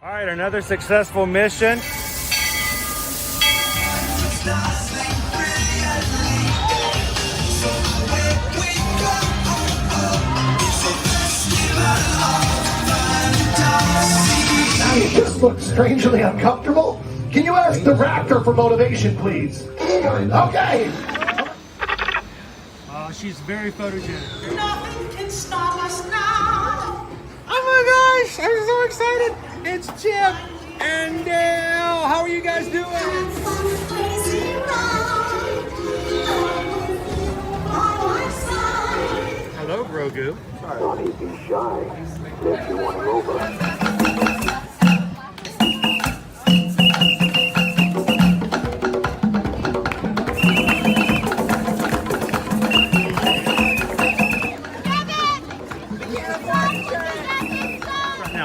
All right, another successful mission. Now you just look strangely uncomfortable. Can you ask the raptor for motivation, please? Okay. She's very photogenic. Nothing can stop us now. Oh my gosh, I'm so excited. It's Chip and Dale. How are you guys doing? Hello, Grogu. Don't be shy. If you want to over.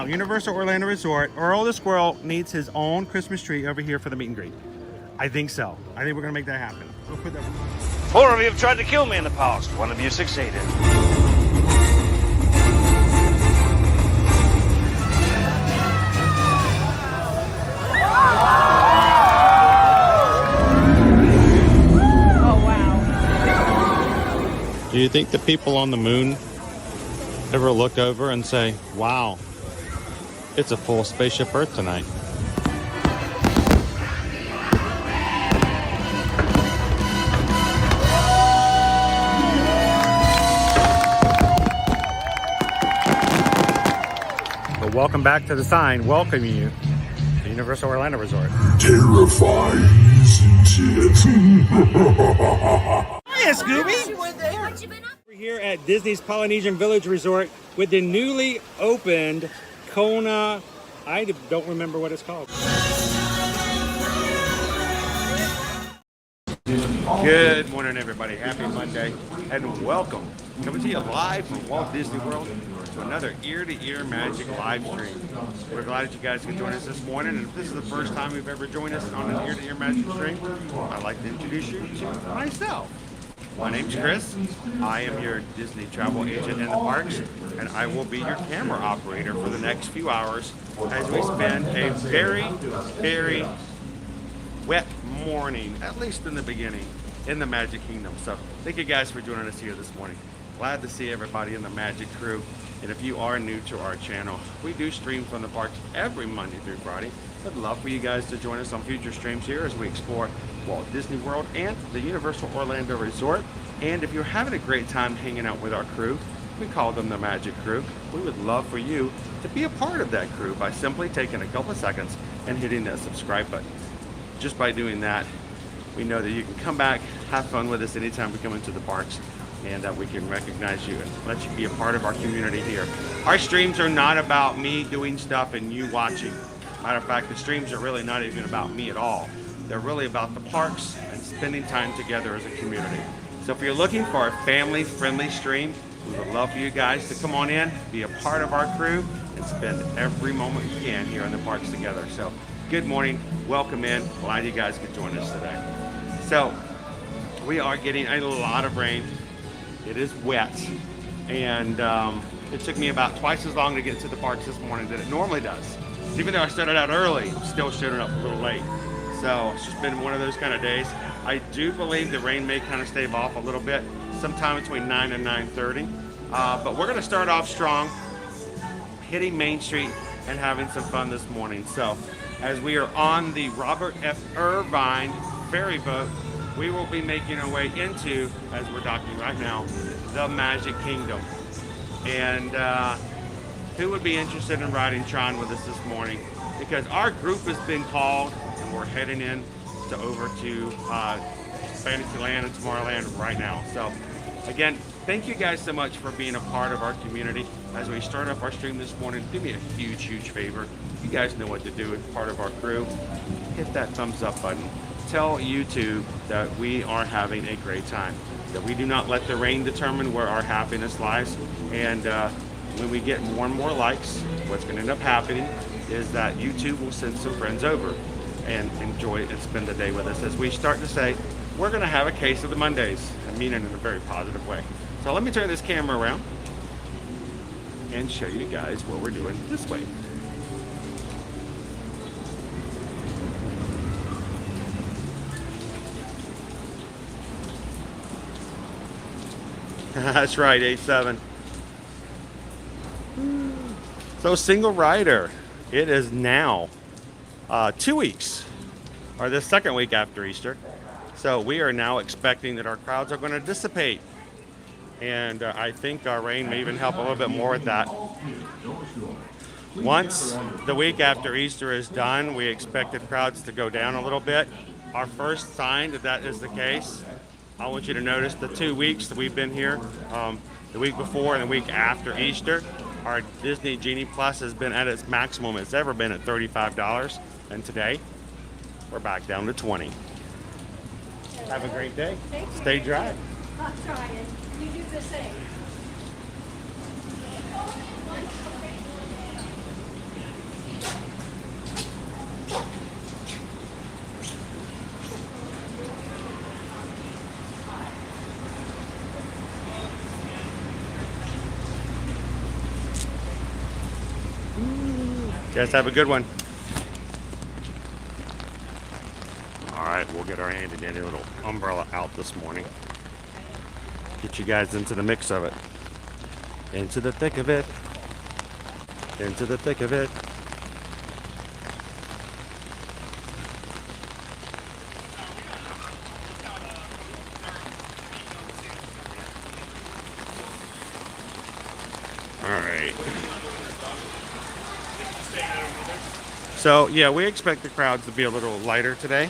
Universal Orlando Resort, Earl the Squirrel needs his own Christmas tree over here for the meet and greet. I think so. I think we're gonna make that happen. We'll put that. 4 of you have tried to kill me in the past. 1 of you succeeded. Oh, wow. Do you think the people on the moon ever look over and say, wow, it's a full spaceship Earth tonight? But welcome back to the sign welcoming you to Universal Orlando Resort. Terrifying, isn't it? Hiya, Scooby! We're here at Disney's Polynesian Village Resort with the newly opened Kona, I don't remember what it's called. Good morning, everybody. Happy Monday, and welcome. Coming to you live from Walt Disney World to another ear-to-ear magic live stream. We're glad that you guys can join us this morning, and if this is the first time you've ever joined us on an ear-to-ear magic stream, I'd like to introduce you to myself. My name's Chris. I am your Disney travel agent in the parks, and I will be your camera operator for the next few hours as we spend a very, very wet morning, at least in the beginning, in the Magic Kingdom. So thank you guys for joining us here this morning. Glad to see everybody in the Magic crew. And if you are new to our channel, we do streams from the parks every Monday through Friday. I'd love for you guys to join us on future streams here as we explore Walt Disney World and the Universal Orlando Resort. And if you're having a great time hanging out with our crew, we call them the Magic Crew. We would love for you to be a part of that crew by simply taking a couple of seconds and hitting that subscribe button. Just by doing that, we know that you can come back, have fun with us anytime we come into the parks, and we can recognize you and let you be a part of our community here. Our streams are not about me doing stuff and you watching. Matter of fact, the streams are really not even about me at all. They're really about the parks and spending time together as a community. So if you're looking for a family-friendly stream, we would love for you guys to come on in, be a part of our crew, and spend every moment you can here in the parks together. So good morning, welcome in. Glad you guys could join us today. So we are getting a lot of rain. It is wet, and it took me about twice as long to get to the parks this morning than it normally does. Even though I started out early, I'm still showing up a little late. So it's just been one of those kind of days. I do believe the rain may kind of stave off a little bit, sometime between 9 and 9:30. But we're gonna start off strong, hitting Main Street and having some fun this morning. So as we are on the Robert F. Irvine ferry boat, we will be making our way into, as we're docking right now, the Magic Kingdom. And who would be interested in riding Tron with us this morning? Because our group has been called, and we're heading in to over to Fantasyland and Tomorrowland right now. So again, thank you guys so much for being a part of our community. As we start up our stream this morning, do me a huge, huge favor. You guys know what to do as part of our crew. Hit that thumbs up button. Tell YouTube that we are having a great time, that we do not let the rain determine where our happiness lies. And when we get more and more likes, what's going to end up happening is that YouTube will send some friends over and enjoy and spend the day with us as we start to say, we're going to have a case of the Mondays. I mean it in a very positive way. So let me turn this camera around and show you guys what we're doing this way. That's right, 8-7. So single rider, it is now 2 weeks, or the second week after Easter. So we are now expecting that our crowds are going to dissipate. And I think our rain may even help a little bit more with that. Once the week after Easter is done, we expect the crowds to go down a little bit. Our first sign that that is the case, I want you to notice the 2 weeks that we've been here, the week before and the week after Easter, our Disney Genie Plus has been at its maximum it's ever been at $35. And today, we're back down to 20. Have a great day. Stay dry. I'll try it. You do the same. Guys, have a good one. All right, we'll get our handy dandy little umbrella out this morning. Get you guys into the mix of it. Into the thick of it. Into the thick of it. All right. So, yeah, we expect the crowds to be a little lighter today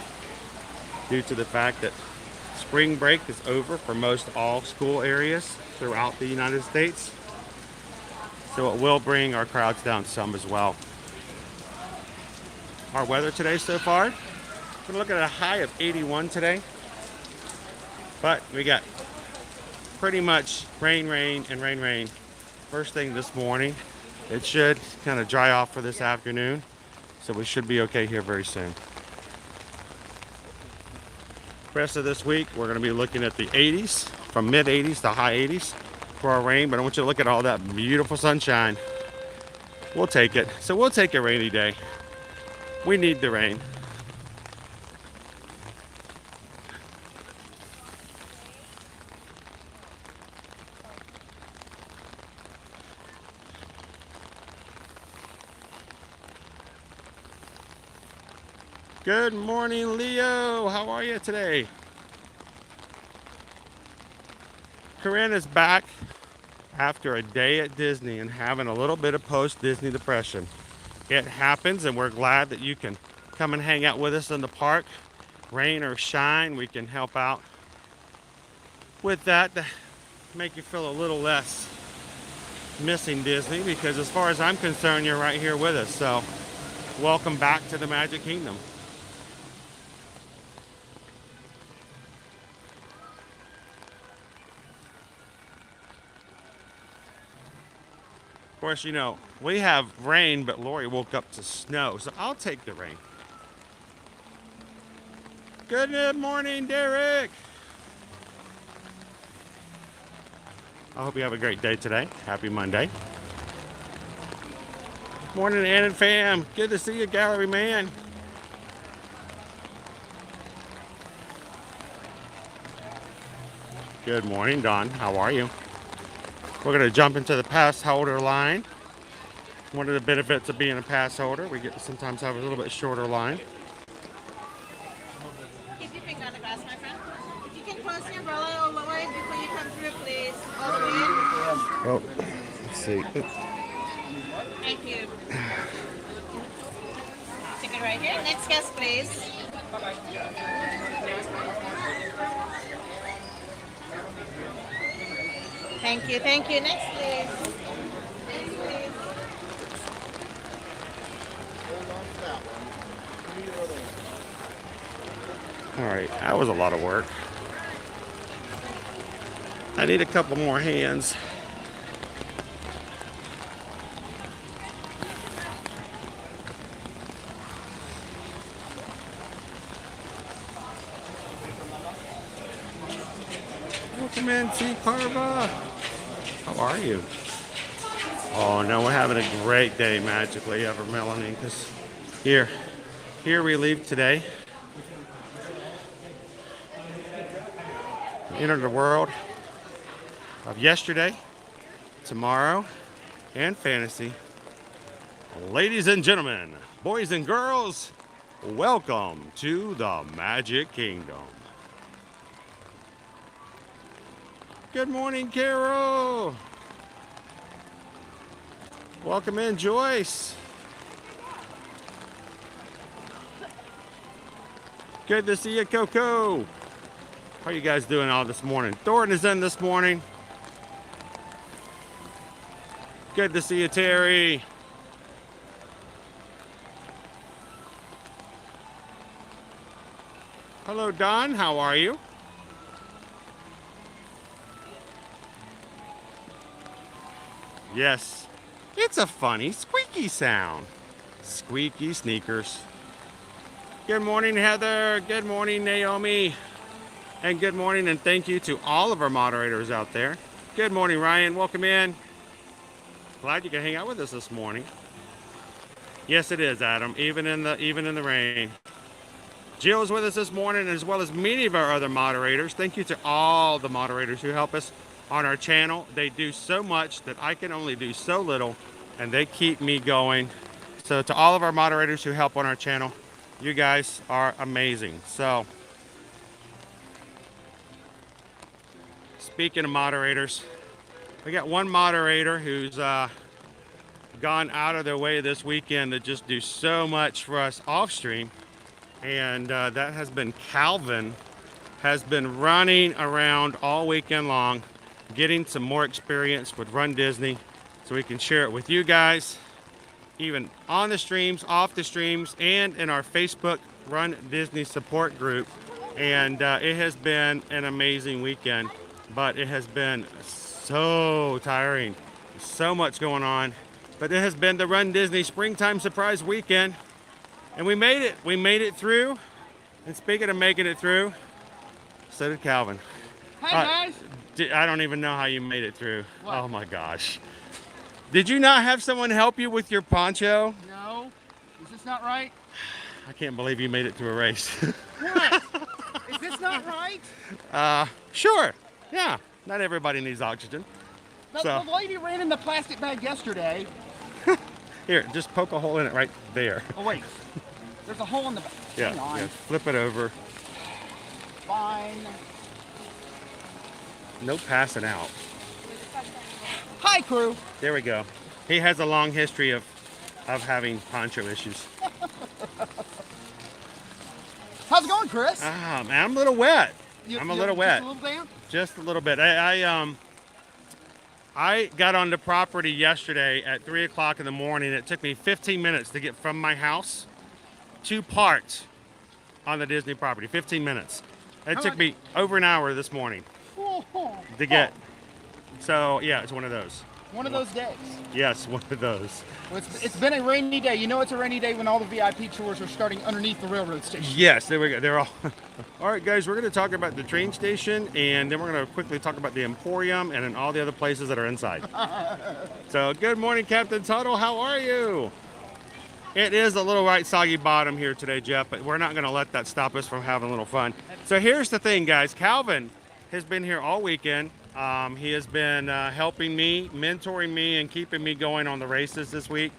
due to the fact that spring break is over for most all school areas throughout the United States. So it will bring our crowds down some as well. Our weather today so far, we're going to look at a high of 81 today. But we got pretty much rain, and rain first thing this morning. It should kind of dry off for this afternoon. So we should be okay here very soon. Rest of this week, we're going to be looking at the 80s, from mid 80s to high 80s for our rain. But I want you to look at all that beautiful sunshine. We'll take it. So we'll take a rainy day. We need the rain. Good morning, Leo. How are you today? Corinne is back after a day at Disney and having a little bit of post-Disney depression. It happens, and we're glad that you can come and hang out with us in the park. Rain or shine, we can help out with that to make you feel a little less missing Disney, because as far as I'm concerned, you're right here with us. So welcome back to the Magic Kingdom. Of course, you know, we have rain, but Lori woke up to snow, so I'll take the rain. Good morning, Derek. I hope you have a great day today. Happy Monday. Morning, Ann and fam. Good to see you, gallery man. Good morning, Don. How are you? We're going to jump into the pass holder line. One of the benefits of being a pass holder, we get to sometimes have a little bit shorter line. Keep your finger on the glass, my friend. You can close your umbrella or lower it before you come through, please. All the way in. Oh, let's see. Thank you. Take it right here. Next guest, please. Thank you, thank you. Next, please. All right, that was a lot of work. I need a couple more hands. Welcome in, T. Carva. How are you? Oh no, we're having a great day magically ever, Melanie, because here we leave today. Enter the world of yesterday, tomorrow, and fantasy. Ladies and gentlemen, boys and girls, welcome to the Magic Kingdom. Good morning, Carol. Welcome in, Joyce. Good to see you, Coco. How are you guys doing all this morning? Thornton is in this morning. Good to see you, Terry. Hello, Don. How are you? Yes, it's a funny squeaky sound. Squeaky sneakers. Good morning, Heather. Good morning, Naomi. And good morning and thank you to all of our moderators out there. Good morning, Ryan. Welcome in. Glad you can hang out with us this morning. Yes, it is, Adam. Even in the rain. Jill's with us this morning, as well as many of our other moderators. Thank you to all the moderators who help us on our channel. They do so much that I can only do so little, and they keep me going. So to all of our moderators who help on our channel, you guys are amazing. So speaking of moderators, we got one moderator who's gone out of their way this weekend to just do so much for us off stream, and that has been Calvin. Has been running around all weekend long, getting some more experience with Run Disney so we can share it with you guys, even on the streams, off the streams, and in our Facebook Run Disney support group. And it has been an amazing weekend, but it has been so tiring. So much going on. But it has been the Run Disney Springtime Surprise Weekend, and we made it. We made it through. And speaking of making it through, so did Calvin. Hi, guys. I don't even know how you made it through. What? Oh my gosh. Did you not have someone help you with your poncho? No. Is this not right? I can't believe you made it through a race. What? Is this not right? Sure. Yeah. Not everybody needs oxygen. The lady ran in the plastic bag yesterday. Here, just poke a hole in it right there. Oh, wait. There's a hole in the bag. Hang on. Yeah. Flip it over. Fine. No passing out. Hi, crew. There we go. He has a long history of having poncho issues. How's it going, Chris? Man, I'm a little wet. I'm a little wet. Just a little damp? Just a little bit. I got on the property yesterday at 3 o'clock in the morning. It took me 15 minutes to get from my house to park on the Disney property. 15 minutes. It took me over an hour this morning to get. So yeah, it's one of those. One of those days. Yes, one of those. Well, it's been a rainy day. You know it's a rainy day when all the VIP tours are starting underneath the railroad station. Yes, there we go. They're all. All right, guys, we're going to talk about the train station, and then we're going to quickly talk about the Emporium and then all the other places that are inside. So, good morning, Captain Tuttle. How are you? It is a little right soggy bottom here today, Jeff, but we're not going to let that stop us from having a little fun. So here's the thing, guys. Calvin has been here all weekend. He has been helping me, mentoring me, and keeping me going on the races this week.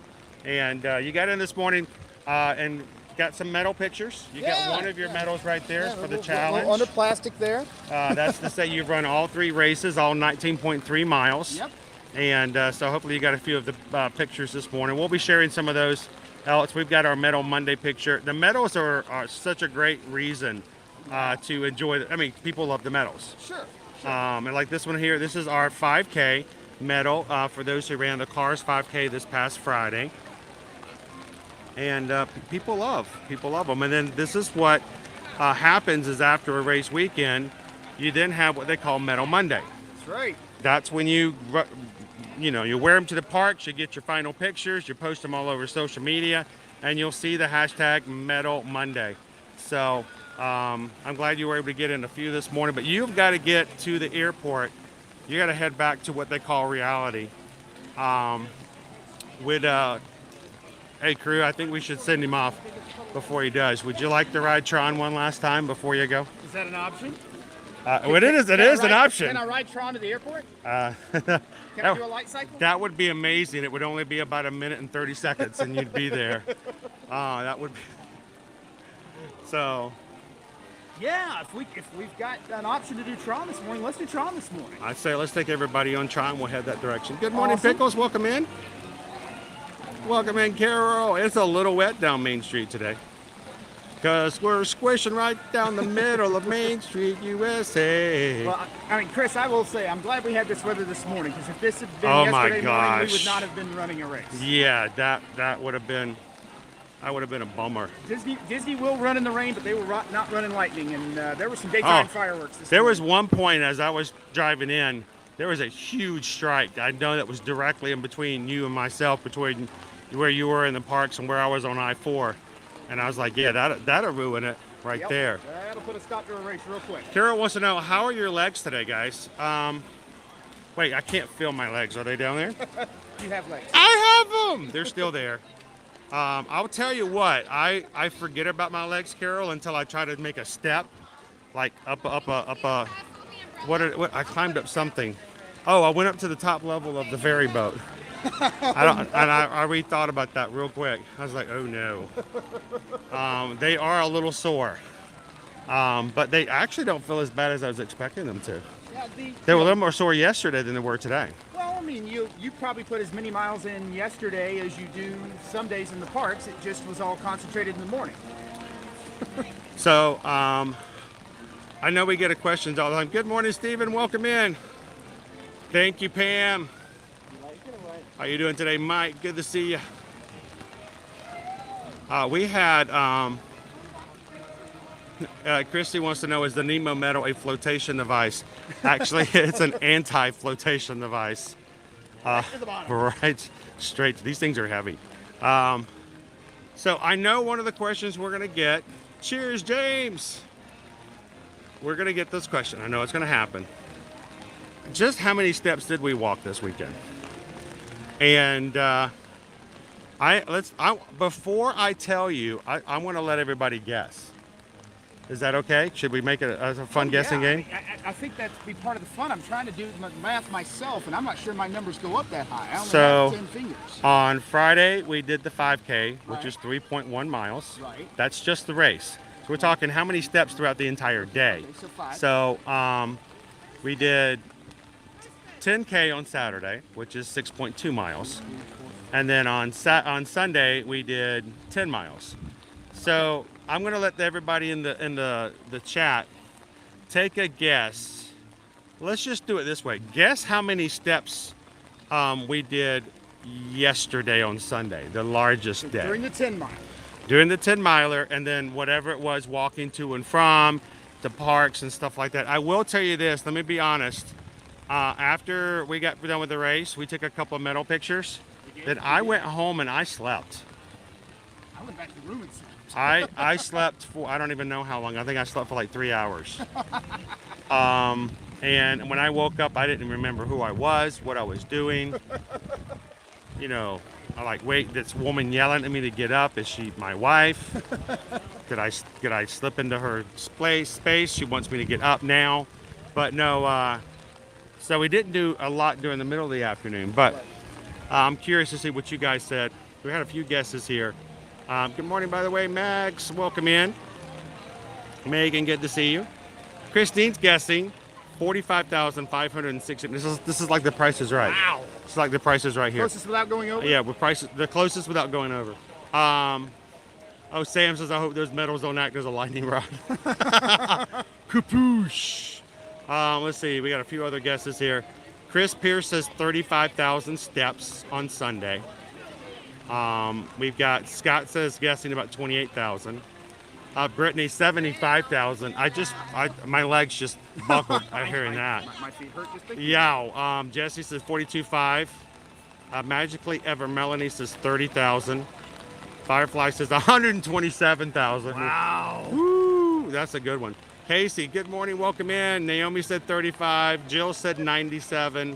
And you got in this morning and got some medal pictures. You got one of your medals right there for the challenge. Under plastic there. That's to say you've run all 3 races, all 19.3 miles. Yep. And so hopefully you got a few of the pictures this morning. We'll be sharing some of those. Else, we've got our Medal Monday picture. The medals are such a great reason to enjoy. I mean, people love the medals. Sure. And like this one here, this is our 5K medal for those who ran the Cars 5K this past Friday. And people love them. And then this is what happens is after a race weekend, you then have what they call Medal Monday. That's right. That's when you wear them to the parks, you get your final pictures, you post them all over social media, and you'll see the hashtag Medal Monday. So I'm glad you were able to get in a few this morning, but you've got to get to the airport. You got to head back to what they call reality. Hey crew, I think we should send him off before he does. Would you like to ride Tron one last time before you go? Is that an option? It is an option. Can I ride Tron to the airport? Can I do a light cycle? That would be amazing. It would only be about 1 minute and 30 seconds, and you'd be there. That would be. So. Yeah, if we've got an option to do Tron this morning, let's do Tron this morning. I say let's take everybody on Tron. We'll head that direction. Good morning, Awesome. Pickles. Welcome in. Welcome in, Carol. It's a little wet down Main Street today. Because we're squishing right down the middle of Main Street, USA. Well, I mean, Chris, I will say I'm glad we had this weather this morning, because if this had been Oh my yesterday morning, we gosh. would not have been running a race. Yeah, that would have been. That would have been a bummer. Disney will run in the rain, but they will not run in lightning, and there were some daytime fireworks this There morning. was one point as I was driving in, there was a huge strike. I know that was directly in between you and myself, between where you were in the parks and where I was on I-4. And I was like, yeah, that'll ruin it right Yep, there. That'll put a stop to a race real quick. Carol wants to know, how are your legs today, guys? Wait, I can't feel my legs. Are they down there? You have legs. I have them. They're still there. I'll tell you what, I forget about my legs, Carol, until I try to make a step, like up a, what I climbed up something. Oh, I went up to the top level of the ferry boat. I rethought about that real quick. I was like, oh no. They are a little sore, but they actually don't feel as bad as I was expecting them to. Yeah, They were a little more sore yesterday than they were today. Well, I mean, you probably put as many miles in yesterday as you do some days in the parks. It just was all concentrated in the morning. So, I know we get a questions all the time. Good morning, Stephen. Welcome in. Thank you, Pam. How you doing today, Mike? Good to see you. We had, Christy wants to know, is the Nemo medal a flotation device? Actually, it's an anti-flotation device. Right, straight. These things are heavy. So I know one of the questions we're going to get. Cheers, James. We're going to get this question. I know it's going to happen. Just how many steps did we walk this weekend? And before I tell you, I want to let everybody guess. Is that okay? Should we make it a fun guessing game? I think that'd be part of the fun. I'm trying to do the math myself, and I'm not sure my numbers go up that high. I only have 10 fingers. On Friday, we did the 5K, which Right. is 3.1 miles. Right. That's just the race. So we're talking how many steps throughout the entire day. Okay, so 5. So we did 10K on Saturday, which is 6.2 miles. And then on Sunday, we did 10 miles. So I'm going to let everybody in the chat take a guess. Let's just do it this way. Guess how many steps we did yesterday on Sunday, the largest day. During the 10 mile. During the 10 miler, and then whatever it was, walking to and from the parks and stuff like that. I will tell you this, let me be honest. After we got done with the race, we took a couple of medal pictures. Then I went home and I slept. I went back to the room and slept. I slept for, I don't even know how long. I think I slept for like 3 hours. And when I woke up, I didn't remember who I was, what I was doing. You know, I like, wait, this woman yelling at me to get up. Is she my wife? Did I slip into her space? She wants me to get up now. But no, so we didn't do a lot during the middle of the afternoon. But I'm curious to see what you guys said. We had a few guesses here. Good morning, by the way, Max. Welcome in. Megan, good to see you. Christine's guessing 45,560. This is like the Price is Right. Wow. It's like the Price is Right here. Closest without going over? Yeah, the closest without going over. Oh, Sam says, I hope those medals don't act as a lightning rod. Kapoosh. Let's see, we got a few other guesses here. Chris Pierce says 35,000 steps on Sunday. We've got Scott says guessing about 28,000. Brittany 75,000. My legs just buckled by hearing that. My feet hurt just thinking. Yeah. Jesse says 42.5. Magically Ever Melanie says 30,000. Firefly says 127,000. Wow. Woo, that's a good one. Casey, good morning, welcome in. Naomi said 35. Jill said 97.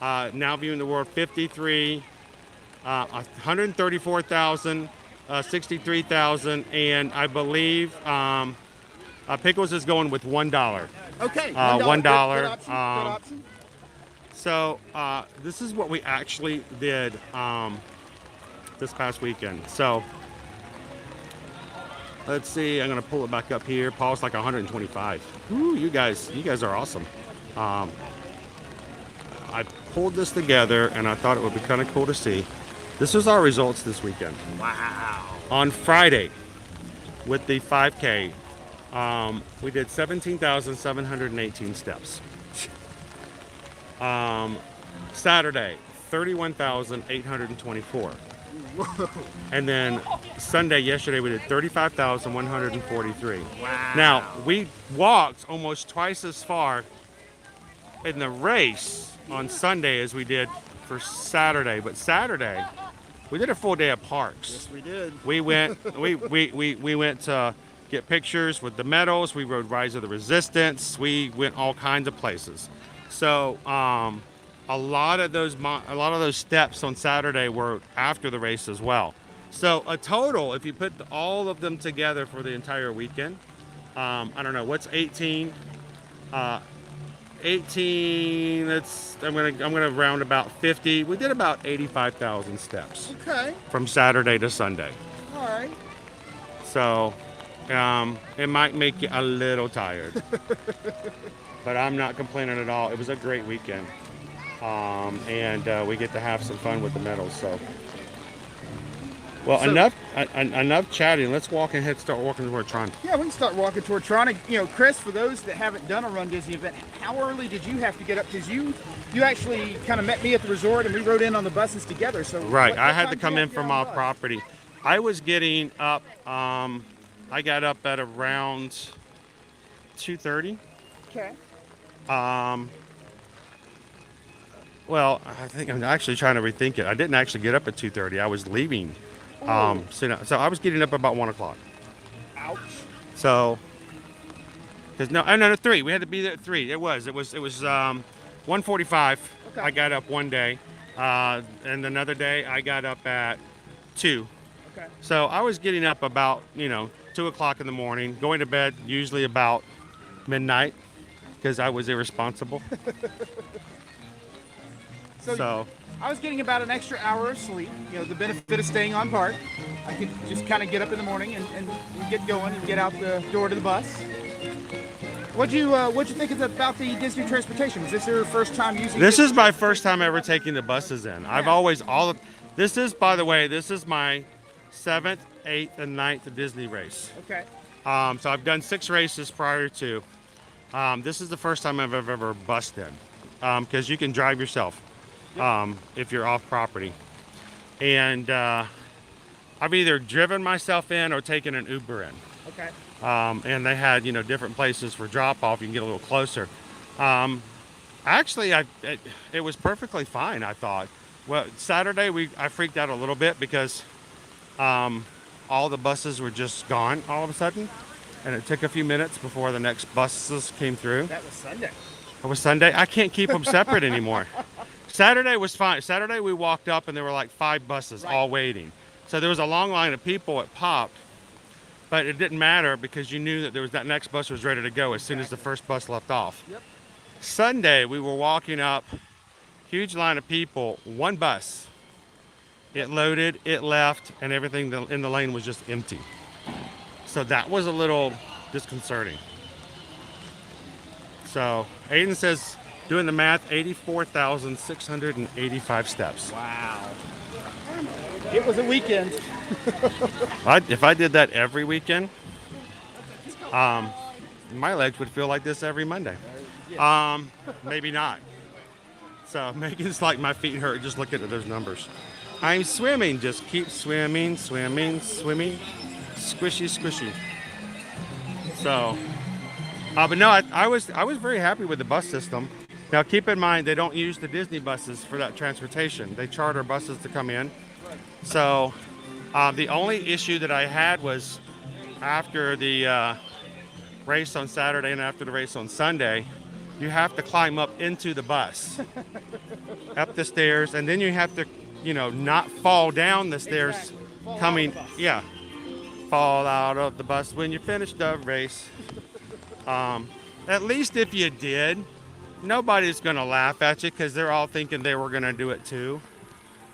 Now Viewing the World 53. 134,000. 63,000, and I believe Pickles is going with $1. Okay. $1. Good option. Good option. So this is what we actually did this past weekend. So let's see. I'm gonna pull it back up here. Paul's like 125. Ooh, you guys are awesome. I pulled this together and I thought it would be kind of cool to see. This was our results this weekend. Wow. On Friday with the 5K, we did 17,718 steps. Saturday, 31,824. And then Sunday, yesterday, we did 35,143. Wow. Now, we walked almost twice as far in the race on Sunday as we did for Saturday. But Saturday, we did a full day of parks. Yes, we did. We went we went to get pictures with the medals. We rode Rise of the Resistance. We went all kinds of places. So a lot of those steps on Saturday were after the race as well. So a total, if you put all of them together for the entire weekend, I don't know what's 18. 18. I'm gonna round about 50. We did about 85,000 steps. Okay. From Saturday to Sunday. All right. So it might make you a little tired, but I'm not complaining at all. It was a great weekend, and we get to have some fun with the medals. So, well, enough chatting. Let's walk ahead, start walking toward Tron. Yeah, we can start walking toward Tron. You know, Chris, for those that haven't done a Run Disney event, how early did you have to get up? Because you actually kind of met me at the resort and we rode in on the buses together. So right, I had time to did come you in have to get from on the off bus? property. I was getting up. I got up at around 2:30. Okay. Well, I think I'm actually trying to rethink it. I didn't actually get up at 2:30. I was leaving. So I was getting up about 1 o'clock. Ouch. So, because no, 3. We had to be there at 3. It was 1:45. Okay. I got up one day, and another day I got up at 2. Okay. So I was getting up about 2 o'clock in the morning, going to bed usually about midnight because I was irresponsible. So I was getting about an extra hour of sleep. You know, the benefit of staying on park. I could just kind of get up in the morning and get going and get out the door to the bus. What'd you think about the Disney transportation? Is this your first time using? This is my first time ever taking the buses in. I've always this is, by the way, this is my 7th, 8th, and 9th Disney race. Okay. So I've done 6 races prior to. This is the first time I've ever bussed in, because you can drive yourself if you're off property. And I've either driven myself in or taken an Uber in. Okay. And they had different places for drop off. You can get a little closer. Actually, it was perfectly fine, I thought. Well, Saturday I freaked out a little bit because all the buses were just gone all of a sudden, and it took a few minutes before the next buses came through. That was Sunday. It was Sunday. I can't keep them separate anymore. Saturday was fine. Saturday we walked up and there were like 5 buses all waiting. So there was a long line of people at Pop, but it didn't matter because you knew that that next bus was ready to go as soon as the first bus left off. Yep. Sunday we were walking up, huge line of people, 1 bus. It loaded, it left, and everything in the lane was just empty. So that was a little disconcerting. So Aiden says, doing the math, 84,685 steps. Wow. It was a weekend. If I did that every weekend, my legs would feel like this every Monday. Maybe not. So Megan's like, my feet hurt just looking at those numbers. I'm swimming. Just keep swimming, swimming, swimming. Squishy, squishy. So, but no, I was very happy with the bus system. Now, keep in mind, they don't use the Disney buses for that transportation. They charter buses to come in. So, the only issue that I had was after the race on Saturday and after the race on Sunday, you have to climb up into the bus, up the stairs, and then you have to, not fall down the stairs. Exactly. Fall out of the bus when you finish the race. At least if you did, nobody's going to laugh at you because they're all thinking they were going to do it too.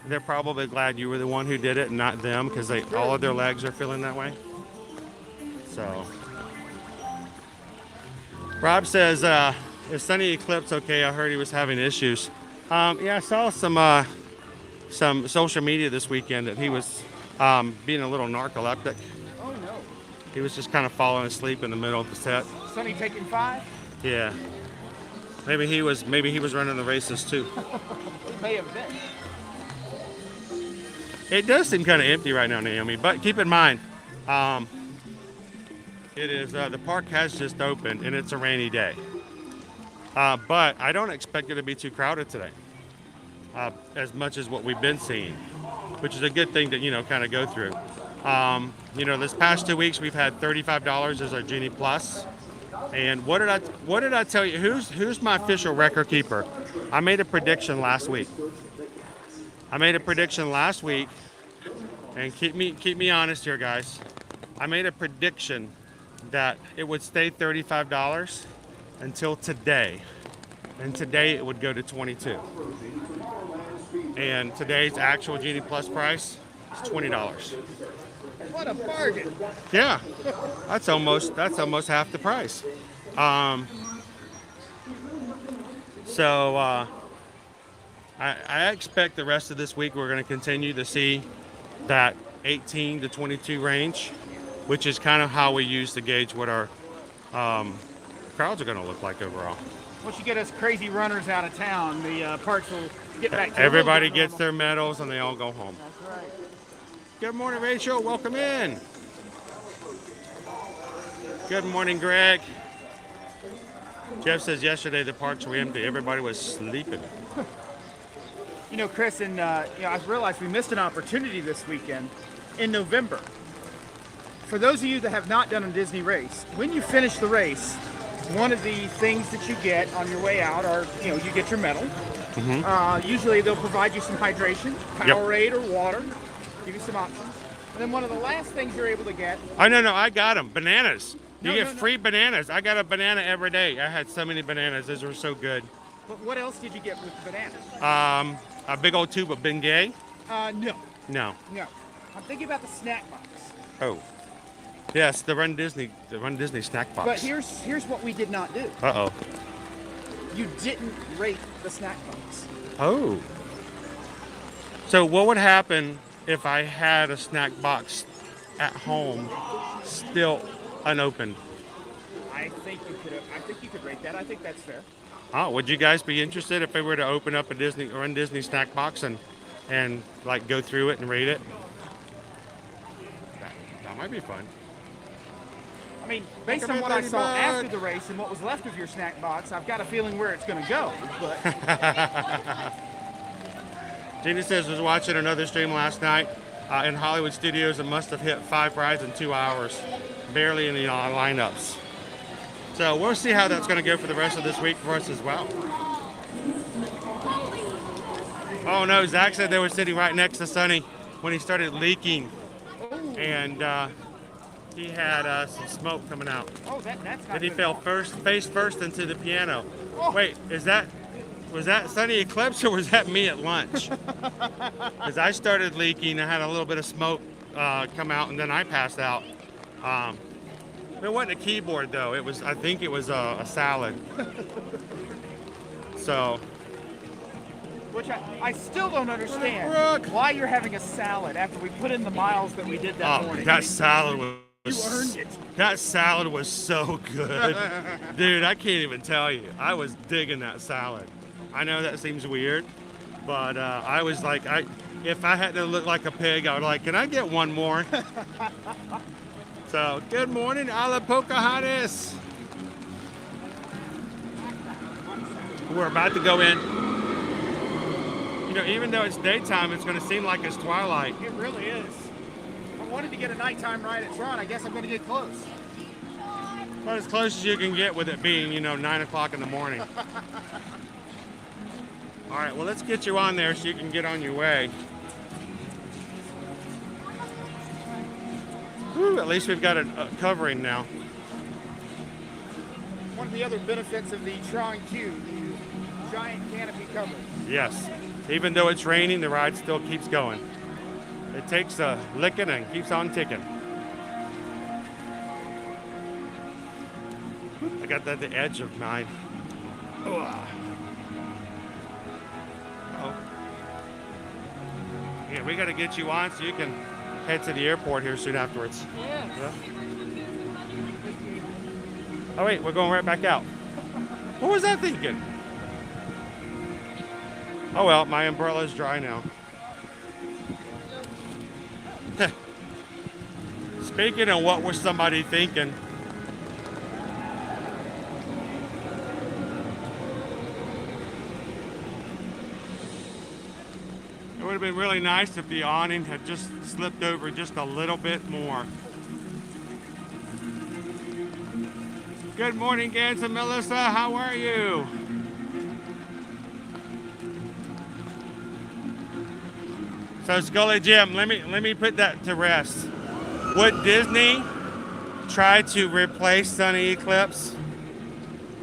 They're probably glad you were the one who did it and not them because all of their legs are feeling that way. So, Rob says, is Sunny Eclipse okay? I heard he was having issues. Yeah, I saw some social media this weekend that he was being a little narcoleptic. Oh no. He was just kind of falling asleep in the middle of the set. Sunny taking 5? Yeah. Maybe he was running the races too. It may have been. It does seem kind of empty right now, Naomi, but keep in mind, it is the park has just opened and it's a rainy day. But I don't expect it to be too crowded today, as much as what we've been seeing, which is a good thing to kind of go through. This past 2 weeks we've had $35 as our Genie Plus. And what did I tell you? Who's my official record keeper? I made a prediction last week. And keep me honest here, guys. I made a prediction that it would stay $35 until today. And today it would go to $22. And today's actual Genie Plus price is $20. What a bargain. Yeah, that's almost half the price. I expect the rest of this week we're going to continue to see that 18 to 22 range, which is kind of how we use to gauge what our crowds are going to look like overall. Once you get us crazy runners out of town, the parks will get back to Everybody gets their medals and they all go home. That's right. Good morning, Rachel. Welcome in. Good morning, Greg. Jeff says yesterday the parks were empty. Everybody was sleeping. Chris, and I realized we missed an opportunity this weekend in November. For those of you that have not done a Disney race, when you finish the race, one of the things that you get on your way out are, you get your medal. Mm-hmm. Usually they'll provide you some hydration, Powerade or water, give you some options. And then one of the last things you're able to get. Oh, no, I got them. Bananas. You get free bananas. I got a banana every day. I had so many bananas. Those were so good. But what else did you get with the bananas? A big old tube of Bengay. No. No. I'm thinking about the snack box. Oh. Yes, the Run Disney snack box. But here's what we did not do. Uh-oh. You didn't rate the snack box. Oh. So what would happen if I had a snack box at home still unopened? I think you could rate that. I think that's fair. Oh, would you guys be interested if we were to open up a Run Disney snack box and like go through it and rate it? That might be fun. I mean, based on what I saw after the race and what was left of your snack box, I've got a feeling where it's going to go. But Gina says was watching another stream last night in Hollywood Studios and must have hit 5 rides in 2 hours, barely in the lineups. So we'll see how that's going to go for the rest of this week for us as well. Oh no, Zach said they were sitting right next to Sunny when he started leaking, and he had some smoke coming out. Oh, that's not Then he good. fell face first into the piano. Wait, was that Sunny Eclipse or was that me at lunch? Because I started leaking, I had a little bit of smoke come out, and then I passed out. It wasn't a keyboard though. I think it was a salad. So. Which I still don't understand why you're having a salad after we put in the miles that we did that morning. That salad You earned it. That salad was so good. Dude, I can't even tell you. I was digging that salad. I know that seems weird, but I was like, if I had to look like a pig, I would like, can I get one more? So, good morning, a la Pocahontas. We're about to go in. Even though it's daytime, it's going to seem like it's twilight. It really is. I wanted to get a nighttime ride at Tron. I guess I'm going to get close. About as close as you can get with it being, 9 o'clock in the morning. All right, well, let's get you on there so you can get on your way. Whew, at least we've got a covering now. one of the other benefits of the Tron Q, the giant canopy cover. Yes. Even though it's raining, the ride still keeps going. It takes a licking and keeps on ticking. I got that at the edge of mine. Oh. Yeah, we got to get you on so you can head to the airport here soon afterwards. Yeah. Oh wait, we're going right back out. What was I thinking? Oh well, my umbrella's dry now. Speaking of what was somebody thinking, it would have been really nice if the awning had just slipped over just a little bit more. Good morning, Gans and Melissa. How are you? So Scully Jim, let me put that to rest. Would Disney try to replace Sunny Eclipse?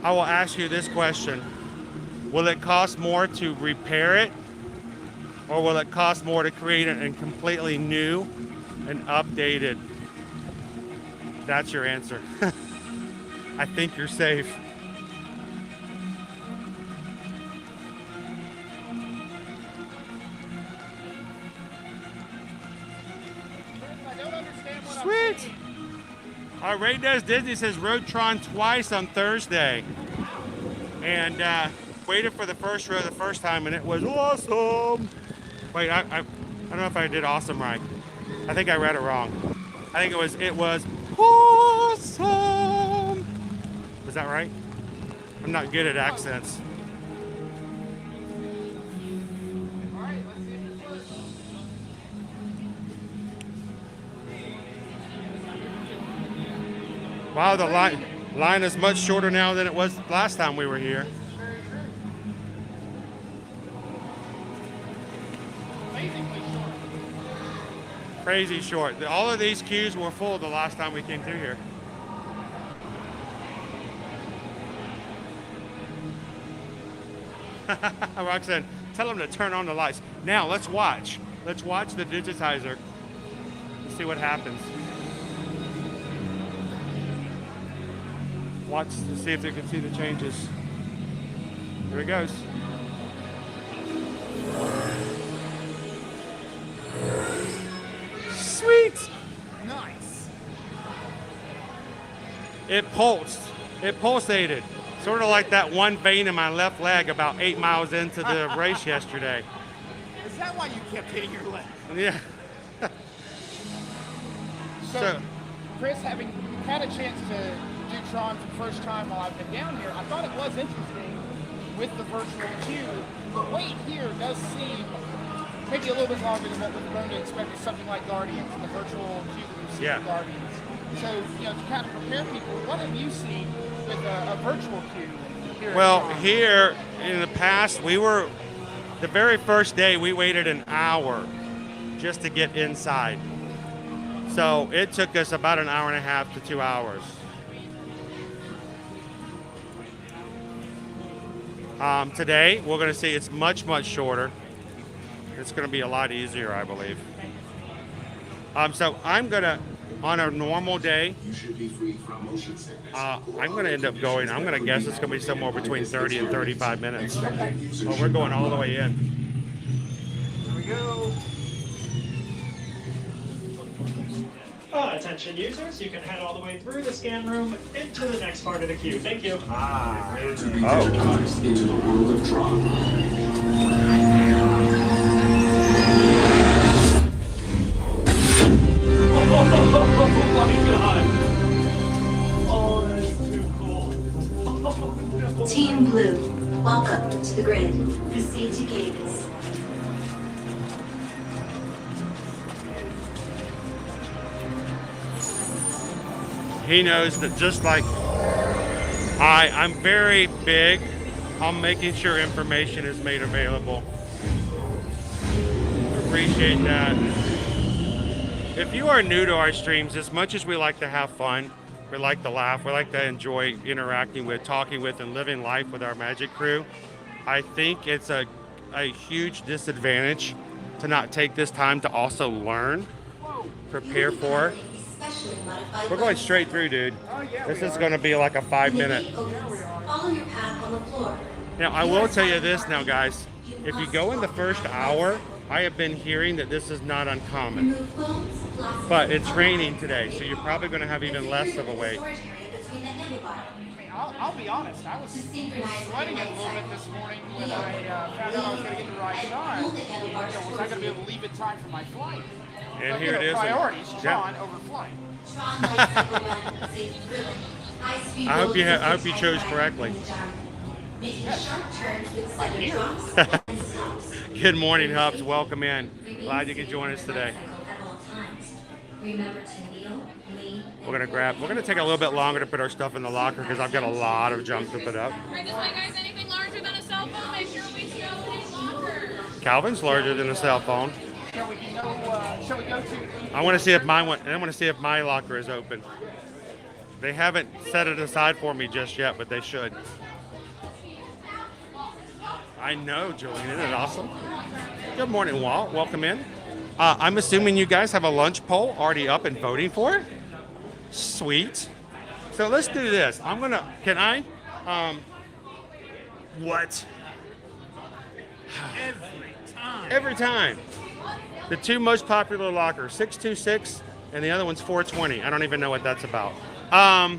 I will ask you this question. Will it cost more to repair it? Or will it cost more to create it and completely new and updated? That's your answer. I think you're safe. Sweet. Our Ray Does Disney says rode Tron twice on Thursday. And waited for the first row the first time and it was awesome. Wait, I don't know if I did awesome right. I think I read it wrong. I think it was awesome. Was that right? I'm not good at accents. Wow, the line is much shorter now than it was last time we were here. Crazy short. All of these queues were full the last time we came through here. Roxanne, tell them to turn on the lights. Now, let's watch. Let's watch the digitizer and see what happens. Watch to see if they can see the changes. Here it goes. Sweet! Nice. It pulsed. It pulsated. Sort of like that one vein in my left leg about 8 miles into the race yesterday. Is that why you kept hitting your leg? Yeah. So, Chris, having had a chance to do Tron for the first time while I've been down here, I thought it was interesting with the virtual queue. The wait here does seem maybe a little bit longer than what we're going to expect with something like Guardians and the virtual queue that we've seen with Guardians. So, to kind of prepare people, what have you seen with a virtual queue here? Well, here in the past, the very first day, we waited an hour just to get inside. So it took us about an hour and a half to 2 hours. Today, we're going to see it's much, much shorter. It's going to be a lot easier, I believe. So I'm going to, on a normal day, I'm going to end up going, I'm going to guess it's going to be somewhere between 30 and 35 minutes. Oh, we're going all the way in. Here we go. Attention users, you can head all the way through the scan room into the next part of the queue. Thank you. Into the world of Tron. Oh my god! Oh, that is too cool. Oh, no. Team Blue, welcome to the grid. Proceed to gates. He knows that just like I'm very big on making sure information is made available. Appreciate that. If you are new to our streams, as much as we like to have fun, We like to laugh. We like to enjoy interacting with, talking with, and living life with our magic crew. I think it's a huge disadvantage to not take this time to also learn, prepare for. We're going straight through, dude. This is going to be like a 5-minute. Follow your path on the floor. Now, I will tell you this now, guys. If you go in the first hour, I have been hearing that this is not uncommon. But it's raining today, so you're probably going to have even less of a wait. I'll be honest, I was sweating a little bit this morning when I found out I was going to get to ride Tron. Was I going to be able to leave in time for my flight? And but, here it is. Priorities, Tron Yeah. over flight. I hope you chose correctly. Good morning, Hubs. Welcome in. Glad you could join us today. We're gonna take a little bit longer to put our stuff in the locker because I've got a lot of junk to put up. Right this way, guys. Anything larger than a cell phone, make sure we see opening locker. Calvin's larger than a cell phone. Shall we go to? I want to see if my locker is open. They haven't set it aside for me just yet, but they should. I know, Julian. Isn't it awesome? Good morning, Walt. Welcome in. I'm assuming you guys have a lunch poll already up and voting for it? Sweet. So let's do this. What? Every time. The two most popular lockers, 626 and the other one's 420. I don't even know what that's about. How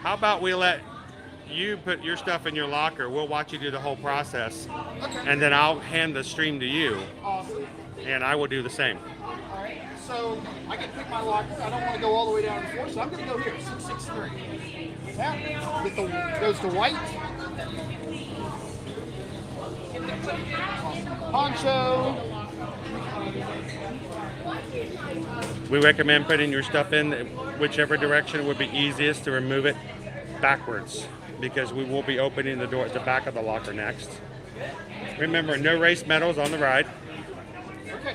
about we let you put your stuff in your locker. We'll watch you do the whole process. Okay. And then I'll hand the stream to you. Awesome. And I will do the same. All right. So I can pick my locker. I don't want to go all the way down to the floor, so I'm going to go here, 663. That goes to white. Poncho. We recommend putting your stuff in whichever direction would be easiest to remove it backwards, because we will be opening the door at the back of the locker next. Remember, no race medals on the ride.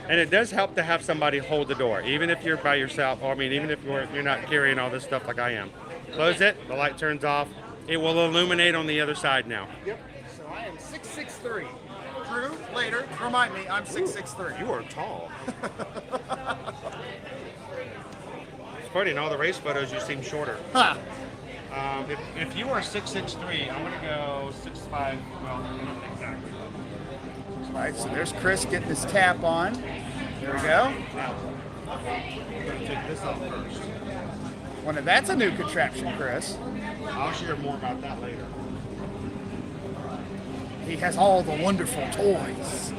And it does help to have somebody hold the door, even if you're by yourself, or even if you're not carrying all this stuff like I am. Close it, the light turns off. It will illuminate on the other side now. Yep. So I am 6'6". Drew, later, remind me, I'm 6'6". You are tall. It's funny, in all the race photos, you seem shorter. Huh. If you are 6'6", I'm gonna go 6'5". Well, not exactly. All right, so there's Chris getting his tap on. There we go. Now, I'm gonna take this off first. Well, that's a new contraption, Chris. I'll share more about that later. He has all the wonderful toys.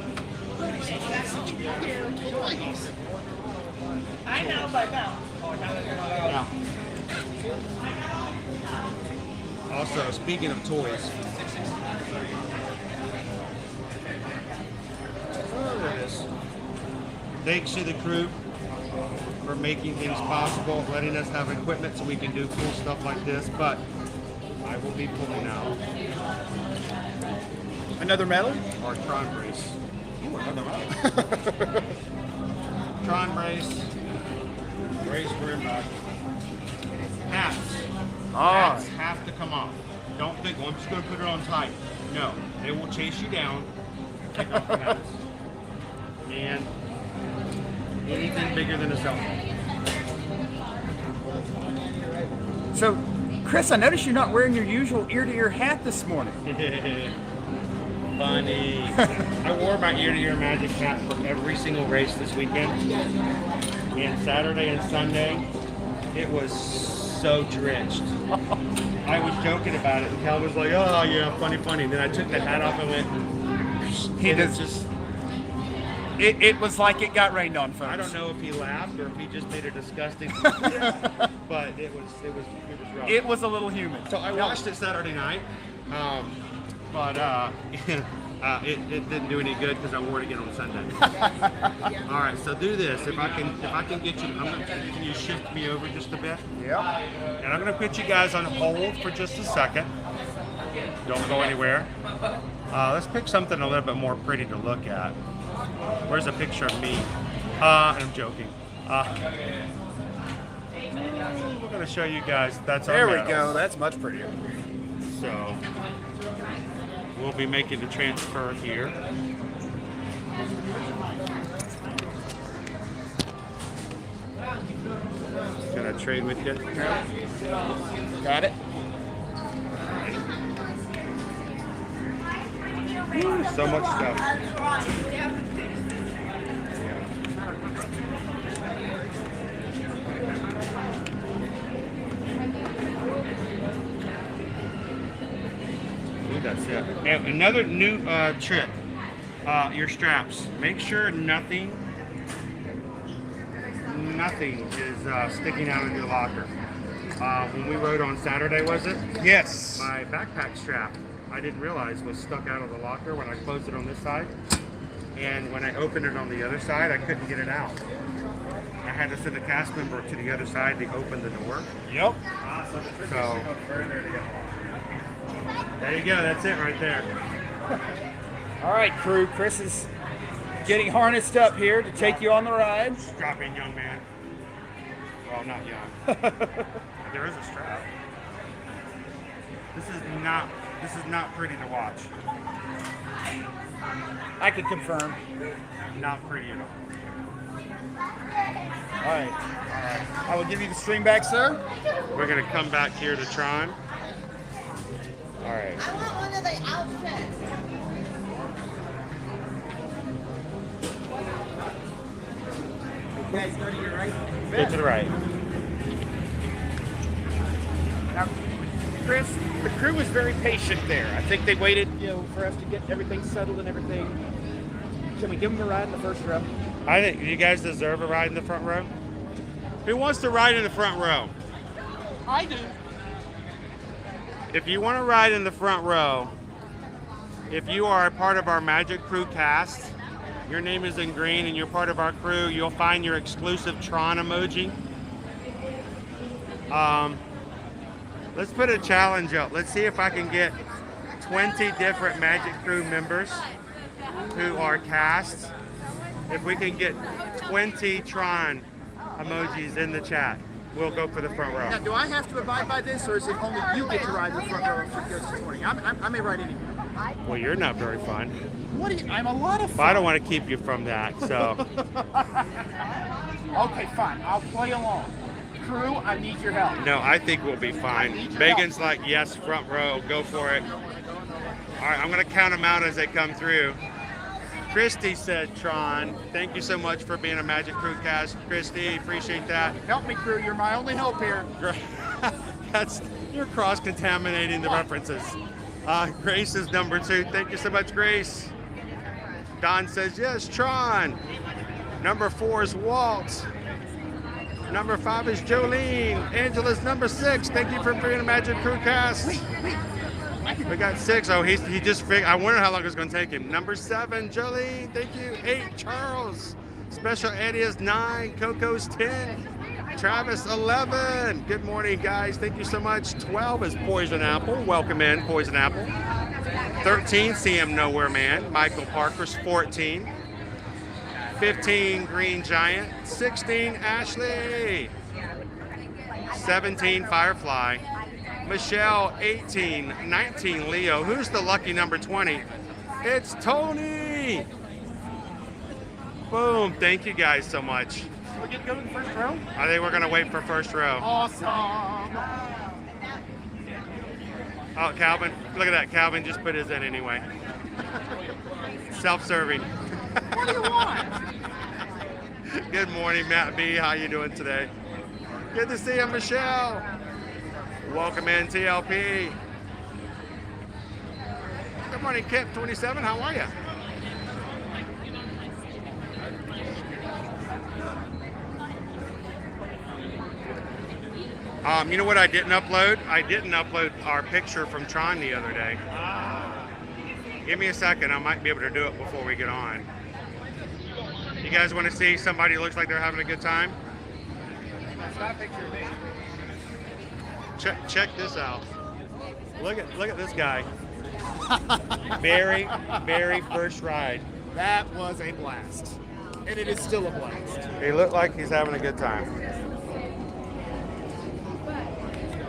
I know, but no. Yeah. Also, speaking of toys, thanks to the crew for making things possible, letting us have equipment so we can do cool stuff like this, but I will be pulling out Another medal? our Tron brace. Ooh, another medal. Tron brace, brace brim back. Hats. Hats have to come off. Don't think, well, I'm just going to put it on tight. No, they will chase you down. Take off the hats. And anything bigger than a cell phone. So, Chris, I noticed you're not wearing your usual ear-to-ear hat this morning. Funny. I wore my ear-to-ear magic hat for every single race this weekend. And Saturday and Sunday, it was so drenched. I was joking about it, and Cal was like, oh yeah, funny. And then I took the hat off and went, It was like it got rained on, folks. I don't know if he laughed or if he just made a disgusting but it was rough. It was a little humid. So I watched it Saturday night, but it didn't do any good because I wore it again on Sunday. All right, so do this. If I can get you, can you shift me over just a bit? Yeah. And I'm gonna put you guys on hold for just a second. Don't go anywhere. Let's pick something a little bit more pretty to look at. Where's a picture of me? And I'm joking. Look at going to show you guys. That's our There we metal. go. That's much prettier. So we'll be making the transfer here. Can I trade with you? Got it. Ooh, so much stuff. Ooh, that's it. And another new trick. Your straps. Make sure nothing is sticking out of your locker. When we rode on Saturday, was it? Yes. My backpack strap, I didn't realize, was stuck out of the locker when I closed it on this side. And when I opened it on the other side, I couldn't get it out. I had to send a cast member to the other side to open the door. Yep. So, there you go. That's it right there. All right, crew. Chris is getting harnessed up here to take you on the ride. Strap in, young man. Well, not young. There is a strap. This is not pretty to watch. I can confirm. Not pretty at all. All right. I will give you the string back, sir. We're gonna come back here to Tron. All right. I want one of the outfits. Guys, go to your right. Go to the right. Now, Chris, the crew was very patient there. I think they waited, for us to get everything settled and everything. Can we give them a ride in the first row? I think you guys deserve a ride in the front row. Who wants to ride in the front row? I do. If you want to ride in the front row, if you are a part of our Magic Crew cast, your name is in green and you're part of our crew, you'll find your exclusive Tron emoji. Let's put a challenge up. Let's see if I can get 20 different Magic Crew members who are cast. If we can get 20 Tron emojis in the chat, we'll go for the front row. Now, do I have to abide by this, or is it only you get to ride the front row for Ghost this morning? I may ride anywhere. Well, you're not very fun. What? I'm a lot of fun. But I don't want to keep you from that, so. Okay, fine. I'll play along. Crew, I need your help. No, I think we'll be fine. Megan's like, yes, front row, go for it. All right, I'm going to count them out as they come through. Christy said Tron. Thank you so much for being a Magic Crew cast. Christy, appreciate that. Help me, crew. You're my only hope here. You're cross-contaminating the references. Grace is number 2. Thank you so much, Grace. Don says, yes, Tron. Number 4 is Walt. Number 5 is Jolene. Angela's number 6. Thank you for being a Magic Crew cast. We got 6. Oh, he just figured. I wonder how long it's going to take him. Number 7, Jolene. Thank you. 8, Charles. Special Eddie is 9. Coco's 10. Travis 11. Good morning, guys. Thank you so much. 12 is Poison Apple. Welcome in, Poison Apple. 13, CM Nowhere Man. Michael Parker's 14. 15, Green Giant. 16, Ashley. 17, Firefly. Michelle, 18. 19, Leo. Who's the lucky number 20? It's Tony. Boom. Thank you guys so much. Can we go to the first row? I think we're going to wait for first row. Awesome. Oh, Calvin. Look at that. Calvin just put his in anyway. Self-serving. What do you want? Good morning, Matt B. How you doing today? Good to see you, Michelle. Welcome in, TLP. Good morning, Kip27. How are you? You know what I didn't upload? I didn't upload our picture from Tron the other day. Give me a second. I might be able to do it before we get on. You guys want to see somebody who looks like they're having a good time? That's not a picture of me. Check this out. Look at this guy. Very first ride. That was a blast. And it is still a blast. He looked like he's having a good time.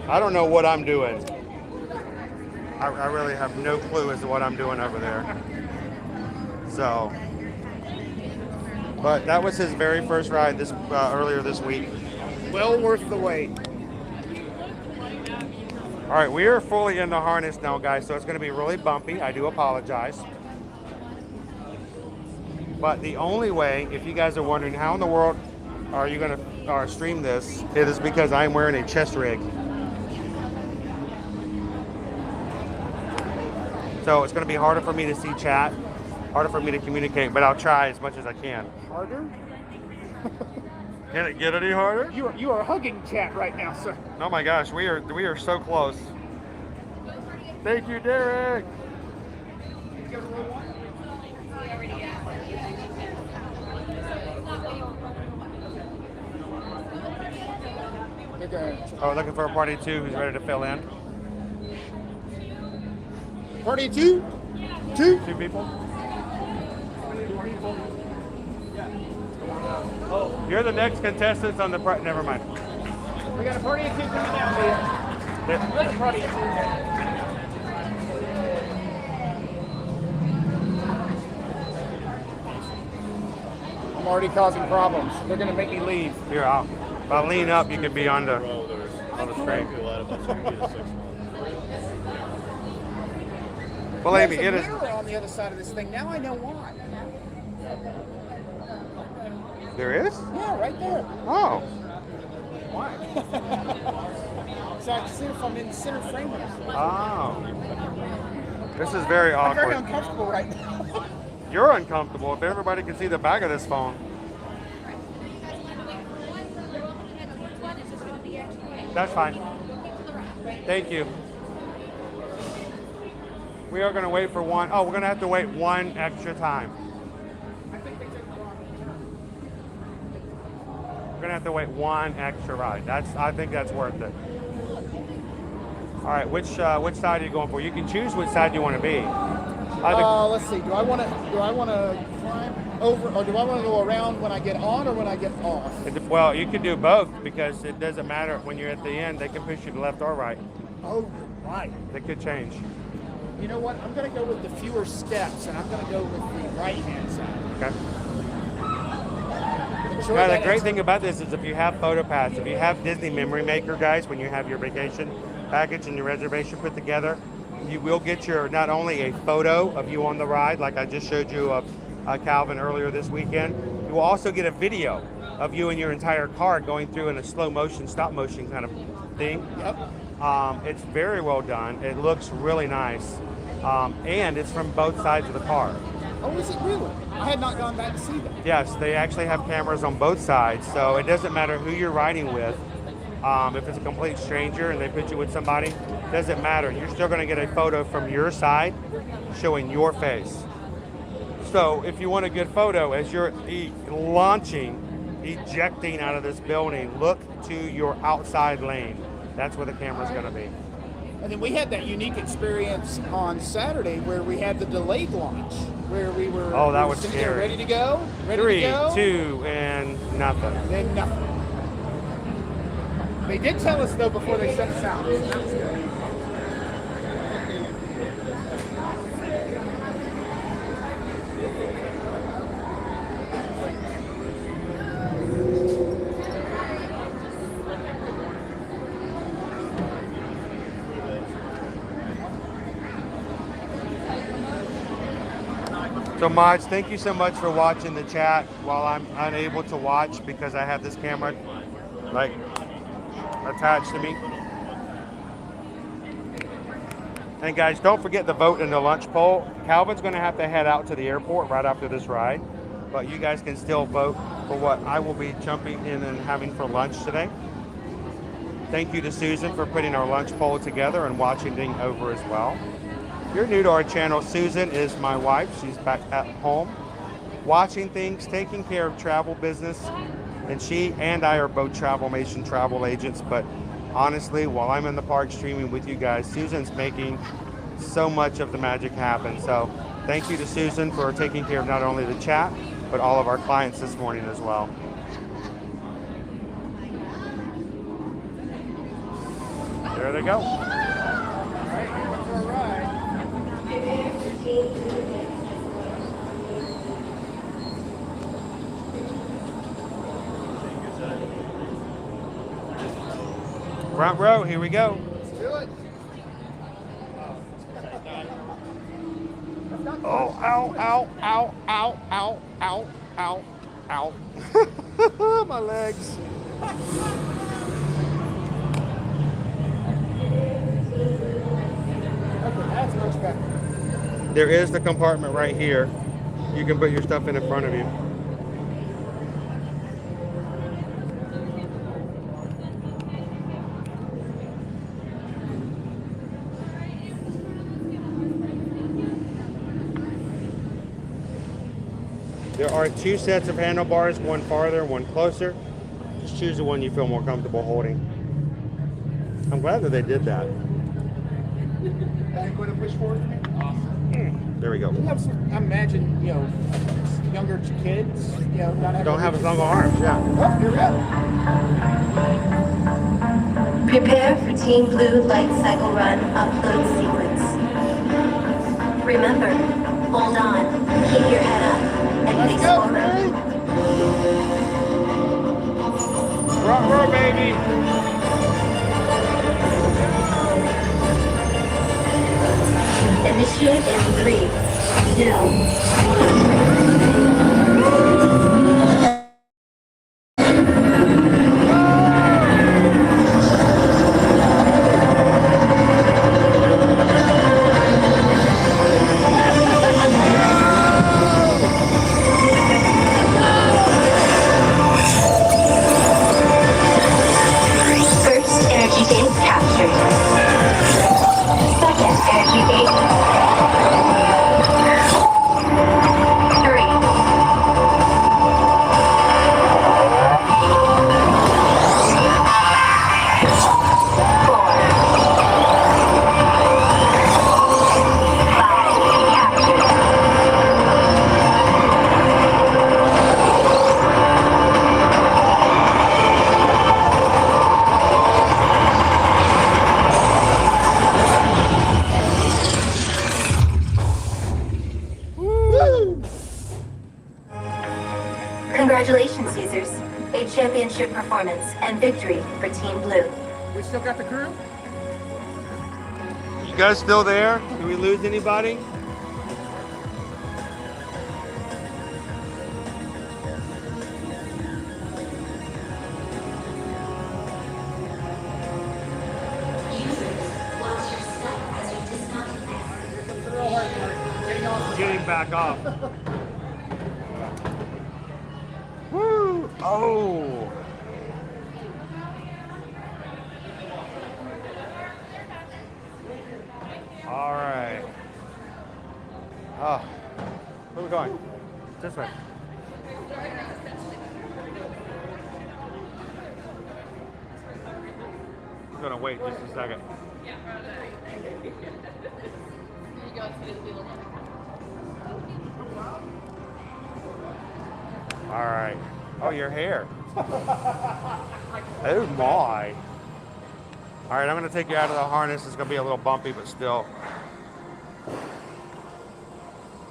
I don't know what I'm doing. I really have no clue as to what I'm doing over there. So, but that was his very first ride this earlier this week. Well worth the wait. All right, we are fully in the harness now, guys, so it's going to be really bumpy. I do apologize. But the only way, if you guys are wondering how in the world are you going to stream this, it is because I'm wearing a chest rig. So it's going to be harder for me to see chat, harder for me to communicate, but I'll try as much as I can. Harder? Can it get any harder? You are hugging chat right now, sir. Oh my gosh, we are so close. Thank you, Derek. Oh, looking for a party two who's ready to fill in. Party two? Two? Two people? You're the next contestants on the never mind. We got a party of two coming down here. We got a party of two. I'm already causing problems. They're going to make me leave. Here, if I lean up, you can be on the screen. Believe me, it There's is. a mirror on the other side of this thing. Now I know why. There is? Yeah, right there. Oh. Why? So I can see if I'm in the center frame. Oh. This is very I'm very awkward. uncomfortable right now. You're uncomfortable if everybody can see the back of this phone. That's fine. Thank you. We are going to wait for one. Oh, we're going to have to wait one extra time. We're going to have to wait one extra ride. I think that's worth it. All right, which side are you going for? You can choose which side you want to be. Let's see. Do I want to climb over, or do I want to go around when I get on or when I get off? Well, you could do both because it doesn't matter when you're at the end. They can push you to left or right. Oh, right. They could change. You know what? I'm going to go with the fewer steps, and I'm going to go with the right-hand side. Okay. Now, the great thing about this is if you have PhotoPass, if you have Disney Memory Maker, guys, when you have your vacation package and your reservation put together, you will get not only a photo of you on the ride, like I just showed you of Calvin earlier this weekend, you will also get a video of you and your entire car going through in a slow motion, stop motion kind of thing. Yep. It's very well done. It looks really nice. And it's from both sides of the car. Oh, is it really? I had not gone back to see that. Yes, they actually have cameras on both sides, so it doesn't matter who you're riding with. If it's a complete stranger and they put you with somebody, it doesn't matter. You're still going to get a photo from your side showing your face. So if you want a good photo as you're ejecting out of this building, look to your outside lane. That's where the camera's going to be. And then we had that unique experience on Saturday where we had the delayed launch, where we were, that was sitting there scary. ready to go. 3, 2, and nothing. Then nothing. They did tell us though before they sent us out. So that was good. So Mods, thank you so much for watching the chat while I'm unable to watch because I have this camera like attached to me. And guys, don't forget to vote in the lunch poll. Calvin's going to have to head out to the airport right after this ride, but you guys can still vote for what I will be jumping in and having for lunch today. Thank you to Susan for putting our lunch poll together and watching it over as well. If you're new to our channel, Susan is my wife. She's back at home watching things, taking care of travel business, and she and I are both Travelmation travel agents. But honestly, while I'm in the park streaming with you guys, Susan's making so much of the magic happen. So thank you to Susan for taking care of not only the chat, but all of our clients this morning as well. There they go. All right, here comes our ride. Front row, here we go. Let's do it. Oh, ow, ow, ow, ow, ow, ow, ow, ow. My legs. Okay, that's much better. There is the compartment right here. You can put your stuff in front of you. There are 2 sets of handlebars, one farther, one closer. Just choose the one you feel more comfortable holding. I'm glad that they did that. Are you going to push forward for me? Awesome. There we go. You have some, I imagine, you know, younger kids, you know, Don't have as long arms, yeah. Oh, here we go. Prepare for Team Blue Light Cycle Run upload sequence. Remember, hold on, keep your head up, and face forward. Front row, baby. Initiate in 3, 2, 2. Congratulations, users. A championship performance and victory for Team Blue. We still got the crew? You guys still there? Did we lose anybody? Getting back off. Woo! Oh! All right. Oh, where are we going? This way. I'm gonna wait just a second. All right. Oh, your hair. Oh my. All right, I'm gonna take you out of the harness. It's gonna be a little bumpy, but still.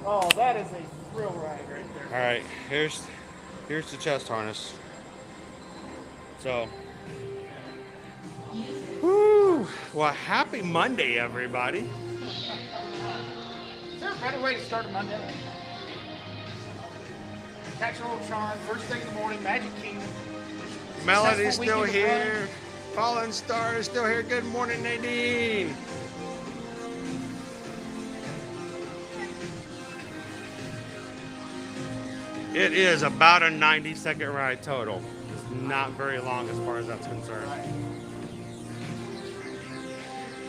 Oh, that is a thrill ride right there. All right, here's the chest harness. So, whoo! Well, happy Monday, everybody. Is there a better way to start a Monday? Catch a little Tron, first thing in the morning, Magic Kingdom. Melody's Successful still weekend of here. run. Fallen Star is still here. Good morning, Nadine. It is about a 90-second ride total. It's not very long as far as that's concerned.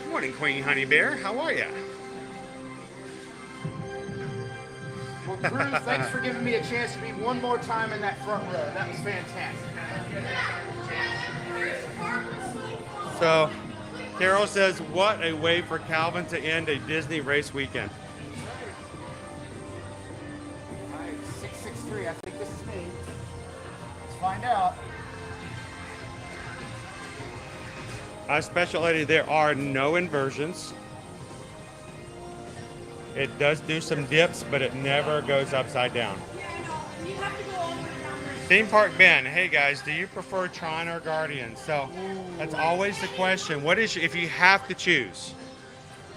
Good morning, Queen Honey Bear. How are ya? Well, Drew, thanks for giving me a chance to be one more time in that front row. That was fantastic. So, Carol says, what a way for Calvin to end a Disney race weekend. All right, 663, I think this is me. Let's find out. Special Lady, there are no inversions. It does do some dips, but it never goes upside down. You have to go all the way around. Theme Park Ben, hey guys, do you prefer Tron or Guardians? So that's always the question. What is, if you have to choose?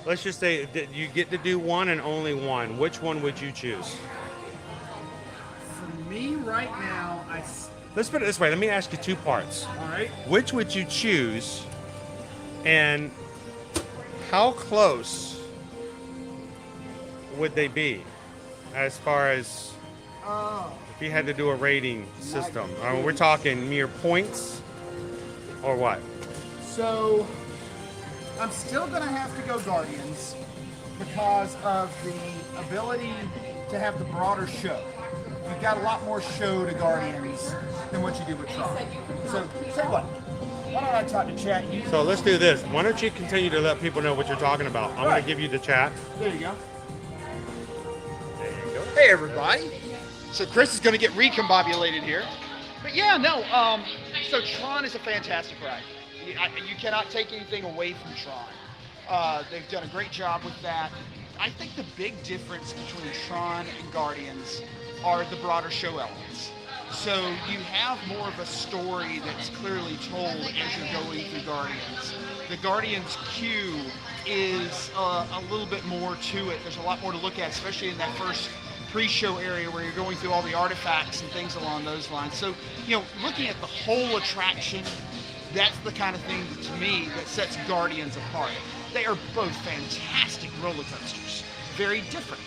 Let's just say that you get to do one and only one. Which one would you choose? For me right now, Let's put it this way. Let me ask you two parts. all right. Which would you choose, and how close would they be as far as if you had to do a rating system? We're talking mere points or what? So I'm still gonna have to go Guardians because of the ability to have the broader show. You've got a lot more show to Guardians than what you do with Tron. So say what? Why don't I talk to chat? You So let's do this. Why don't you continue to let people know what you're talking about? I'm going to give you the chat. There you go. Hey everybody. So Chris is going to get recombobulated here. But yeah, no. So Tron is a fantastic ride. You cannot take anything away from Tron. They've done a great job with that. I think the big difference between Tron and Guardians are the broader show elements. So you have more of a story that's clearly told as you're going through Guardians. The Guardians queue is a little bit more to it. There's a lot more to look at, especially in that first pre-show area where you're going through all the artifacts and things along those lines. So, you know, looking at the whole attraction, that's the kind of thing that, to me, that sets Guardians apart. They are both fantastic roller coasters, very different.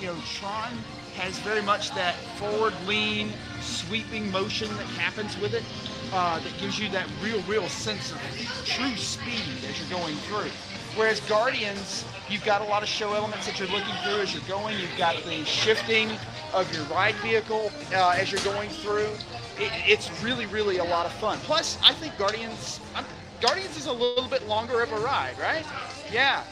You know, Tron has very much that forward lean, sweeping motion that happens with it, that gives you that real sense of true speed as you're going through. Whereas Guardians, you've got a lot of show elements that you're looking through as you're going. You've got the shifting of your ride vehicle as you're going through. It's really a lot of fun. Plus, I think Guardians is a little bit longer of a ride, right? Yeah.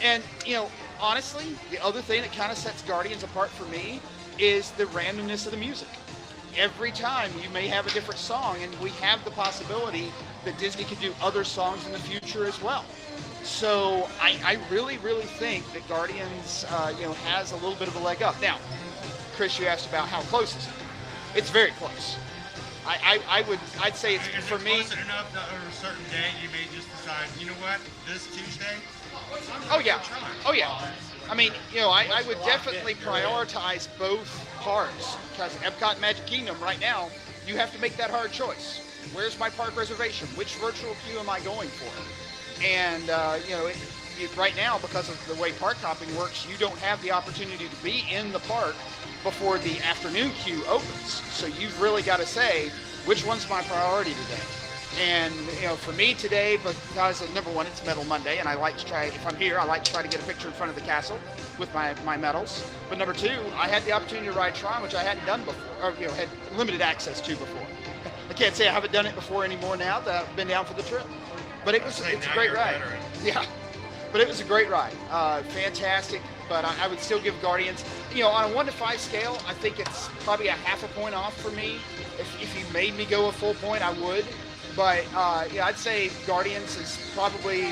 And, you know, honestly, the other thing that kind of sets Guardians apart for me is the randomness of the music. Every time you may have a different song, and we have the possibility that Disney could do other songs in the future as well. So I really think that Guardians, you know, has a little bit of a leg up. Now, Chris, you asked about how close is it? It's very close. I'd say it's, for me. Close enough that on a certain day you may just decide, you know what, this Tuesday. Oh yeah. I mean, you know, I would definitely prioritize both parks because Epcot and Magic Kingdom right now, you have to make that hard choice. Where's my park reservation? Which virtual queue am I going for? And you know, right now, because of the way park hopping works, you don't have the opportunity to be in the park before the afternoon queue opens. So you've really got to say, which one's my priority today? And, you know, for me today, because number one, it's Medal Monday, and I like to try, if I'm here, I like to try to get a picture in front of the castle with my medals. But number two, I had the opportunity to ride Tron, which I hadn't done before, or, you know, had limited access to before. I can't say I haven't done it before anymore now that I've been down for the trip. But it's a great ride. Yeah. But it was a great ride. Fantastic. But I would still give Guardians, you know, on a 1 to 5 scale, I think it's probably a half a point off for me. If you made me go a full point, I would. But yeah, I'd say Guardians is probably,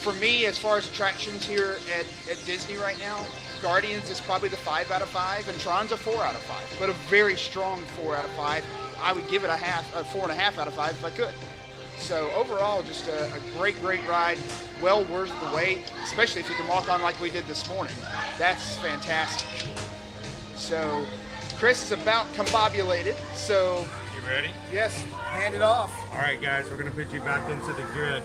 for me, as far as attractions here at Disney right now, Guardians is probably the 5 out of 5, and Tron's a 4 out of 5, but a very strong 4 out of 5. I would give it a 4.5 out of 5 if I could. So overall, just a great ride, well worth the wait, especially if you can walk on like we did this morning. That's fantastic. So Chris is about combobulated, so. You ready? Yes, hand it off. All right, guys, we're going to put you back into the grid.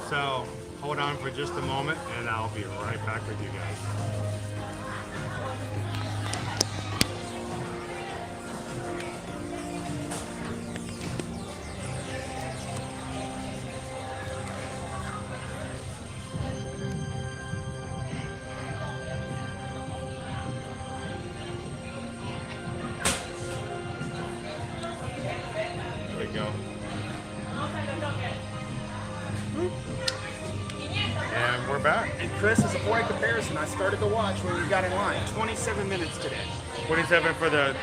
So hold on for just a moment, and I'll be right back with you guys. And we're back. And Chris, as a point of comparison, I started the watch when we got in line. 27 minutes today. 27 for the,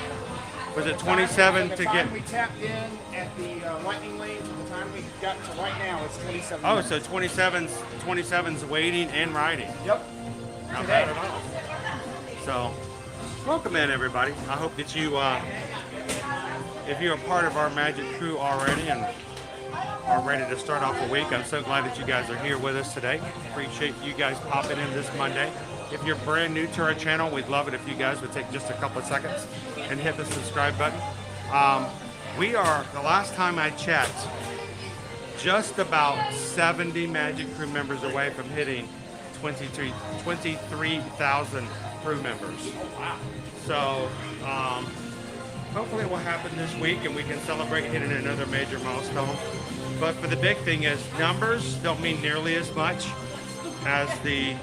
was it 27 to the get? time we tapped in at the lightning lanes, and the time time we got to right now, it's 27 Oh, minutes. so 27's waiting and riding. Yep. Not Today. bad at all. So, welcome in everybody. I hope that you, if you're a part of our Magic crew already and are ready to start off the week, I'm so glad that you guys are here with us today. Appreciate you guys popping in this Monday. If you're brand new to our channel, we'd love it if you guys would take just a couple of seconds and hit the subscribe button. We are, the last time I checked, just about 70 Magic crew members away from hitting 23,000 crew members. So hopefully it will happen this week and we can celebrate hitting another major milestone. But for the big thing is numbers don't mean nearly as much as the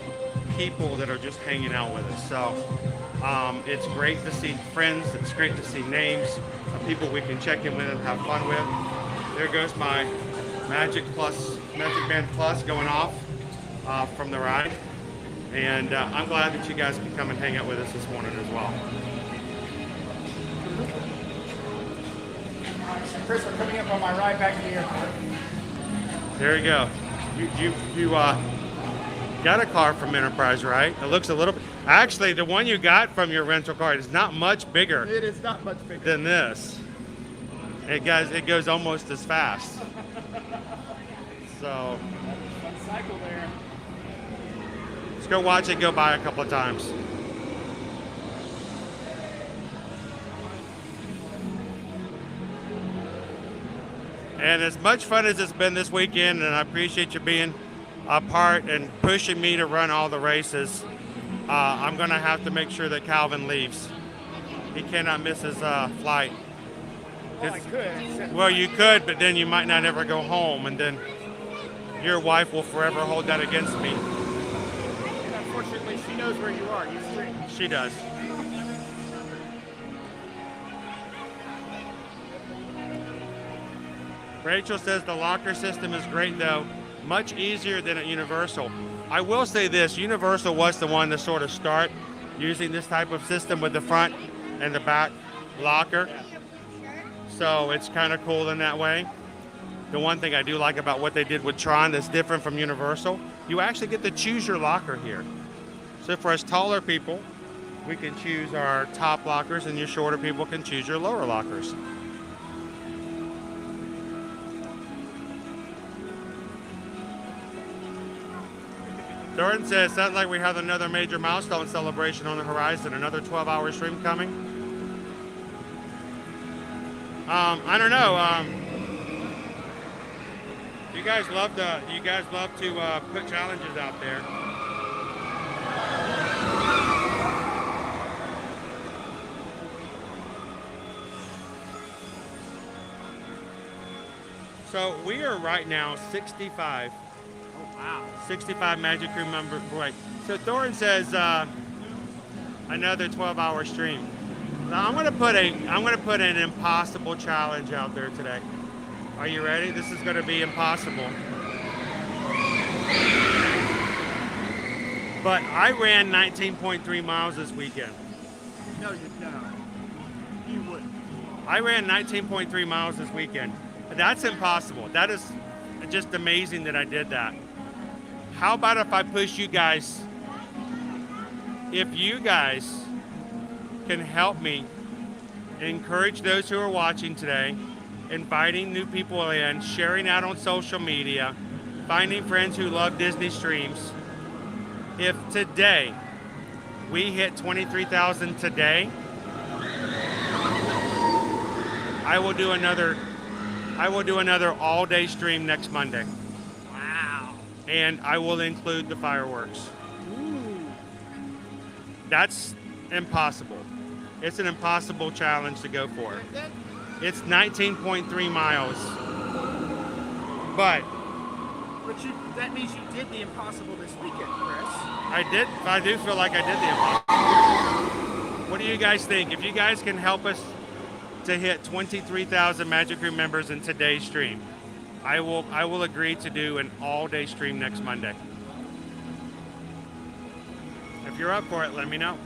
people that are just hanging out with us. So it's great to see friends, it's great to see names of people we can check in with and have fun with. There goes my Magic Band Plus going off from the ride. And I'm glad that you guys can come and hang out with us this morning as well. Chris, we're coming up on my ride back to the airport. There you go. You got a car from Enterprise, right? It looks a little bit... Actually, the one you got from your rental car is not much bigger. It is not much bigger than this. It goes almost as fast. So Fun cycle there. let's go watch it go by a couple of times. And as much fun as it's been this weekend, and I appreciate you being a part and pushing me to run all the races, I'm going to have to make sure that Calvin leaves. He cannot miss his flight. Well, I could. Well, you could, but then you might not ever go home, and then your wife will forever hold that against me. And unfortunately, she knows where you are. You stream. She does. Rachel says the locker system is great, though. Much easier than at Universal. I will say this, Universal was the one to sort of start using this type of system with the front and the back locker. So it's kind of cool in that way. The one thing I do like about what they did with Tron that's different from Universal, you actually get to choose your locker here. So for us taller people, we can choose our top lockers, and your shorter people can choose your lower lockers. Doran says, sounds like we have another major milestone celebration on the horizon, another 12-hour stream coming. I don't know. You guys love to put challenges out there. So we are right now 65. Oh wow. 65 Magic Crew member. Right. So Thorin says another 12-hour stream. Now I'm gonna put an impossible challenge out there today. Are you ready? This is gonna be impossible. But I ran 19.3 miles this weekend. No, you wouldn't. I ran 19.3 miles this weekend. That's impossible. That is just amazing that I did that. How about if I push you guys? If you guys can help me encourage those who are watching today, inviting new people in, sharing out on social media, finding friends who love Disney streams. If today we hit 23,000 today, I will do another all-day stream next Monday. Wow. And I will include the fireworks. Ooh. That's impossible. It's an impossible challenge to go for. It's 19.3 miles. But that means you did the impossible this weekend, Chris. I do feel like I did the impossible. What do you guys think? If you guys can help us to hit 23,000 Magic Crew members in today's stream, I will agree to do an all-day stream next Monday. If you're up for it, let me know.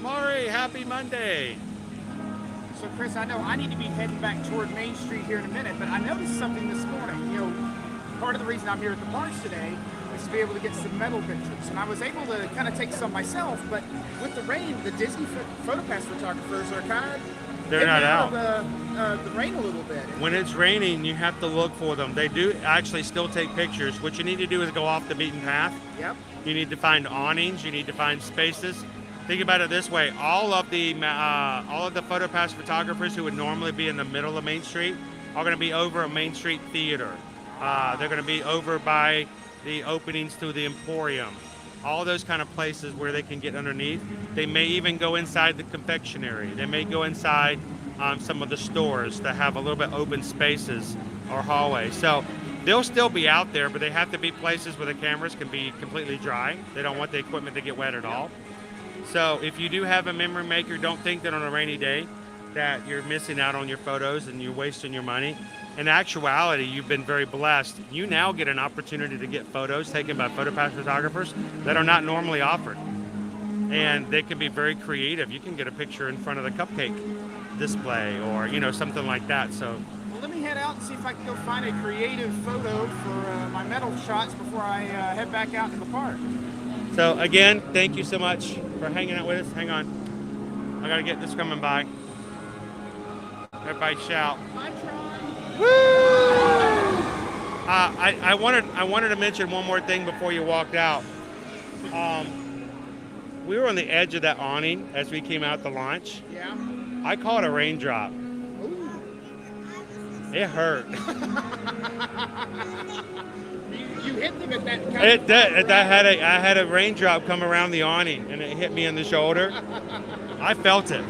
Maury, happy Monday. So Chris, I know I need to be heading back toward Main Street here in a minute, but I noticed something this morning. You know, part of the reason I'm here at the parks today is to be able to get some metal pictures, and I was able to kind of take some myself, but with the rain, the Disney PhotoPass photographers are kind of They're not out. The rain a little bit. When it's raining, you have to look for them. They do actually still take pictures. What you need to do is go off the beaten path. Yep. You need to find awnings. You need to find spaces. Think about it this way: all of the PhotoPass photographers who would normally be in the middle of Main Street are going to be over at Main Street Theater. They're going to be over by the openings to the Emporium. All those kind of places where they can get underneath. They may even go inside the confectionery. They may go inside some of the stores that have a little bit open spaces or hallways. So they'll still be out there, but they have to be places where the cameras can be completely dry. They don't want the equipment to get wet at all. So if you do have a memory maker, don't think that on a rainy day that you're missing out on your photos and you're wasting your money. In actuality, you've been very blessed. You now get an opportunity to get photos taken by PhotoPass photographers that are not normally offered. And they can be very creative. You can get a picture in front of the cupcake display or, you know, something like that. So Well, let me head out and see if I can go find a creative photo for my metal shots before I head back out to the park. So again, thank you so much for hanging out with us. Hang on. I got to get this coming by. Everybody shout. Bye, Tron. Woo! I wanted to mention one more thing before you walked out. We were on the edge of that awning as we came out to launch. Yeah. I caught a raindrop. Ooh. It hurt. You hit them at that kind It of did. I had a raindrop come around the awning and it hit me in the shoulder. I felt it.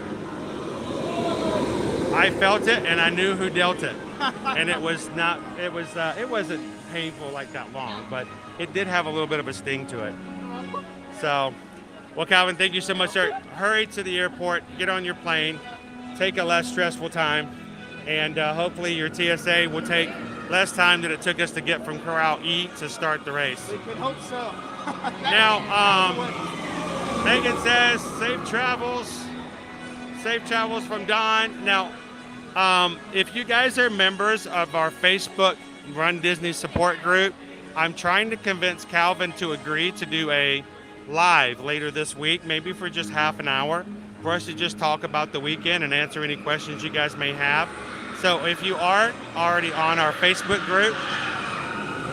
I felt it, and I knew who dealt it. And it wasn't painful like that long, but it did have a little bit of a sting to it. So, well, Calvin, thank you so much, sir. Hurry to the airport, get on your plane, take a less stressful time, and hopefully your TSA will take less time than it took us to get from Corral E to start the race. We could hope so. Now, Megan says, safe travels from Don. Now, if you guys are members of our Facebook Run Disney support group, I'm trying to convince Calvin to agree to do a live later this week, maybe for just half an hour, for us to just talk about the weekend and answer any questions you guys may have. So if you are already on our Facebook group,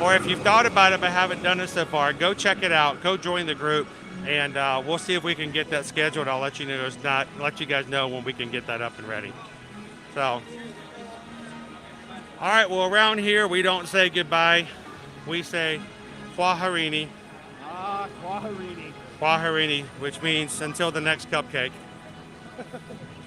or if you've thought about it but haven't done it so far, go check it out. Go join the group, and we'll see if we can get that scheduled. I'll let you guys know when we can get that up and ready. So, all right. Well, around here we don't say goodbye. We say kwaherini. Kwaherini. Kwaherini, which means until the next cupcake.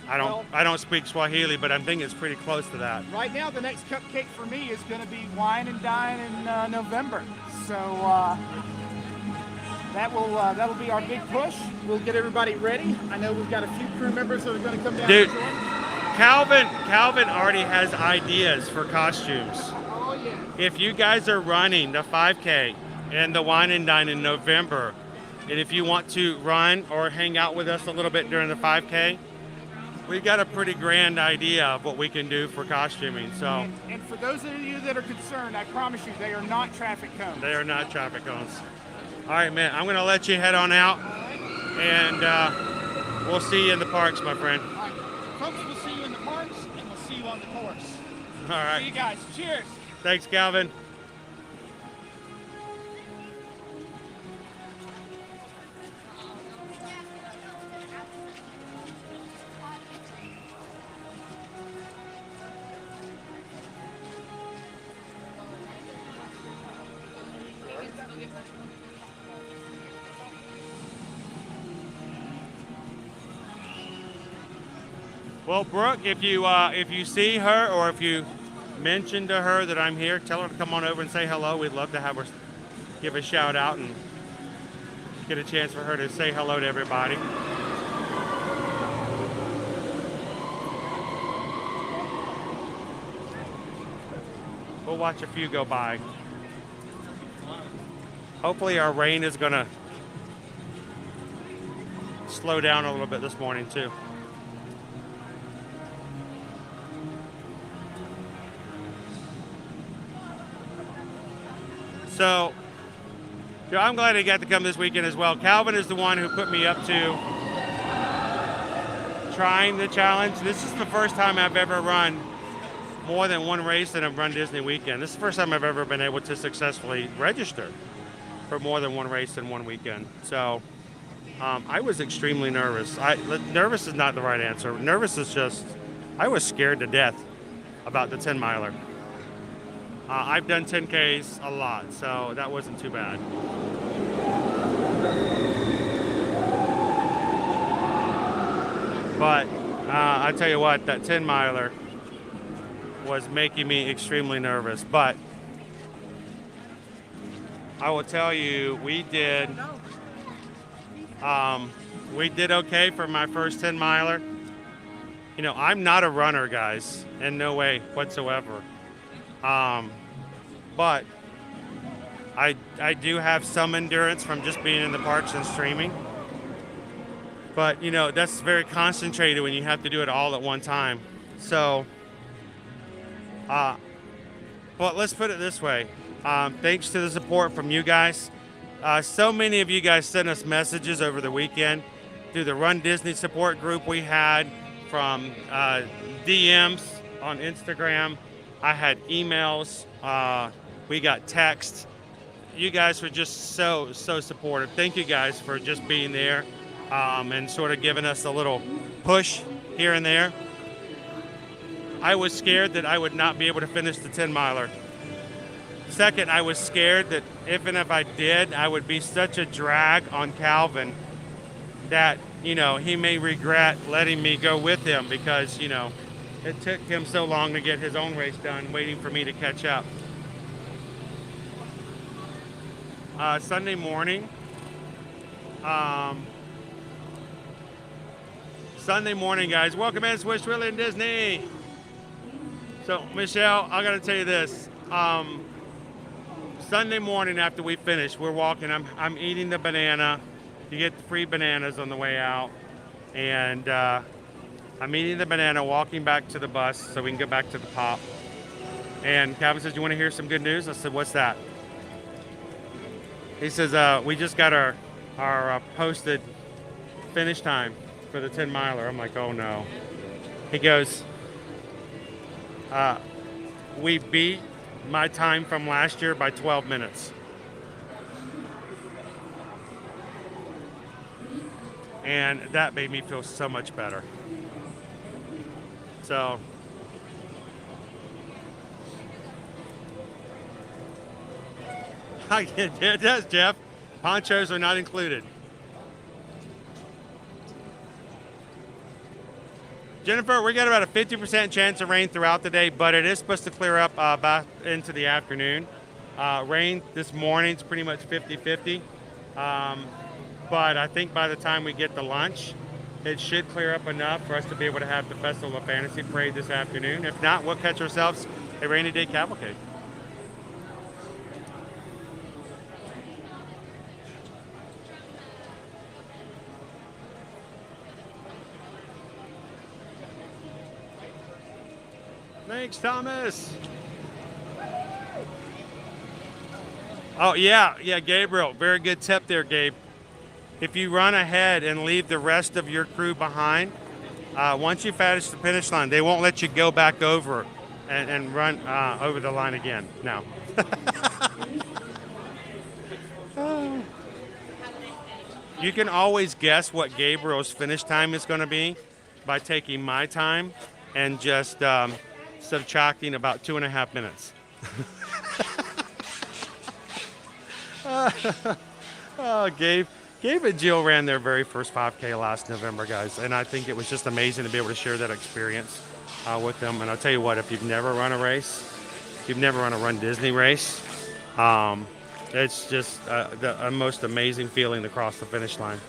I don't speak Swahili, but I think it's pretty close to that. Right now, the next cupcake for me is going to be Wine and Dine in November. So that'll be our big push. We'll get everybody ready. I know we've got a few crew members that are going to come down. Dude, and join. Calvin already has ideas for costumes. Oh yeah. If you guys are running the 5K and the Wine and Dine in November, and if you want to run or hang out with us a little bit during the 5K, we've got a pretty grand idea of what we can do for costuming. So, and for those of you that are concerned, I promise you, they are not traffic cones. They are not traffic cones. All right, man, I'm going to let you head on out, and we'll see you in the parks, my friend. All right. Folks, we'll see you in the parks, and we'll see you on the course. All right. See you guys. Cheers. Thanks, Calvin. Well, Brooke, if you see her or if you mention to her that I'm here, tell her to come on over and say hello. We'd love to have her give a shout out and get a chance for her to say hello to everybody. We'll watch a few go by. Hopefully our rain is going to slow down a little bit this morning too. So, I'm glad I got to come this weekend as well. Calvin is the one who put me up to trying the challenge. This is the first time I've ever run more than one race in a Run Disney weekend. This is the first time I've ever been able to successfully register for more than one race in one weekend. So I was extremely nervous. Nervous is not the right answer. Nervous is just, I was scared to death about the 10 miler. I've done 10Ks a lot, so that wasn't too bad. But I tell you what, that 10 miler was making me extremely nervous. But I will tell you, we did okay for my first 10 miler. You know, I'm not a runner, guys, in no way whatsoever. But I do have some endurance from just being in the parks and streaming. But, you know, that's very concentrated when you have to do it all at one time. So, but let's put it this way. Thanks to the support from you guys. So many of you guys sent us messages over the weekend through the Run Disney support group we had, from DMs on Instagram. I had emails. We got texts. You guys were just so supportive. Thank you guys for just being there and sort of giving us a little push here and there. I was scared that I would not be able to finish the 10 miler. Second, I was scared that if I did, I would be such a drag on Calvin that, you know, he may regret letting me go with him because, you know, it took him so long to get his own race done, waiting for me to catch up. Sunday morning, guys. Welcome in, Swiss Willie and Disney. So, Michelle, I got to tell you this. Sunday morning after we finish, we're walking. I'm eating the banana. You get free bananas on the way out. And I'm eating the banana, walking back to the bus so we can get back to the pop. And Calvin says, "You want to hear some good news?" I said, "What's that?" He says, "We just got our posted finish time for the 10 miler." I'm like, "Oh no." He goes, "We beat my time from last year by 12 minutes. And that made me feel so much better. So, it does, Jeff. Ponchos are not included. Jennifer, we got about a 50% chance of rain throughout the day, but it is supposed to clear up back into the afternoon. Rain this morning is pretty much 50-50. But I think by the time we get to lunch, it should clear up enough for us to be able to have the Festival of Fantasy Parade this afternoon. If not, we'll catch ourselves a rainy day cavalcade. Thanks, Thomas. Oh, yeah, Gabriel. Very good tip there, Gabe. If you run ahead and leave the rest of your crew behind, once you finish the finish line, they won't let you go back over and run over the line again. No. You can always guess what Gabriel's finish time is going to be by taking my time and just subtracting about 2.5 minutes. Oh, Gabe and Jill ran their very first 5K last November, guys, and I think it was just amazing to be able to share that experience with them. And I'll tell you what, if you've never run a race, if you've never run a Run Disney race, it's just the most amazing feeling to cross the finish line.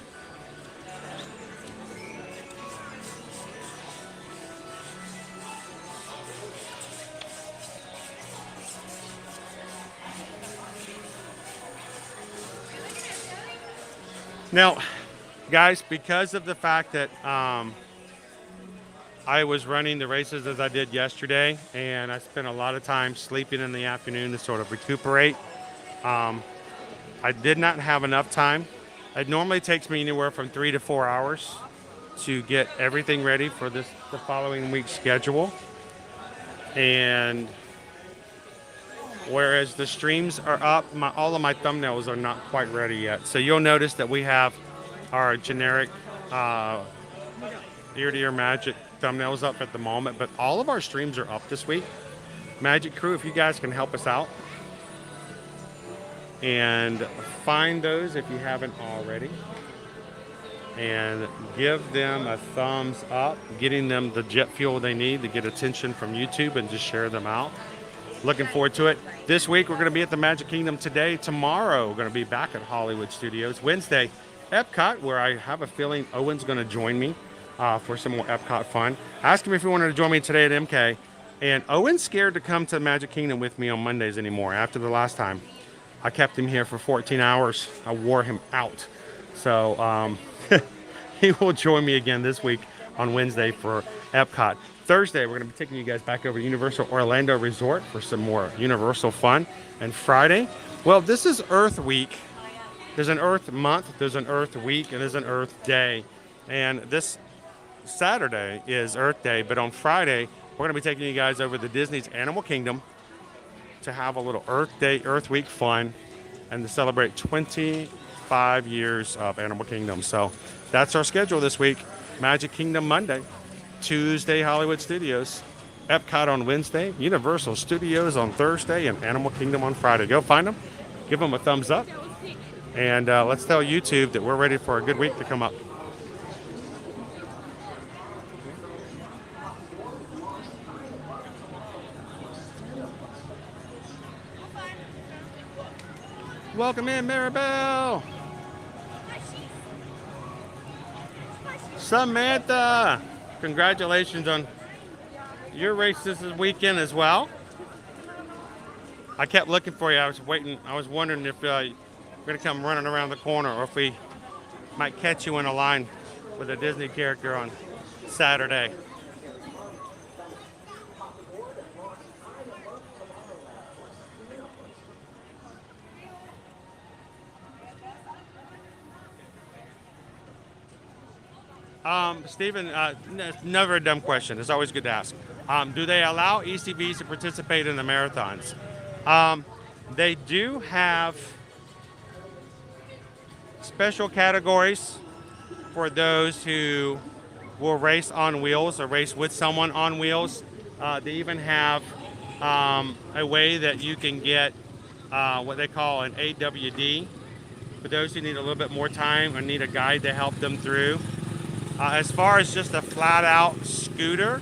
Now, guys, because of the fact that I was running the races as I did yesterday, and I spent a lot of time sleeping in the afternoon to sort of recuperate, I did not have enough time. It normally takes me anywhere from 3 to 4 hours to get everything ready for the following week's schedule. And whereas the streams are up, all of my thumbnails are not quite ready yet. So you'll notice that we have our generic ear-to-ear magic thumbnails up at the moment, but all of our streams are up this week. Magic Crew, if you guys can help us out and find those if you haven't already, and give them a thumbs up, getting them the jet fuel they need to get attention from YouTube, and just share them out. Looking forward to it. This week we're going to be at the Magic Kingdom today. Tomorrow we're going to be back at Hollywood Studios. Wednesday, Epcot, where I have a feeling Owen's going to join me for some more Epcot fun. I asked him if he wanted to join me today at MK, and Owen's scared to come to the Magic Kingdom with me on Mondays anymore. After the last time, I kept him here for 14 hours. I wore him out. So he will join me again this week on Wednesday for Epcot. Thursday, we're going to be taking you guys back over to Universal Orlando Resort for some more Universal fun. And Friday, well, this is Earth Week. There's an Earth Month, there's an Earth Week, and there's an Earth Day. And this Saturday is Earth Day, but on Friday, we're going to be taking you guys over to Disney's Animal Kingdom to have a little Earth Day, Earth Week fun, and to celebrate 25 years of Animal Kingdom. So that's our schedule this week. Magic Kingdom Monday, Tuesday Hollywood Studios, Epcot on Wednesday, Universal Studios on Thursday, and Animal Kingdom on Friday. Go find them, give them a thumbs up, and let's tell YouTube that we're ready for a good week to come up. Welcome in, Maribel. Samantha, congratulations on your race this weekend as well. I kept looking for you. I was waiting. I was wondering if you're going to come running around the corner, or if we might catch you in a line with a Disney character on Saturday. Stephen, never a dumb question. It's always good to ask. Do they allow ECVs to participate in the marathons? They do have special categories for those who will race on wheels or race with someone on wheels. They even have a way that you can get what they call an AWD for those who need a little bit more time or need a guide to help them through. As far as just a flat-out scooter,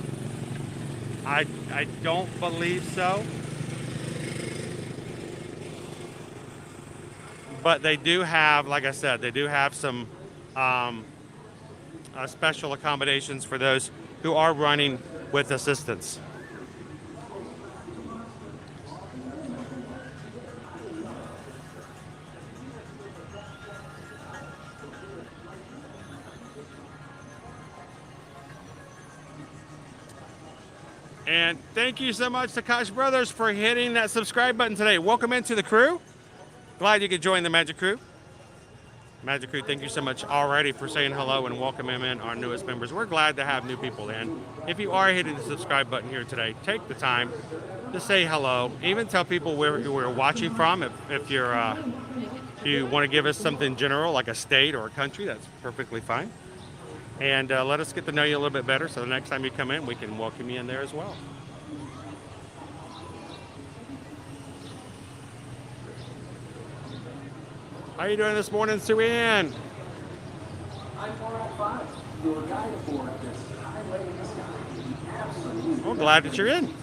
I don't believe so. But they do have, like I said, they do have some special accommodations for those who are running with assistance. And thank you so much to Koch Brothers for hitting that subscribe button today. Welcome into the crew. Glad you could join the Magic Crew. Magic Crew, thank you so much already for saying hello and welcoming in our newest members. We're glad to have new people in. If you are hitting the subscribe button here today, take the time to say hello. Even tell people where you're watching from. If you want to give us something general, like a state or a country, that's perfectly fine. And let us get to know you a little bit better, so the next time you come in, we can welcome you in there as well. How are you doing this morning, Sue Ann? I'm 405. Your guide aboard this highway in the sky. Absolutely. Well, glad that you're in.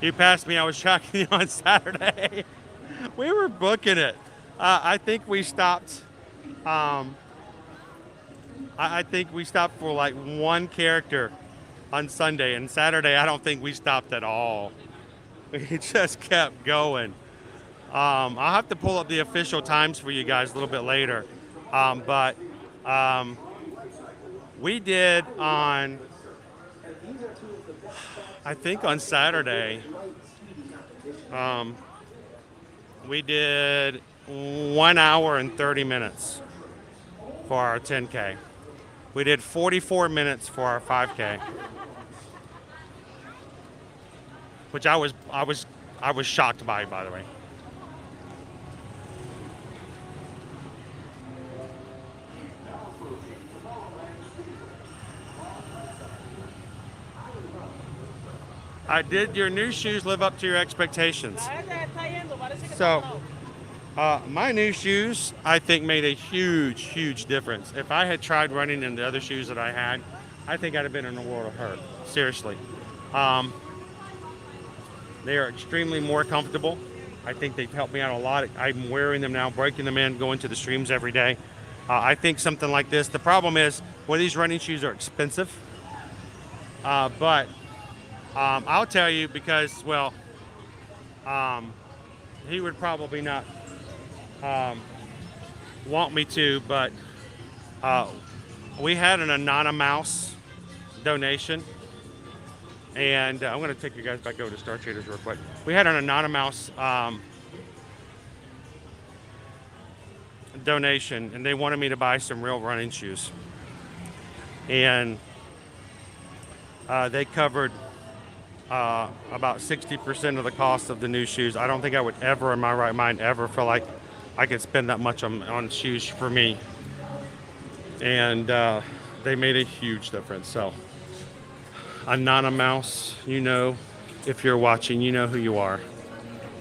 You passed me. I was tracking you on Saturday. We were booking it. I think we stopped. I think we stopped for like one character on Sunday, and Saturday I don't think we stopped at all. We just kept going. I'll have to pull up the official times for you guys a little bit later, but We did on, I think on Saturday, we did 1 hour and 30 minutes for our 10K. We did 44 minutes for our 5K, which I was shocked by the way. Did your new shoes live up to your expectations? So, my new shoes, I think, made a huge difference. If I had tried running in the other shoes that I had, I think I'd have been in a world of hurt. Seriously. They are extremely more comfortable. I think they've helped me out a lot. I'm wearing them now, breaking them in, going to the streams every day. I think something like this, the problem is, well, these running shoes are expensive. But I'll tell you because, well, he would probably not want me to, but we had an anonymous donation, and I'm going to take you guys back over to Star Traders real quick. We had an anonymous donation, and they wanted me to buy some real running shoes, and they covered about 60% of the cost of the new shoes. I don't think I would ever, in my right mind, ever feel like I could spend that much on shoes for me. And they made a huge difference. So, Anonymous, you know, if you're watching, you know who you are.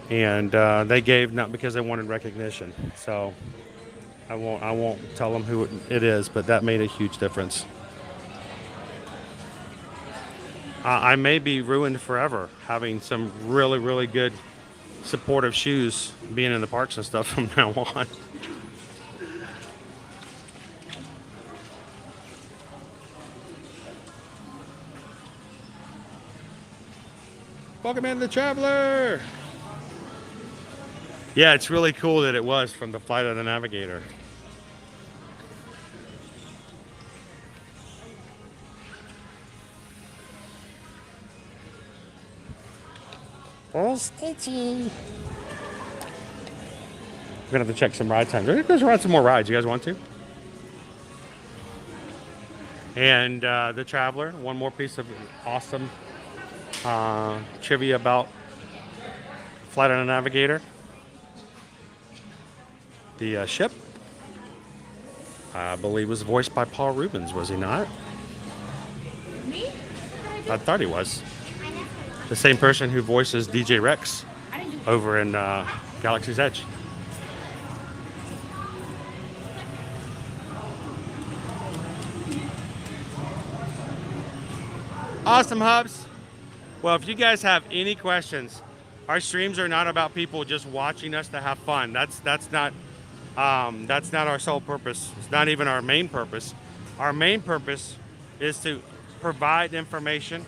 And they gave not because they wanted recognition. So, I won't tell them who it is, but that made a huge difference. I may be ruined forever having some really good supportive shoes being in the parks and stuff from now on. Welcome in, the Traveler. Yeah, it's really cool that it was from the Flight of the Navigator. Oh, Stitchy. We're gonna have to check some ride times. We're gonna go ride some more rides. You guys want to? And the Traveler, one more piece of awesome trivia about Flight of the Navigator. The ship, I believe, was voiced by Paul Rubens, was he not? Me? I thought he was. The same person who voices DJ Rex over in Galaxy's Edge. Awesome, Hubs. Well, if you guys have any questions, our streams are not about people just watching us to have fun. That's not our sole purpose. It's not even our main purpose. Our main purpose is to provide information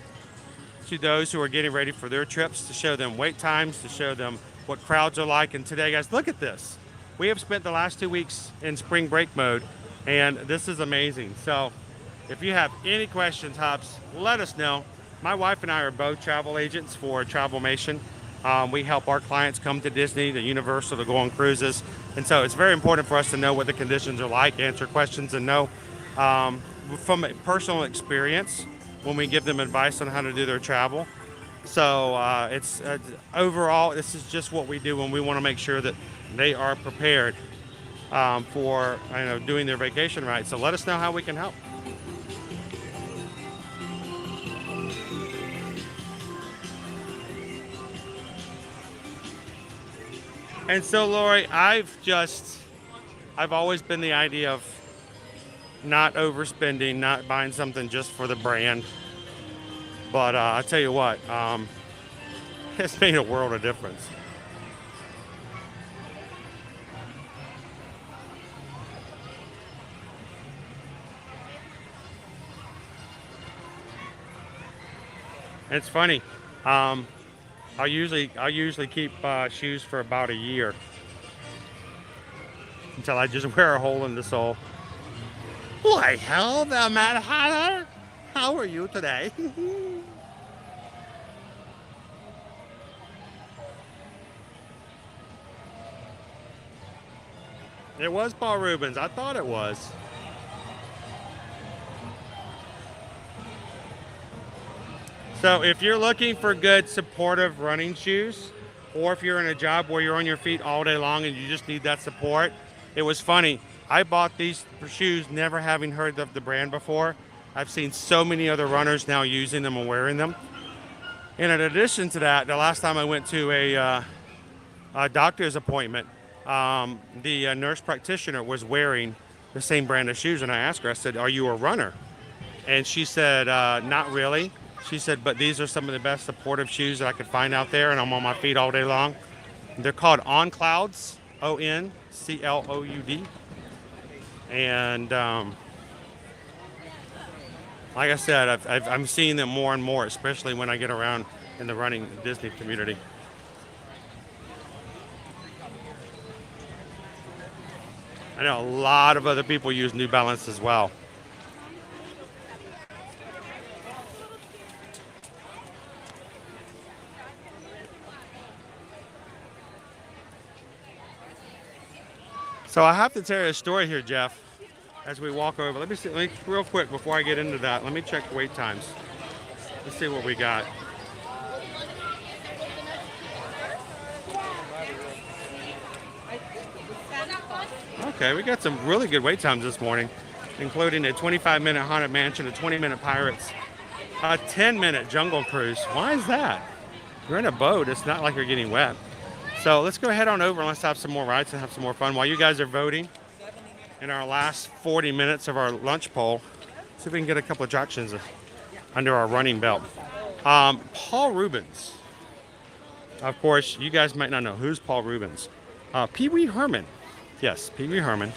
to those who are getting ready for their trips, to show them wait times, to show them what crowds are like. And today, guys, look at this. We have spent the last 2 weeks in spring break mode, and this is amazing. So if you have any questions, Hubs, let us know. My wife and I are both travel agents for Travelmation. We help our clients come to Disney, the Universal, to go on cruises. And so it's very important for us to know what the conditions are like, answer questions, and know from a personal experience when we give them advice on how to do their travel. So it's overall, this is just what we do when we want to make sure that they are prepared for doing their vacation right. So let us know how we can help. And so, Lori, I've always been the idea of not overspending, not buying something just for the brand. But I tell you what, it's made a world of difference. It's funny. I usually keep shoes for about a year until I just wear a hole in the sole. Why, hell, the Mad Hatter. How are you today? It was Paul Rubens. I thought it was. So if you're looking for good supportive running shoes, or if you're in a job where you're on your feet all day long and you just need that support, it was funny. I bought these shoes never having heard of the brand before. I've seen so many other runners now using them and wearing them. And in addition to that, the last time I went to a doctor's appointment, the nurse practitioner was wearing the same brand of shoes, and I asked her, I said, "Are you a runner?" And she said, "Not really." She said, "But these are some of the best supportive shoes that I could find out there, and I'm on my feet all day long." They're called On Clouds, ONCLOUD. And like I said, I'm seeing them more and more, especially when I get around in the running Disney community. I know a lot of other people use New Balance as well. So I have to tell you a story here, Jeff, as we walk over. Let me real quick before I get into that, let me check wait times. Let's see what we got. Okay, we got some really good wait times this morning, including a 25-minute Haunted Mansion, a 20-minute Pirates, a 10-minute Jungle Cruise. Why is that? You're in a boat. It's not like you're getting wet. So let's go ahead on over and let's have some more rides and have some more fun. While you guys are voting in our last 40 minutes of our lunch poll, see if we can get a couple of attractions under our running belt. Paul Rubens. Of course, you guys might not know. Who's Paul Rubens? Pee Wee Herman. Yes, Pee Wee Herman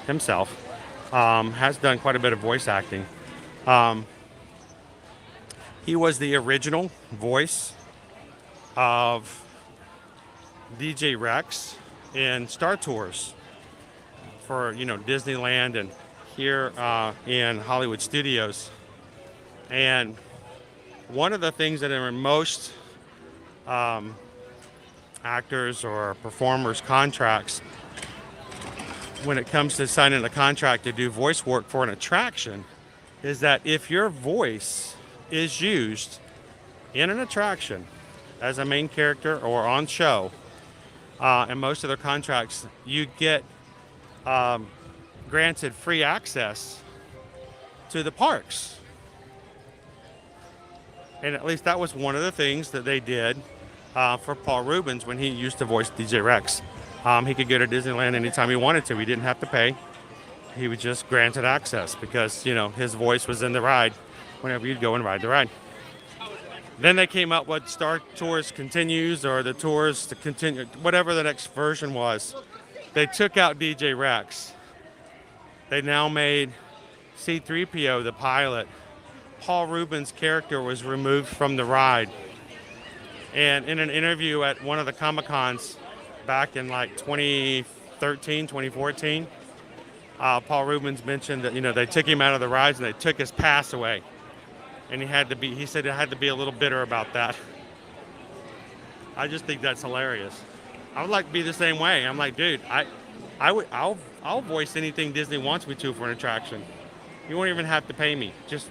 himself has done quite a bit of voice acting. He was the original voice of DJ Rex in Star Tours for, Disneyland and here in Hollywood Studios. And one of the things that in most actors or performers' contracts, when it comes to signing a contract to do voice work for an attraction, is that if your voice is used in an attraction as a main character or on show, in most of their contracts, you get granted free access to the parks. And at least that was one of the things that they did for Paul Rubens when he used to voice DJ Rex. He could go to Disneyland anytime he wanted to. He didn't have to pay. He was just granted access because, his voice was in the ride whenever you'd go and ride the ride. Then they came up with Star Tours Continues or the Tours to Continue, whatever the next version was. They took out DJ Rex. They now made C-3PO the pilot. Paul Rubens' character was removed from the ride. And in an interview at one of the Comic-Cons back in like 2013, 2014, Paul Rubens mentioned that, they took him out of the rides and they took his pass away. And he said it had to be a little bitter about that. I just think that's hilarious. I would like to be the same way. I'm like, dude, I'll voice anything Disney wants me to for an attraction. You won't even have to pay me. Just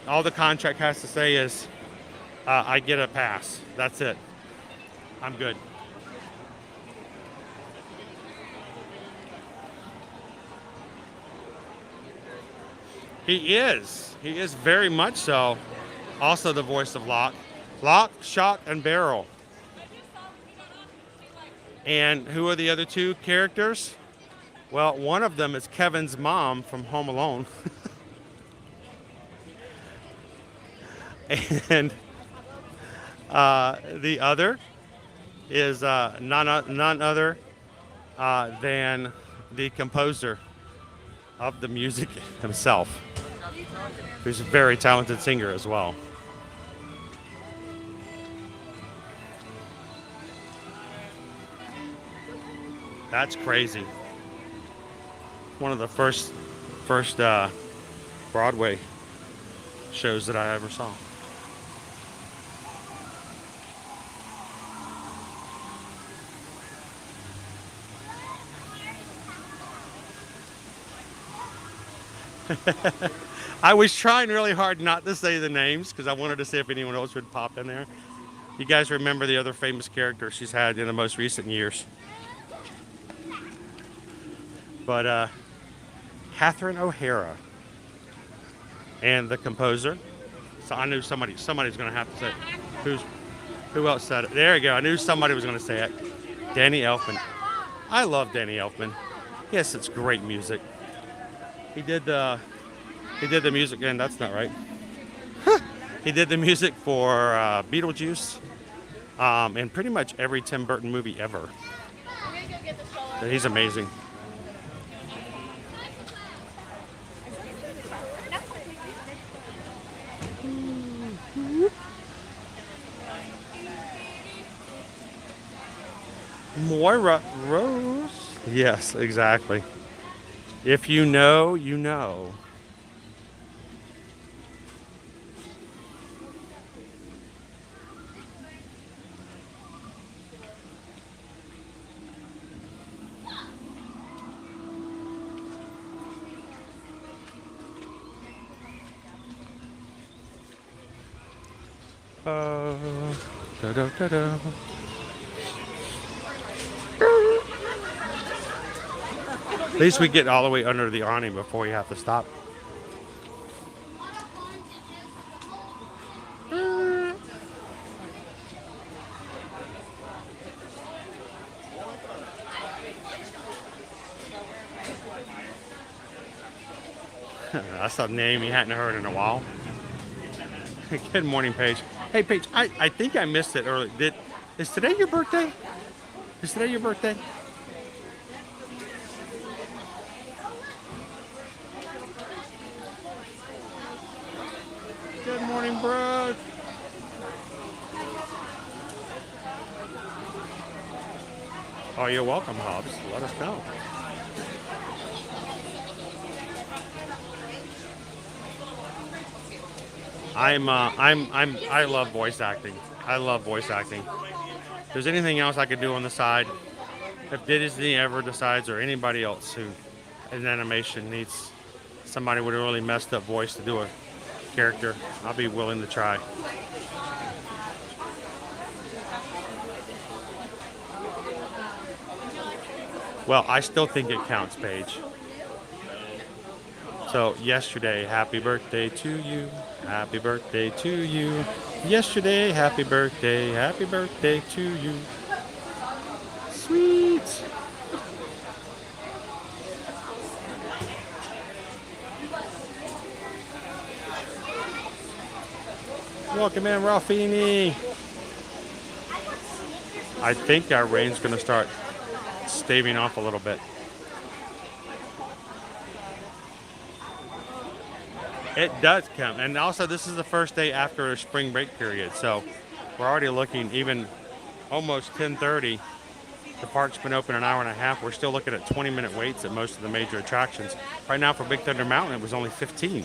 all the contract has to say is, I get a pass. That's it. I'm good. He is very much so. Also the voice of Lock, Shock, and Barrel. And who are the other two characters? Well, one of them is Kevin's mom from Home Alone. And the other is none other than the composer of the music himself, who's a very talented singer as well. That's crazy. One of the first first Broadway shows that I ever saw. I was trying really hard not to say the names because I wanted to see if anyone else would pop in there. You guys remember the other famous character she's had in the most recent years. But Catherine O'Hara and the composer. So I knew somebody's going to have to say it. Who else said it? There you go. I knew somebody was going to say it. Danny Elfman. I love Danny Elfman. Yes, it's great music. He did the music, and that's not right. He did the music for Beetlejuice, and pretty much every Tim Burton movie ever. He's amazing. Moira Rose. Yes, exactly. If you know, you know. Da-da-da-da. At least we get all the way under the awning before we have to stop. That's a name you hadn't heard in a while. Good morning, Paige. Hey, Paige, I think I missed it early. Is today your birthday? Is today your birthday? Good morning, bro. Oh, you're welcome, Hobbs. Let us know. I love voice acting. I love voice acting. If there's anything else I could do on the side, if Disney ever decides, or anybody else who in animation needs somebody with a really messed up voice to do a character, I'll be willing to try. Well, I still think it counts, Paige. So yesterday, happy birthday to you. Happy birthday to you. Yesterday, happy birthday to you. Sweet. Welcome in, Ralphini. I think our rain's going to start staving off a little bit. It does come. And also, this is the first day after a spring break period. So we're already looking even almost 10:30. The park's been open an hour and a half. We're still looking at 20-minute waits at most of the major attractions. Right now for Big Thunder Mountain, it was only 15.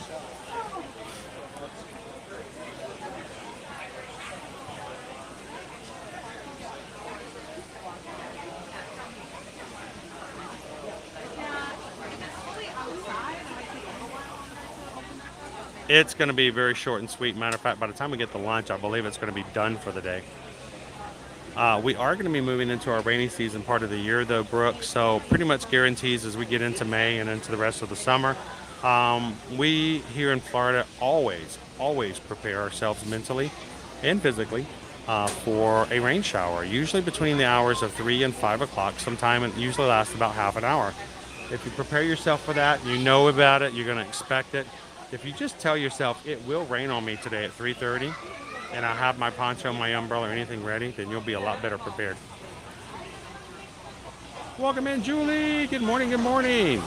It's going to be very short and sweet. Matter of fact, by the time we get to lunch, I believe it's going to be done for the day. We are going to be moving into our rainy season part of the year, though, Brooke. So pretty much guarantees as we get into May and into the rest of the summer. We here in Florida always prepare ourselves mentally and physically for a rain shower, usually between the hours of 3 and 5 o'clock. Sometime it usually lasts about half an hour. If you prepare yourself for that, you know about it, you're going to expect it. If you just tell yourself it will rain on me today at 3:30 and I have my poncho, my umbrella, or anything ready, then you'll be a lot better prepared. Welcome in, Julie. Good morning, good morning.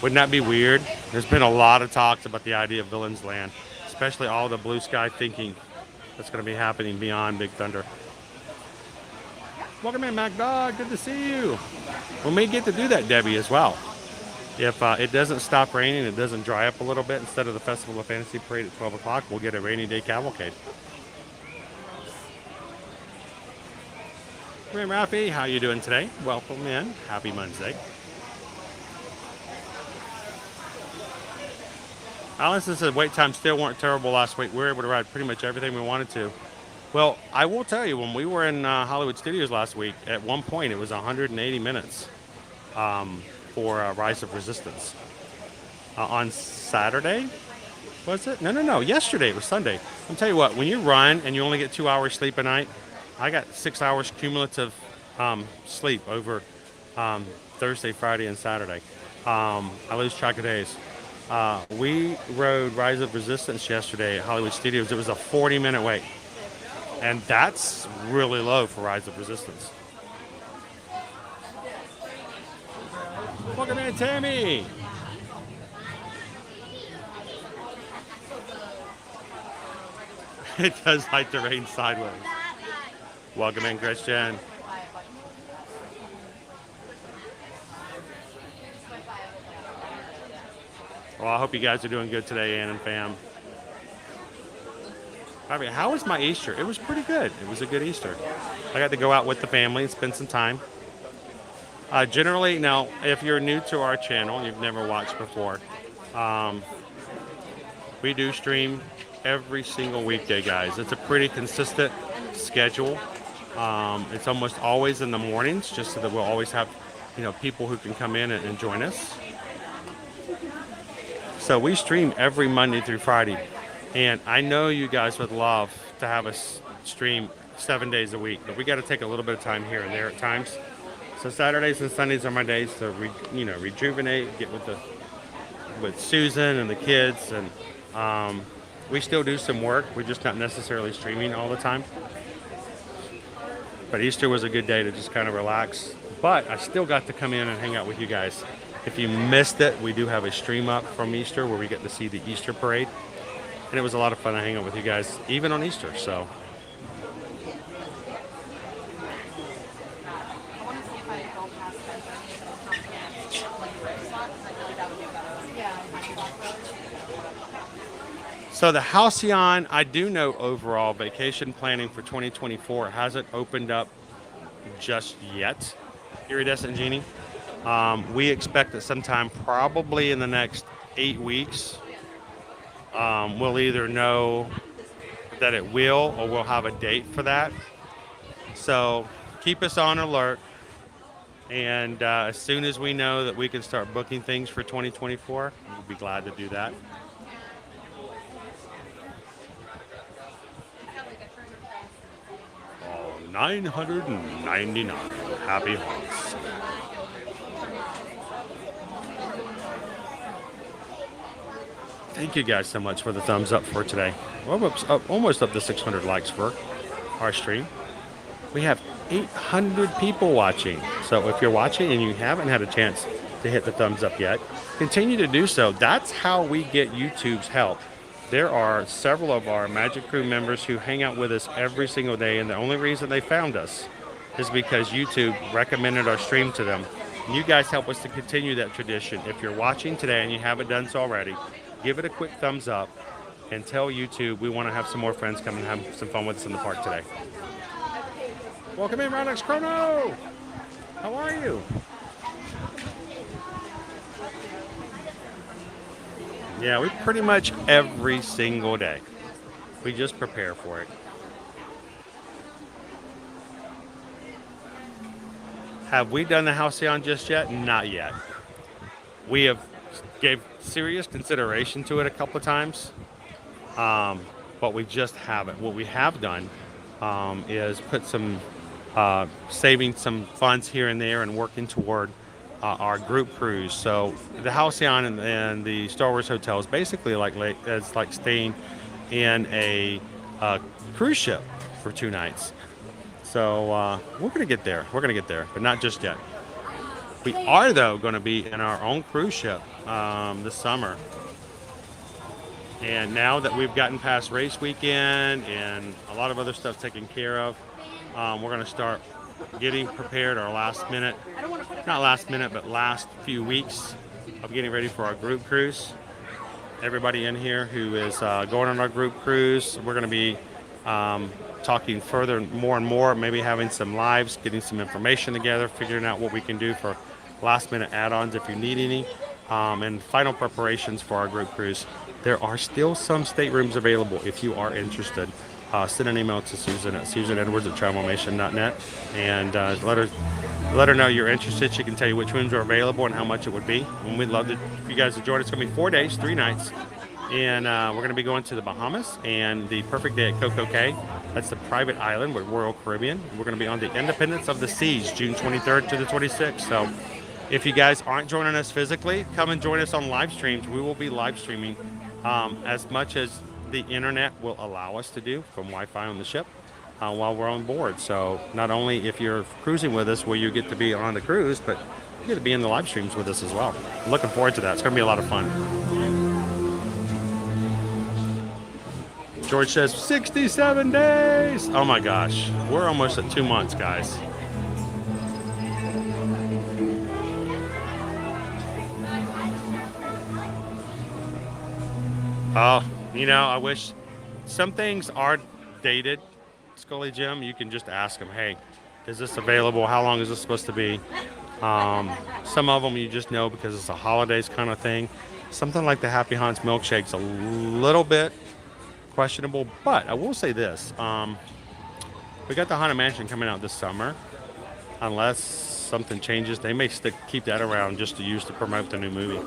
Wouldn't that be weird? There's been a lot of talks about the idea of Villains Land, especially all the blue sky thinking that's going to be happening beyond Big Thunder. Welcome in, Mac Dog. Good to see you. We may get to do that, Debbie, as well. If it doesn't stop raining, it doesn't dry up a little bit, instead of the Festival of Fantasy Parade at 12 o'clock, we'll get a rainy day cavalcade. Hey, Rafi, how you doing today? Welcome in. Happy Monday. Allison said wait times still weren't terrible last week. We were able to ride pretty much everything we wanted to. Well, I will tell you, when we were in Hollywood Studios last week, at one point it was 180 minutes for Rise of Resistance. On Saturday, was it? No. Yesterday, it was Sunday. I'll tell you what, when you run and you only get 2 hours sleep a night, I got 6 hours cumulative sleep over Thursday, Friday, and Saturday. I lose track of days. We rode Rise of Resistance yesterday at Hollywood Studios. It was a 40-minute wait. And that's really low for Rise of Resistance. Welcome in, Tammy. It does like to rain sideways. Welcome in, Christian. Well, I hope you guys are doing good today, Ann and fam. I mean, how was my Easter? It was pretty good. It was a good Easter. I got to go out with the family and spend some time. Generally, now, if you're new to our channel, you've never watched before, we do stream every single weekday, guys. It's a pretty consistent schedule. It's almost always in the mornings, just so that we'll always have, people who can come in and join us. So we stream every Monday through Friday. And I know you guys would love to have us stream 7 days a week, but we got to take a little bit of time here and there at times. So Saturdays and Sundays are my days to rejuvenate, get with Susan and the kids, and we still do some work. We're just not necessarily streaming all the time. But Easter was a good day to just kind of relax. But I still got to come in and hang out with you guys. If you missed it, we do have a stream up from Easter where we get to see the Easter parade. And it was a lot of fun to hang out with you guys, even on Easter, so. So the Halcyon, I do know overall vacation planning for 2024 hasn't opened up just yet. Iridescent Genie. We expect that sometime probably in the next 8 weeks, we'll either know that it will or we'll have a date for that. So keep us on alert. And as soon as we know that we can start booking things for 2024, we'll be glad to do that. Oh, 999. Happy haunts. Thank you guys so much for the thumbs up for today. We're almost up to 600 likes for our stream. We have 800 people watching. So if you're watching and you haven't had a chance to hit the thumbs up yet, continue to do so. That's how we get YouTube's help. There are several of our Magic Crew members who hang out with us every single day, and the only reason they found us is because YouTube recommended our stream to them. You guys help us to continue that tradition. If you're watching today and you haven't done so already, give it a quick thumbs up and tell YouTube we want to have some more friends come and have some fun with us in the park today. Welcome in, Ronex Chrono! How are you? Yeah, we pretty much every single day. We just prepare for it. Have we done the Halcyon just yet? Not yet. We have gave serious consideration to it a couple of times, but we just haven't. What we have done is put some saving some funds here and there and working toward our group cruise. So the Halcyon and the Star Wars Hotel is basically like staying in a cruise ship for 2 nights. So we're gonna get there. We're gonna get there, but not just yet. We are, though, going to be in our own cruise ship this summer. And now that we've gotten past race weekend and a lot of other stuff taken care of, we're going to start getting prepared our last minute, not last minute, but last few weeks of getting ready for our group cruise. Everybody in here who is going on our group cruise, we're going to be talking further, more and more, maybe having some lives, getting some information together, figuring out what we can do for last minute add-ons if you need any, and final preparations for our group cruise. There are still some staterooms available if you are interested. Send an email to Susan at susanedwards@travelnation.net and let her know you're interested. She can tell you which rooms are available and how much it would be. And we'd love to, if you guys to join. It's going to be 4 days, 3 nights. And we're going to be going to the Bahamas and the perfect day at Coco Cay. That's the private island with Royal Caribbean. We're going to be on the Independence of the Seas, June 23rd to the 26th. So if you guys aren't joining us physically, come and join us on live streams. We will be live streaming as much as the internet will allow us to do from Wi-Fi on the ship while we're on board. So not only if you're cruising with us will you get to be on the cruise, but you get to be in the live streams with us as well. I'm looking forward to that. It's going to be a lot of fun. George says 67 days. Oh my gosh, we're almost at 2 months, guys. Oh, you know, I wish some things are dated. Scully Jim, you can just ask them, hey, is this available? How long is this supposed to be? Some of them you just know because it's a holidays kind of thing. Something like the Happy Haunts milkshake's a little bit questionable, but I will say this. We got the Haunted Mansion coming out this summer. Unless something changes, they may keep that around just to use to promote the new movie.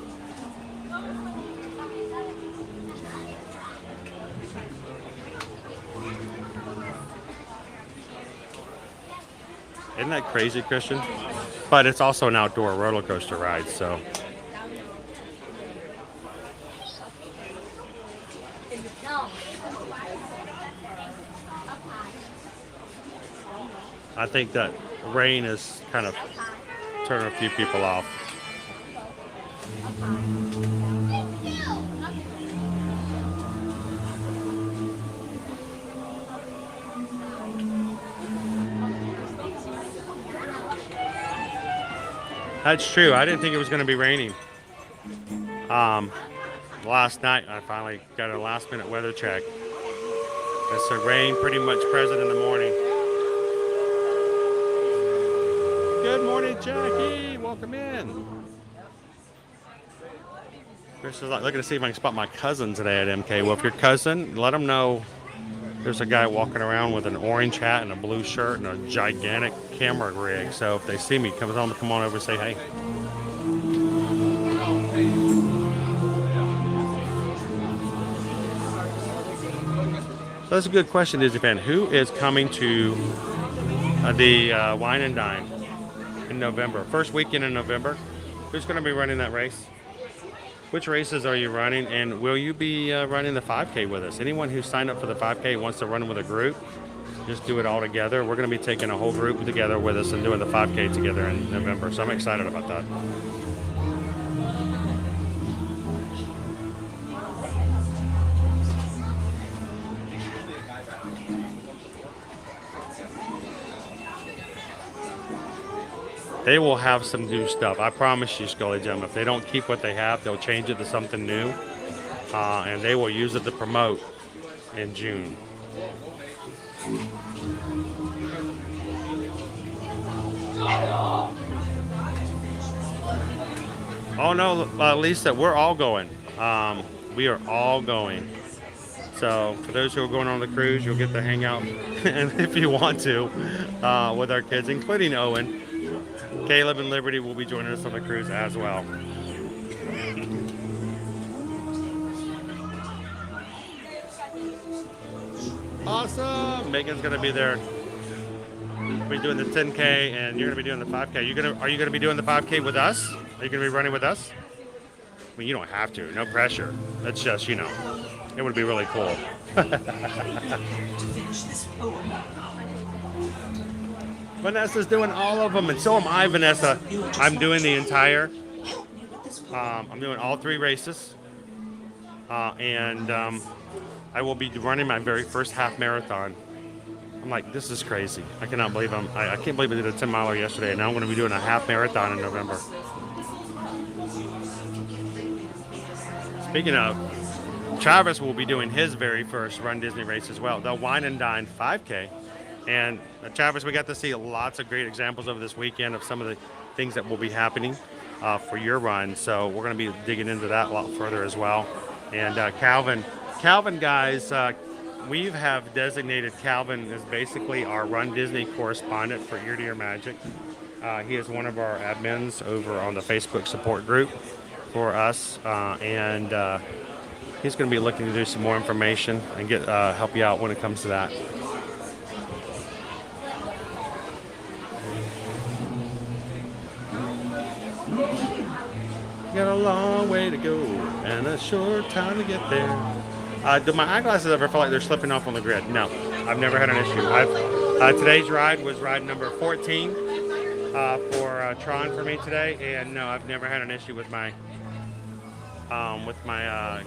Isn't that crazy, Christian? But it's also an outdoor roller coaster ride, so. I think that rain is kind of turning a few people off. That's true. I didn't think it was going to be raining. Last night I finally got a last minute weather check. It's the rain pretty much present in the morning. Good morning, Jackie. Welcome in. Chris is like looking to see if I can spot my cousin today at MK. Well, if your cousin, let them know there's a guy walking around with an orange hat and a blue shirt and a gigantic camera rig. So if they see me, come on over and say hey. So that's a good question, Disney fan. Who is coming to the Wine and Dine in November? First weekend in November. Who's going to be running that race? Which races are you running, and will you be running the 5K with us? Anyone who signed up for the 5K wants to run with a group, just do it all together. We're going to be taking a whole group together with us and doing the 5K together in November, so I'm excited about that. They will have some new stuff. I promise you, Scully Jim. If they don't keep what they have, they'll change it to something new. And they will use it to promote in June. Oh no, Lisa, we're all going. We are all going. So for those who are going on the cruise, you'll get to hang out, and if you want to, with our kids, including Owen. Caleb and Liberty will be joining us on the cruise as well. Awesome! Megan's going to be there. We'll be doing the 10K, and you're going to be doing the 5K. Are you going to be doing the 5K with us? Are you going to be running with us? I mean, you don't have to. No pressure. It's just, you know, it would be really cool. Vanessa's doing all of them, and so am I, Vanessa. I'm doing the entire. I'm doing all 3 races, and I will be running my very first half marathon I'm like, this is crazy. I cannot believe I can't believe I did a 10 miler yesterday, and now I'm going to be doing a half marathon in November. Speaking of, Travis will be doing his very first Run Disney race as well, the Wine and Dine 5K. And Travis, we got to see lots of great examples over this weekend of some of the things that will be happening for your run. So we're going to be digging into that a lot further as well. And Calvin, guys, we have designated Calvin as basically our Run Disney correspondent for Ear to Ear Magic. He is one of our admins over on the Facebook support group for us, and he's going to be looking to do some more information and get help you out when it comes to that. Got a long way to go and a short time to get there. Do my eyeglasses ever feel like they're slipping off on the grid? No, I've never had an issue. Today's ride was ride number 14 for Tron for me today, and no, I've never had an issue with my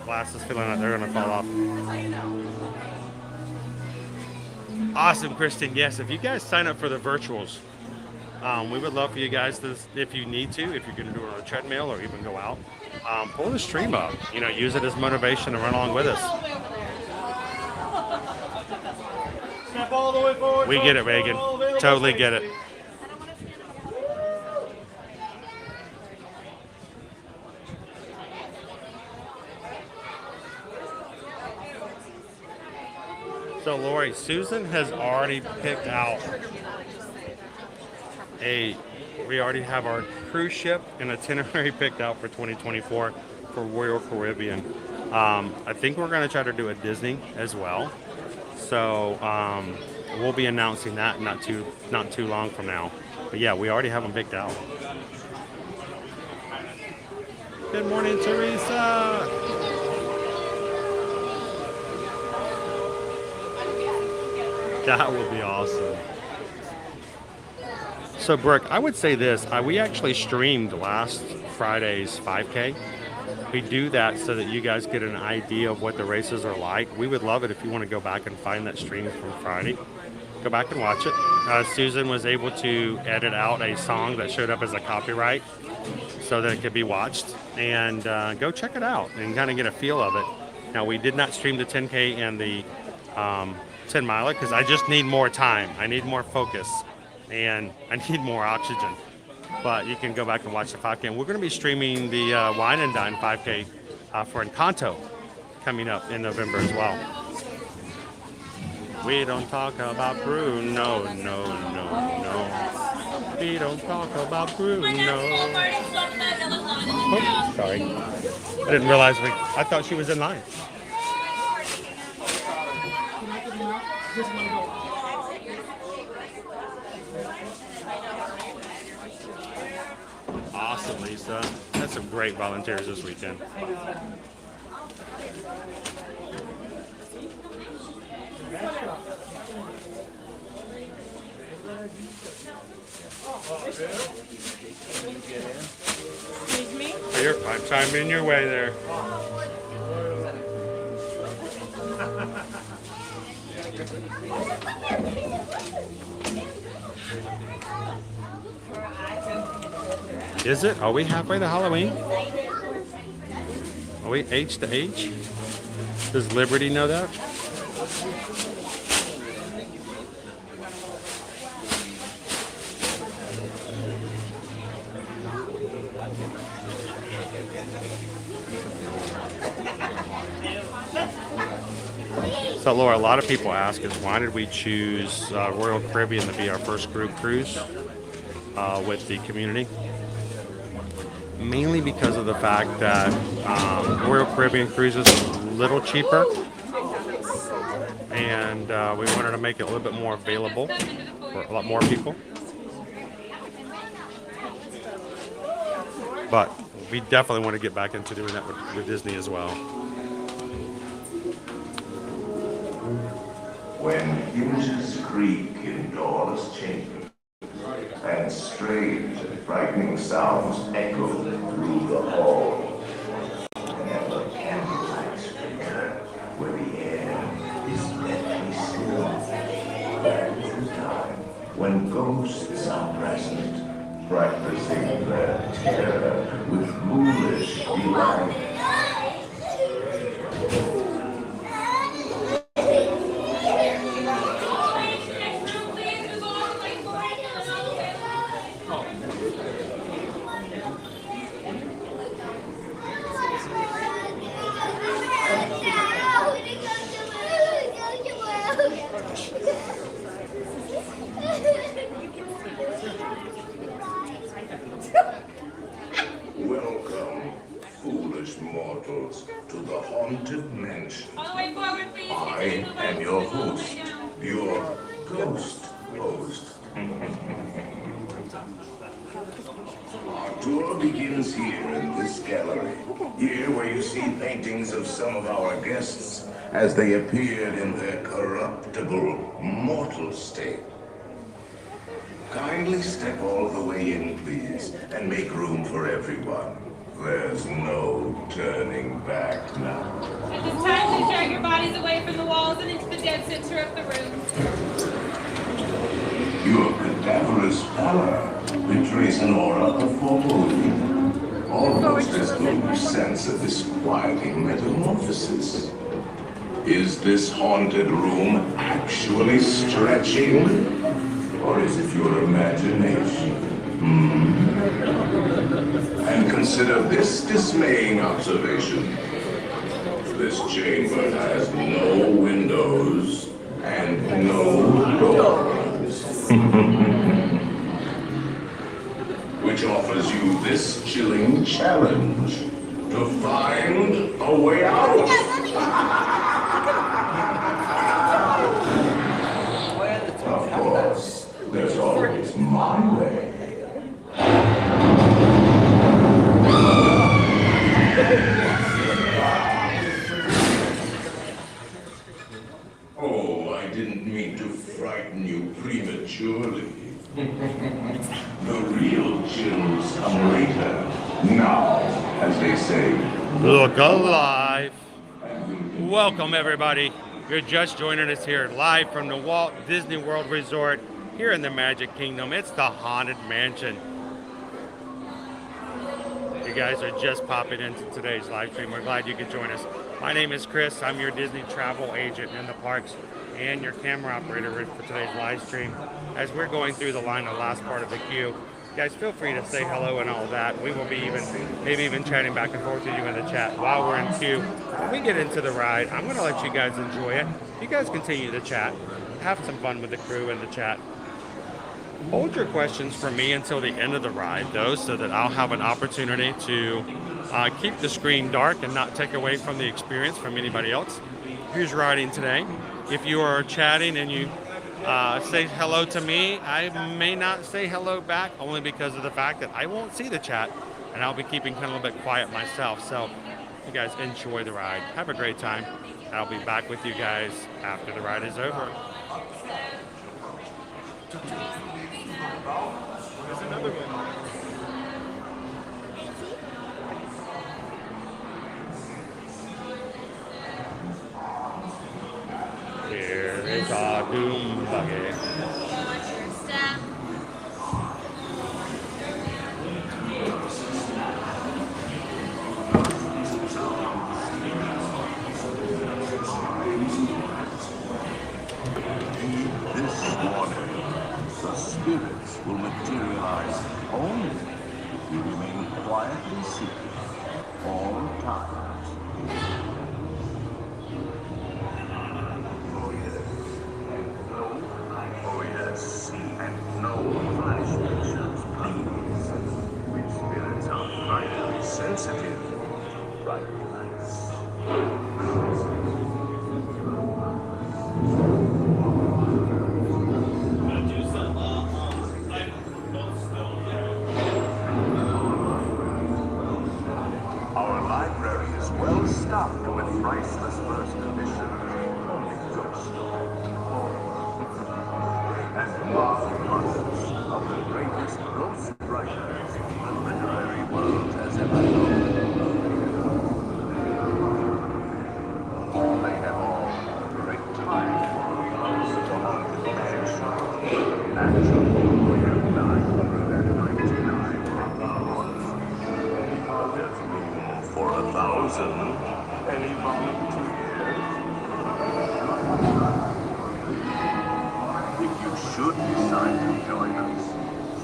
glasses feeling like they're gonna fall off. Awesome, Kristen. Yes, if you guys sign up for the virtuals, we would love for you guys to, if you need to, if you're going to do it on a treadmill or even go out, pull the stream up. You know, use it as motivation to run along with us. Step all the way forward. We get it, Reagan. Totally get it. So, Lori, Susan has already picked out we already have our cruise ship and itinerary picked out for 2024 for Royal Caribbean. I think we're going to try to do a Disney as well. So we'll be announcing that not too long from now. But yeah, we already have them picked out. Good morning, Teresa. That will be awesome. So, Brooke, I would say this. We actually streamed last Friday's 5K. We do that so that you guys get an idea of what the races are like. We would love it if you want to go back and find that stream from Friday. Go back and watch it. Susan was able to edit out a song that showed up as a copyright so that it could be watched. And go check it out and kind of get a feel of it. Now, we did not stream the 10K and the 10 miler because I just need more time. I need more focus. And I need more oxygen. But you can go back and watch the 5K. And we're going to be streaming the Wine and Dine 5K for Encanto coming up in November as well. We don't talk about Bruno, no. We don't talk about Bruno. Oh, sorry. I didn't realize I thought she was in line. Awesome, Lisa. That's some great volunteers this weekend. Excuse me? Here, I'm chiming your way there. Is it? Are we halfway to Halloween? Are we H to H? Does Liberty know that? So, Laura, a lot of people ask us, why did we choose Royal Caribbean to be our first group cruise with the community? Mainly because of the fact that Royal Caribbean cruise is a little cheaper, and we wanted to make it a little bit more available for a lot more people. But we definitely want to get back into doing that with Disney as well. When hinges creak in doors change, and strange and frightening sounds echo through the hall, and the candlelights flicker where the air is deathly still, when ghosts are present, practicing their terror with ghoulish delight. Welcome, foolish mortals, to the haunted mansion. I am your host, your ghost host. Our tour begins here in this gallery. Here where you see paintings of some of our guests as they appeared in their corruptible, mortal state. Kindly step all the way in, please, and make room for everyone. There's no turning back now. It is time to drag your bodies away from the walls and into the dead center of the room. Your cadaverous pallor betrays an aura of foreboding, almost as though you sense a disquieting metamorphosis. Is this haunted room actually stretching? Or is it your imagination? And consider this dismaying observation. This chamber has no windows and no doors. Which offers you this chilling challenge to find a way out. Of course, there's always my way. Oh, I didn't mean to frighten you prematurely. The real chills come later. Now, as they say, look alive. Welcome, everybody. You're just joining us here live from the Walt Disney World Resort here in the Magic Kingdom. It's the Haunted Mansion. You guys are just popping into today's live stream. We're glad you could join us. My name is Chris. I'm your Disney travel agent in the parks and your camera operator for today's live stream. As we're going through the last part of the queue, guys, feel free to say hello and all that. We will be maybe even chatting back and forth with you in the chat while we're in queue. When we get into the ride, I'm going to let you guys enjoy it. You guys continue to chat. Have some fun with the crew in the chat. Hold your questions for me until the end of the ride, though, so that I'll have an opportunity to keep the screen dark and not take away from the experience from anybody else who's riding today. If you are chatting and you say hello to me, I may not say hello back, only because of the fact that I won't see the chat, and I'll be keeping kind of a little bit quiet myself. So you guys enjoy the ride. Have a great time. I'll be back with you guys after the ride is over. There's another one. Here is our doom buggy. this warning, the spirits will materialize only if you remain quietly seated at all times. Oh yes, and no flash pictures, please. Which spirits are highly sensitive. Right, nice. Our library is well stocked with priceless first editions, only ghost stories. And marvel busts of the greatest ghost writers the literary world has ever known. They have all great time for the haunted mansion. Natural Susan, any volunteers? If you should decide to join us,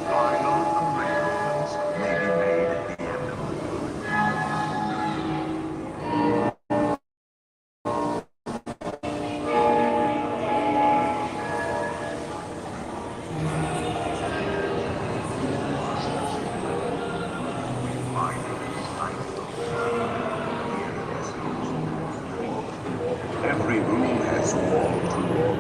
final arrangements may be made at the end of the Every room has wall to wall.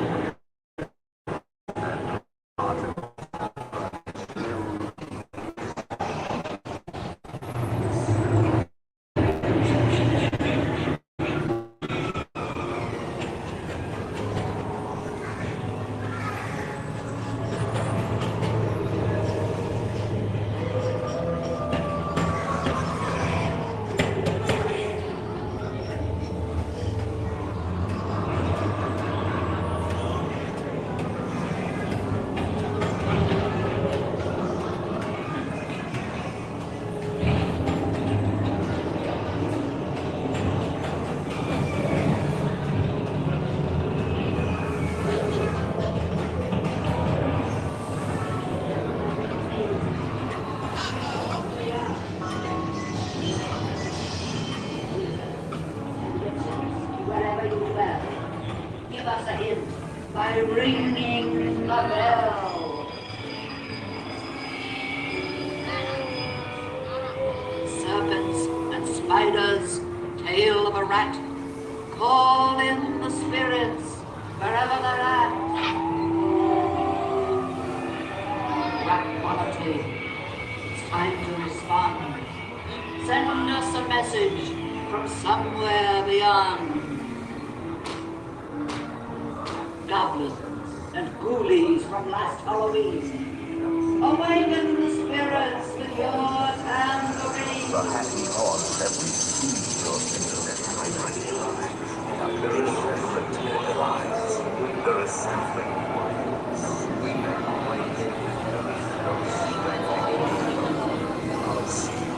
Wherever you dwell, give us a hint by ringing the bell. Serpents and spiders, tail of a rat, call in the spirits wherever they're at. Rat quality, it's time to respond. Send us a message from somewhere beyond. Goblins and ghoulies from last Halloween, awaken the spirits with your tambourine. The happy thoughts that we see your internet highlight. There is materialized. There is something sweet. I'll see you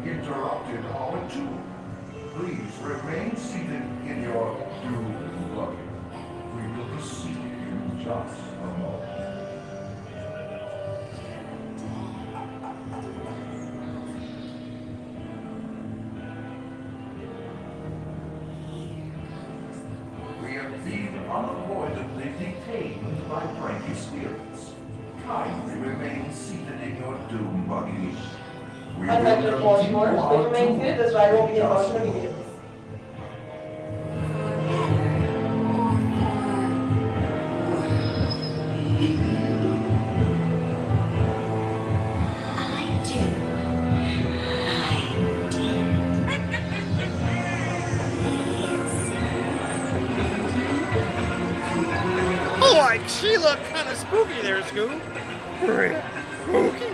interrupted our tune. Please remain seated in your doom buggy. We will proceed in just a moment. We have been unavoidably detained by pranky spirits. Kindly remain seated in your doom buggy. I'd like to pause more. Please remain seated. This ride will begin motion immediately. Oh, like she looked kind of spooky there, Scoob. Spooky.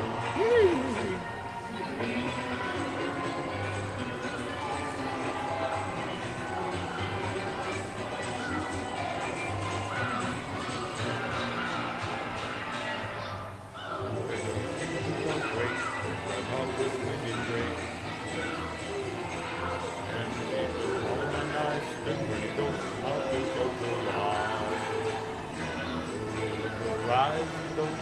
Rise, don't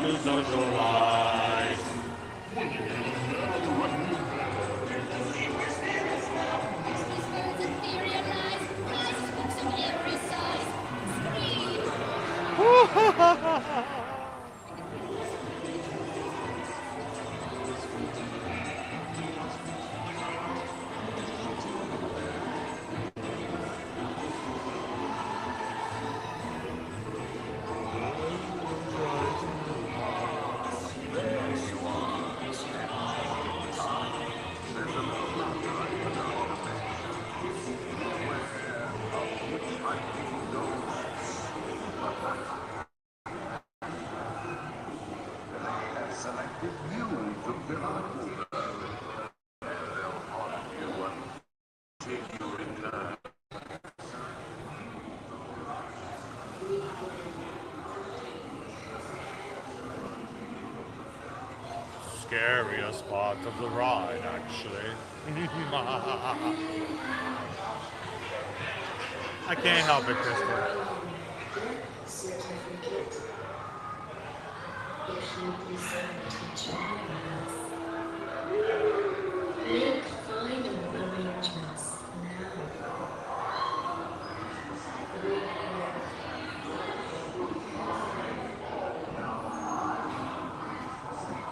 to socialize. Scariest part of the ride, actually. I can't help it, Crystal. Make final arrangements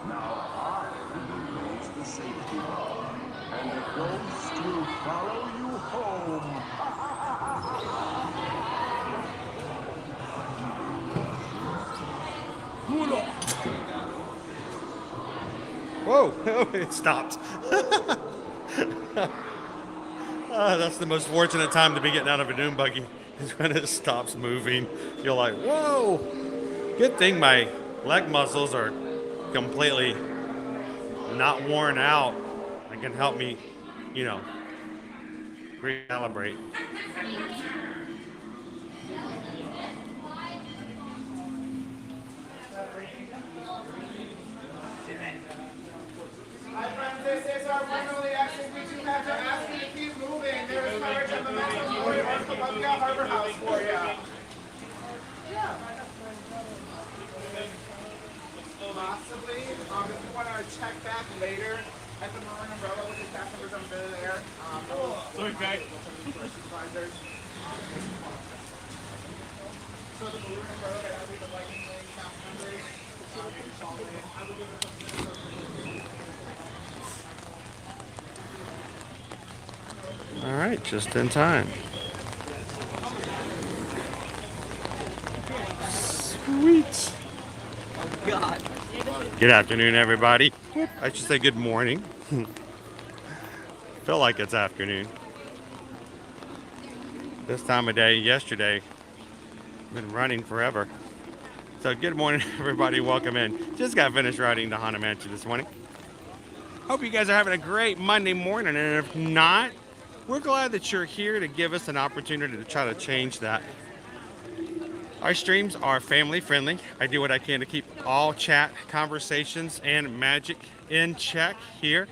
now. The safety bar, and the ghost will follow you home. Whoa, it stopped. That's the most fortunate time to be getting out of a dune buggy is when it stops moving. You're like, whoa. Good thing my leg muscles are completely not worn out. It can help me, you know, recalibrate. Hi friends, this is our finally exit. We do have to ask you to keep moving. There is coverage of the Metro North of Columbia Harbor House for you. Possibly. If you want to check back later at the Maroon Umbrella with the staff members over there. Okay. Supervisors. So the Maroon Umbrella, that will be the Lightning Lane staff members. I will give it All right, just in time. Sweet. God. Good afternoon, everybody. I should say good morning. Feel like it's afternoon. This time of day, yesterday, been running forever. So good morning, everybody. Welcome in. Just got finished riding to Haunted Mansion this morning. Hope you guys are having a great Monday morning, and if not, we're glad that you're here to give us an opportunity to try to change that. Our streams are family friendly. I do what I can to keep all chat, conversations, and magic in check here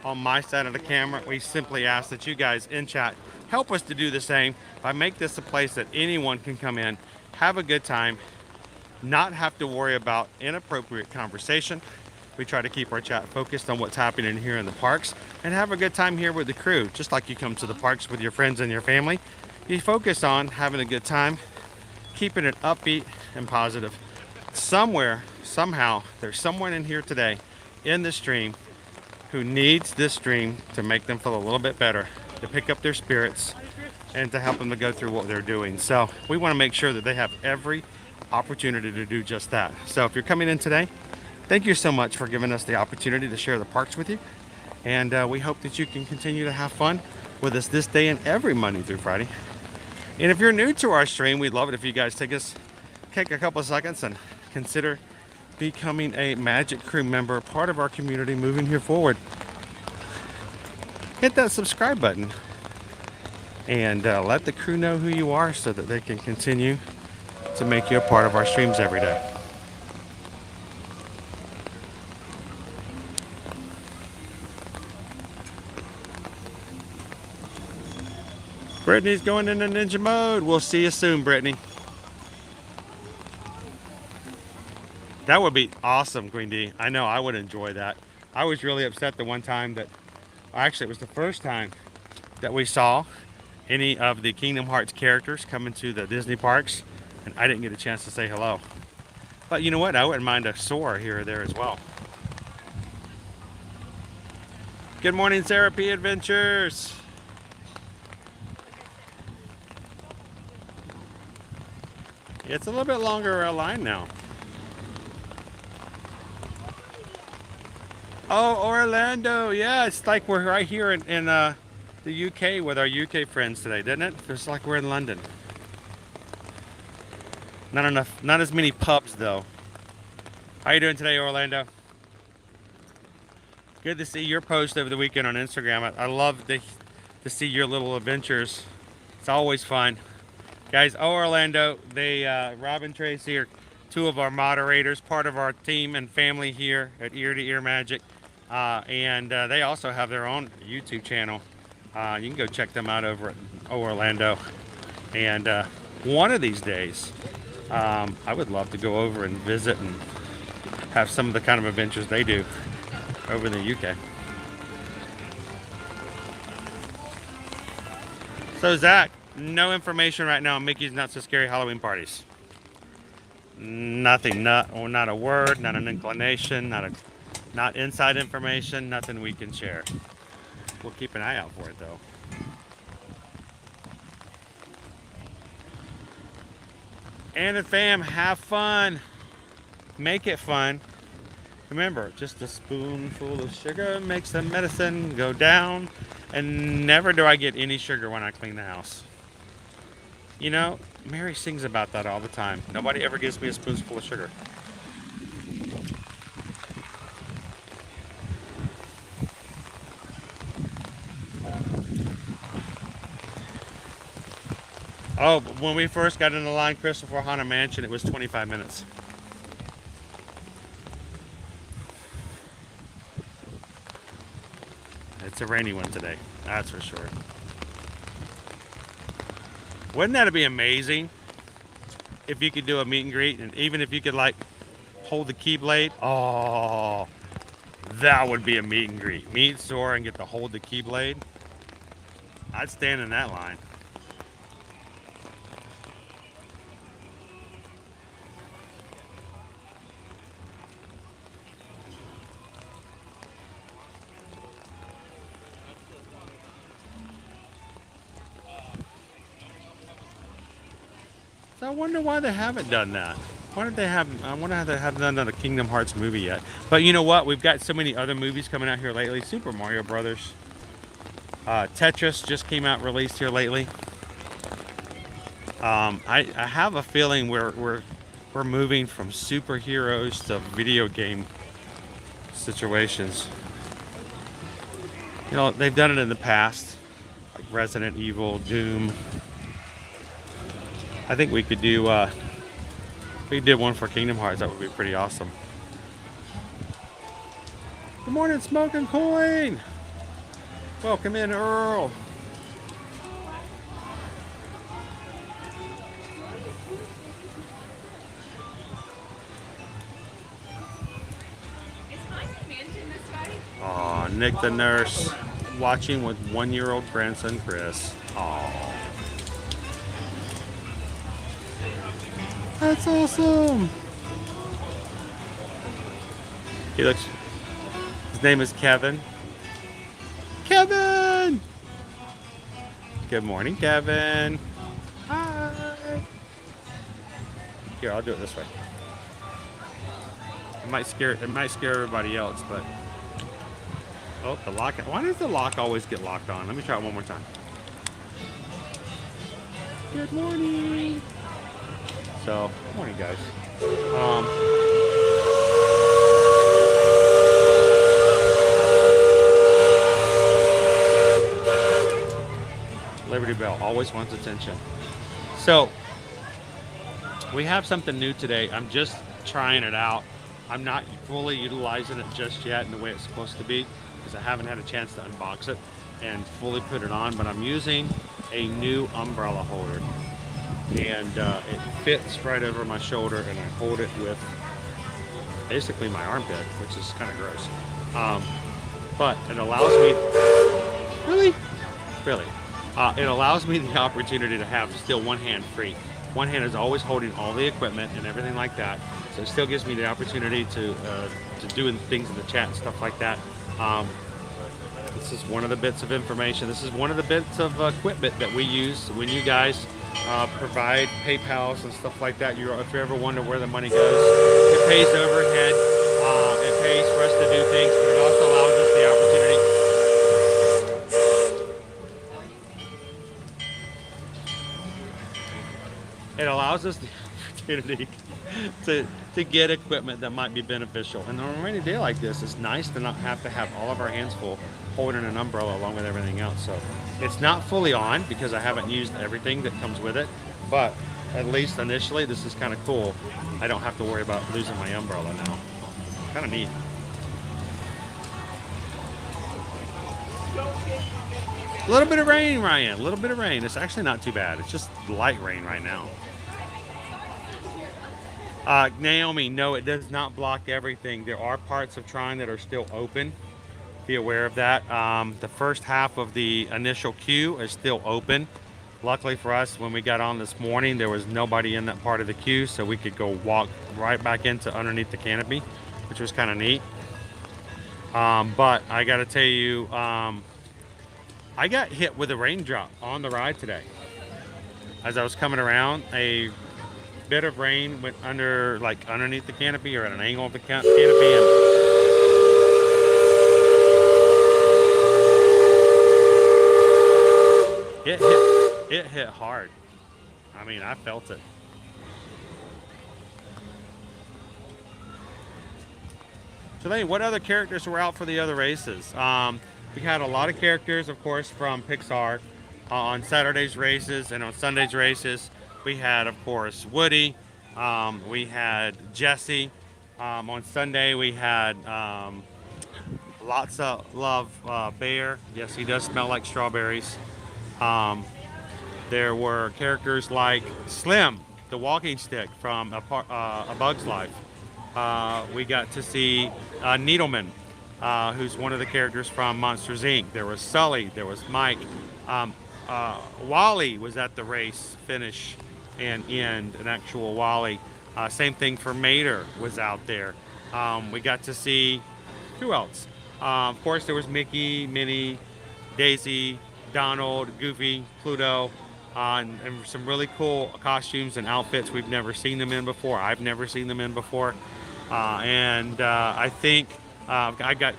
on my side of the camera. We simply ask that you guys in chat help us to do the same by make this a place that anyone can come in, have a good time, not have to worry about inappropriate conversation. We try to keep our chat focused on what's happening here in the parks and have a good time here with the crew. Just like you come to the parks with your friends and your family, you focus on having a good time, keeping it upbeat and positive. Somewhere, somehow, there's someone in here today in the stream who needs this stream to make them feel a little bit better, to pick up their spirits, and to help them to go through what they're doing. So we want to make sure that they have every opportunity to do just that. So if you're coming in today, thank you so much for giving us the opportunity to share the parks with you. And we hope that you can continue to have fun with us this day and every Monday through Friday. And if you're new to our stream, we'd love it if you guys take a couple of seconds and consider becoming a Magic Crew member, part of our community moving here forward. Hit that subscribe button and let the crew know who you are so that they can continue to make you a part of our streams every day. Brittany's going into ninja mode. We'll see you soon, Brittany. That would be awesome, Queen D. I know I would enjoy that. I was really upset the one time that, actually it was the first time that we saw any of the Kingdom Hearts characters coming to the Disney parks, and I didn't get a chance to say hello. But you know what? I wouldn't mind a Sora here or there as well. Good morning, Sarah P. Adventures. It's a little bit longer line now. Oh, Orlando. Yeah, it's like we're right here in the UK with our UK friends today, didn't it? It's like we're in London. Not as many pubs though. How you doing today, Orlando? Good to see your post over the weekend on Instagram. I love to see your little adventures. It's always fun. Guys, Orlando, Rob and Tracy are two of our moderators, part of our team and family here at Ear to Ear Magic. And they also have their own YouTube channel. You can go check them out over at Orlando. And one of these days, I would love to go over and visit and have some of the kind of adventures they do over in the UK. So Zach, no information right now on Mickey's Not So Scary Halloween parties. Nothing, not a word, not an inclination, not inside information, nothing we can share. We'll keep an eye out for it though. And the fam, have fun. Make it fun. Remember, just a spoonful of sugar makes the medicine go down. And never do I get any sugar when I clean the house. You know, Mary sings about that all the time. Nobody ever gives me a spoonful of sugar. Oh, when we first got in the line, Christopher Haunted Mansion, it was 25 minutes. It's a rainy one today, that's for sure. Wouldn't that be amazing if you could do a meet and greet, and even if you could like hold the Keyblade? Oh, that would be a meet and greet. Meet Sora and get to hold the Keyblade. I'd stand in that line. So I wonder why they haven't done that. Why did they have? I wonder how they haven't done a Kingdom Hearts movie yet. But you know what? We've got so many other movies coming out here lately. Super Mario Brothers, Tetris just came out, released here lately. I have a feeling we're moving from superheroes to video game situations. You know, they've done it in the past, like Resident Evil, Doom. I think we could do, if we did one for Kingdom Hearts, that would be pretty awesome. Good morning, Smoking Coin. Welcome in, Earl. Aw, Nick the nurse, watching with one-year-old grandson, Chris. Aw. That's awesome. He looks, his name is Kevin. Kevin! Good morning, Kevin. Hi. Here, I'll do it this way. It might scare everybody else, but oh, the lock. Why does the lock always get locked on? Let me try it one more time. Good morning. So, good morning, guys. Liberty Bell always wants attention. So, we have something new today. I'm just trying it out. I'm not fully utilizing it just yet in the way it's supposed to be because I haven't had a chance to unbox it and fully put it on, but I'm using a new umbrella holder. And it fits right over my shoulder, and I hold it with basically my armpit, which is kind of gross. But it allows me, really? It allows me the opportunity to have still one hand free. One hand is always holding all the equipment and everything like that. So it still gives me the opportunity to do things in the chat and stuff like that. This is one of the bits of information. This is one of the bits of equipment that we use when you guys provide PayPals and stuff like that. If you ever wonder where the money goes, it pays overhead. It pays for us to do things, but it also allows us the opportunity. It allows us the opportunity to get equipment that might be beneficial. And on a rainy day like this, it's nice to not have to have all of our hands full holding an umbrella along with everything else. So it's not fully on because I haven't used everything that comes with it, but at least initially this is kind of cool. I don't have to worry about losing my umbrella now. Kind of neat. A little bit of rain, Ryan. A little bit of rain. It's actually not too bad. It's just light rain right now. Naomi, no, it does not block everything. There are parts of Tron that are still open. Be aware of that. The first half of the initial queue is still open. Luckily for us, when we got on this morning, there was nobody in that part of the queue, so we could go walk right back into underneath the canopy, which was kind of neat. But I got to tell you, I got hit with a raindrop on the ride today. As I was coming around, a bit of rain went underneath the canopy or at an angle of the canopy, and it hit hard. I mean, I felt it. So then, what other characters were out for the other races? We had a lot of characters, of course, from Pixar on Saturday's races and on Sunday's races. We had, of course, Woody. We had Jesse. On Sunday, we had lots of love Bear. Yes, he does smell like strawberries. There were characters like Slim, the walking stick from A Bug's Life. We got to see Needleman, who's one of the characters from Monsters, Inc. There was Sully. There was Mike. Wally was at the race finish and end, an actual Wally. Same thing for Mater was out there. We got to see, who else? Of course, there was Mickey, Minnie, Daisy, Donald, Goofy, Pluto, and some really cool costumes and outfits we've never seen them in before. I've never seen them in before. I think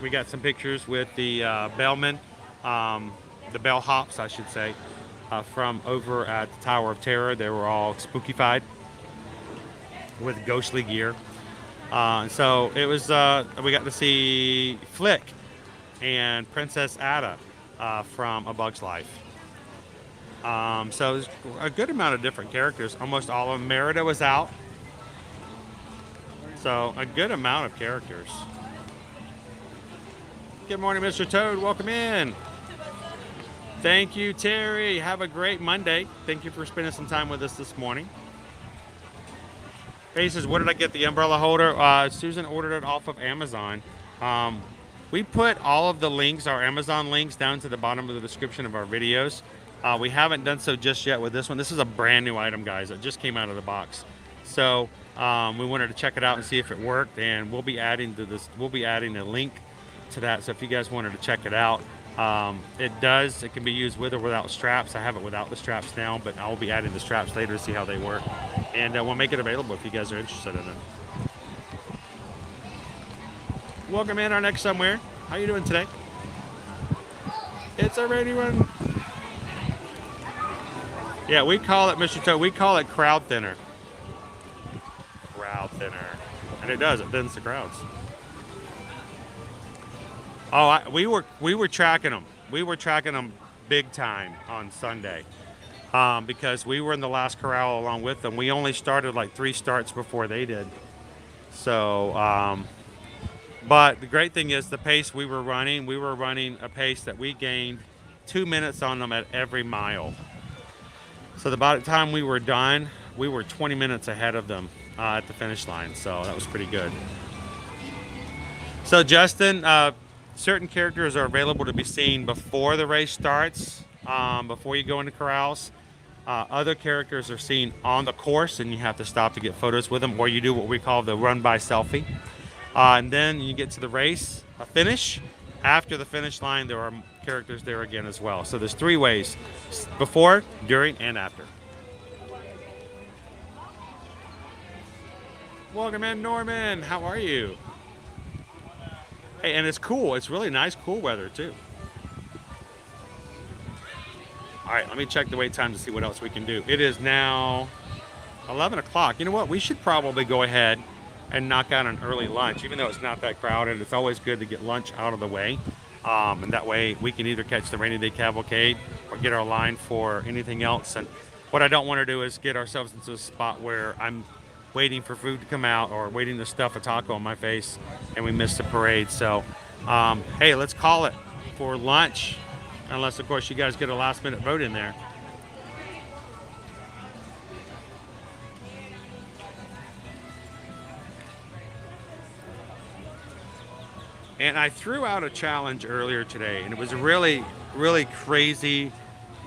we got some pictures with the bellmen, the bellhops, I should say, from over at the Tower of Terror. They were all spookified with ghostly gear. So it was, we got to see Flick and Princess Ada from A Bug's Life. So there's a good amount of different characters. Almost all of them. Merida was out. So a good amount of characters. Good morning, Mr. Toad. Welcome in. Thank you, Terry. Have a great Monday. Thank you for spending some time with us this morning. He says, where did I get the umbrella holder? Susan ordered it off of Amazon. We put all of the links, our Amazon links, down to the bottom of the description of our videos. We haven't done so just yet with this one. This is a brand new item, guys. It just came out of the box. So we wanted to check it out and see if it worked, and we'll be adding to this. We'll be adding a link to that. So if you guys wanted to check it out, it can be used with or without straps. I have it without the straps now, but I'll be adding the straps later to see how they work, and we'll make it available if you guys are interested in it. Welcome in, our next somewhere. How you doing today? It's a rainy one. Yeah, we call it, Mr. Toad, we call it crowd thinner. Crowd thinner. And it does, it thins the crowds. Oh, we were tracking them. We were tracking them big time on Sunday because we were in the last corral along with them. We only started like 3 starts before they did. So, but the great thing is the pace we were running a pace that we gained 2 minutes on them at every mile. So by the time we were done, we were 20 minutes ahead of them at the finish line. So that was pretty good. So Justin, certain characters are available to be seen before the race starts, before you go into corrals. Other characters are seen on the course, and you have to stop to get photos with them, or you do what we call the run-by selfie. And then you get to the race, a finish. After the finish line, there are characters there again as well. So there's 3 ways: before, during, and after. Welcome in, Norman. How are you? Hey, and it's cool. It's really nice, cool weather, too. All right, let me check the wait time to see what else we can do. It is now 11 o'clock. You know what? We should probably go ahead and knock out an early lunch, even though it's not that crowded. It's always good to get lunch out of the way. And that way we can either catch the rainy day cavalcade or get our line for anything else. And what I don't want to do is get ourselves into a spot where I'm waiting for food to come out or waiting to stuff a taco on my face and we miss the parade. So, hey, let's call it for lunch. Unless, of course, you guys get a last-minute vote in there. And I threw out a challenge earlier today, and it was a really, really crazy,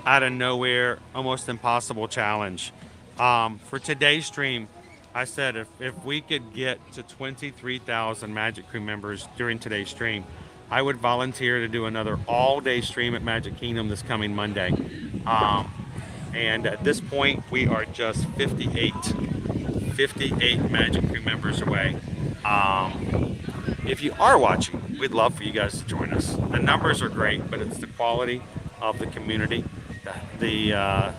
out of nowhere, almost impossible challenge. For today's stream, I said if we could get to 23,000 Magic Crew members during today's stream, I would volunteer to do another all-day stream at Magic Kingdom this coming Monday. And at this point, we are just 58 Magic Crew members away. If you are watching, we'd love for you guys to join us. The numbers are great, but it's the quality of the community, the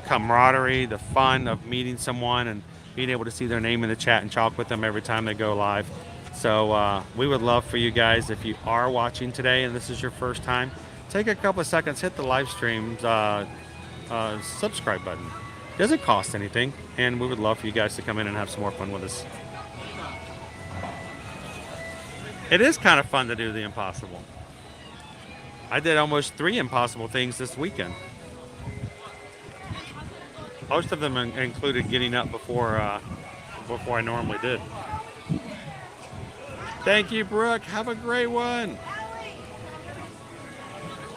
camaraderie, the fun of meeting someone and being able to see their name in the chat and talk with them every time they go live. So we would love for you guys, if you are watching today and this is your first time, take a couple of seconds, hit the live stream's subscribe button. Doesn't cost anything, and we would love for you guys to come in and have some more fun with us. It is kind of fun to do the impossible. I did almost 3 impossible things this weekend. Most of them included getting up before I normally did. Thank you, Brooke. Have a great one.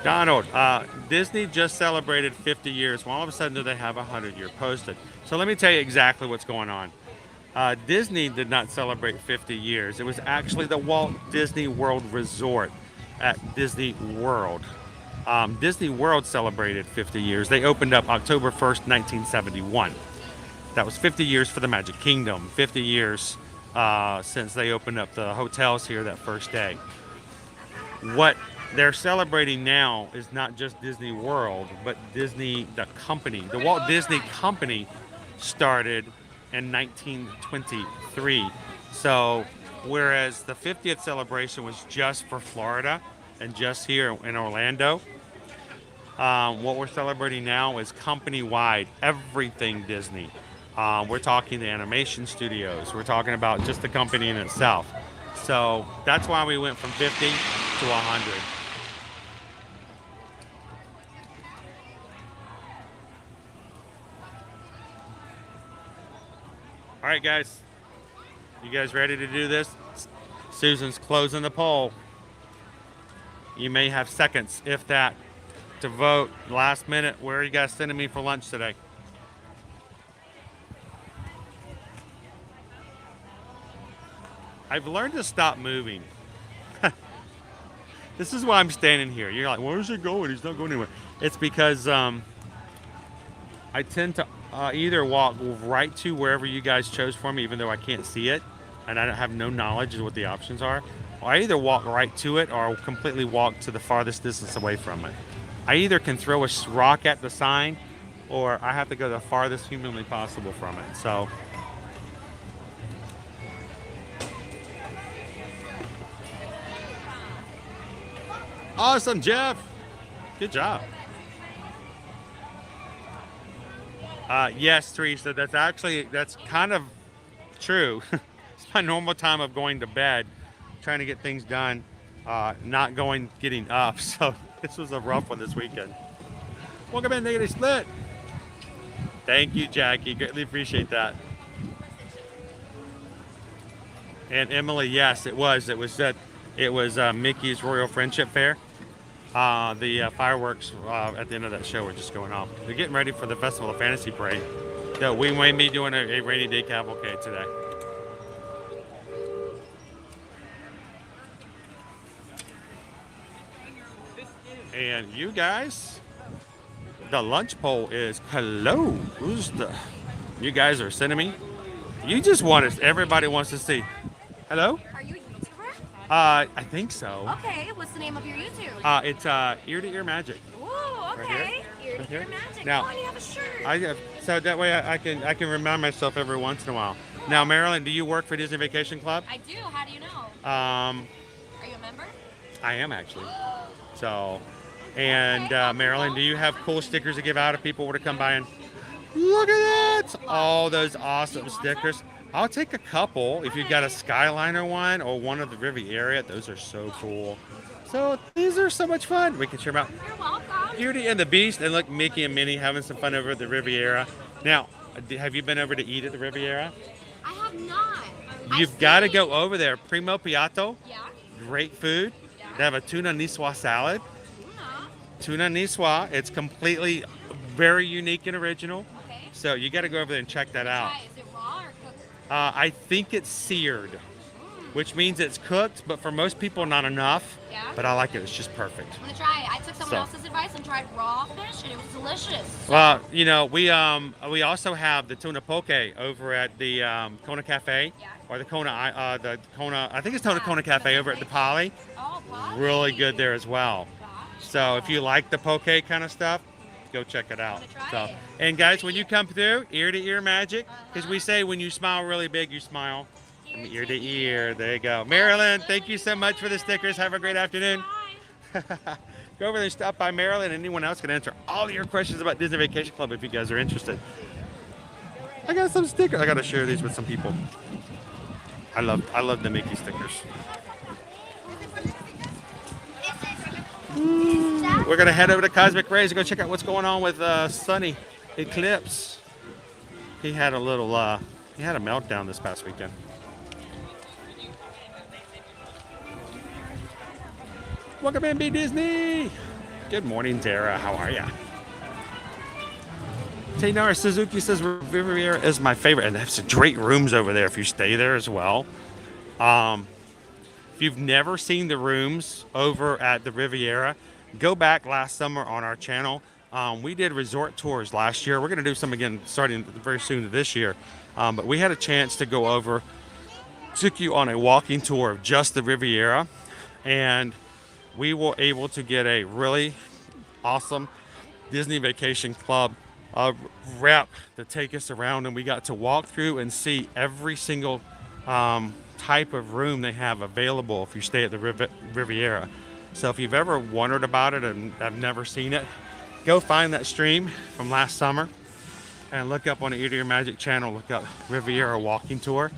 Donald, Disney just celebrated 50 years. Well, all of a sudden, do they have a 100-year posted? So let me tell you exactly what's going on. Disney did not celebrate 50 years. It was actually the Walt Disney World Resort at Disney World. Disney World celebrated 50 years. They opened up October 1st, 1971. That was 50 years for the Magic Kingdom. 50 years since they opened up the hotels here that first day. What they're celebrating now is not just Disney World, but Disney, the company. The Walt Disney Company started in 1923. So whereas the 50th celebration was just for Florida and just here in Orlando, what we're celebrating now is company-wide, everything Disney. We're talking the animation studios. We're talking about just the company in itself. So that's why we went from 50 to 100. All right, guys. You guys ready to do this? Susan's closing the poll. You may have seconds, if that, to vote last minute. Where are you guys sending me for lunch today? I've learned to stop moving. This is why I'm standing here. You're like, where's he going? He's not going anywhere. It's because I tend to either walk right to wherever you guys chose for me, even though I can't see it, and I have no knowledge of what the options are. Or I either walk right to it or completely walk to the farthest distance away from it. I either can throw a rock at the sign or I have to go the farthest humanly possible from it. So awesome, Jeff. Good job. Yes, Teresa, that's kind of true. It's my normal time of going to bed, trying to get things done, not getting up. So this was a rough one this weekend. Welcome in, Negative Split. Thank you, Jackie. Greatly appreciate that. And Emily, yes, it was. It was that It was Mickey's Royal Friendship Fair. The fireworks at the end of that show were just going off. They're getting ready for the Festival of Fantasy Parade. So we may be doing a rainy day cavalcade today. And you guys, the lunch poll is closed. You guys are sending me. You just want us. Everybody wants to see. Hello? Are you a YouTuber? I think so. Okay, what's the name of your YouTube? It's Ear to Ear Magic. Ooh, Right okay. here. Ear Right to ear here. magic. Now, Oh, and you have a shirt. I have, so that way I can remind myself every once in a while. Now, Marilyn, do you work for Disney Vacation Club? I do. How do you know? Are you a member? I am actually. So, and Marilyn, do you have cool stickers to give out if people were to come by and look at that? All those awesome stickers. I'll take a couple if you've got a Skyliner one or one of the Riviera. Those are so cool. So these are so much fun. We can share them out. You're welcome. Beauty and the Beast, and look, Mickey and Minnie having some fun over at the Riviera. Now, have you been over to eat at the Riviera? I have not. You've got to go over there. Primo Piatto. Yeah. Great food. They have a tuna niçoise salad. Tuna niçoise. It's completely very unique and original. Okay. So you got to go over there and check that out. Is it raw or cooked? I think it's seared, which means it's cooked, but for most people, not enough. Yeah. But I like it. It's just perfect. I'm gonna try it. I took someone So. else's advice and tried raw fish, and it was delicious. Well, you know, we also have the tuna poke over at the Kona Cafe, or the Kona I think it's Kona Cafe over at the Poly. Oh, Poly. Really good there as well. So if you like the poke kind of stuff, go check it out. So, and guys, when you come through, ear to ear magic, because we say when you smile really big, you smile from ear to ear. There you go. Marilyn, thank you so much for the stickers. Have a great afternoon. Go over there and stop by Marilyn. Anyone else can answer all your questions about Disney Vacation Club if you guys are interested. I got some stickers. I got to share these with some people. I love the Mickey stickers. We're gonna head over to Cosmic Rays and go check out what's going on with Sunny Eclipse. He had a little he had a meltdown this past weekend. Welcome in, B Disney. Good morning, Dara. How are ya? Taynara Suzuki says Riviera is my favorite, and there's some great rooms over there if you stay there as well. If you've never seen the rooms over at the Riviera, go back last summer on our channel. We did resort tours last year. We're going to do some again starting very soon this year. But we had a chance to go over, took you on a walking tour of just the Riviera, and we were able to get a really awesome Disney Vacation Club rep to take us around, and we got to walk through and see every single type of room they have available if you stay at the Riviera. So if you've ever wondered about it and have never seen it, go find that stream from last summer and look up on the Ear to Ear Magic channel, look up Riviera Walking Tour,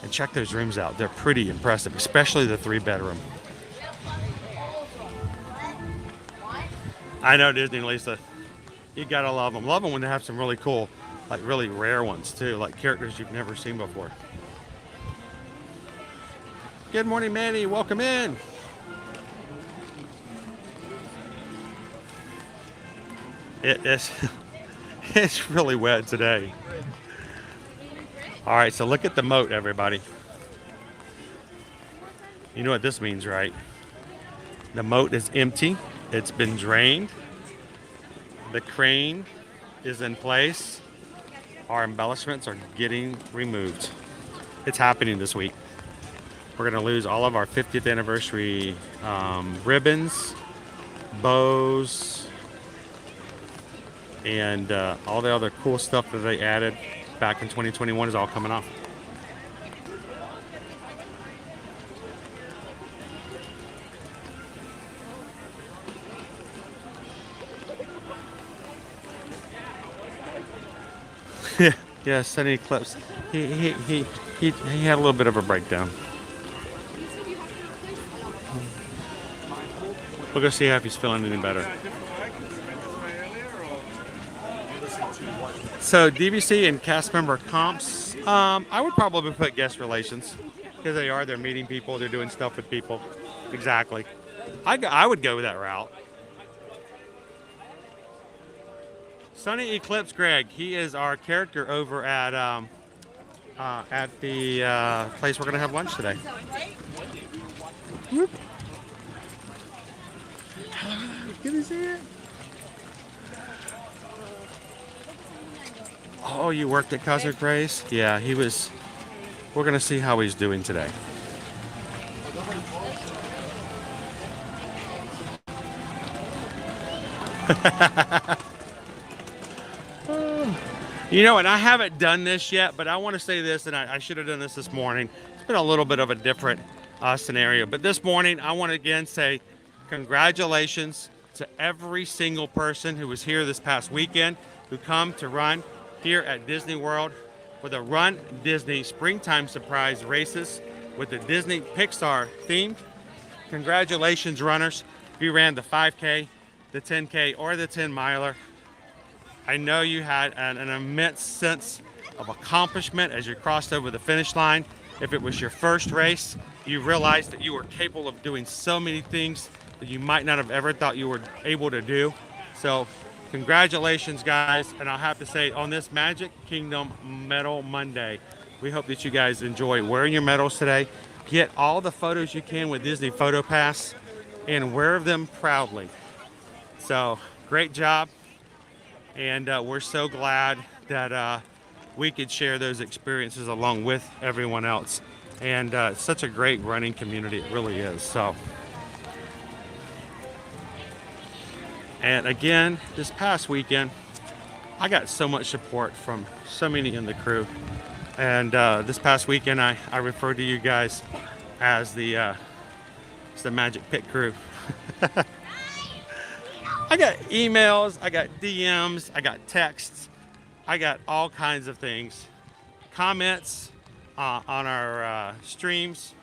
and check those rooms out. They're pretty impressive, especially the 3-bedroom. I know, Disney, Lisa. You gotta love them. Love them when they have some really cool, like really rare ones too, like characters you've never seen before. Good morning, Manny. Welcome in. It's really wet today. All right, so look at the moat, everybody. You know what this means, right? The moat is empty. It's been drained. The crane is in place. Our embellishments are getting removed. It's happening this week. We're going to lose all of our 50th anniversary ribbons, bows, and all the other cool stuff that they added back in 2021 is all coming off. Yeah, Sunny Eclipse. He had a little bit of a breakdown. We'll go see if he's feeling any better. So DVC and cast member comps, I would probably put guest relations. Because they are. They're meeting people. They're doing stuff with people. Exactly. I would go that route. Sunny Eclipse Greg. He is our character over at the place we're going to have lunch today. Whoop. Can you see it? Oh, you worked at Cosmic Race? Yeah, he was. We're going to see how he's doing today. You know, and I haven't done this yet, but I want to say this, and I should have done this morning. It's been a little bit of a different scenario. But this morning, I want to again say congratulations to every single person who was here this past weekend, who come to run here at Disney World for the Run Disney Springtime Surprise Races with the Disney Pixar theme. Congratulations, runners. If you ran the 5K, the 10K, or the 10 miler, I know you had an immense sense of accomplishment as you crossed over the finish line. If it was your first race, you realized that you were capable of doing so many things that you might not have ever thought you were able to do. So congratulations, guys. And I'll have to say, on this Magic Kingdom Medal Monday, we hope that you guys enjoy wearing your medals today. Get all the photos you can with Disney Photo Pass and wear them proudly. So great job. And we're so glad that we could share those experiences along with everyone else. And it's such a great running community, it really is. So, and again, this past weekend, I got so much support from so many in the crew. And this past weekend, I referred to you guys as the Magic Pit Crew. I got emails, I got DMs, I got texts, I got all kinds of things, comments on our streams,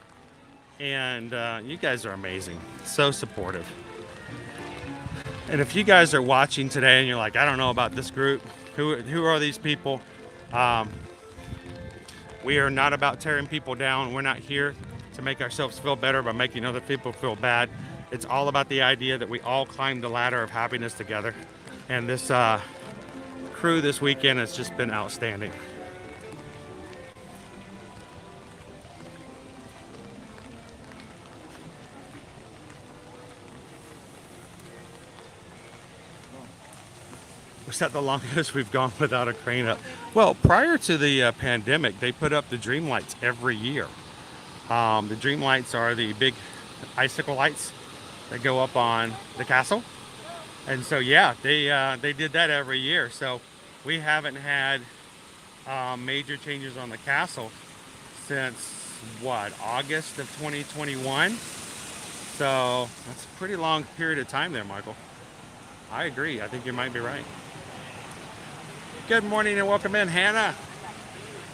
and you guys are amazing, so supportive. And if you guys are watching today and you're like, I don't know about this group, who are these people? We are not about tearing people down. We're not here to make ourselves feel better by making other people feel bad. It's all about the idea that we all climb the ladder of happiness together. And this crew this weekend has just been outstanding. Was that the longest we've gone without a crane up? Well, prior to the pandemic, they put up the dream lights every year. The dream lights are the big icicle lights that go up on the castle. And so, yeah, they did that every year. So we haven't had major changes on the castle since, what, August of 2021? So that's a pretty long period of time there, Michael. I agree. I think you might be right. Good morning and welcome in, Hannah.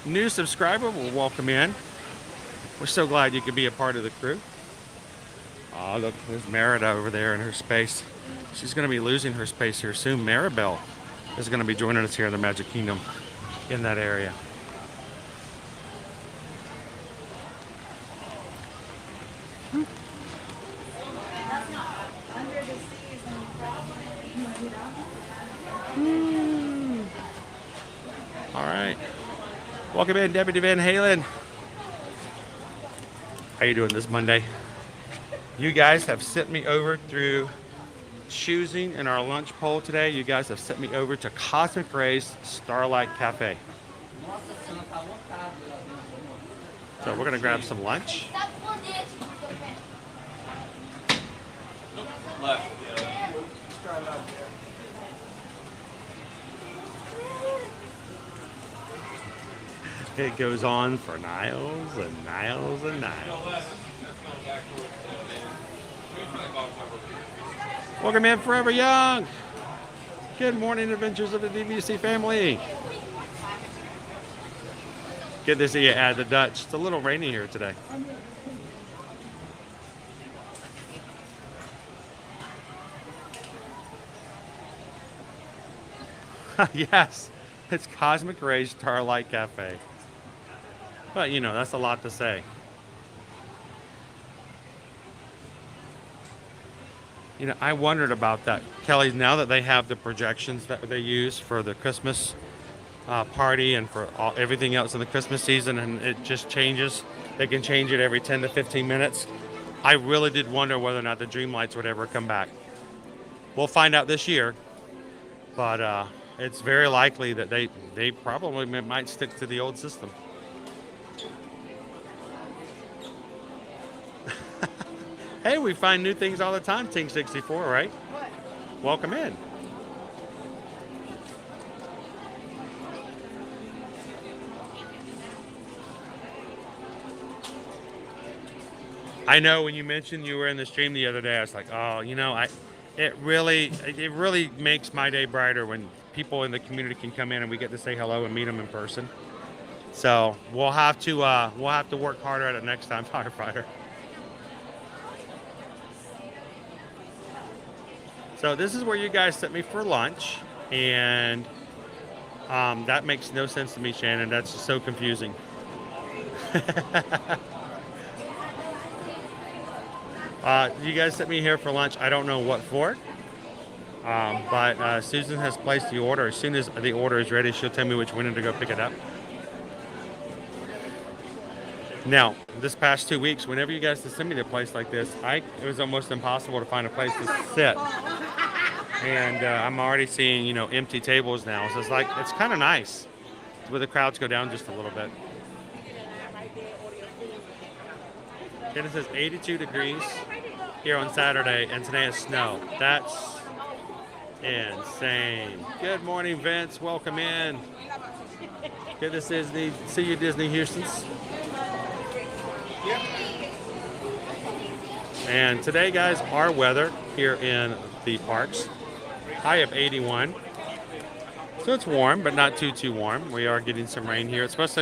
New subscriber, we'll welcome in. We're so glad you could be a part of the crew. Oh, look, there's Merida over there in her space. She's going to be losing her space here soon. Maribel is going to be joining us here in the Magic Kingdom in that area. All right. Welcome in, Deputy Van Halen. How you doing this Monday? You guys have sent me over through choosing in our lunch poll today. You guys have sent me over to Cosmic Ray's Starlight Cafe. So we're gonna grab some lunch. It goes on for Niles and Niles and Niles. Welcome in, Forever Young. Good morning, adventures of the DVC family. Good to see you at the Dutch. It's a little rainy here today. Yes, it's Cosmic Ray's Starlight Cafe. But you know, that's a lot to say. You know, I wondered about that, Kelly. Now that they have the projections that they use for the Christmas party and for everything else in the Christmas season, and it just changes. They can change it every 10 to 15 minutes. I really did wonder whether or not the dream lights would ever come back. We'll find out this year, but it's very likely that they probably might stick to the old system. Hey, we find new things all the time, Ting 64, right? What? Welcome in. I know when you mentioned you were in the stream the other day, I was like, oh, you know, it really makes my day brighter when people in the community can come in and we get to say hello and meet them in person. So we'll have to work harder at it next time, firefighter. So this is where you guys sent me for lunch, and that makes no sense to me, Shannon. That's just so confusing. You guys sent me here for lunch. I don't know what for, but Susan has placed the order. As soon as the order is ready, she'll tell me which window to go pick it up. Now, this past 2 weeks, whenever you guys send me to a place like this, it was almost impossible to find a place to sit. And I'm already seeing, you know, empty tables now. So it's kind of nice where the crowds go down just a little bit. And it says 82 degrees here on Saturday, and today is snow. That's insane. Good morning, Vince. Welcome in. Good to see you, Disney Houstons. And today, guys, our weather here in the parks, high of 81. So it's warm, but not too warm. We are getting some rain here. It's supposed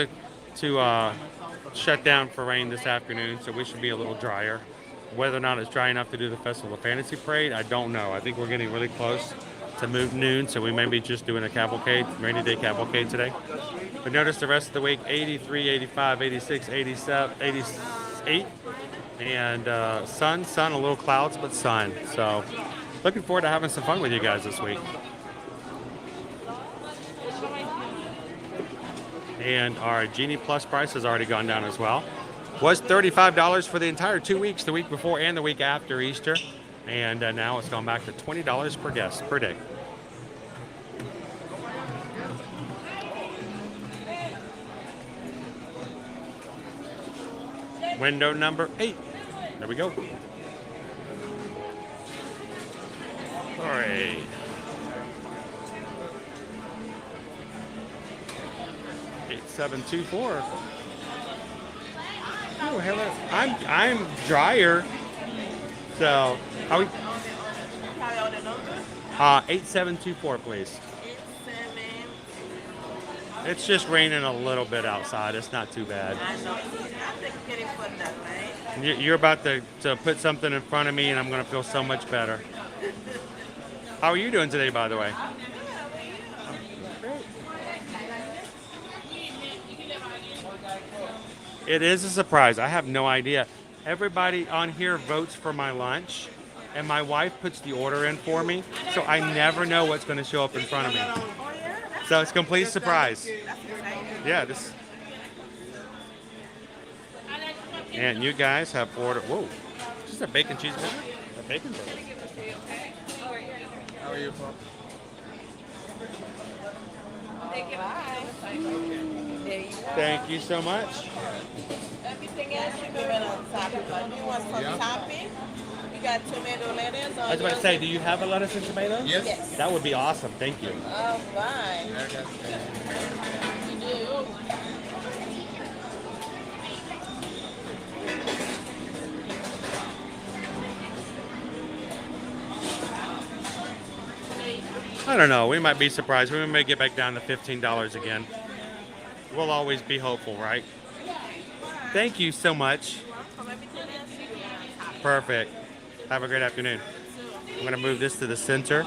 to shut down for rain this afternoon, so we should be a little drier. Whether or not it's dry enough to do the Festival of Fantasy Parade, I don't know. I think we're getting really close to noon, so we may be just doing a cavalcade, rainy day cavalcade today. But notice the rest of the week, 83, 85, 86, 87, 88, and sun, a little clouds, but sun. So looking forward to having some fun with you guys this week. And our Genie Plus price has already gone down as well. Was $35 for the entire 2 weeks, the week before and the week after Easter. And now it's gone back to $20 per guest per day. Window number 8. There we go. All right. $8,724. Oh, hello. I'm drier. So, are we? 8724, please. It's just raining a little bit outside. It's not too bad. You're about to put something in front of me, and I'm going to feel so much better. How are you doing today, by the way? It is a surprise. I have no idea. Everybody on here votes for my lunch, and my wife puts the order in for me, so I never know what's going to show up in front of me. So it's a complete surprise. Yeah, this. And you guys have ordered. Whoa, is this a bacon cheeseburger? A bacon burger. How are you, Paul? Thank you so much. Everything else you're doing on top of it. You want some topping? You got tomato lettuce. I was about to say, do you have a lettuce and tomatoes? Yes. That would be awesome. Thank you. Oh, fine. You do. I don't know. We might be surprised. We may get back down to $15 again. We'll always be hopeful, right? Thank you so much. Perfect. Have a great afternoon. I'm going to move this to the center.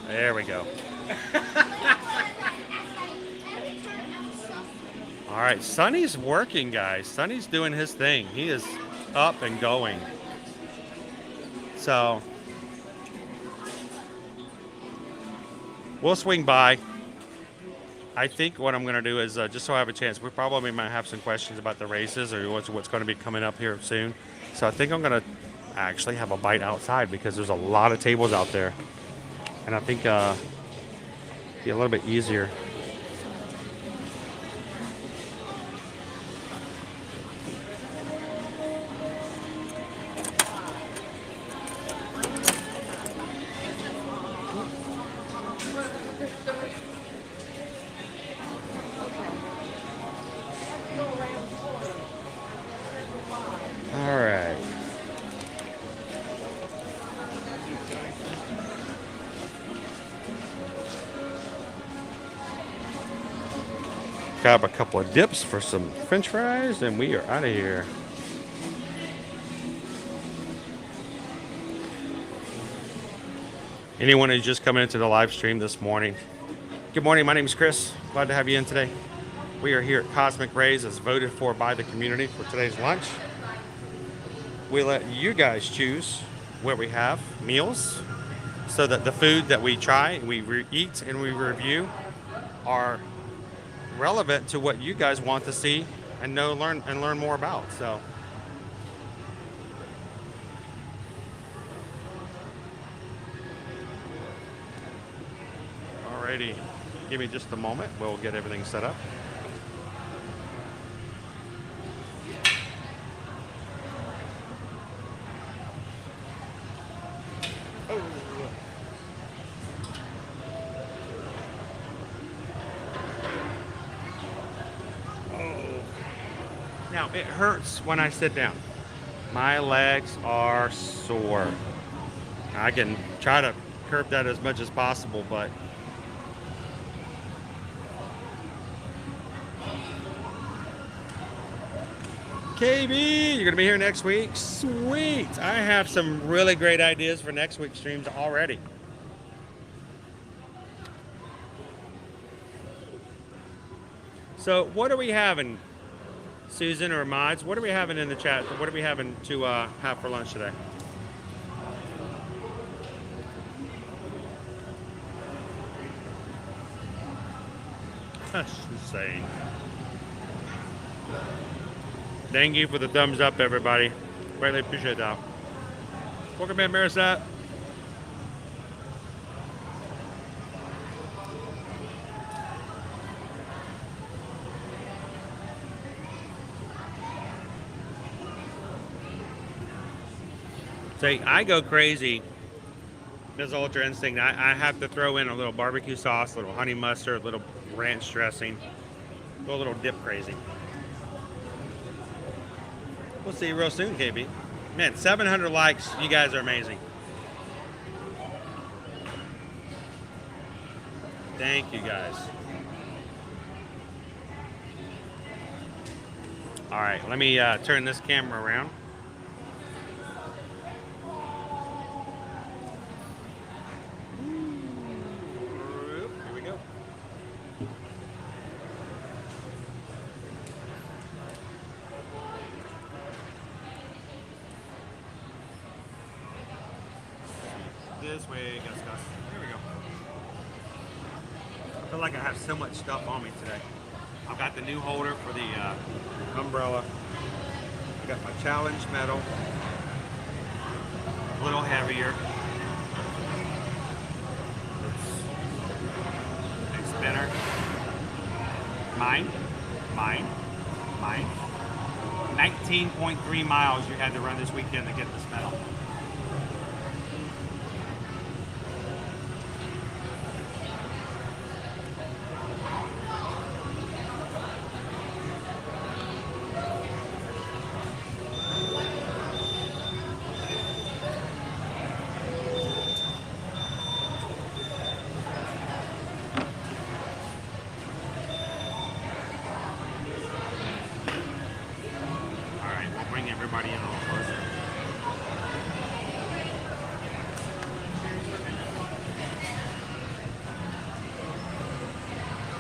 There we go. All right, Sonny's working, guys. Sonny's doing his thing. He is up and going. So we'll swing by. I think what I'm going to do is, just so I have a chance, we probably might have some questions about the races or what's going to be coming up here soon. So I think I'm going to actually have a bite outside because there's a lot of tables out there. And I think be a little bit easier. All right. Grab a couple of dips for some French fries, and we are out of here. Anyone who's just coming into the live stream this morning, good morning. My name is Chris. Glad to have you in today. We are here at Cosmic Rays, as voted for by the community for today's lunch. We let you guys choose what we have, meals, so that the food that we try, we eat, and we review are relevant to what you guys want to see and know, learn more about. So alrighty, give me just a moment. We'll get everything set up. Now, it hurts when I sit down. My legs are sore. I can try to curb that as much as possible, but KB, you're gonna be here next week? Sweet. I have some really great ideas for next week's streams already. So what are we having, Susan or Mods? What are we having in the chat? What are we having to have for lunch today? That's insane. Thank you for the thumbs up, everybody. Greatly appreciate that. Welcome in, Marisette. See, I go crazy. This Ultra Instinct. I have to throw in a little barbecue sauce, a little honey mustard, a little ranch dressing. Go a little dip crazy. We'll see you real soon, KB. Man, 700 likes. You guys are amazing. Thank you, guys. All right, let me turn this camera around. Here we go. This way, Gus. Here we go. I feel like I have so much stuff on me today. I've got the new holder for the umbrella. I got my challenge medal. A little heavier. Big spinner. Mine. 19.3 miles you had to run this weekend to get this medal.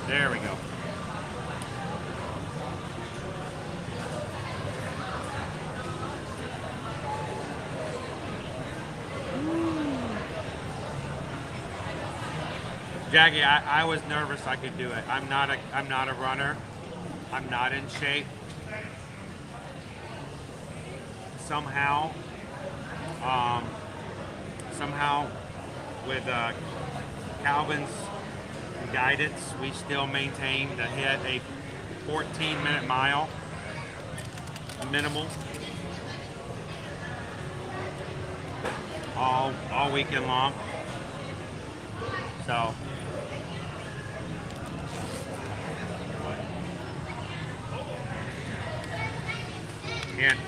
There we go. Jackie, I was nervous I could do it. I'm not a runner. I'm not in shape. Somehow with Calvin's guidance, we still maintained to hit a 14-minute mile minimal all weekend long. So and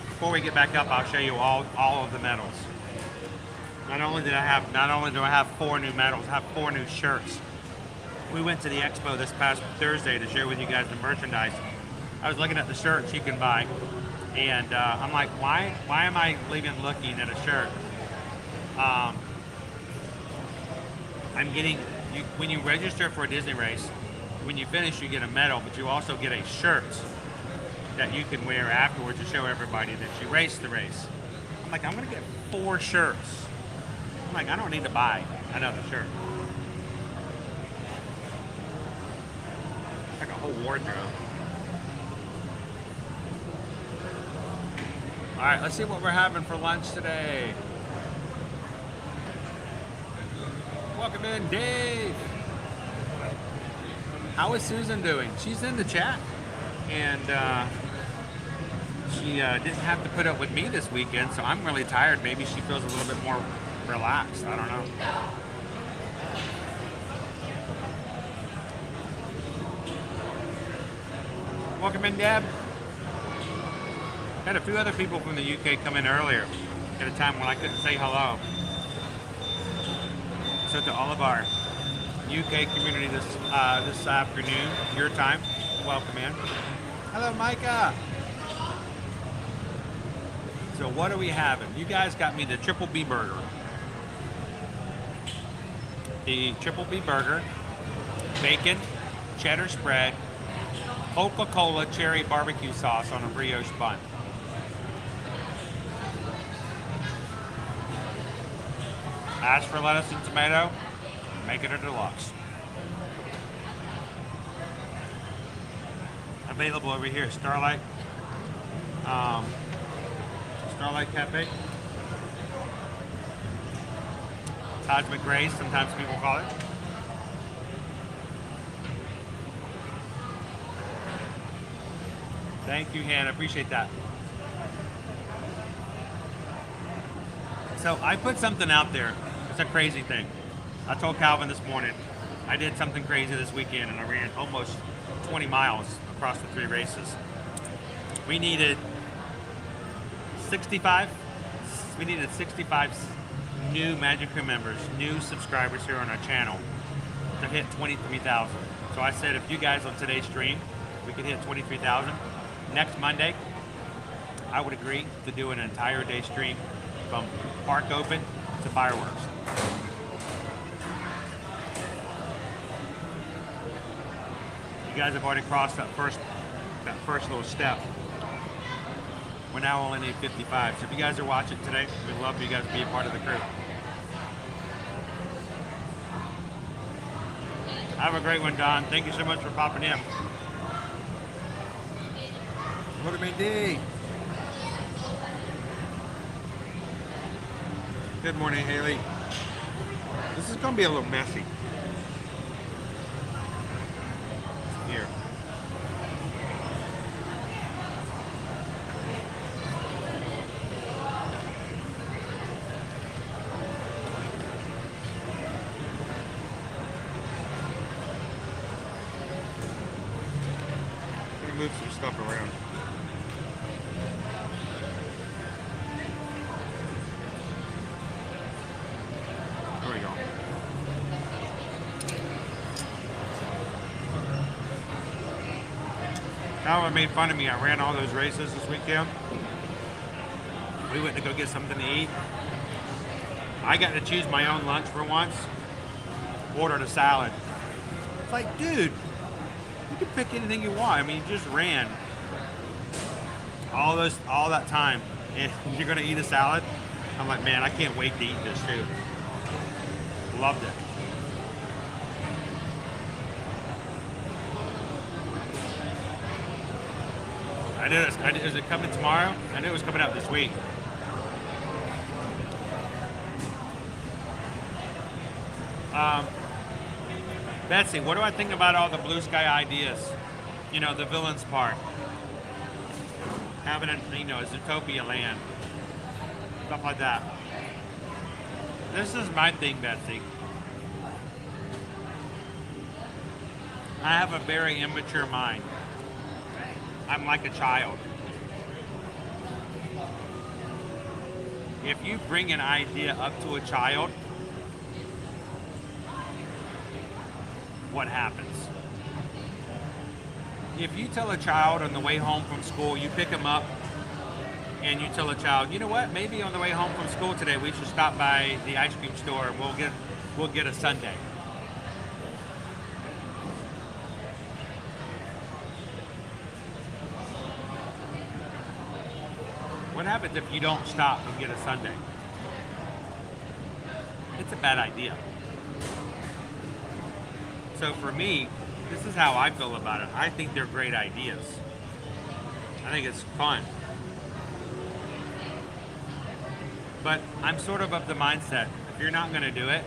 before we get back up, I'll show you all of the medals. Not only do I have 4 new medals, I have 4 new shirts. We went to the expo this past Thursday to share with you guys the merchandise. I was looking at the shirts you can buy, and I'm like, why am I leaving looking at a shirt? I'm getting, when you register for a Disney race, when you finish you get a medal, but you also get a shirt that you can wear afterwards to show everybody that you raced the race. I'm like, I'm gonna get 4 shirts. I'm like, I don't need to buy another shirt. Like a whole wardrobe. All right, let's see what we're having for lunch today. Welcome in, Dave. How is Susan doing? She's in the chat, and she didn't have to put up with me this weekend, so I'm really tired. Maybe she feels a little bit more relaxed. I don't know. Welcome in, Deb. Had a few other people from the UK come in earlier at a time when I couldn't say hello. So to all of our UK community this afternoon, your time, welcome in. Hello, Micah. So what are we having? You guys got me the Triple B burger. The Triple B burger, bacon, cheddar spread, Coca-Cola cherry barbecue sauce on a brioche bun. Ask for lettuce and tomato, make it a deluxe. Available over here at Starlight Cafe. Cosmic Grace, sometimes people call it. Thank you, Hannah. Appreciate that. So I put something out there. It's a crazy thing. I told Calvin this morning, I did something crazy this weekend, and I ran almost 20 miles across the 3 races. We needed 65 new Magic Crew members, new subscribers here on our channel to hit 23,000. So I said, if you guys on today's stream, we could hit 23,000. Next Monday, I would agree to do an entire day stream from park open to fireworks. You guys have already crossed that first little step. We now only need 55. So if you guys are watching today, we'd love for you guys to be a part of the crew. Have a great one, Don. Thank you so much for popping in. Look at me, D. Good morning, Haley. This is gonna be a little messy. Here. Let me move some stuff around. There we go. Calvin made fun of me. I ran all those races this weekend. We went to go get something to eat. I got to choose my own lunch for once. Ordered a salad. It's like, dude, you can pick anything you want. I mean, you just ran all that time, and you're gonna eat a salad. I'm like, man, I can't wait to eat this too. Loved it. I knew is it coming tomorrow? I knew it was coming out this week. Betsy, what do I think about all the blue sky ideas? You know, the villains part. Having a Zootopia land. Stuff like that. This is my thing, Betsy. I have a very immature mind. I'm like a child. If you bring an idea up to a child, what happens? If you tell a child on the way home from school, you pick them up and you tell a child, you know what, maybe on the way home from school today we should stop by the ice cream store and we'll get a sundae. What happens if you don't stop and get a sundae? It's a bad idea. So for me, this is how I feel about it. I think they're great ideas. I think it's fun. But I'm sort of the mindset, if you're not going to do it,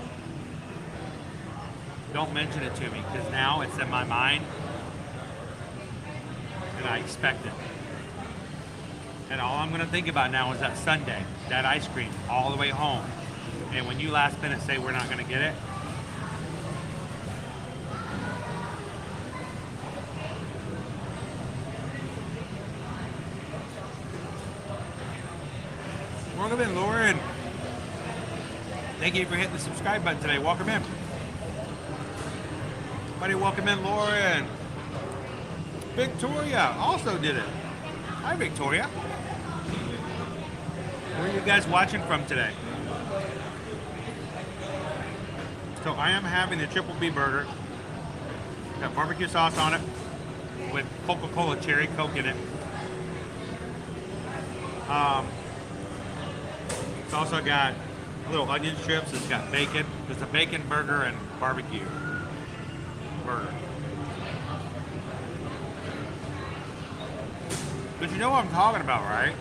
don't mention it to me, because now it's in my mind and I expect it. And all I'm going to think about now is that sundae, that ice cream, all the way home. And when you last minute say we're not going to get it, welcome in, Lauren. Thank you for hitting the subscribe button today. Welcome in. Buddy, welcome in, Lauren. Victoria also did it. Hi, Victoria. Where are you guys watching from today? So I am having the Triple B burger. Got barbecue sauce on it with Coca-Cola Cherry Coke in it. It's also got little onion strips. It's got bacon. It's a bacon burger and barbecue burger. But you know what I'm talking about, right?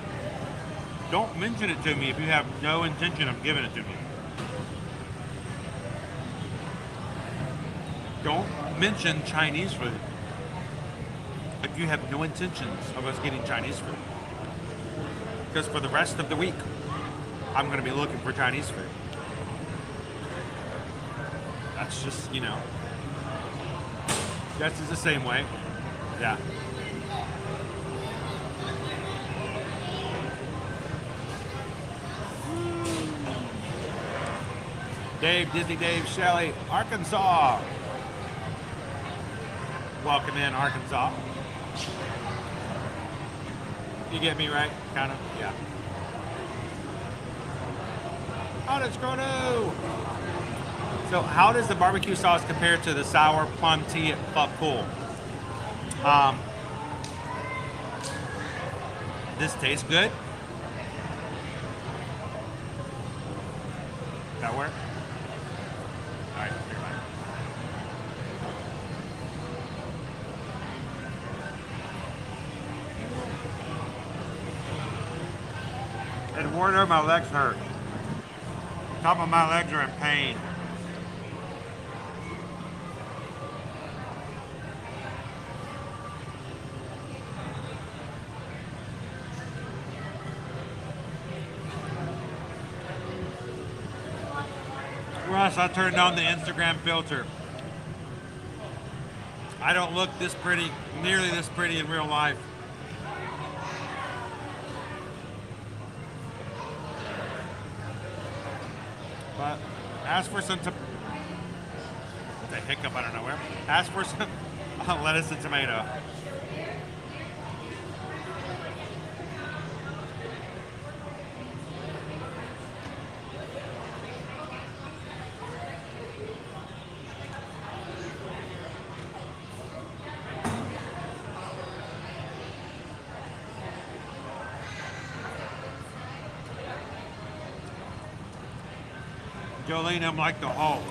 Don't mention it to me if you have no intention of giving it to me. Don't mention Chinese food if you have no intentions of us getting Chinese food. Because for the rest of the week, I'm going to be looking for Chinese food. That's just, you know, Jess is the same way. Yeah. Dave, Disney Dave, Shelley, Arkansas. Welcome in, Arkansas. You get me right? Kind of? Yeah. Oh, that's Chrono! So how does the barbecue sauce compare to the sour plum tea at Club Cool? This tastes good. That work? All right, here, bye. Eduardo, my legs hurt. Top of my legs are in pain. Russ, I turned on the Instagram filter. I don't look this pretty, nearly this pretty in real life. But ask for some, it's a hiccup out of nowhere. Ask for some lettuce and tomato. Jolene, I'm like the Hulk.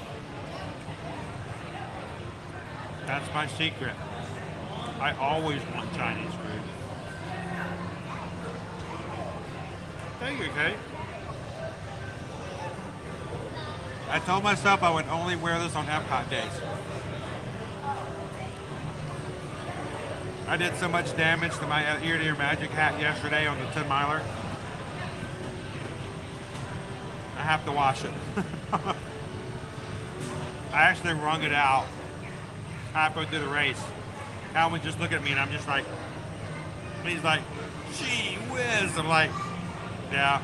That's my secret. I always want Chinese food. Thank you, Kate. I told myself I would only wear this on Epcot days. I did so much damage to my ear-to-ear magic hat yesterday on the 10-miler. I have to wash it. I actually wrung it out halfway through the race. Calvin just looked at me and I'm just like, he's like, gee whiz. I'm like, yeah.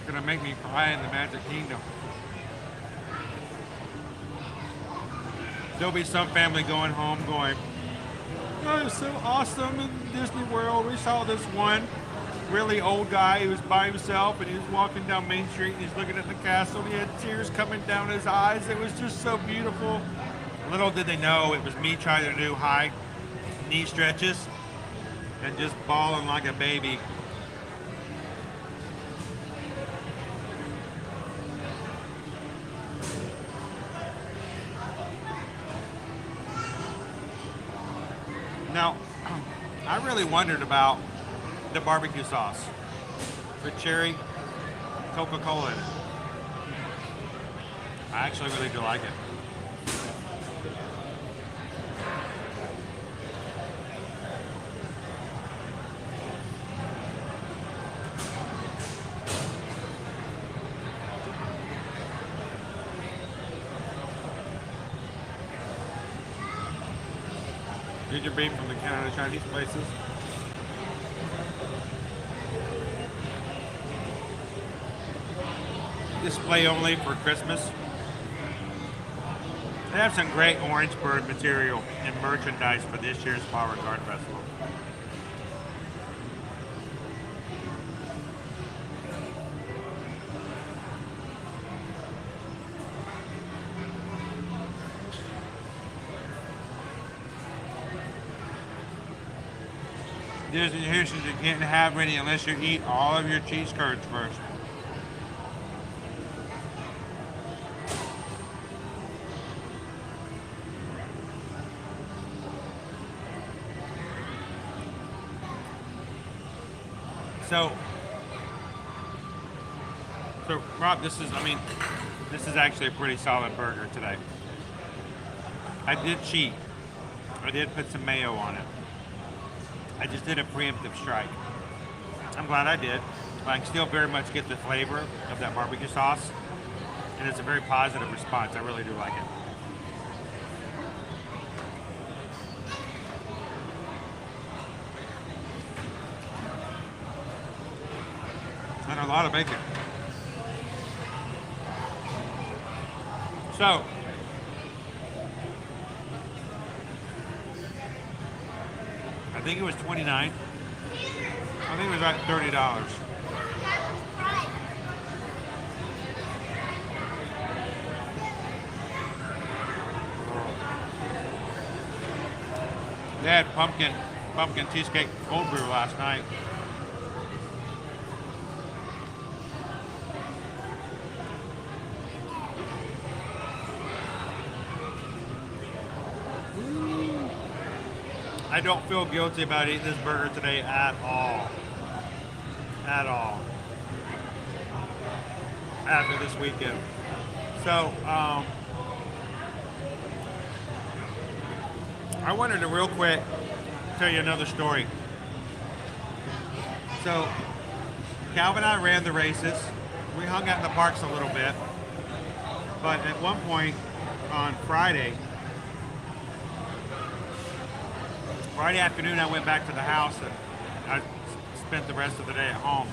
Gonna make me cry in the Magic Kingdom. There'll be some family going home going, oh, it was so awesome in Disney World. We saw this one really old guy who was by himself and he was walking down Main Street and he's looking at the castle and he had tears coming down his eyes. It was just so beautiful. Little did they know it was me trying to do high knee stretches and just bawling like a baby. Now, I really wondered about the barbecue sauce with cherry Coca-Cola in it. I actually really do like it. Did your beef from the Canada Chinese places? Display only for Christmas. They have some great orange bird material and merchandise for this year's Flower and Garden Festival. Disney Houston, you can't have any unless you eat all of your cheese curds first. So Rob, this is actually a pretty solid burger today. I did cheat. I did put some mayo on it. I just did a preemptive strike. I'm glad I did. But I can still very much get the flavor of that barbecue sauce. And it's a very positive response. I really do like it. And a lot of bacon. So, I think it was $29. I think it was about $30. They had pumpkin cheesecake cold brew last night. I don't feel guilty about eating this burger today at all. At all. After this weekend. So, I wanted to real quick tell you another story. So, Calvin and I ran the races. We hung out in the parks a little bit. But at one point on Friday afternoon, I went back to the house and I spent the rest of the day at home.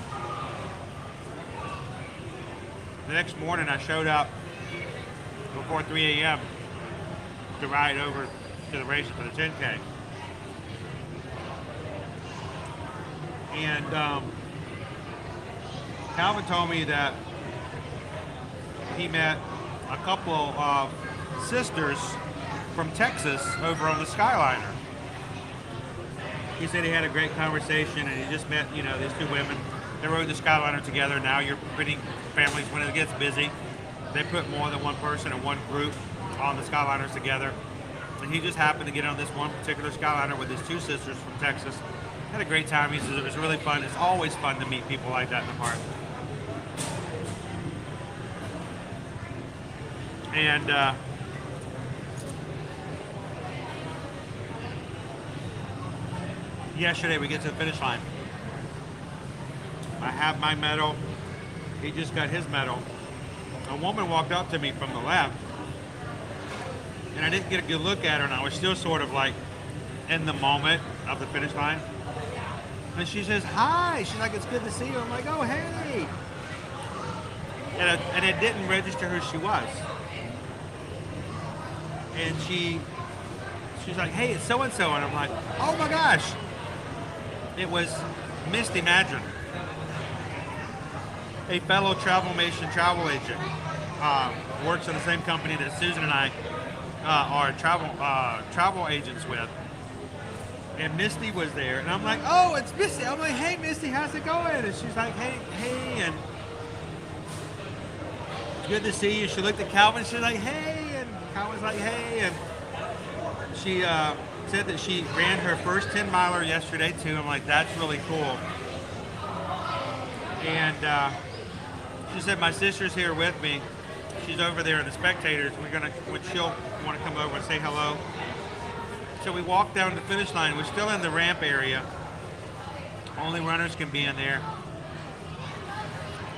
The next morning, I showed up before 3 a.m. to ride over to the races for the 10K. And Calvin told me that he met a couple of sisters from Texas over on the Skyliner. He said he had a great conversation and he just met, you know, these two women. They rode the Skyliner together. Now you're putting families, when it gets busy, they put more than one person in one group on the Skyliners together. And he just happened to get on this one particular Skyliner with his two sisters from Texas. Had a great time. He says it was really fun. It's always fun to meet people like that in the park. And yesterday we get to the finish line. I have my medal. He just got his medal. A woman walked up to me from the left, and I didn't get a good look at her, and I was still sort of like in the moment of the finish line. And she says, hi. She's like, it's good to see you. I'm like, oh, hey. And it didn't register who she was. And she's like, hey, it's so-and-so. And I'm like, oh my gosh. It was Misty Madron, a fellow TravelMation travel agent. Works in the same company that Susan and I are travel agents with. And Misty was there, and I'm like, oh, it's Misty. I'm like, hey, Misty, how's it going? And she's like, hey, and good to see you. She looked at Calvin, she's like, hey, and Calvin's like, hey, and she said that she ran her first 10-miler yesterday, too. I'm like, that's really cool. And she said, my sister's here with me. She's over there in the spectators. She'll want to come over and say hello. So we walked down the finish line. We're still in the ramp area. Only runners can be in there.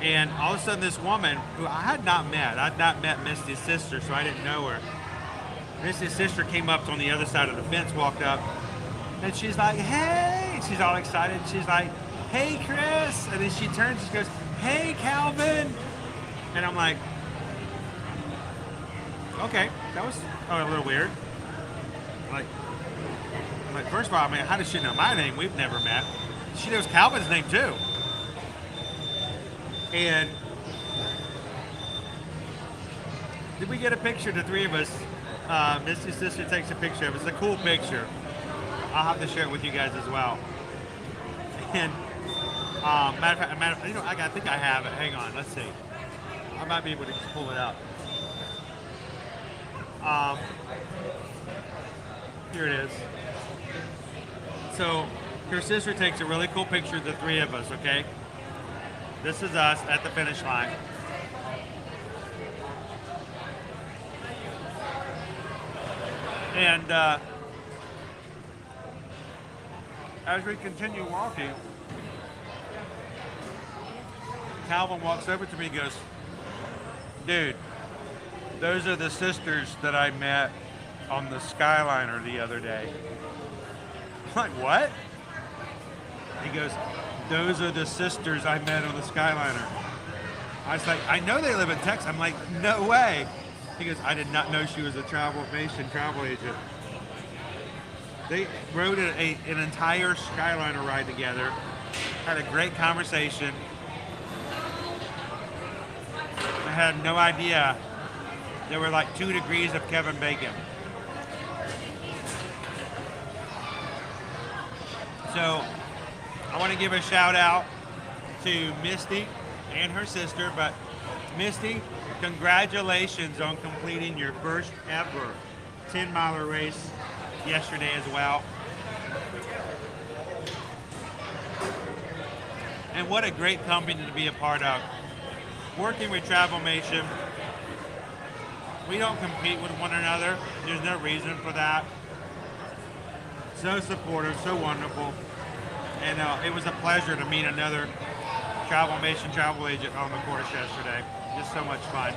And all of a sudden this woman, who I had not met Misty's sister, so I didn't know her. Misty's sister came up on the other side of the fence, walked up, and she's like, hey! She's all excited. She's like, hey, Chris! And then she turns and she goes, hey, Calvin! And I'm like, okay, that was a little weird. Like, first of all, I mean, how does she know my name? We've never met. She knows Calvin's name too. And did we get a picture, the three of us? Misty's sister takes a picture of it. It's a cool picture. I'll have to share it with you guys as well. And matter of fact, you know, I think I have it. Hang on, let's see. I might be able to just pull it up. Here it is. So her sister takes a really cool picture of the three of us, okay? This is us at the finish line. And as we continue walking, Calvin walks over to me and goes, dude, those are the sisters that I met on the Skyliner the other day. I'm like, what? He goes, those are the sisters I met on the Skyliner. I was like, I know they live in Texas. I'm like, no way. He goes, I did not know she was a TravelMation travel agent. They rode an entire Skyliner ride together, had a great conversation. I had no idea there were like 2 degrees of Kevin Bacon. So I want to give a shout out to Misty and her sister, but Misty, congratulations on completing your first ever 10-miler race yesterday as well. And what a great company to be a part of. Working with TravelMation, we don't compete with one another. There's no reason for that. So supportive, so wonderful. And it was a pleasure to meet another TravelMation travel agent on the course yesterday. Just so much fun.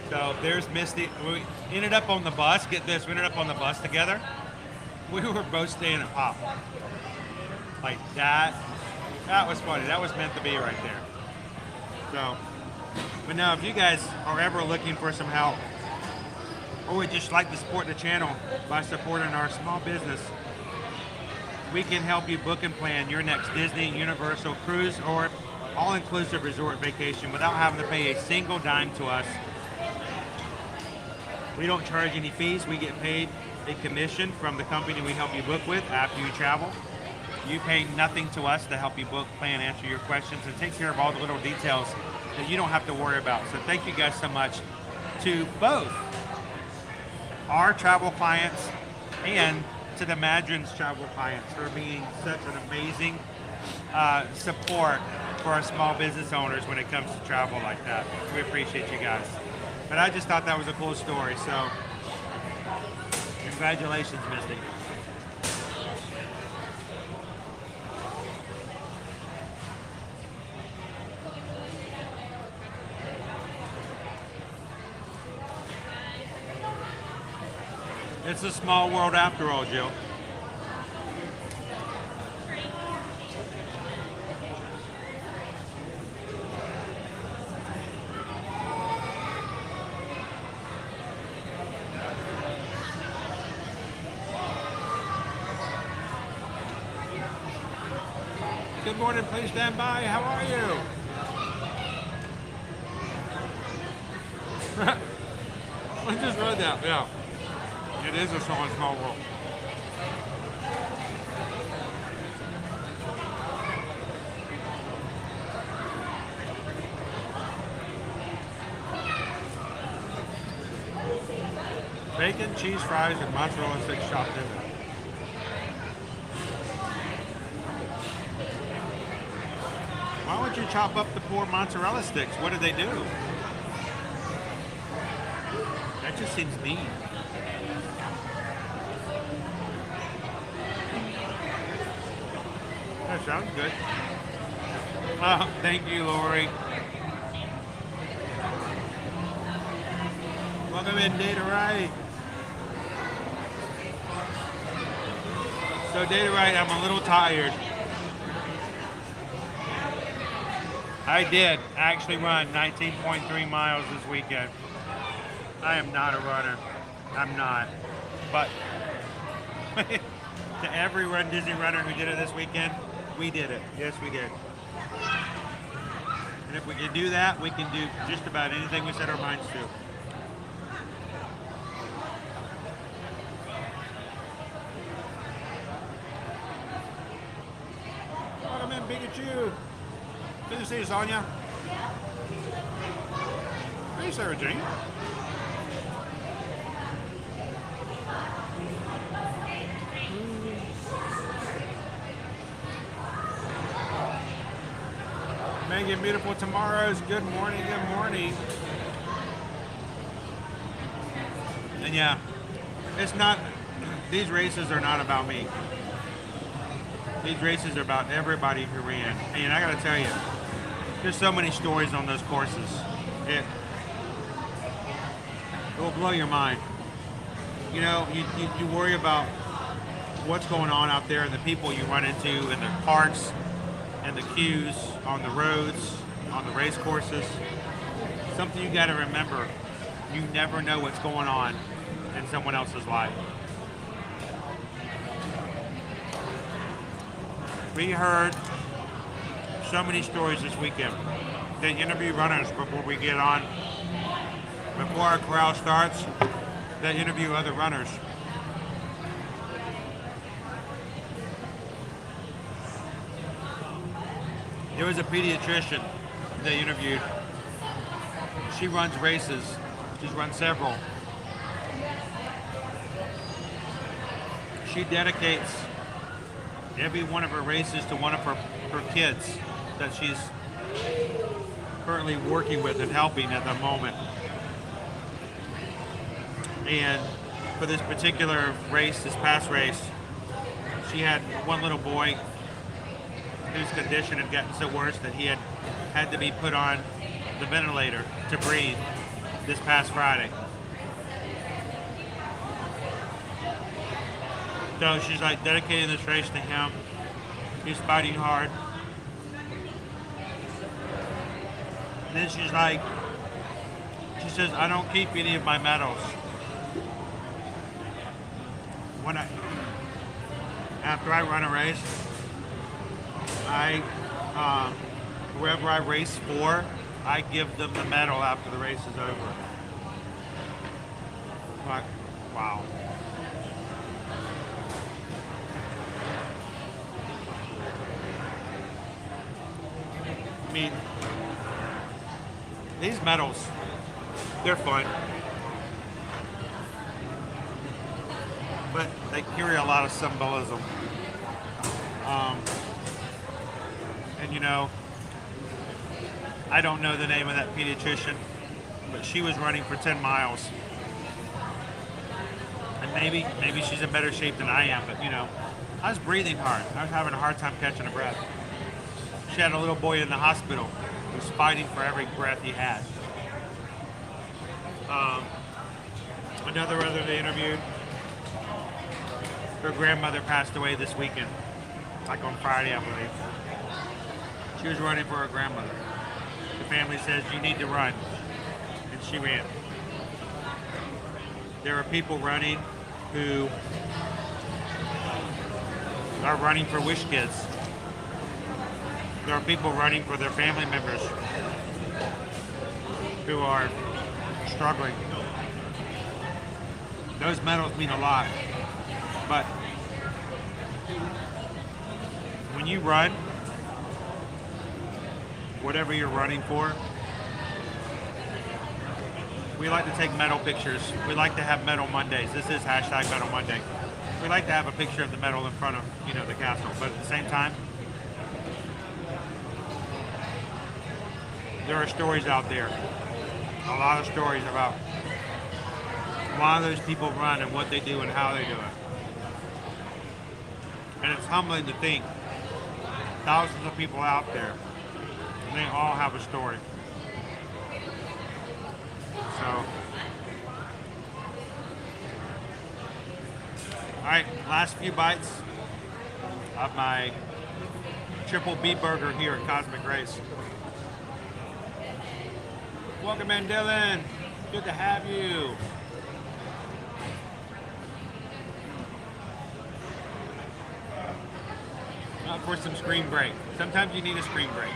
So there's Misty. We ended up on the bus. Get this, we ended up on the bus together. We were both staying at Pop. Like that. That was funny. That was meant to be right there. So, but now if you guys are ever looking for some help, or would just like to support the channel by supporting our small business, we can help you book and plan your next Disney, Universal cruise, or all-inclusive resort vacation without having to pay a single dime to us. We don't charge any fees. We get paid a commission from the company we help you book with after you travel. You pay nothing to us to help you book, plan, answer your questions, and takes care of all the little details that you don't have to worry about. So thank you guys so much to both our travel clients and to the Madron's travel clients for being such an amazing support for our small business owners when it comes to travel like that. We appreciate you guys. But I just thought that was a cool story, so congratulations, Misty. It's a small world after all, Jill. Good morning, please stand by. How are you? I just read that, yeah. It is a small world. Bacon, cheese fries, and mozzarella sticks chopped in it. Why would you chop up the poor mozzarella sticks? What did they do? That just seems mean. That sounds good. Oh, thank you, Lori. Welcome in, Data Right. So, Data Right, I'm a little tired. I did actually run 19.3 miles this weekend. I am not a runner. I'm not. But to every Run Disney runner who did it this weekend, we did it. Yes, we did. And if we can do that, we can do just about anything we set our minds to. Welcome in, Pikachu. Good to see you, Sonia. Hey, Sarah Jane. Megan, beautiful tomorrows. Good morning, good morning. And yeah, it's not, these races are not about me. These races are about everybody who ran. And I gotta tell you, there's so many stories on those courses. It will blow your mind. You know, you worry about what's going on out there and the people you run into in the parks and the queues, on the roads, on the race courses. Something you gotta remember, you never know what's going on in someone else's life. We heard so many stories this weekend. They interview runners before we get on. Before our corral starts, they interview other runners. There was a pediatrician they interviewed. She runs races. She's run several. She dedicates every one of her races to one of her kids that she's currently working with and helping at the moment. And for this particular race, this past race, she had one little boy whose condition had gotten so worse that he had to be put on the ventilator to breathe this past Friday. So she's like dedicating this race to him. He's fighting hard. And then she says, I don't keep any of my medals. after I run a race, whoever I race for, I give them the medal after the race is over. Like, wow. I mean, these medals, they're fun. But they carry a lot of symbolism. And you know, I don't know the name of that pediatrician, but she was running for 10 miles. And maybe she's in better shape than I am, but you know, I was breathing hard. I was having a hard time catching a breath. She had a little boy in the hospital who was fighting for every breath he had. Another other they interviewed, her grandmother passed away this weekend, like on Friday, I believe. She was running for her grandmother. The family says, you need to run. And she ran. There are people running who are running for Wish Kids. There are people running for their family members who are struggling. Those medals mean a lot. But when you run, whatever you're running for, we like to take medal pictures. We like to have medal Mondays. This is hashtag Medal Monday. We like to have a picture of the medal in front of, you know, the castle. But at the same time, there are stories out there. A lot of stories about why those people run and what they do and how they do it. And it's humbling to think thousands of people out there, and they all have a story. So, all right, last few bites of my triple B burger here at Cosmic Race. Welcome in, Dylan. Good to have you. For some screen break. Sometimes you need a screen break.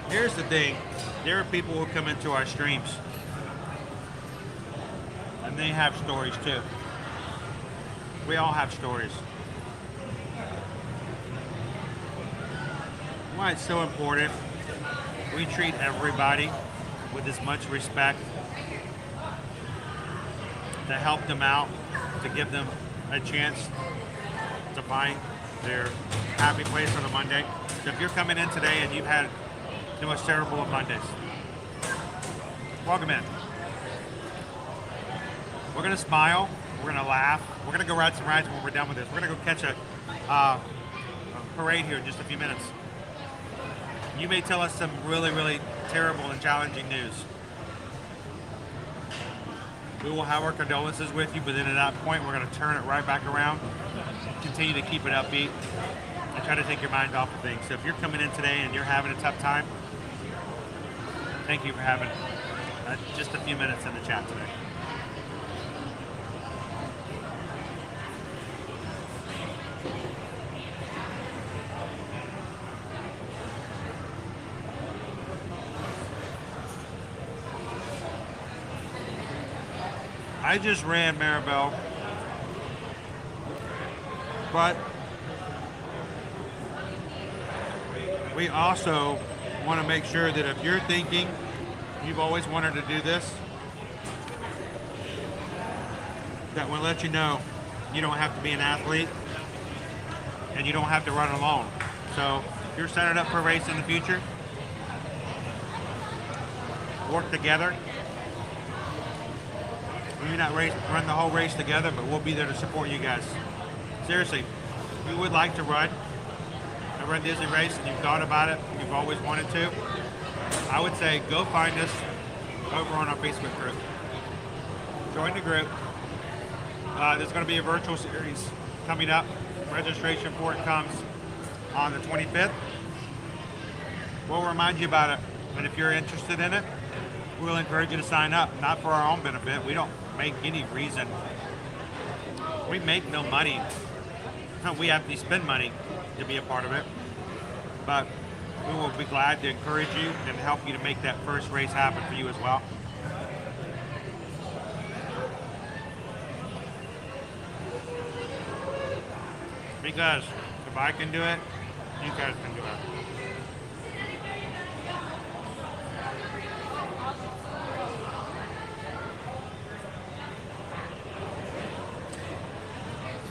Here's the thing. There are people who come into our streams and they have stories too. We all have stories. Why it's so important we treat everybody with as much respect, to help them out, to give them a chance to find their happy place on a Monday. So if you're coming in today and you've had the most terrible of Mondays, welcome in. We're gonna smile, we're gonna laugh, we're gonna go ride some rides when we're done with this. We're gonna go catch a parade here in just a few minutes. You may tell us some really, really terrible and challenging news. We will have our condolences with you, but then at that point, we're going to turn it right back around, continue to keep it upbeat, and try to take your mind off of things. So if you're coming in today and you're having a tough time, thank you for having just a few minutes in the chat today. I just ran Maribel, but we also want to make sure that if you're thinking you've always wanted to do this, that we'll let you know you don't have to be an athlete and you don't have to run alone. So if you're setting up for a race in the future, work together. We may not run the whole race together, but we'll be there to support you guys. Seriously, if you would like to run a Run Disney race and you've thought about it, you've always wanted to, I would say go find us over on our Facebook group. Join the group. There's going to be a virtual series coming up. Registration for it comes on the 25th. We'll remind you about it, and if you're interested in it, we'll encourage you to sign up, not for our own benefit. We don't make any reason. We make no money. We have to spend money to be a part of it. But we will be glad to encourage you and help you to make that first race happen for you as well. Because if I can do it, you guys can do it.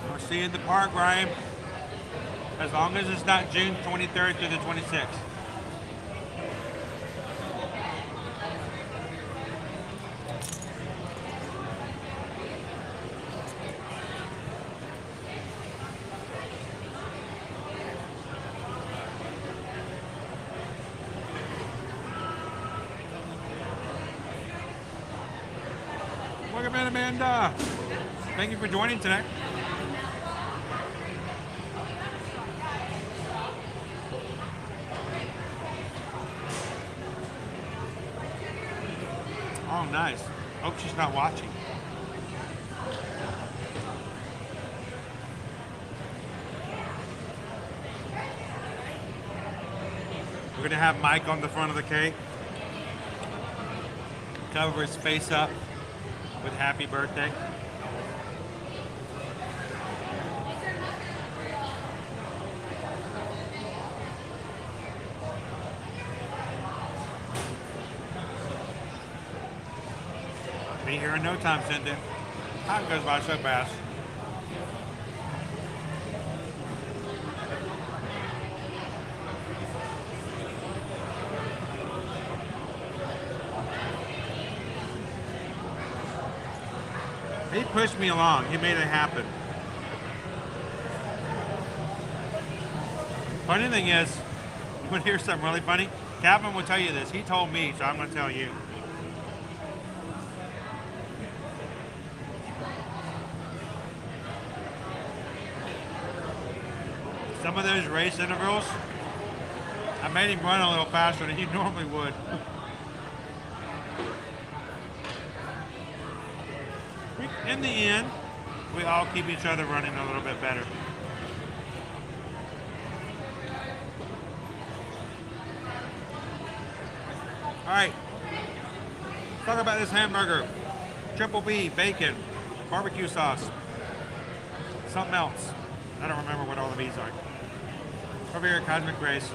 We'll see you in the park, Ryan. As long as it's not June 23rd through the 26th. Welcome in, Amanda. Thank you for joining today. Oh, nice. Hope she's not watching. We're going to have Mike on the front of the cake. Cover his face up with happy birthday. Be here in no time, Cindy. Time goes by so fast. He pushed me along. He made it happen. Funny thing is, you want to hear something really funny? Calvin will tell you this. He told me, so I'm going to tell you. Some of those race intervals, I made him run a little faster than he normally would. In the end, we all keep each other running a little bit better. All right, let's talk about this hamburger. Triple B, bacon, barbecue sauce, something else. I don't remember what all the B's are. Over here at Cosmic Grace.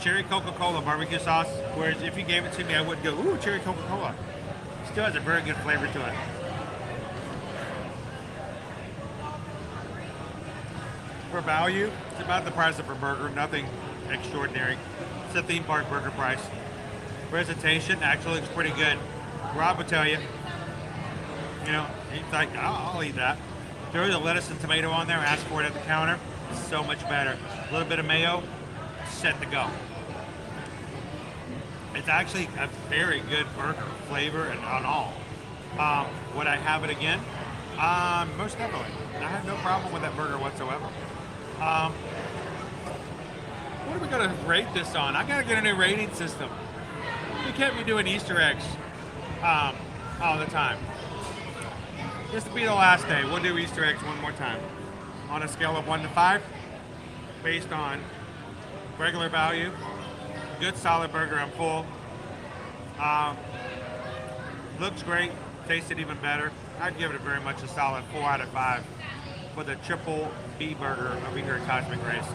Cherry Coca-Cola barbecue sauce, whereas if you gave it to me, I wouldn't go, ooh, cherry Coca-Cola. Still has a very good flavor to it. For value, it's about the price of a burger, nothing extraordinary. It's a theme park burger price. Presentation actually looks pretty good. Rob will tell you, you know, he's like, I'll eat that. Throw the lettuce and tomato on there, ask for it at the counter. It's so much better. A little bit of mayo, set to go. It's actually a very good burger, flavor and on all. Would I have it again? Most definitely. I have no problem with that burger whatsoever. What are we gonna rate this on? I gotta get a new rating system. We can't be doing Easter eggs all the time. This will be the last day. We'll do Easter eggs one more time. On a scale of 1 to 5, based on regular value, good solid burger, I'm full. Looks great, tasted even better. I'd give it very much a solid 4 out of 5 for the Triple B burger over here at Cosmic Grace.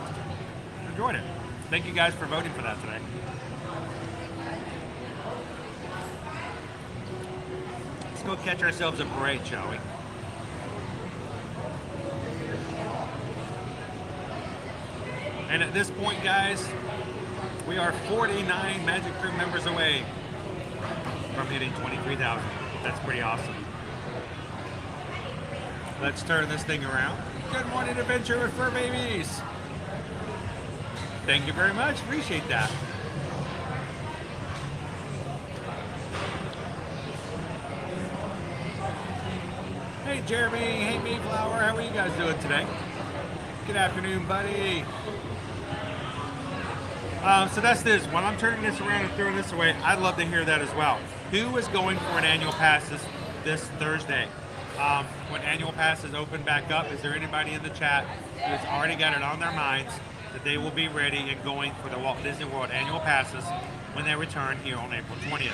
Enjoyed it. Thank you guys for voting for that today. Let's go catch ourselves a parade, shall we? And at this point, guys, we are 49 Magic Crew members away from hitting 23,000. That's pretty awesome. Let's turn this thing around. Good morning, Adventure with Fur Babies. Thank you very much. Appreciate that. Hey, Jeremy. Hey, Mayflower. How are you guys doing today? Good afternoon, buddy. So that's this. While I'm turning this around and throwing this away, I'd love to hear that as well. Who is going for an annual pass this Thursday? When annual passes open back up, is there anybody in the chat who's already got it on their minds that they will be ready and going for the Walt Disney World annual passes when they return here on April 20th?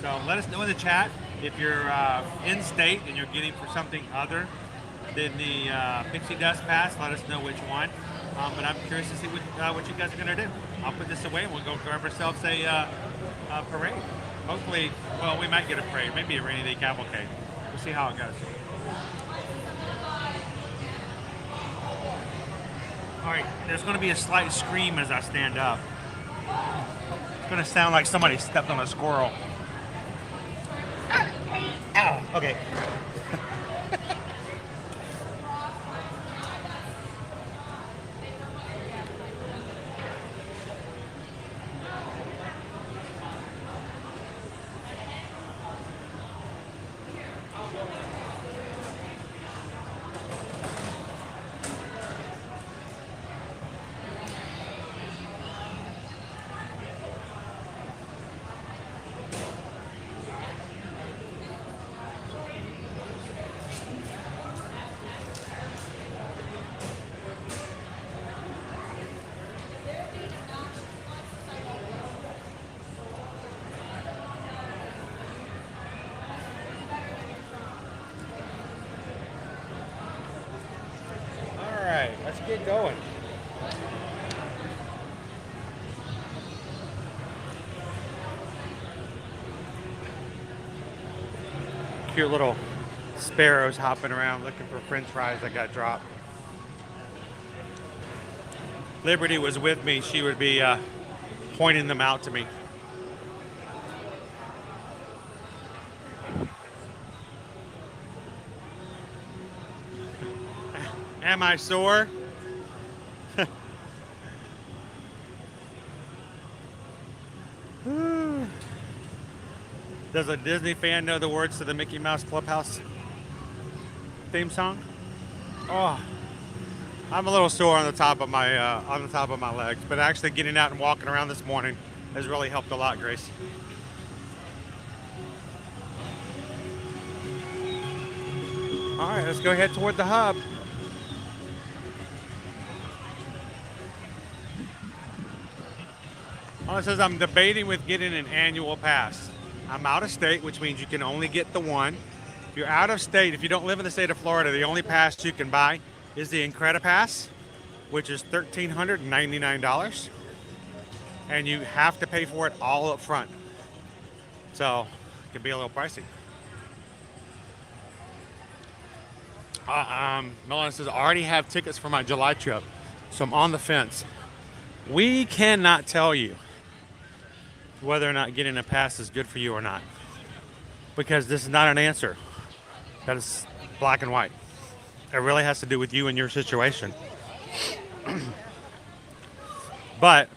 So let us know in the chat if you're in state and you're getting for something other than the Pixie Dust Pass. Let us know which one. But I'm curious to see what you guys are going to do. I'll put this away and we'll go grab ourselves a parade. Hopefully, well, we might get a parade, maybe a rainy day cavalcade. We'll see how it goes. All right, there's going to be a slight scream as I stand up. It's going to sound like somebody stepped on a squirrel. Ow, okay. Let's get going. Cute little sparrows hopping around looking for french fries that got dropped. Liberty was with me. She would be pointing them out to me. Am I sore? Does a Disney fan know the words to the Mickey Mouse Clubhouse theme song? Oh, I'm a little sore on the top of my legs, but actually getting out and walking around this morning has really helped a lot, Grace. All right, let's go head toward the hub. Oh, it says I'm debating with getting an annual pass. I'm out of state, which means you can only get the one. If you're out of state, if you don't live in the state of Florida, the only pass you can buy is the Incredipass, which is $1,399. And you have to pay for it all up front. So it can be a little pricey. Melanie says, I already have tickets for my July trip, so I'm on the fence. We cannot tell you whether or not getting a pass is good for you or not, because this is not an answer that is black and white. It really has to do with you and your situation. But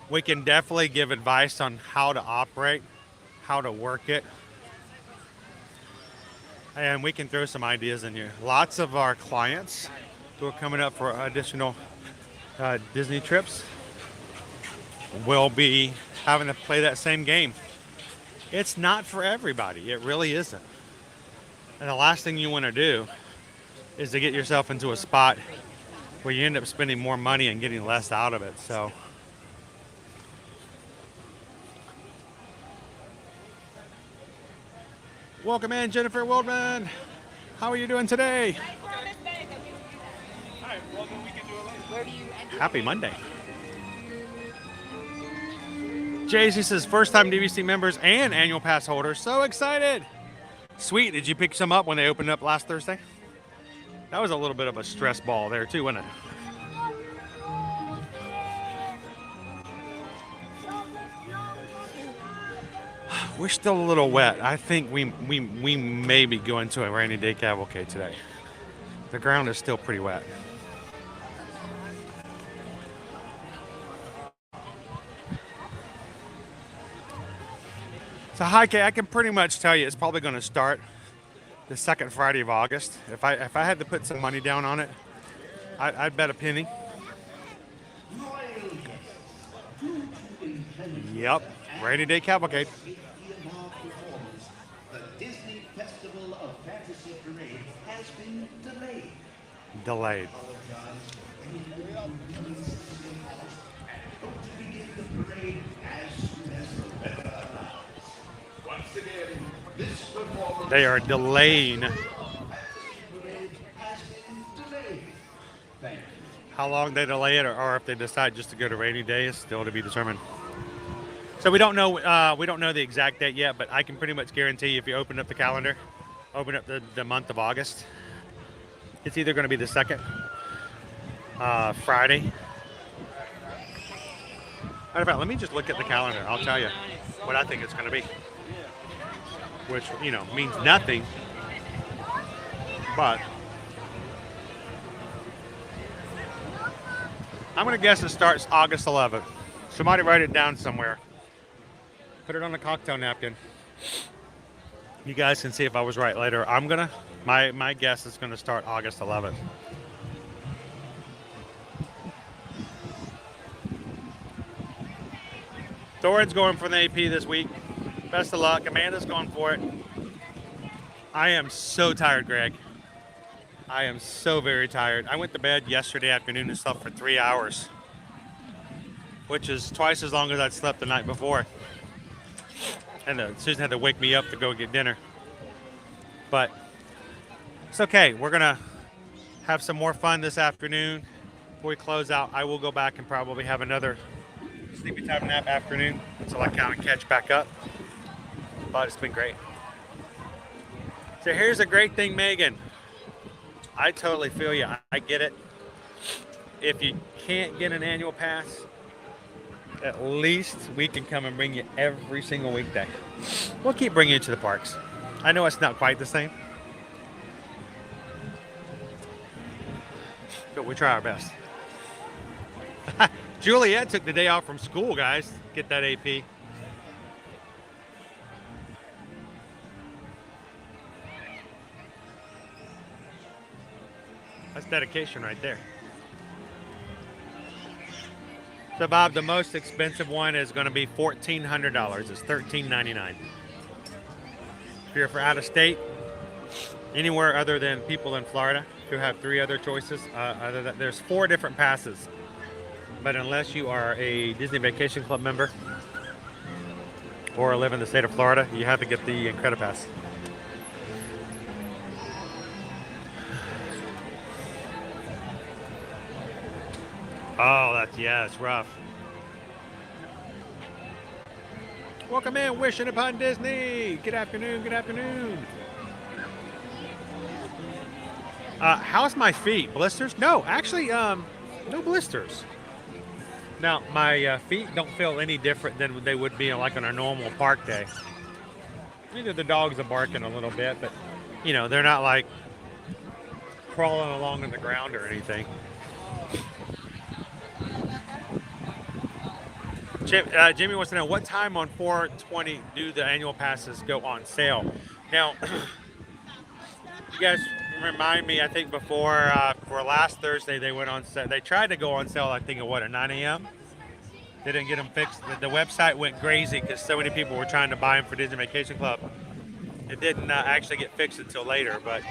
we can definitely give advice on how to operate, how to work it, and we can throw some ideas in here. Lots of our clients who are coming up for additional Disney trips will be having to play that same game. It's not for everybody. It really isn't. And the last thing you want to do is to get yourself into a spot where you end up spending more money and getting less out of it. So welcome in, Jennifer Wildman. How are you doing today? Happy Monday. Jay-Z says first time DVC members and annual pass holders. So excited. Sweet. Did you pick some up when they opened up last Thursday? That was a little bit of a stress ball there too, wasn't it? We're still a little wet. I think we may be going to a rainy day cavalcade today. The ground is still pretty wet. So hi, Kay, I can pretty much tell you it's probably going to start the second Friday of August. If I had to put some money down on it, I'd bet a penny. Yep, rainy day cavalcade. The Disney Festival of Fantasy Parade has been delayed. Delayed. Begin the parade as soon as the weather allows. Once again, this performance They are delaying. has been delayed. Thank you. How long they delay it, or if they decide just to go to rainy day, is still to be determined. So we don't know. We don't know the exact date yet, but I can pretty much guarantee you, if you open up the calendar, open up the month of August, it's either going to be the second Friday. Matter of fact, let me just look at the calendar. I'll tell you what I think it's going to be, which means nothing, but I'm going to guess it starts August 11th. Somebody write it down somewhere. Put it on a cocktail napkin. You guys can see if I was right later. My guess is going to start August 11th. Thorin's going for the AP this week. Best of luck. Amanda's going for it. I am so tired, Greg. I am so very tired. I went to bed yesterday afternoon and slept for 3 hours, which is twice as long as I'd slept the night before. And Susan had to wake me up to go get dinner. But it's okay. We're going to have some more fun this afternoon. Before we close out, I will go back and probably have another sleepy time nap afternoon until I kind of catch back up. But it's been great. So here's a great thing, Megan. I totally feel you. I get it. If you can't get an annual pass, at least we can come and bring you every single weekday. We'll keep bringing you to the parks. I know it's not quite the same, but we try our best. Juliet took the day off from school, guys. Get that AP. That's dedication right there. So, Bob, the most expensive one is going to be $1,400. It's $1,399. If you're for out of state, anywhere other than people in Florida, who have 3 other choices. There's 4 different passes. But unless you are a Disney Vacation Club member or live in the state of Florida, you have to get the Incredipass. Oh, it's rough. Welcome in, wishing upon Disney. Good afternoon, good afternoon. How's my feet? Blisters? No, actually, no blisters. Now, my feet don't feel any different than they would be like on a normal park day. Either the dogs are barking a little bit, but, they're not like crawling along on the ground or anything. Jimmy wants to know, what time on 4/20 do the annual passes go on sale? Now, you guys remind me, I think before, for last Thursday, they went on sale. They tried to go on sale, I think, at 9 a.m.? They didn't get them fixed. The website went crazy because so many people were trying to buy them for Disney Vacation Club. It didn't actually get fixed until later, but...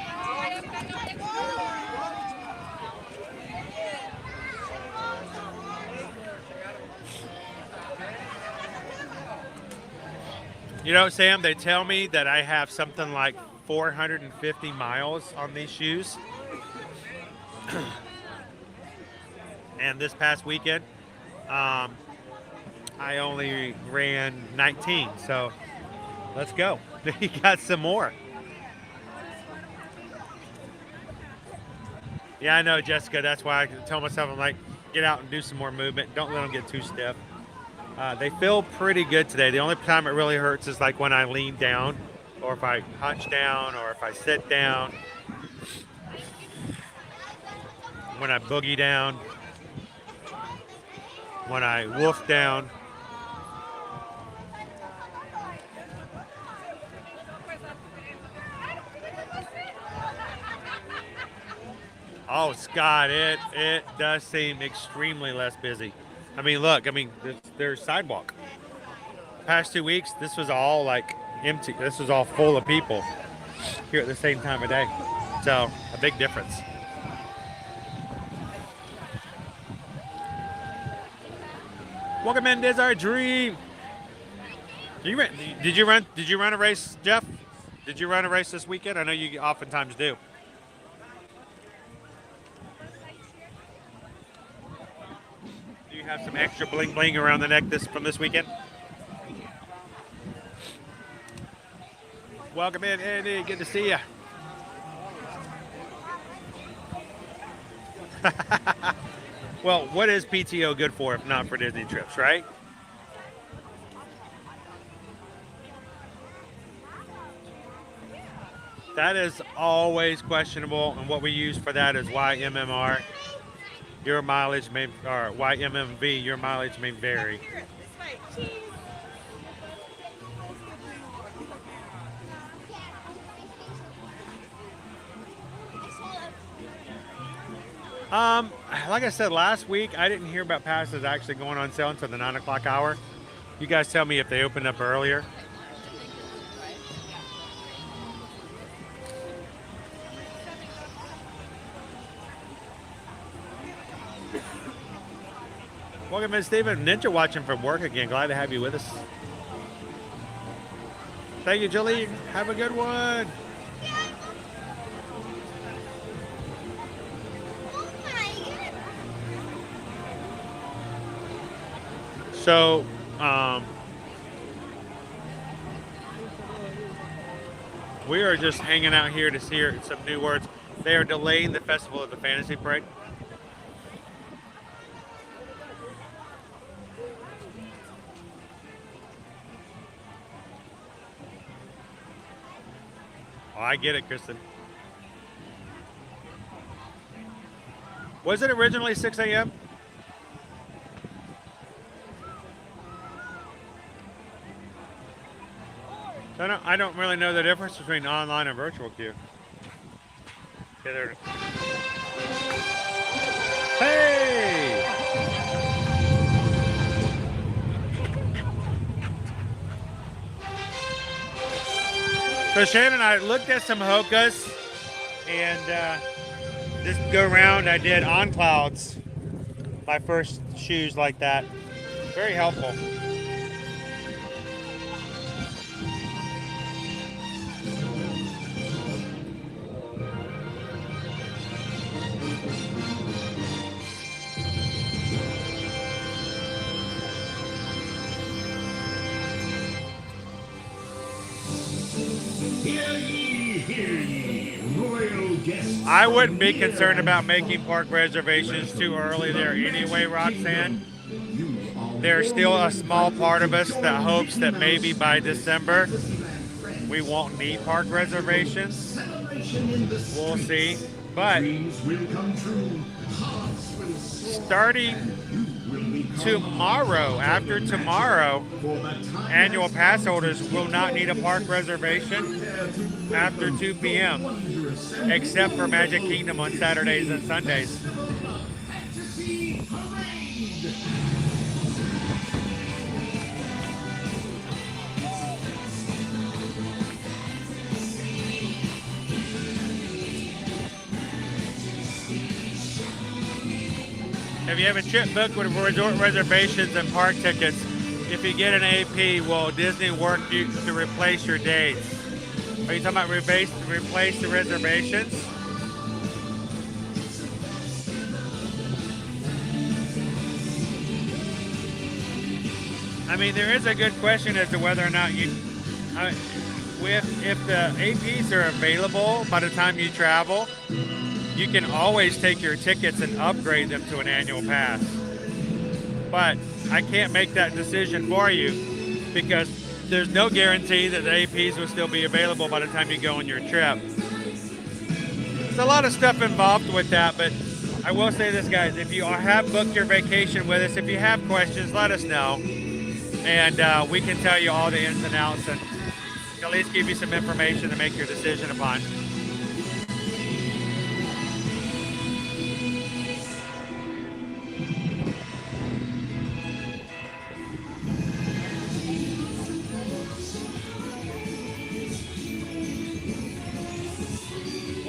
Sam, they tell me that I have something like 450 miles on these shoes. And this past weekend, I only ran 19. So let's go. You got some more. Yeah, I know, Jessica. That's why I tell myself, I'm like, get out and do some more movement. Don't let them get too stiff. They feel pretty good today. The only time it really hurts is like when I lean down, or if I hunch down, or if I sit down, when I boogie down, when I wolf down. Oh, Scott, it does seem extremely less busy. I mean, look, there's sidewalk. past 2 weeks, this was all like empty. This was all full of people here at the same time of day. So a big difference. Welcome in, Diz our dream. Did you run a race, Jeff? Did you run a race this weekend? I know you oftentimes do. Do you have some extra bling bling around the neck from this weekend? Welcome in, Andy. Good to see you. Well, what is PTO good for if not for Disney trips, right? That is always questionable, and what we use for that is YMMR. Your mileage may, or YMMV, your mileage may vary. Like I said last week, I didn't hear about passes actually going on sale until the 9 o'clock hour. You guys tell me if they opened up earlier. Welcome in, Stephen. Ninja watching from work again. Glad to have you with us. Thank you, Julie. Have a good one. So, we are just hanging out here to see some new words. They are delaying the Festival of the Fantasy Parade. Oh, I get it, Kristen. Was it originally 6 a.m.? I don't really know the difference between online and virtual queue. Okay, there. Hey! So Shannon and I looked at some Hokas, and this go round I did on clouds. My first shoes like that. Very helpful. I wouldn't be concerned about making park reservations too early there anyway, Roxanne. There's still a small part of us that hopes that maybe by December we won't need park reservations. We'll see. But starting tomorrow, after tomorrow, annual pass holders will not need a park reservation after 2 p.m. except for Magic Kingdom on Saturdays and Sundays. If you have a trip booked with resort reservations and park tickets, if you get an AP, will Disney work you to replace your dates? Are you talking about replace the reservations? I mean, there is a good question as to whether or not you, if the APs are available by the time you travel, you can always take your tickets and upgrade them to an annual pass. But I can't make that decision for you because there's no guarantee that the APs will still be available by the time you go on your trip. There's a lot of stuff involved with that, but I will say this, guys, if you have booked your vacation with us, if you have questions, let us know. And we can tell you all the ins and outs and at least give you some information to make your decision upon.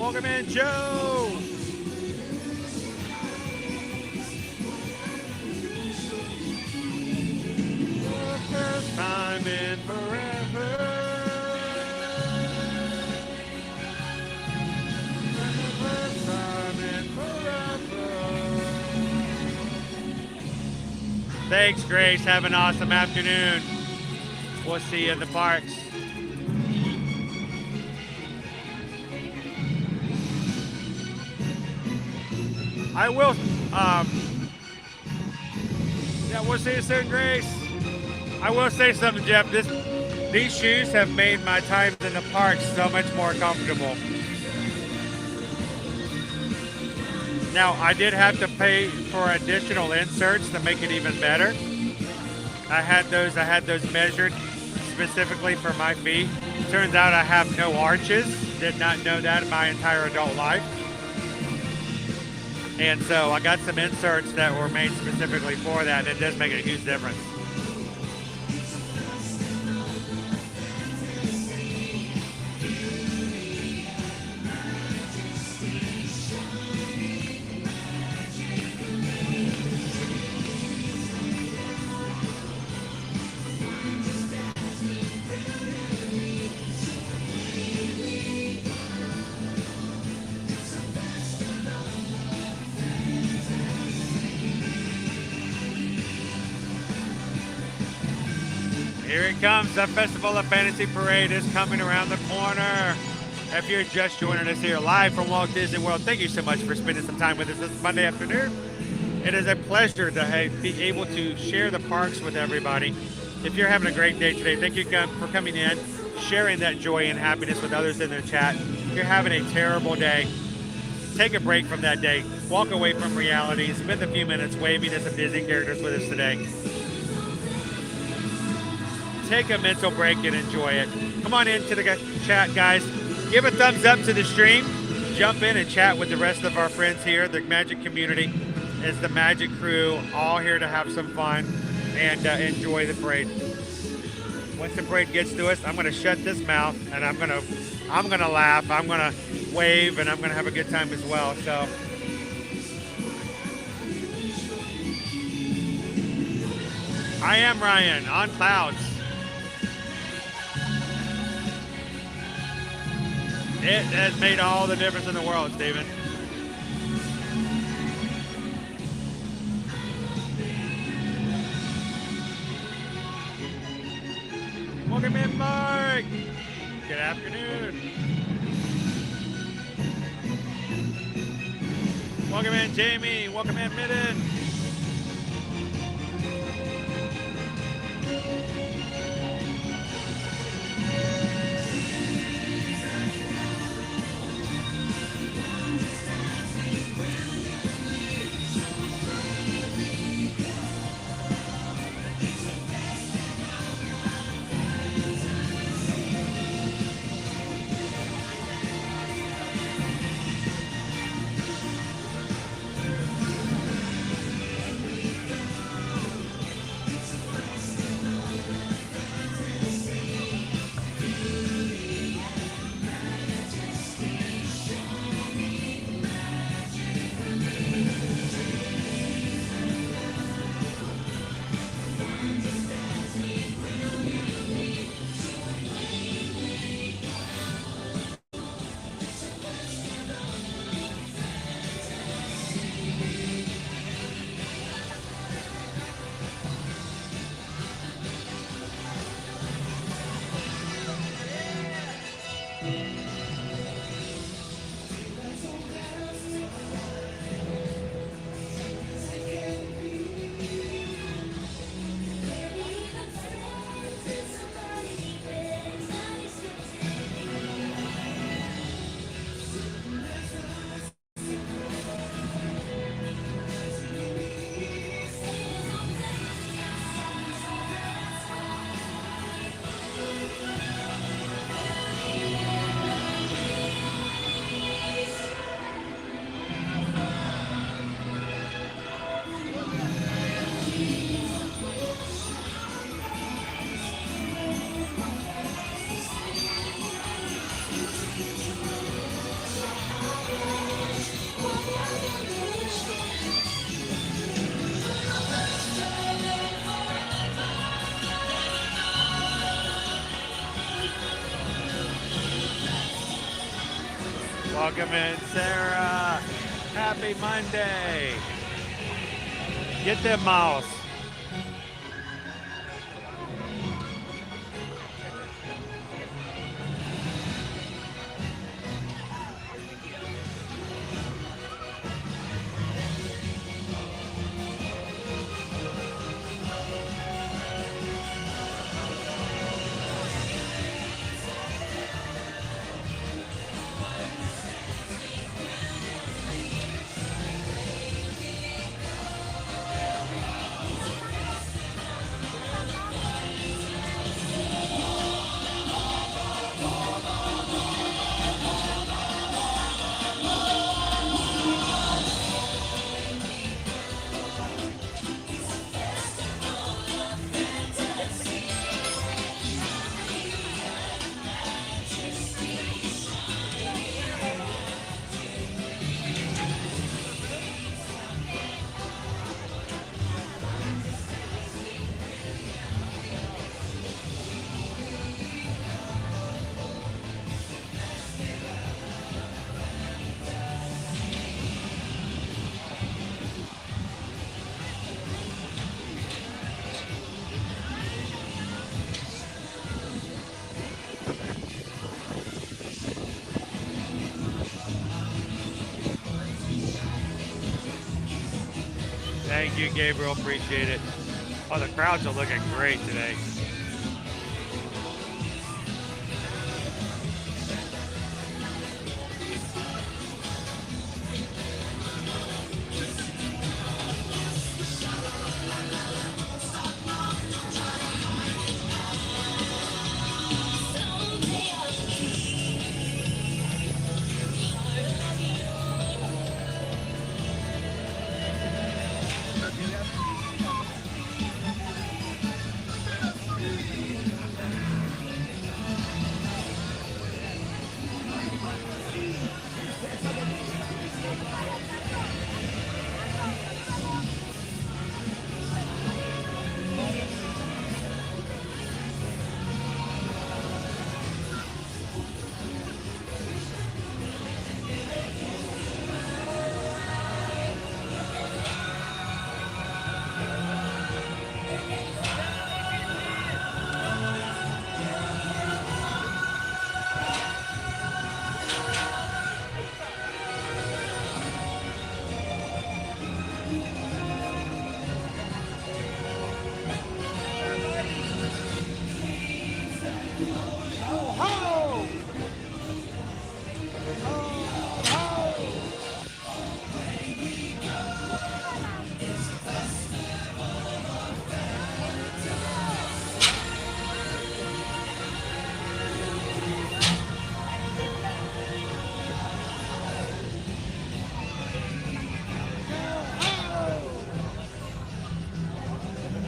Welcome in, Joe. For the first time in forever. For the first time in forever. Thanks, Grace. Have an awesome afternoon. We'll see you in the parks. I will, yeah, we'll see you soon, Grace. I will say something, Jeff. These shoes have made my times in the park so much more comfortable. Now, I did have to pay for additional inserts to make it even better. I had those measured specifically for my feet. Turns out I have no arches. Did not know that in my entire adult life. And so I got some inserts that were made specifically for that, and it does make a huge difference. Here it comes. The Festival of Fantasy Parade is coming around the corner. If you're just joining us here live from Walt Disney World, thank you so much for spending some time with us this Monday afternoon. It is a pleasure to be able to share the parks with everybody. If you're having a great day today, thank you for coming in, sharing that joy and happiness with others in the chat. If you're having a terrible day, take a break from that day. Walk away from reality. Spend a few minutes waving at some Disney characters with us today. Take a mental break and enjoy it. Come on into the chat, guys. Give a thumbs up to the stream. Jump in and chat with the rest of our friends here. The Magic community is the Magic crew, all here to have some fun and enjoy the parade. Once the parade gets to us, I'm going to shut this mouth and I'm going to laugh. I'm going to wave and I'm going to have a good time as well. So. I am Ryan on clouds. It has made all the difference in the world, Stephen. Welcome in, Mark. Good afternoon. Welcome in, Jamie. Welcome in, Midden. Welcome in, Sarah. Happy Monday. Get them mouse. Thank you, Gabriel. Appreciate it. Oh, the crowds are looking great today.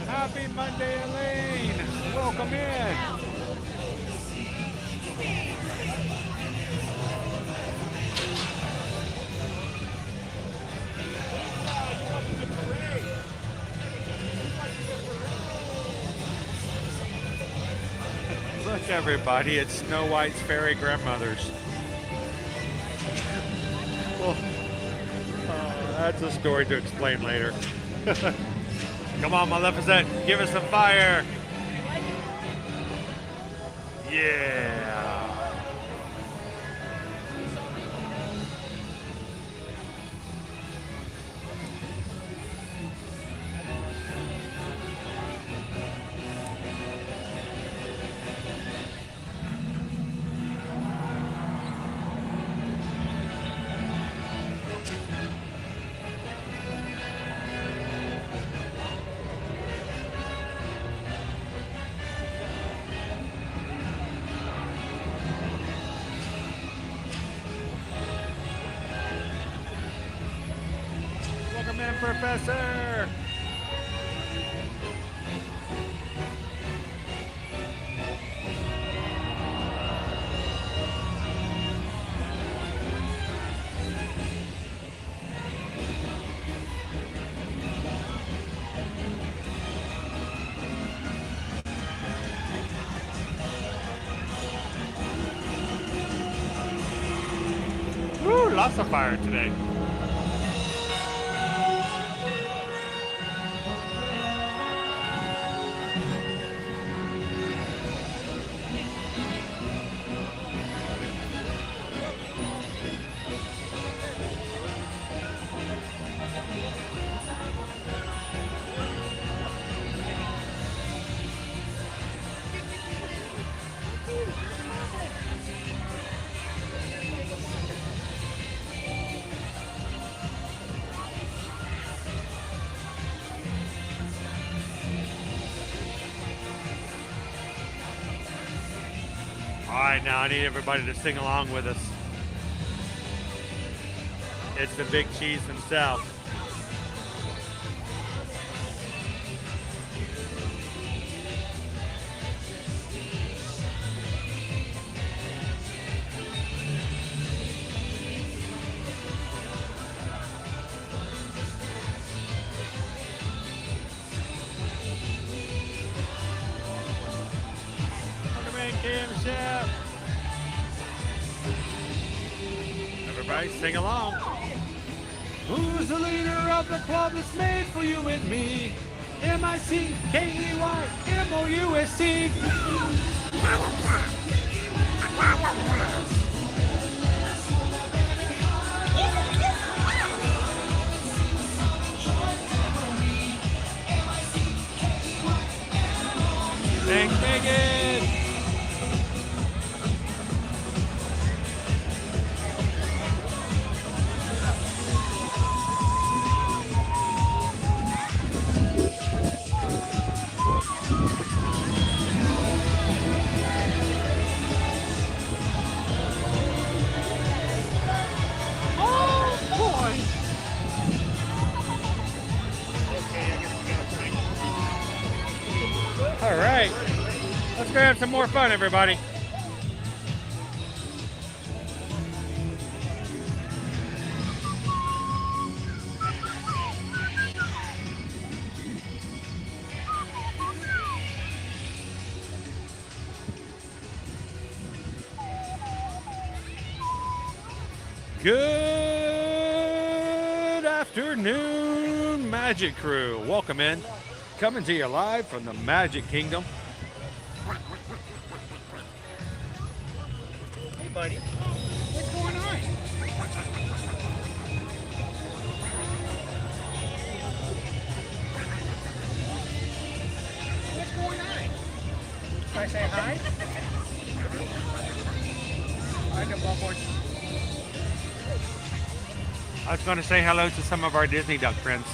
Happy Monday, Elaine. Welcome in. Look, everybody, it's Snow White's fairy grandmothers. Well, that's a story to explain later. Come on, Maleficent, give us some fire. Yeah. Welcome in, Professor. Woo, lots of fire today. All right, now I need everybody to sing along with us. It's the big cheese himself. Everybody sing along. Who's the leader of the club that's made for you and me? M-I-C-K-E-Y-M-O-U-S-C. Thanks, Megan. All right, let's go have some more fun, everybody. Good afternoon, Magic Crew. Welcome in. Coming to you live from the Magic Kingdom. Hey, buddy. What's going on? What's going on? Can I say hi? I know, Bubbles. I was going to say hello to some of our Disney Duck friends,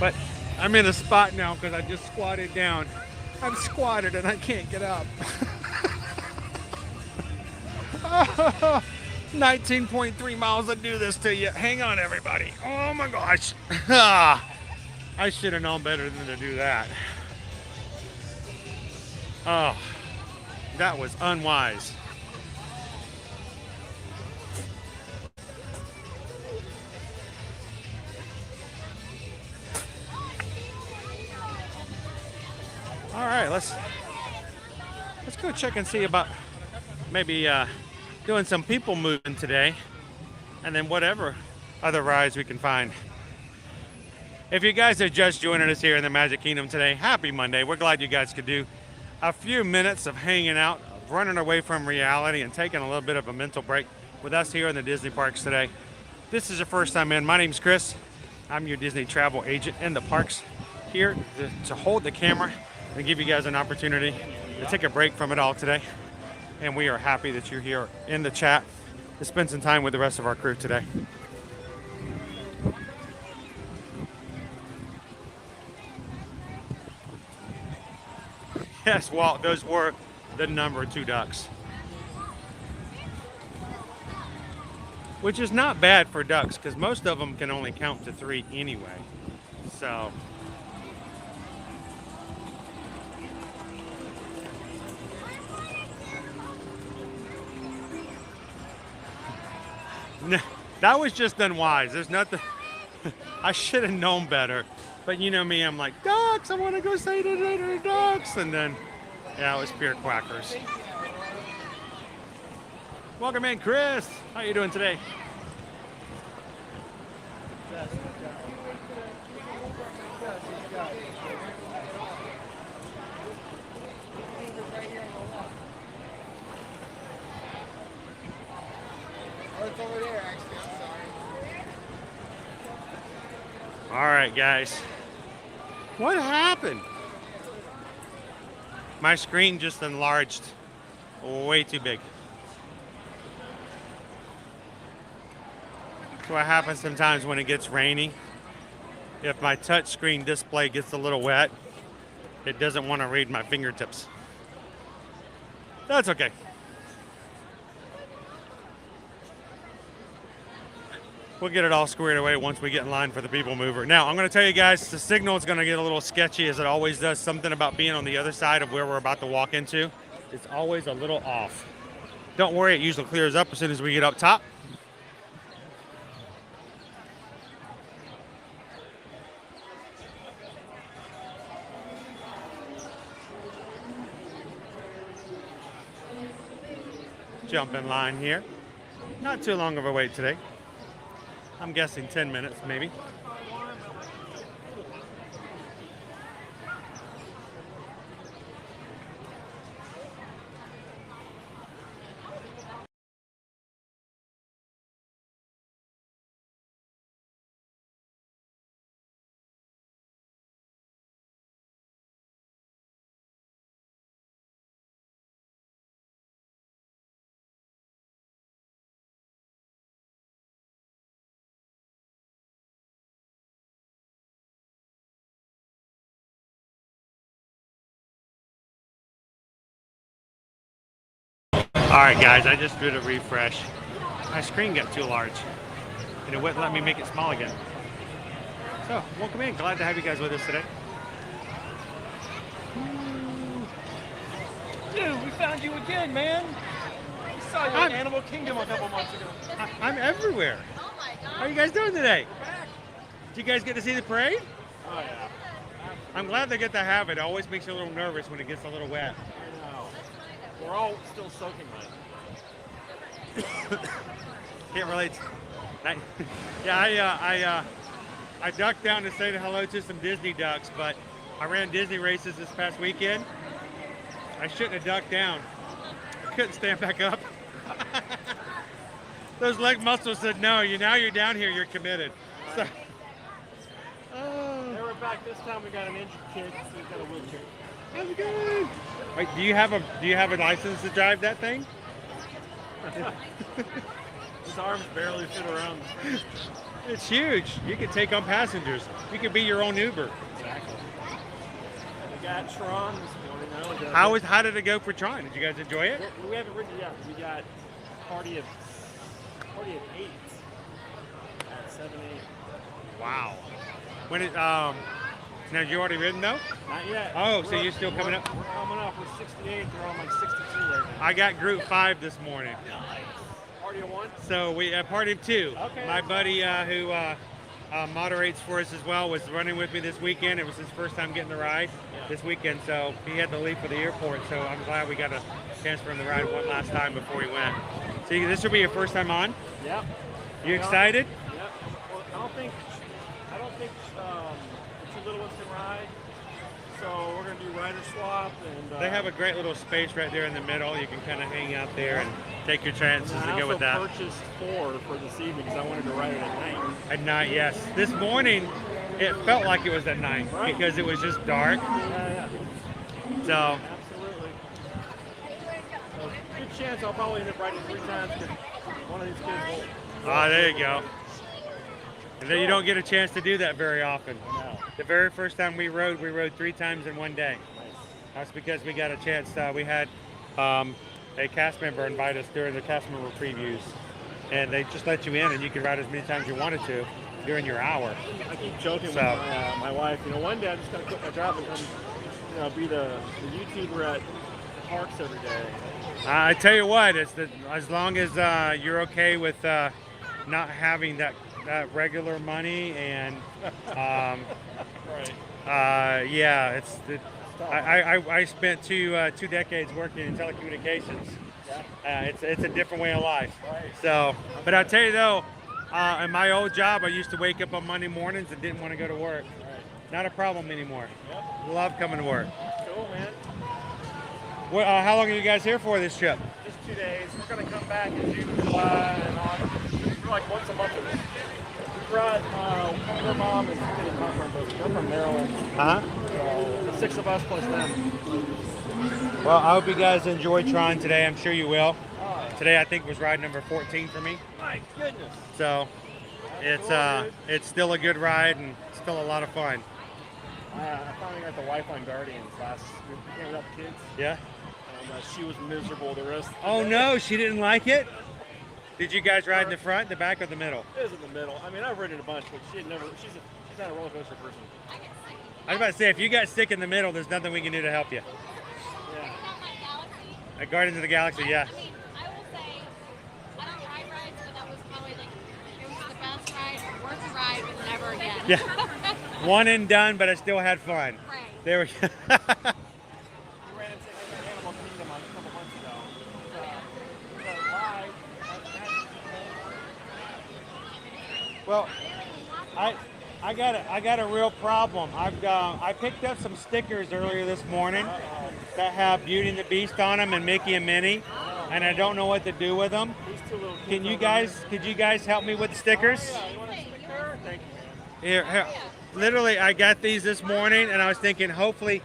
but I'm in a spot now because I just squatted down. I'm squatted and I can't get up. 19.3 miles to do this to you. Hang on, everybody. Oh my gosh. I should have known better than to do that. Oh, that was unwise. All right, let's go check and see about maybe doing some people moving today, and then whatever other rides we can find. If you guys are just joining us here in the Magic Kingdom today, happy Monday. We're glad you guys could do a few minutes of hanging out, running away from reality, and taking a little bit of a mental break with us here in the Disney parks today. This is your first time in. My name's Chris. I'm your Disney travel agent in the parks, here to hold the camera and give you guys an opportunity to take a break from it all today. And we are happy that you're here in the chat to spend some time with the rest of our crew today. Yes, Walt, those were the number 2 ducks. Which is not bad for ducks, because most of them can only count to 3 anyway. So that was just unwise. There's nothing. I should have known better. But you know me, I'm like, ducks, I want to go say to the ducks. And then, yeah, it was pure quackers. Welcome in, Chris. How you doing today? Oh, it's over there, actually. I'm sorry. All right, guys. What happened? My screen just enlarged way too big. That's what happens sometimes when it gets rainy. If my touch screen display gets a little wet, it doesn't want to read my fingertips. That's okay. We'll get it all squared away once we get in line for the PeopleMover. Now, I'm going to tell you guys, the signal is going to get a little sketchy, as it always does. Something about being on the other side of where we're about to walk into. It's always a little off. Don't worry, it usually clears up as soon as we get up top. Jump in line here. Not too long of a wait today. I'm guessing 10 minutes, maybe. All right, guys, I just did a refresh. My screen got too large, and it wouldn't let me make it small again. So, welcome in. Glad to have you guys with us today. Dude, we found you again, man. We saw you in Animal Kingdom a couple months ago. I'm everywhere. Oh my God. How are you guys doing today? Did you guys get to see the parade? Oh, yeah. I'm glad they get to have it. It always makes you a little nervous when it gets a little wet. I know. We're all still soaking wet. Can't relate. Yeah, I ducked down to say hello to some Disney ducks, but I ran Disney races this past weekend. I shouldn't have ducked down. I couldn't stand back up. Those leg muscles said, no, now you're down here, you're committed. So, They were back this time. We got an injured kid, so he's got a wheelchair. how's it going? Wait, do you have a license to drive that thing? His arms barely fit around. It's huge. You can take on passengers. You can be your own Uber. Exactly. We got Tron this morning. How did it go for Tron? Did you guys enjoy it? We haven't ridden yet. We got party of 8 at 7-8. Wow. When it now you already ridden though? Not yet. Oh, so you're still coming up? We're coming up. We're 68. They're on like 62 right now. I got Group 5 this morning. Party of 1? So we party of 2. Okay. My buddy who moderates for us as well was running with me this weekend. It was his first time getting the ride this weekend, so he had to leave for the airport. So I'm glad we got a chance for him to ride one last time before he went. So this will be your first time on? Yep. You excited? Yep. Well, I don't think the two little ones can ride. So we're gonna do rider swap, and They have a great little space right there in the middle. You can kind of hang out there and take your chances and go with that. I also purchased 4 for this evening because I wanted to ride it at night. At night, yes. This morning, it felt like it was at night because it was just dark. Yeah. So, Absolutely. So, good chance I'll probably end up riding 3 times because one of these kids will. there you go. And then you don't get a chance to do that very often. No. The very first time we rode 3 times in one day. Nice. That's because we got a chance. We had a cast member invite us during the cast member previews, and they just let you in, and you could ride as many times you wanted to during your hour. I keep joking with my wife. One day I'm just gonna quit my job and come, be the YouTuber at parks every day. I tell you what, as long as you're okay with not having that regular money and right. I spent two decades working in telecommunications. It's a different way of life. Right. So, but I tell you though, In my old job, I used to wake up on Monday mornings and didn't want to go to work. Not a problem anymore. Yep. Love coming to work. Cool, man. Well, how long are you guys here for this trip? Just 2 days. We're going to come back in June, July, and August. We're like once a month. We brought her mom and kid and both. They're from Maryland. So the 6 of us plus them. Well, I hope you guys enjoy Tron today. I'm sure you will. Today, I think was ride number 14 for me. My goodness. So it's still a good ride and still a lot of fun. I finally got the wife on Guardians last week. We came up kids. Yeah. And she was miserable the rest. Oh no, she didn't like it? Did you guys ride in the front, the back, or the middle? It was in the middle. I mean, I've ridden a bunch, but she's not a roller coaster person. I was about to say, if you got sick in the middle, there's nothing we can do to help you. Yeah. At Guardians of the Galaxy, yeah. I mean, I will say, I don't ride rides, but that was probably like, it was the best ride, worst ride, but never again. Yeah. One and done, but I still had fun. Right. There we go. We ran into Animal Kingdom a couple months ago. The ride. Well, I got a real problem. I picked up some stickers earlier this morning that have Beauty and the Beast on them and Mickey and Minnie, and I don't know what to do with them. Could you guys help me with the stickers? Thank you. Here. Literally, I got these this morning, and I was thinking, hopefully,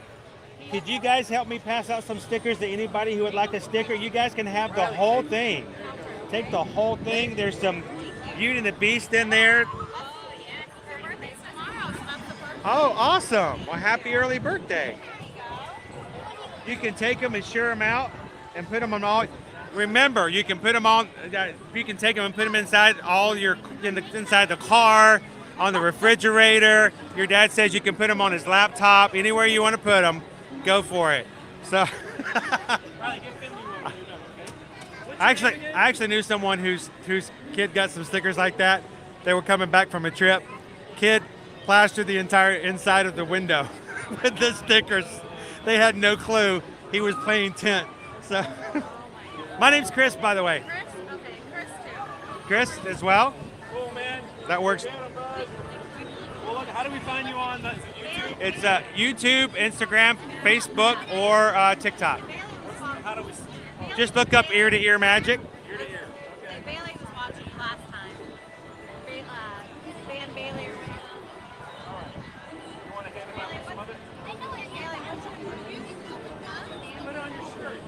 could you guys help me pass out some stickers to anybody who would like a sticker? You guys can have the whole thing. Take the whole thing. There's some Beauty and the Beast in there. Oh, awesome. Well, happy early birthday. You can take them and share them out and put them on all. Remember, you can put them on. You can take them and put them inside inside the car, on the refrigerator. Your dad says you can put them on his laptop. Anywhere you want to put them, go for it. So, I actually knew someone whose kid got some stickers like that. They were coming back from a trip. Kid plastered the entire inside of the window with the stickers. They had no clue he was playing tent. So, my name's Chris, by the way. Chris? Okay, Chris too. Chris as well? Cool, man. That works. Well, look, how do we find you on the YouTube? It's YouTube, Instagram, Facebook, or TikTok. How do we? Just look up Ear to Ear Magic. Ear to ear. Okay, Bailey was watching last time. Van Bailey or whatever. All right. You want to hand them out some other? Put it on your shirt.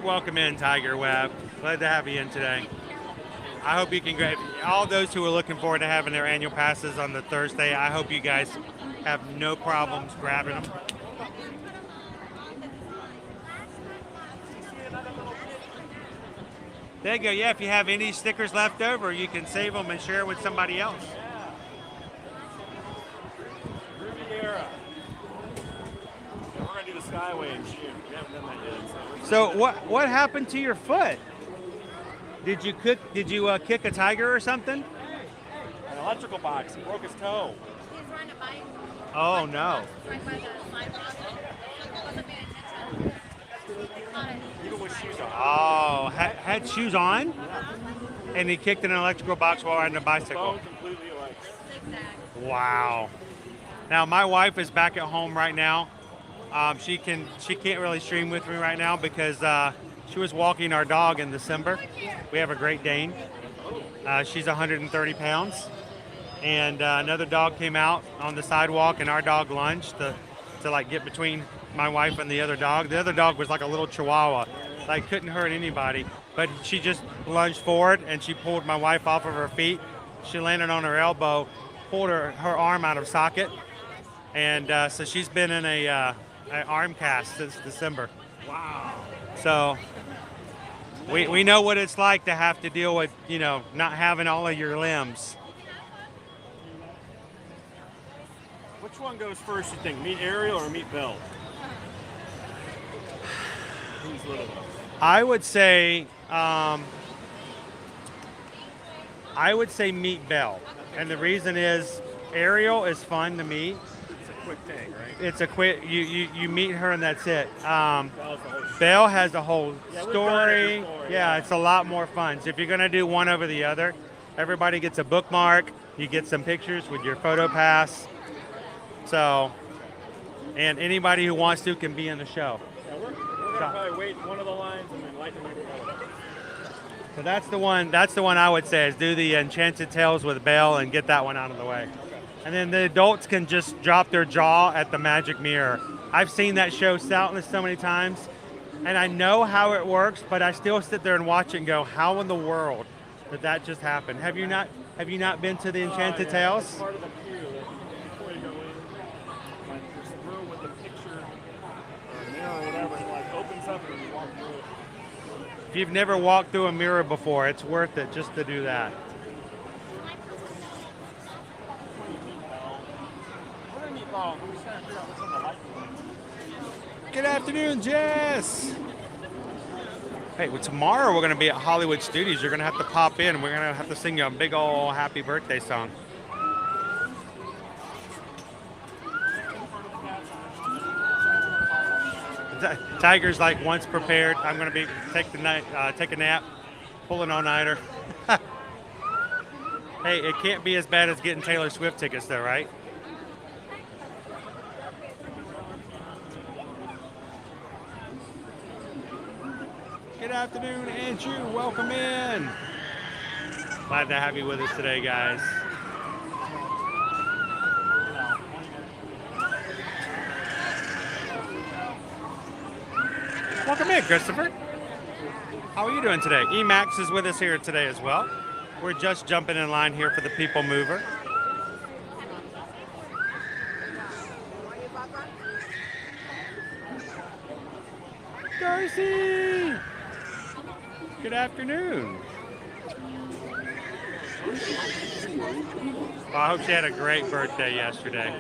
Welcome in, Tiger Webb. Glad to have you in today. I hope you can grab all those who are looking forward to having their annual passes on the Thursday. I hope you guys have no problems grabbing them. There you go. Yeah, if you have any stickers left over, you can save them and share with somebody else. Riviera. Yeah, we're gonna do the Skyway in June. We haven't done that yet. So what happened to your foot? Did you kick a tiger or something? An electrical box. He broke his toe. He's riding a bike. Oh no. Right by the sidewalk. Wasn't paying attention. Caught it. Even with shoes on. Oh, had shoes on? And he kicked an electrical box while riding a bicycle. Bone completely like. Wow. Now my wife is back at home right now. She can't really stream with me right now because she was walking our dog in December. We have a Great Dane. She's 130 pounds. And another dog came out on the sidewalk and our dog lunged to like get between my wife and the other dog. The other dog was like a little chihuahua, like couldn't hurt anybody. But she just lunged forward and she pulled my wife off of her feet. She landed on her elbow, pulled her arm out of socket. And so she's been in an arm cast since December. Wow. So we know what it's like to have to deal with, not having all of your limbs. Which one goes first, you think? Meet Ariel or meet Belle? Who's little? I would say meet Belle. And the reason is Ariel is fun to meet. quick thing, right? It's a quick. You meet her and that's it. That was the whole show. Belle has a whole Yeah, we've done it story. before, Yeah, it's a lot more fun. So if you're gonna do one over the other, everybody gets a bookmark. You get some pictures with your photo pass. So, and anybody who wants to can be in the show. Yeah, we're gonna probably wait one of the lines and then light them every other. So that's the one. That's the one I would say is do the Enchanted Tales with Belle and get that one out of the way. And then the adults can just drop their jaw at the magic mirror. I've seen that show so many times, and I know how it works, but I still sit there and watch it and go, "How in the world did that just happen?" Have you not been to the Enchanted Tales? Part of the queue before you go in, like there's a room with a picture or a mirror or whatever, and it like opens up and you walk through it. If you've never walked through a mirror before, it's worth it just to do that. Good afternoon, Jess. Hey, well, tomorrow we're going to be at Hollywood Studios. You're going to have to pop in. We're going to have to sing you a big old happy birthday song. Tiger's like once prepared. I'm going to be take a nap, pull an all-nighter. Hey, it can't be as bad as getting Taylor Swift tickets, though, right? Good afternoon, Andrew. Welcome in. Glad to have you with us today, guys. Welcome in, Christopher. How are you doing today? Emax is with us here today as well. We're just jumping in line here for the PeopleMover. Darcy! Good afternoon. Well, I hope she had a great birthday yesterday.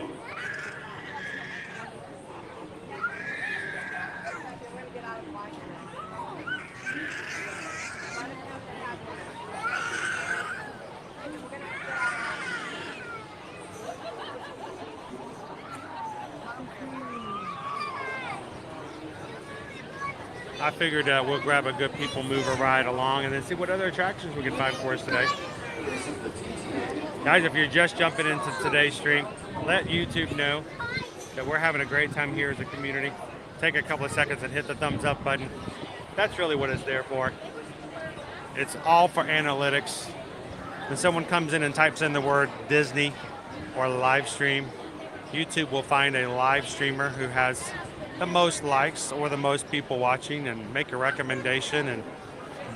I figured we'll grab a good PeopleMover ride along and then see what other attractions we can find for us today. Guys, if you're just jumping into today's stream, let YouTube know that we're having a great time here as a community. Take a couple of seconds and hit the thumbs up button. That's really what it's there for. It's all for analytics. When someone comes in and types in the word Disney or live stream, YouTube will find a live streamer who has the most likes or the most people watching and make a recommendation, and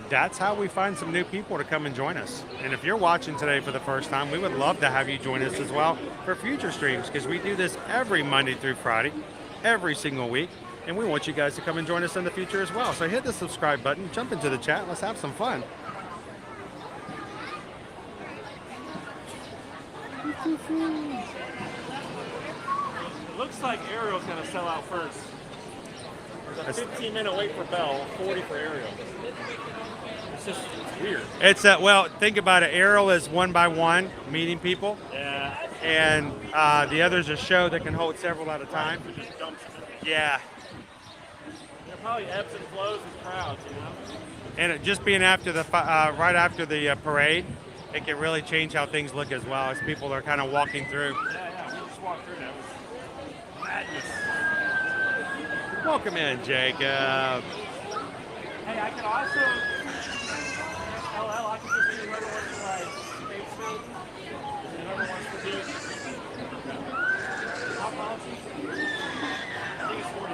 that's how we find some new people to come and join us. And if you're watching today for the first time, we would love to have you join us as well for future streams, because we do this every Monday through Friday, every single week, and we want you guys to come and join us in the future as well. So hit the subscribe button, jump into the chat, let's have some fun. It looks like Ariel's going to sell out first. There's a 15-minute wait for Belle, 40 for Ariel. It's weird. It's well, think about it. Ariel is one by one meeting people. Yeah. And the other's a show that can hold several at a time. It just dumps. Yeah. There probably ebbs and flows with crowds, you know. And it just being after the right after the parade, it can really change how things look as well as people are kind of walking through. Yeah, we just walked through that. It was madness. Welcome in, Jacob. Hey, I could also LL. I could just do whoever wants to like space food, and whoever wants to do hot policy. I think it's 44.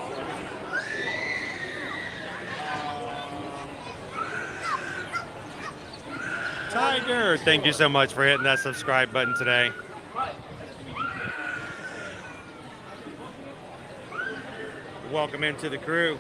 Tiger, thank you so much for hitting that subscribe button today. Welcome into the crew.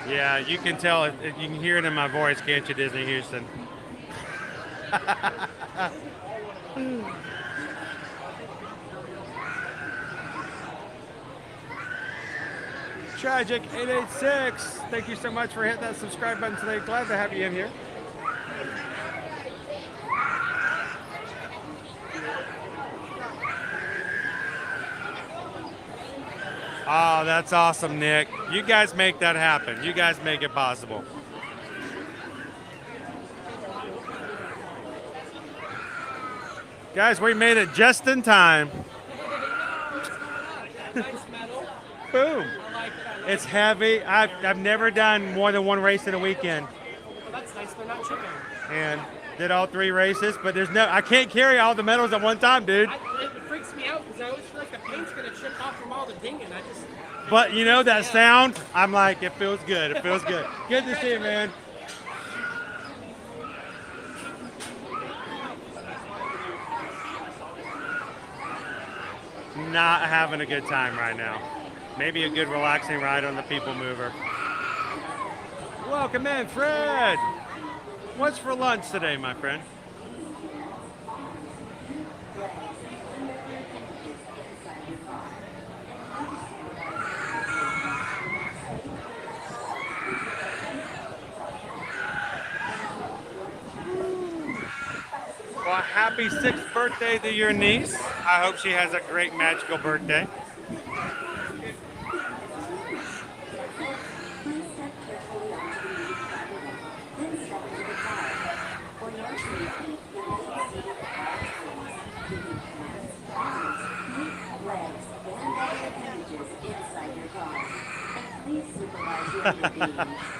Yeah, you can tell, you can hear it in my voice, can't you, Disney Houston? Tragic 886. Thank you so much for hitting that subscribe button today. Glad to have you in here. Oh, that's awesome, Nick. You guys make that happen. You guys make it possible. Guys, we made it just in time. Boom. It's heavy. I've never done more than one race in a weekend. Well, that's nice. They're not chipping. And did all 3 races, but I can't carry all the medals at one time, dude. It freaks me out because I always feel like the paint's going to chip off from all the dinging. But you know that sound? I'm like, it feels good. It feels good. Good to see you, man. Not having a good time right now. Maybe a good relaxing ride on the PeopleMover. Welcome in, Fred. What's for lunch today, my friend? Well, happy 6th birthday to your niece. I hope she has a great magical birthday.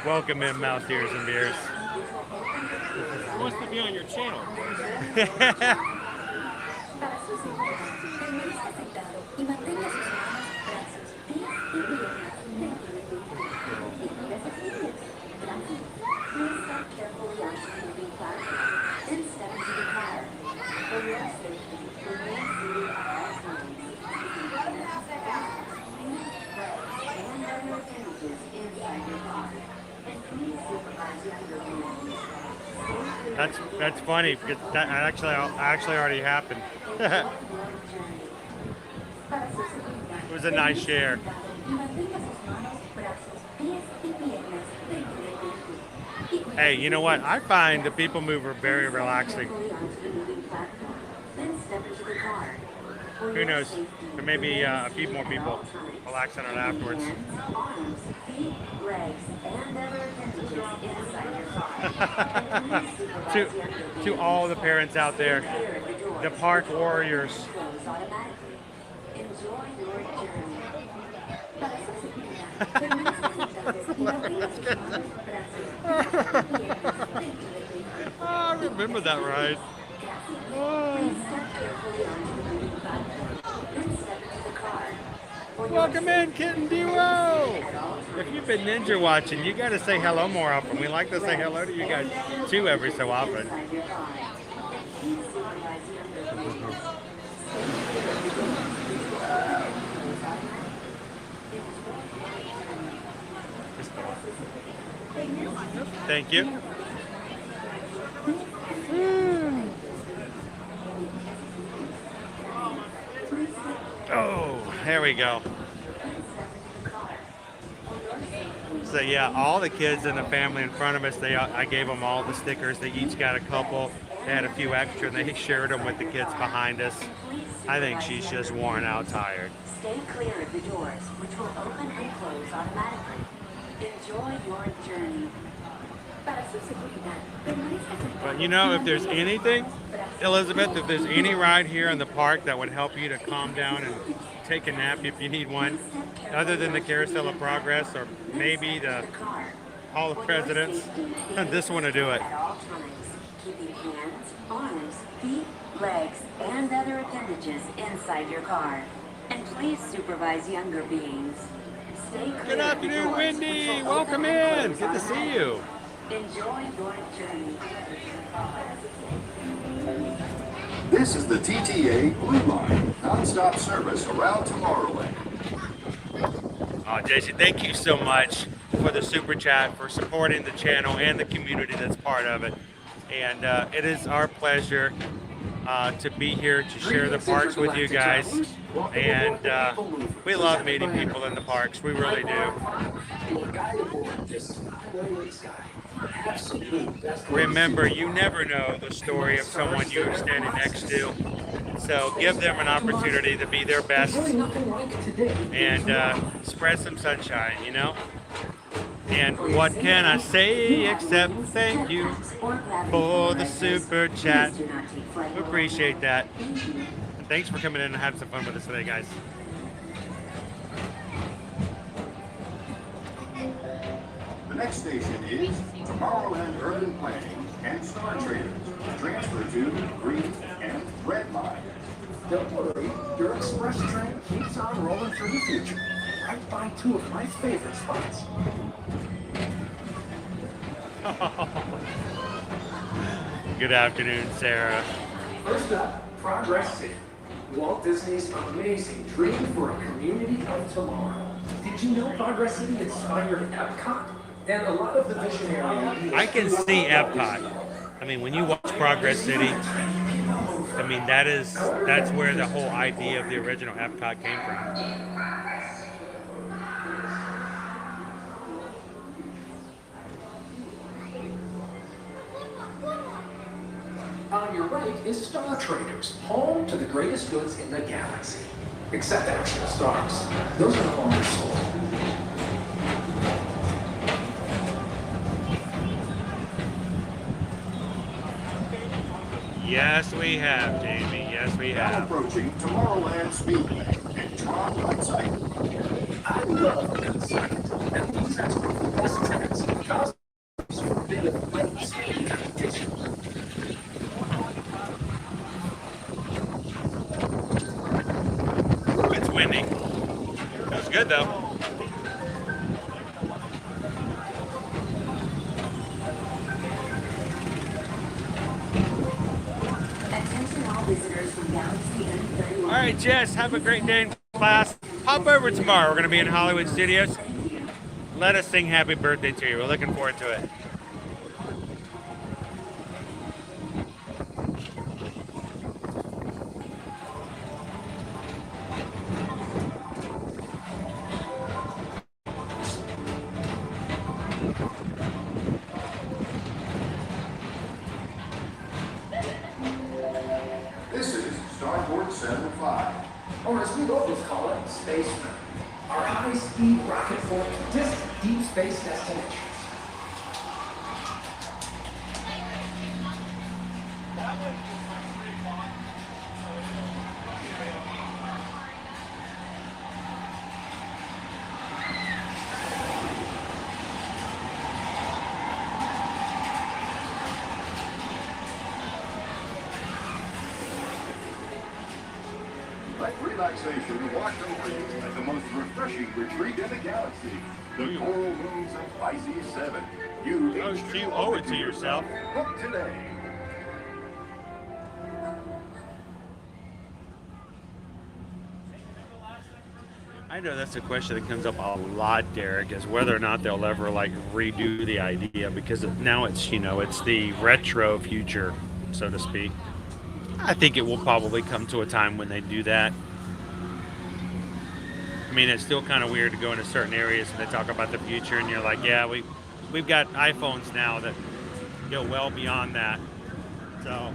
Welcome in, Mouse Ears and Beers. Who wants to be on your channel? That's funny because that actually already happened. It was a nice share. Hey, you know what? I find the PeopleMover very relaxing. Who knows? There may be a few more people relaxing on it afterwards. to all the parents out there, the park warriors. I remember that ride. Welcome in, Kitten Duo! If you've been ninja watching, you gotta say hello more often. We like to say hello to you guys too every so often. Thank you. Oh, there we go. So yeah, all the kids in the family in front of us, I gave them all the stickers. They each got a couple. They had a few extra, and they shared them with the kids behind us. I think she's just worn out, tired. Stay clear of the doors, which will open and close automatically. Enjoy your journey. But you know, if there's anything, Elizabeth, if there's any ride here in the park that would help you to calm down and take a nap if you need one, other than the Carousel of Progress or maybe the Hall of Presidents, this one will do it. Keeping hands, arms, feet, legs, and other appendages inside your car. And please supervise younger beings. Stay clear. Good afternoon, Wendy. Welcome in. Good to see you. Enjoy your journey. This is the TTA Blue Line, non-stop service around Tomorrowland. Oh, Jason, thank you so much for the super chat, for supporting the channel and the community that's part of it. And it is our pleasure to be here to share the parks with you guys. And we love meeting people in the parks. We really do. Remember, you never know the story of someone you're standing next to. So give them an opportunity to be their best and spread some sunshine, you know? And what can I say except thank you for the super chat. We appreciate that. And thanks for coming in and having some fun with us today, guys. The next station is Tomorrowland Urban Planning and Star Traders. Transfer to Green and Red Line. Don't worry, your express train keeps on rolling through the future, right by two of my favorite spots. Good afternoon, Sarah. First up, Progress City. Walt Disney's amazing dream for a community of tomorrow. Did you know Progress City inspired Epcot? And a lot of the visionary... I can see Epcot. I mean, when you watch Progress City, I mean, that's where the whole idea of the original Epcot came from. On your right is Star Traders, home to the greatest goods in the galaxy. Except actual stars. Those are no longer sold. Yes, we have, Jamie. Yes, we Now have. approaching Tomorrowland Speedway and Tron Light Cycle. I love a good circuit, and these are some of the best tracks in Cosmos for bit of light speed competition. It's winning. That's good, though. Attention all visitors from Galaxy N31. All right, Jess, have a great day in class. Hop over tomorrow. We're going to be in Hollywood Studios. Let us sing happy birthday to you. We're looking forward to it. This is Starboard 75. Or as we locals call it, Space Mountain. Our high-speed rocket for distant deep space destinations. Let relaxation wash over you at the most refreshing retreat in the galaxy. The Coral Moons of Pisces 7. You owe it to yourself. Book today. I know that's a question that comes up a lot, Derek, is whether or not they'll ever like redo the idea, because now it's, you know, it's the retro future, so to speak. I think it will probably come to a time when they do that. I mean, it's still kind of weird to go into certain areas and they talk about the future and you're like, yeah, we've got iPhones now that go well beyond that. So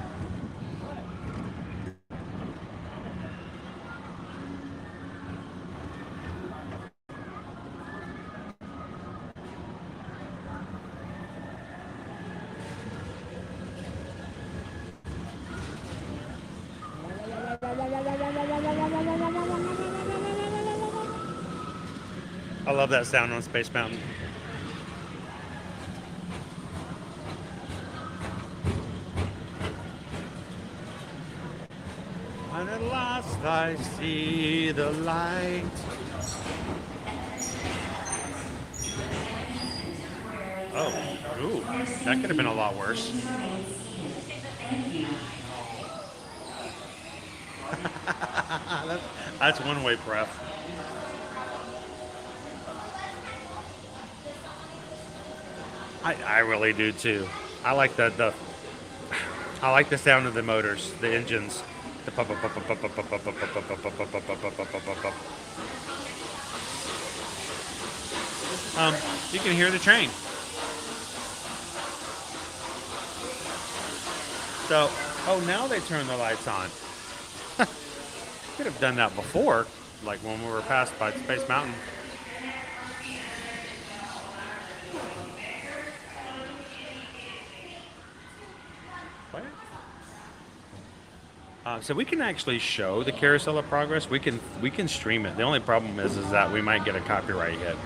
I love that sound on Space Mountain. And at last I see the light. Oh, ooh, that could have been a lot worse. That's one-way prep. I really do too. I like the I like the sound of the motors, the engines. The pop, you can hear the train. So, oh, now they turn the lights on. Could have done that before, like when we were passed by Space Mountain. So we can actually show the Carousel of Progress. We can stream it. The only problem is that we might get a copyright hit.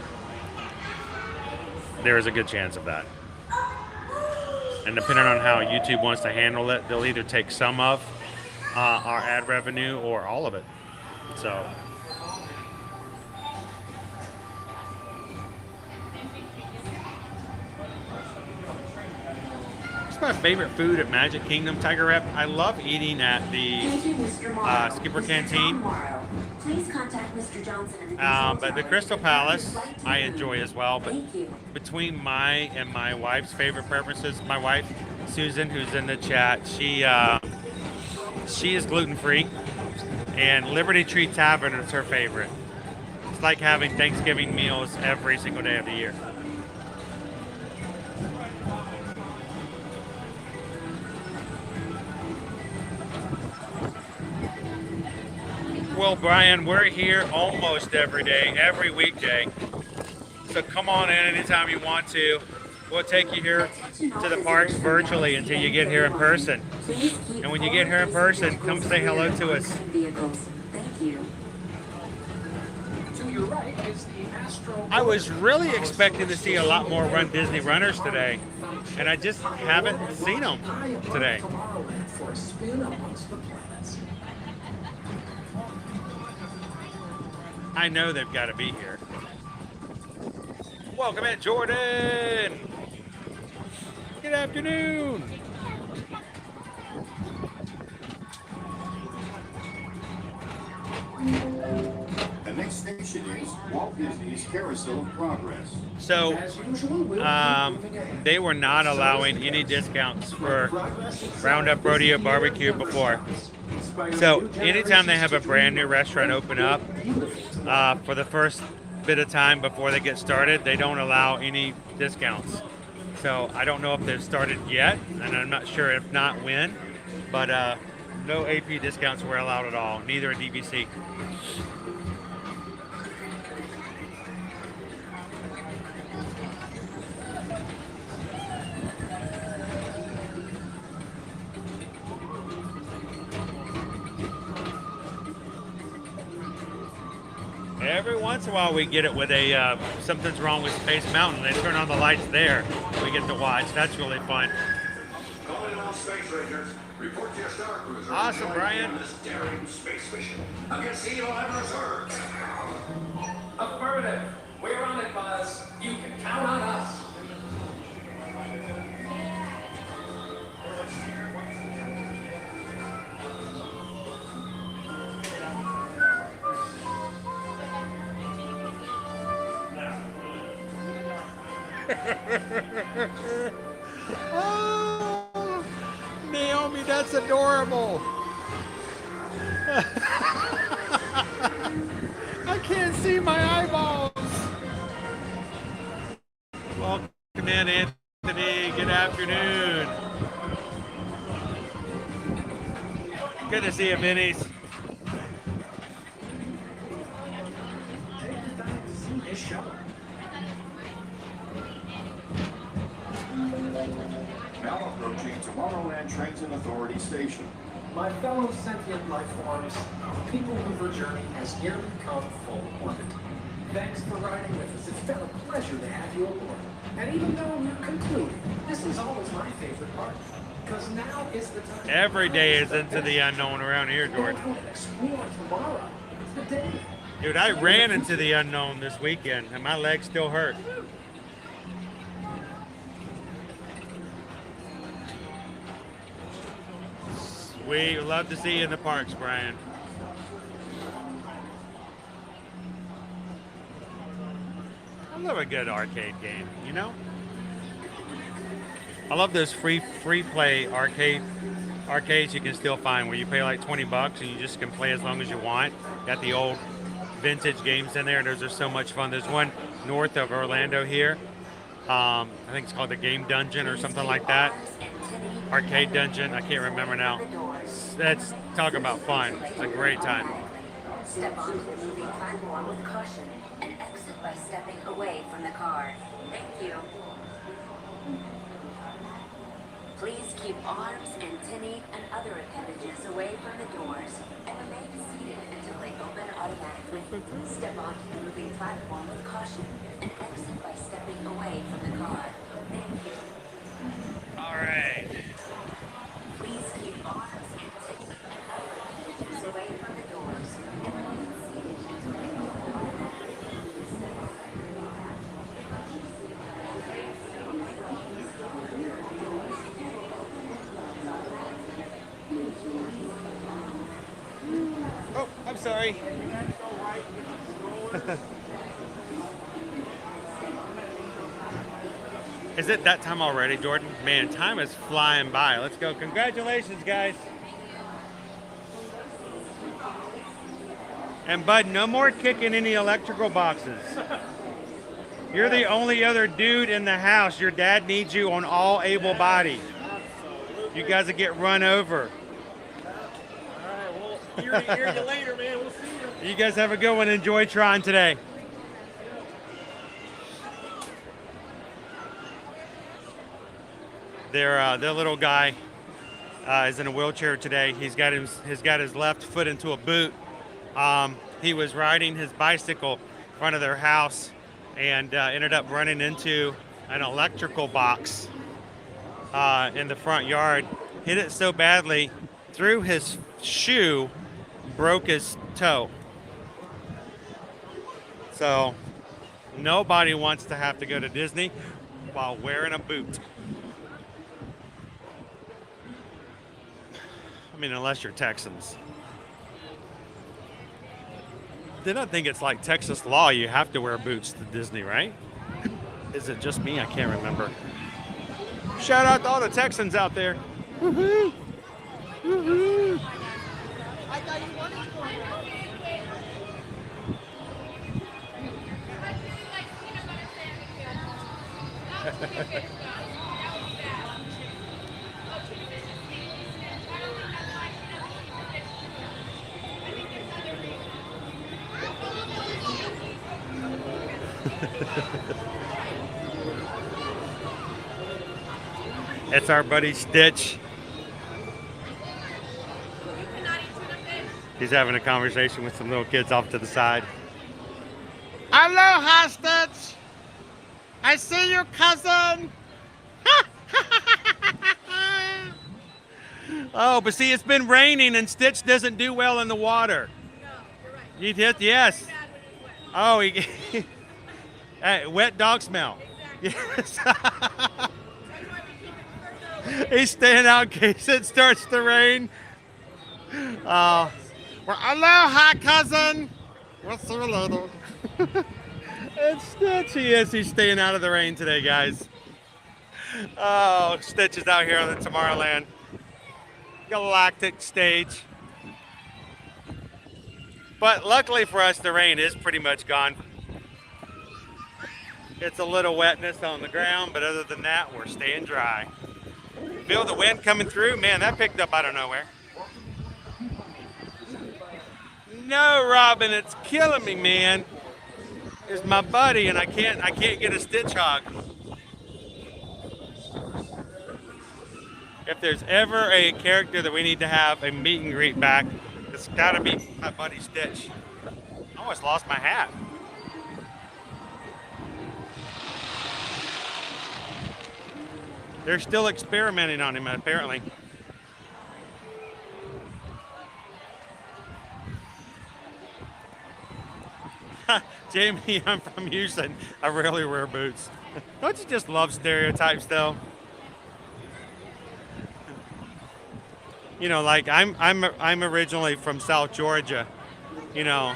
There is a good chance of that. And depending on how YouTube wants to handle it, they'll either take some of our ad revenue or all of it. So. My favorite food at Magic Kingdom, Tiger Rep. I love eating at the Skipper Canteen. Please contact Mr. Johnson. But the Crystal Palace, I enjoy as well. But between my and my wife's favorite preferences, my wife Susan, who's in the chat, she is gluten-free, and Liberty Tree Tavern is her favorite. It's like having Thanksgiving meals every single day of the year. Well, Brian, we're here almost every day, every weekday. So come on in anytime you want to. We'll take you here to the parks virtually until you get here in person. And when you get here in person, come say hello to us. Thank you. To your right is the Astro. I was really expecting to see a lot more Run Disney runners today, and I just haven't seen them today. For a spin amongst the planets. I know they've got to be here. Welcome in, Jordan. Good afternoon. The next station is Walt Disney's Carousel of Progress. So, they were not allowing any discounts for Roundup Rodeo Barbecue before. So, anytime they have a brand new restaurant open up, for the first bit of time before they get started, they don't allow any discounts. So, I don't know if they've started yet, and I'm not sure if not when, but no AP discounts were allowed at all, neither at DVC. Every once in a while we get it with a something's wrong with Space Mountain. They turn on the lights there. We get to watch. That's really fun. Calling all space rangers. Report to your star cruiser. Awesome, Brian. This daring space mission against evil adversaries. Affirmative. We're on it, Buzz. You can count on us. Oh, Naomi, that's adorable. I can't see my eyeballs. Welcome in, Anthony. Good afternoon. Good to see you, Vinny's. Now approaching Tomorrowland Transit Authority Station. My fellow sentient life forms, the PeopleMover journey has nearly come full orbit. Thanks for riding with us. It's been a pleasure to have you aboard. And even though we're concluding, this is always my favorite part. Because now is the time. Every day is into the unknown around here, Jordan. Explore tomorrow. It's the day. Dude, I ran into the unknown this weekend, and my legs still hurt. We love to see you in the parks, Brian. I love a good arcade game, you know? I love those free play arcade arcades you can still find where you pay like 20 bucks and you just can play as long as you want. Got the old vintage games in there. Those are so much fun. There's one north of Orlando here. I think it's called the Game Dungeon or something like that. Arcade Dungeon. I can't remember now. That's talk about fun. It's a great time. Step onto the moving platform with caution and exit by stepping away from the car. Thank you. Please keep arms, antennae, and other appendages away from the doors and remain seated until they open automatically. Step onto the moving platform with caution and exit by stepping away from the car. Thank you. All right. Please keep arms, antennae, and other appendages away from the doors and remain seated until they open automatically. Oh, I'm sorry. Is it that time already, Jordan? Man, time is flying by. Let's go. Congratulations, guys. And Bud, no more kicking any electrical boxes. You're the only other dude in the house. Your dad needs you on all able body. You guys will get run over. Hear you later, man. We'll see you. You guys have a good one. Enjoy Tron today. Their little guy is in a wheelchair today. He's got his left foot into a boot. He was riding his bicycle in front of their house and ended up running into an electrical box in the front yard. Hit it so badly, threw his shoe, broke his toe. So nobody wants to have to go to Disney while wearing a boot. I mean, unless you're Texans. Then I think it's like Texas law. You have to wear boots to Disney, right? Is it just me? I can't remember. Shout out to all the Texans out there. Woohoo! Woohoo! I thought you wanted to go. It's our buddy Stitch. He's having a conversation with some little kids off to the side. Aloha, Stitch! I see you, cousin! Oh, but see, it's been raining and Stitch doesn't do well in the water. No, you're right. You did? Yes. Oh, he hey, wet dog smell. Yes. He's staying out in case it starts to rain. Well, aloha, cousin. We'll see you later. It's Stitch. He's staying out of the rain today, guys. Oh, Stitch is out here on the Tomorrowland Galactic stage. But luckily for us, the rain is pretty much gone. It's a little wetness on the ground, but other than that, we're staying dry. Feel the wind coming through? Man, that picked up out of nowhere. No, Robin, it's killing me, man. It's my buddy, and I can't get a Stitch hog. If there's ever a character that we need to have a meet and greet back, it's got to be my buddy Stitch. I almost lost my hat. They're still experimenting on him, apparently. Jamie, I'm from Houston. I rarely wear boots. Don't you just love stereotypes, though? You know, like I'm originally from South Georgia. You know,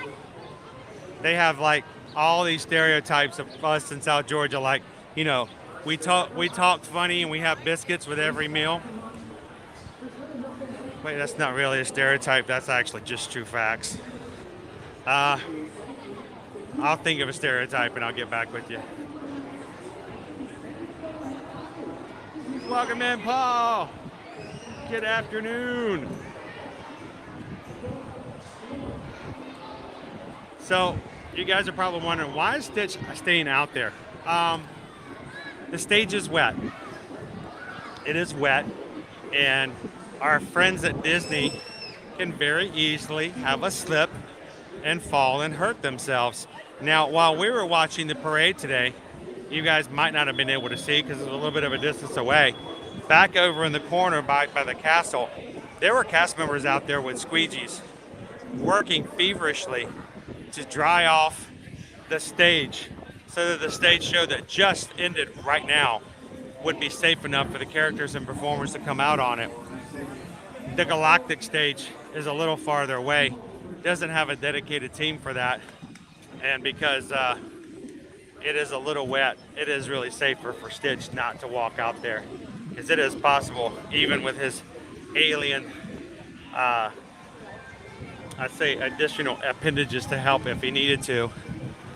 they have like all these stereotypes of us in South Georgia. Like, you know, we talk funny and we have biscuits with every meal. Wait, that's not really a stereotype. That's actually just true facts. I'll think of a stereotype and I'll get back with you. Welcome in, Paul. Good afternoon. So, you guys are probably wondering, why is Stitch staying out there? The stage is wet. It is wet, and our friends at Disney can very easily have a slip and fall and hurt themselves. Now, while we were watching the parade today, you guys might not have been able to see because it was a little bit of a distance away. Back over in the corner by the castle, there were cast members out there with squeegees working feverishly to dry off the stage so that the stage show that just ended right now would be safe enough for the characters and performers to come out on it. The Galactic stage is a little farther away, doesn't have a dedicated team for that, and because it is a little wet, it is really safer for Stitch not to walk out there, because it is possible, even with his alien I'd say additional appendages to help if he needed to,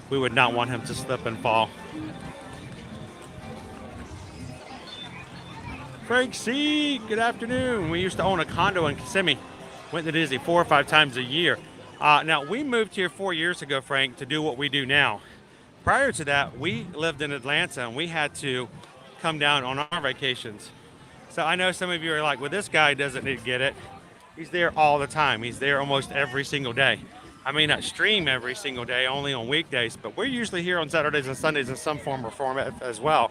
we would not want him to slip and fall. Frank C., good afternoon. We used to own a condo in Kissimmee. Went to Disney 4 or 5 times a year. Now, we moved here 4 years ago, Frank, to do what we do now. Prior to that, we lived in Atlanta, and we had to come down on our vacations. So I know some of you are like, well, this guy doesn't need to get it. He's there all the time. He's there almost every single day. I may not stream every single day, only on weekdays, but we're usually here on Saturdays and Sundays in some form or format as well.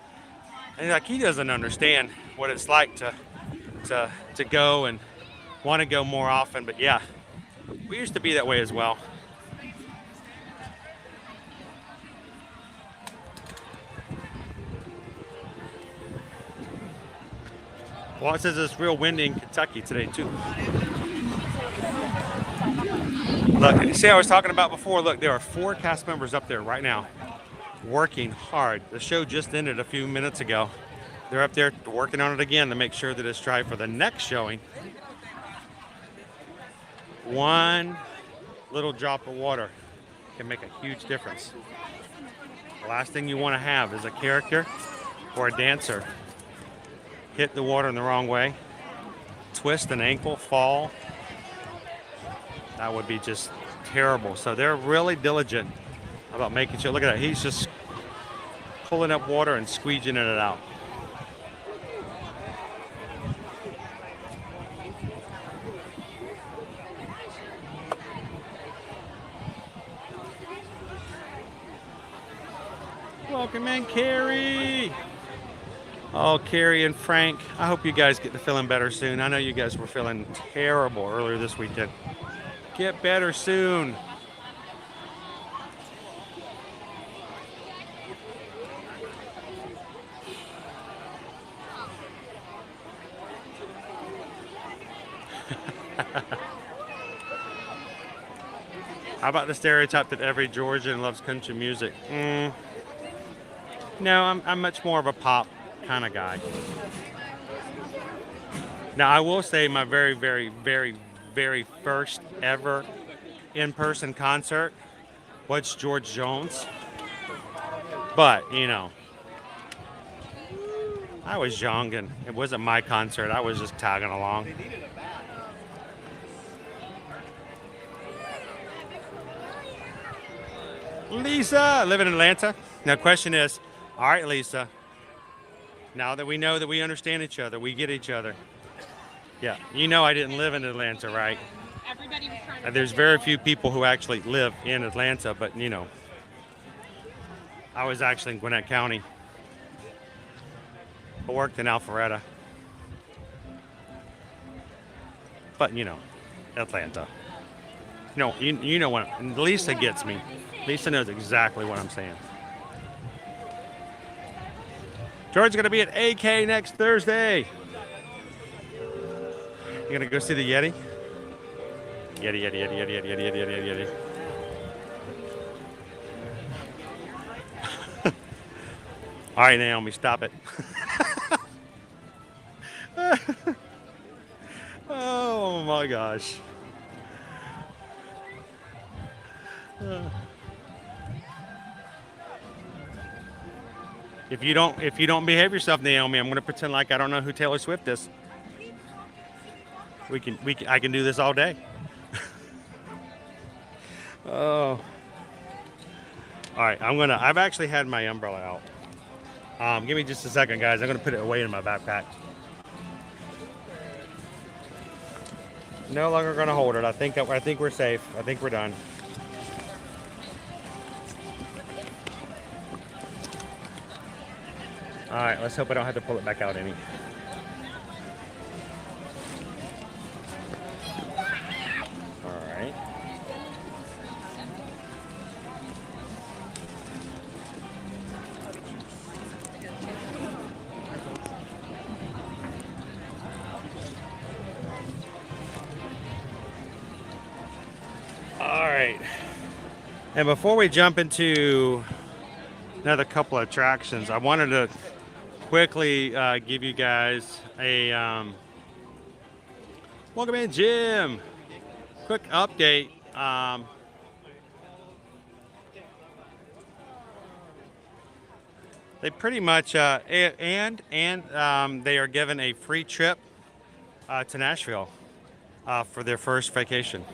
And like, he doesn't understand what it's like to go and want to go more often. But yeah, we used to be that way as well. Well, it says it's real windy in Kentucky today too. Look, see, I was talking about before. Look, there are 4 cast members up there right now working hard. The show just ended a few minutes ago. They're up there working on it again to make sure that it's dry for the next showing. One little drop of water can make a huge difference. The last thing you want to have is a character or a dancer hit the water in the wrong way, twist an ankle, fall. That would be just terrible. So they're really diligent about making sure. Look at that. He's just pulling up water and squeegeeing it out. Welcome in, Carrie. Oh, Carrie and Frank, I hope you guys get to feeling better soon. I know you guys were feeling terrible earlier this weekend. Get better soon. How about the stereotype that every Georgian loves country music? No, I'm much more of a pop kind of guy. Now, I will say my very, very, very, very first ever in-person concert was George Jones. But, you know, I was young and it wasn't my concert. I was just tagging along. Lisa, live in Atlanta. Now, question is, all right, Lisa, now that we know that we understand each other, we get each other. Yeah, you know I didn't live in Atlanta, right? Everybody was trying to There's very few people who actually live in Atlanta, but, you know, I was actually in Gwinnett County. I worked in Alpharetta. But, you know, Atlanta. No, you know what, Lisa gets me. Lisa knows exactly what I'm saying. George's going to be at AK next Thursday. You going to go see the Yeti? Yeti. All right, Naomi, stop it. my gosh. If you don't behave yourself, Naomi, I'm going to pretend like I don't know who Taylor Swift is. I can do this all day. Oh. All right, I've actually had my umbrella out. Give me just a second, guys. I'm gonna put it away in my backpack. No longer gonna hold it. I think we're safe. I think we're done. All right, let's hope I don't have to pull it back out any. All right. All right. And before we jump into another couple of attractions, I wanted to quickly give you guys a welcome in, Jim. Quick update. They pretty much they are given a free trip to Nashville for their first vacation.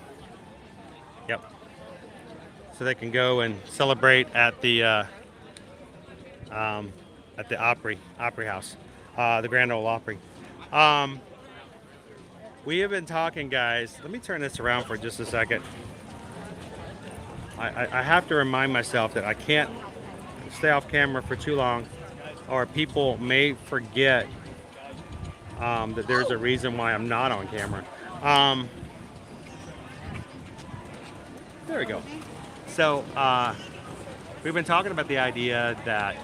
Yep. So they can go and celebrate at the Opry House, the Grand Ole Opry. We have been talking, guys. Let me turn this around for just a second. I have to remind myself that I can't stay off camera for too long, or people may forget that there's a reason why I'm not on camera. There we go. So we've been talking about the idea that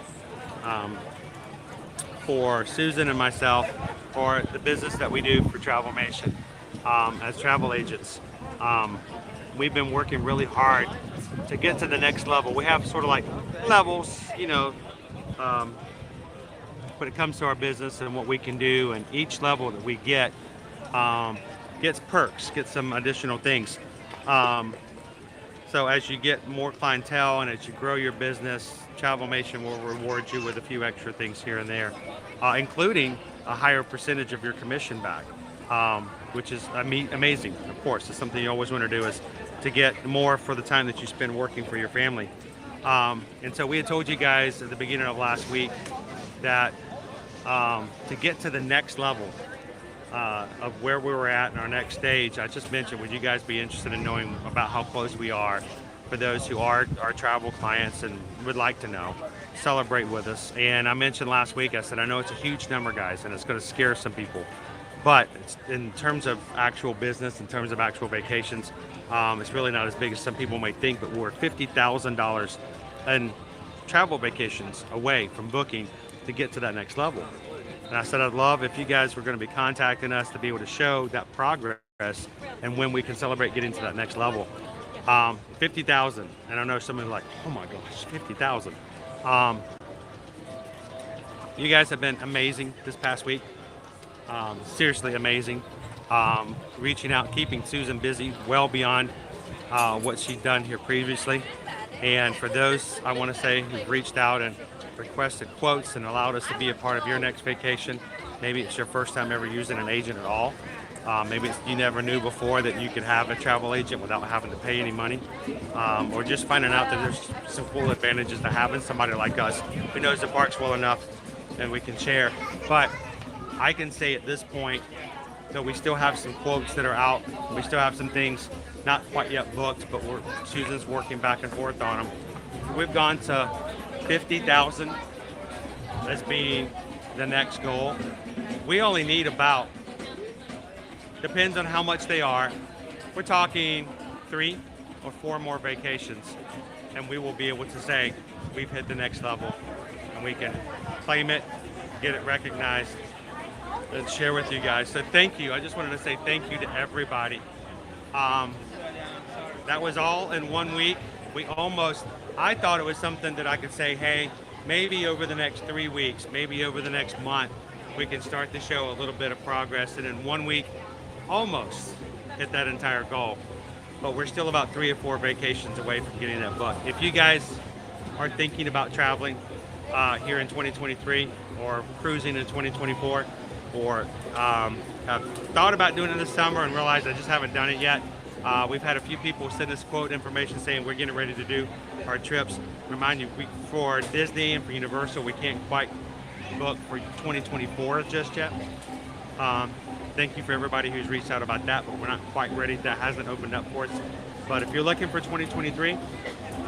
for Susan and myself, for the business that we do for Travelmation as travel agents, we've been working really hard to get to the next level. We have sort of like levels, you know, when it comes to our business and what we can do, and each level that we get gets perks, gets some additional things. So as you get more clientele and as you grow your business, Travelmation will reward you with a few extra things here and there, including a higher percentage of your commission back, which is amazing. Of course, it's something you always want to do, is to get more for the time that you spend working for your family. And so we had told you guys at the beginning of last week that to get to the next level of where we were at in our next stage, I just mentioned, would you guys be interested in knowing about how close we are for those who are our travel clients and would like to know, celebrate with us. And I mentioned last week, I said, I know it's a huge number, guys, and it's going to scare some people, but it's, in terms of actual business, in terms of actual vacations, it's really not as big as some people might think. But we're $50,000 in travel vacations away from booking to get to that next level. And I said, I'd love if you guys were going to be contacting us to be able to show that progress and when we can celebrate getting to that next level. 50,000. And I know someone's like, oh my gosh, 50,000. You guys have been amazing this past week. Seriously amazing. Reaching out, keeping Susan busy well beyond what she'd done here previously. And for those, I want to say, who've reached out and requested quotes and allowed us to be a part of your next vacation. Maybe it's your first time ever using an agent at all. Maybe you never knew before that you could have a travel agent without having to pay any money, or just finding out that there's some cool advantages to having somebody like us who knows the parks well enough and we can share. But I can say at this point that we still have some quotes that are out. We still have some things not quite yet booked, but Susan's working back and forth on them. We've gone to 50,000 as being the next goal. We only need about, depends on how much they are, we're talking 3 or 4 more vacations, and we will be able to say we've hit the next level, and we can claim it, get it recognized, and share with you guys. So thank you. I just wanted to say thank you to everybody. That was all in 1 week. I thought it was something that I could say, hey, maybe over the next 3 weeks, maybe over the next month, we can start to show a little bit of progress. And in 1 week, almost hit that entire goal. But we're still about 3 or 4 vacations away from getting that book. If you guys are thinking about traveling here in 2023 or cruising in 2024, or have thought about doing it this summer and realized I just haven't done it yet, we've had a few people send us quote information saying we're getting ready to do our trips. Remind you, for Disney and for Universal, we can't quite book for 2024 just yet. Thank you for everybody who's reached out about that, but we're not quite ready. That hasn't opened up for us. But if you're looking for 2023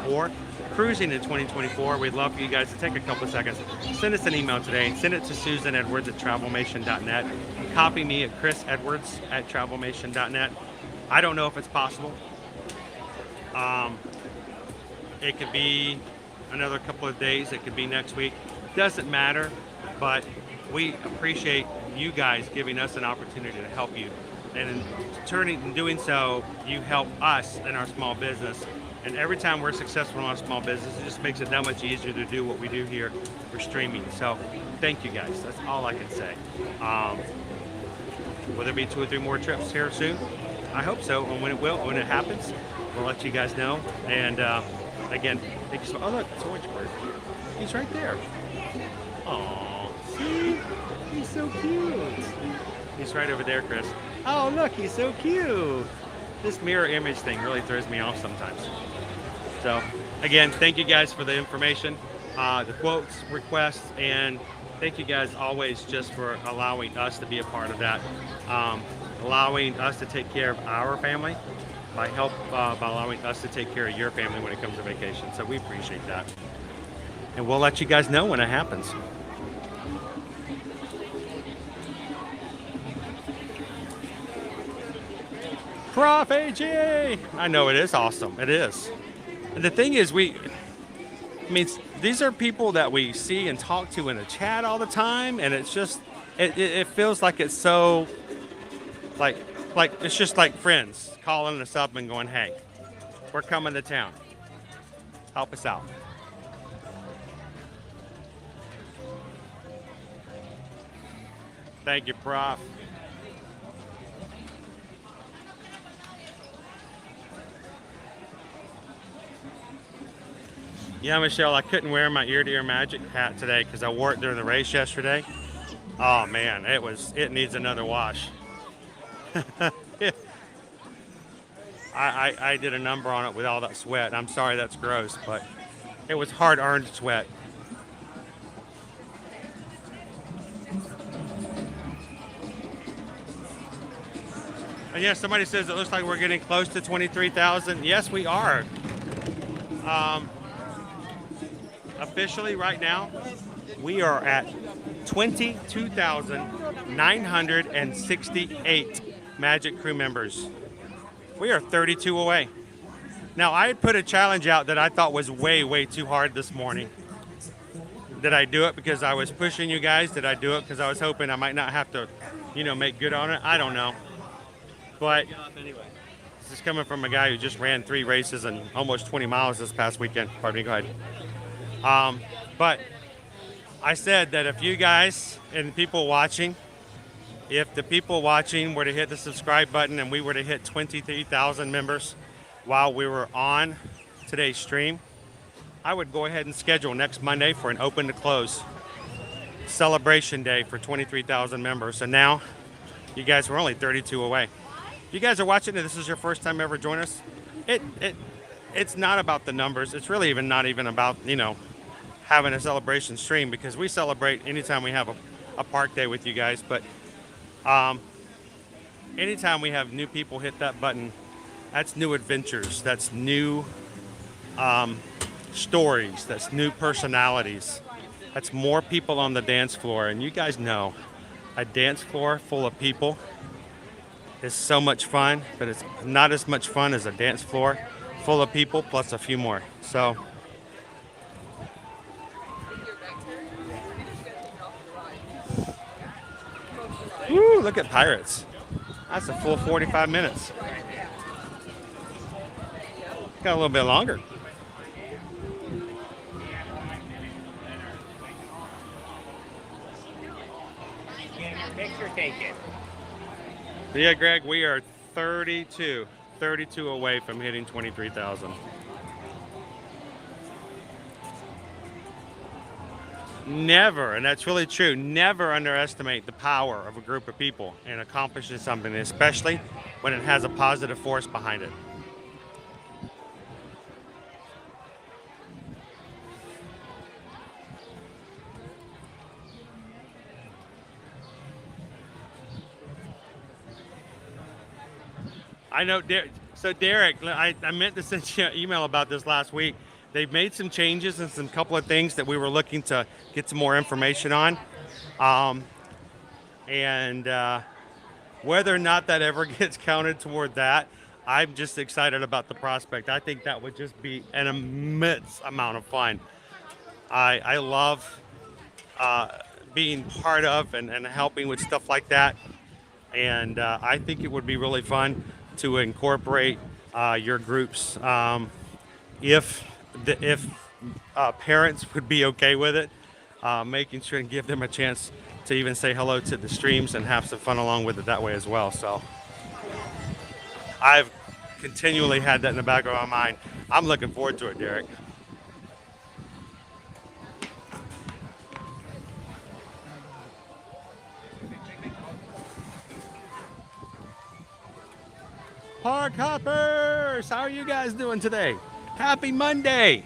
or cruising in 2024, we'd love for you guys to take a couple of seconds. Send us an email today. Send it to susanedwards@travelmation.net. Copy me at chrisedwards@travelmation.net. I don't know if it's possible. It could be another couple of days. It could be next week. Doesn't matter, but we appreciate you guys giving us an opportunity to help you. And in doing so, you help us in our small business. And every time we're successful in our small business, it just makes it that much easier to do what we do here for streaming. So thank you guys. That's all I can say. Will there be 2 or 3 more trips here soon? I hope so. And when it happens, we'll let you guys know. And again, thank you so much. Oh look, it's Orange Bird. He's right there. Aw, see? He's so cute. He's right over there, Chris. Oh, look, he's so cute. This mirror image thing really throws me off sometimes. So, again, thank you guys for the information, the quotes, requests, and thank you guys always just for allowing us to be a part of that, allowing us to take care of our family by allowing us to take care of your family when it comes to vacation. So we appreciate that. And we'll let you guys know when it happens. Prof AG! I know it is awesome. It is. And the thing is, these are people that we see and talk to in the chat all the time, and it's just, it feels like it's so, like it's just like friends calling us up and going, hey, we're coming to town. Help us out. Thank you, Prof. Yeah, Michelle, I couldn't wear my ear-to-ear magic hat today because I wore it during the race yesterday. Oh man, it needs another wash. I did a number on it with all that sweat. I'm sorry that's gross, but it was hard-earned sweat. And yeah, somebody says it looks like we're getting close to 23,000. Yes, we are. Officially right now, we are at 22,968 Magic crew members. We are 32 away. Now, I had put a challenge out that I thought was way, way too hard this morning. Did I do it because I was pushing you guys? Did I do it because I was hoping I might not have to, make good on it? I don't know. But this is coming from a guy who just ran 3 races and almost 20 miles this past weekend. Pardon me, go ahead. But I said that if you guys and the people watching, if the people watching were to hit the subscribe button and we were to hit 23,000 members while we were on today's stream, I would go ahead and schedule next Monday for an open to close celebration day for 23,000 members. And now you guys were only 32 away. If you guys are watching and this is your first time ever join us, it's not about the numbers. It's really not even about, having a celebration stream, because we celebrate anytime we have a park day with you guys. But anytime we have new people hit that button, that's new adventures, that's new stories, that's new personalities, that's more people on the dance floor. And you guys know a dance floor full of people is so much fun, but it's not as much fun as a dance floor full of people plus a few more. So woo, look at Pirates. That's a full 45 minutes. Got a little bit longer. Picture taken. Yeah, Greg, we are 32 away from hitting 23,000. Never, and that's really true, never underestimate the power of a group of people in accomplishing something, especially when it has a positive force behind it. I know, so Derek, I meant to send you an email about this last week. They've made some changes and some couple of things that we were looking to get some more information on. Whether or not that ever gets counted toward that, I'm just excited about the prospect. I think that would just be an immense amount of fun. I love being part of and helping with stuff like that. And I think it would be really fun to incorporate your groups if parents would be okay with it, making sure and give them a chance to even say hello to the streams and have some fun along with it that way as well. So I've continually had that in the back of my mind. I'm looking forward to it, Derek. Park hoppers, how are you guys doing today? Happy Monday.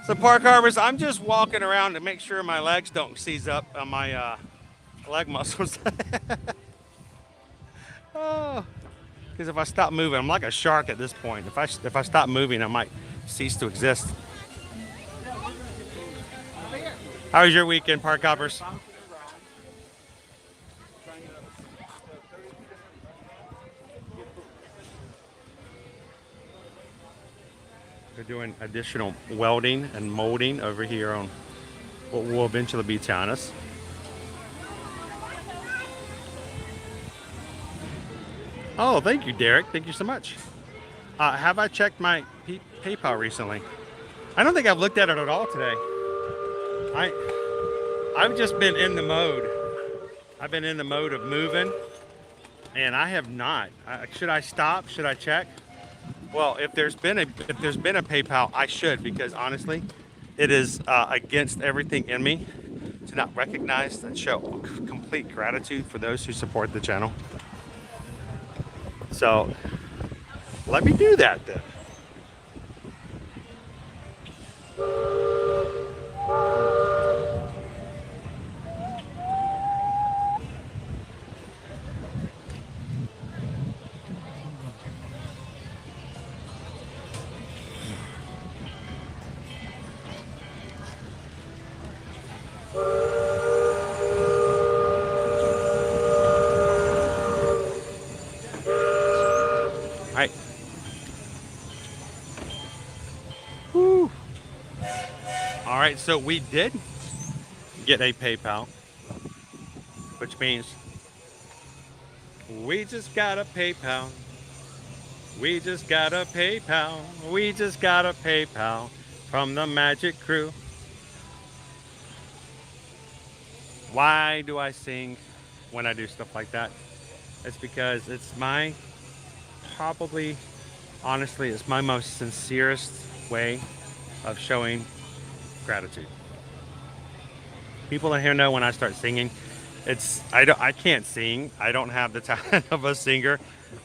So park hoppers, I'm just walking around to make sure my legs don't seize up on my leg muscles. Oh, because if I stop moving, I'm like a shark at this point. If I stop moving, I might cease to exist. How was your weekend, park hoppers? They're doing additional welding and molding over here on what will eventually be Tiana's. Oh, thank you, Derek. Thank you so much. Have I checked my PayPal recently? I don't think I've looked at it at all today. I've just been in the mode. I've been in the mode of moving, and I have not. Should I stop? Should I check? Well, if there's been a PayPal, I should, because honestly, it is against everything in me to not recognize and show complete gratitude for those who support the channel. So let me do that then. All right, so we did get a PayPal, which means we just got a PayPal. We just got a PayPal. We just got a PayPal from the Magic Crew. Why do I sing when I do stuff like that? It's because it's honestly, it's my most sincerest way of showing gratitude. People in here know when I start singing, I can't sing. I don't have the talent of a singer.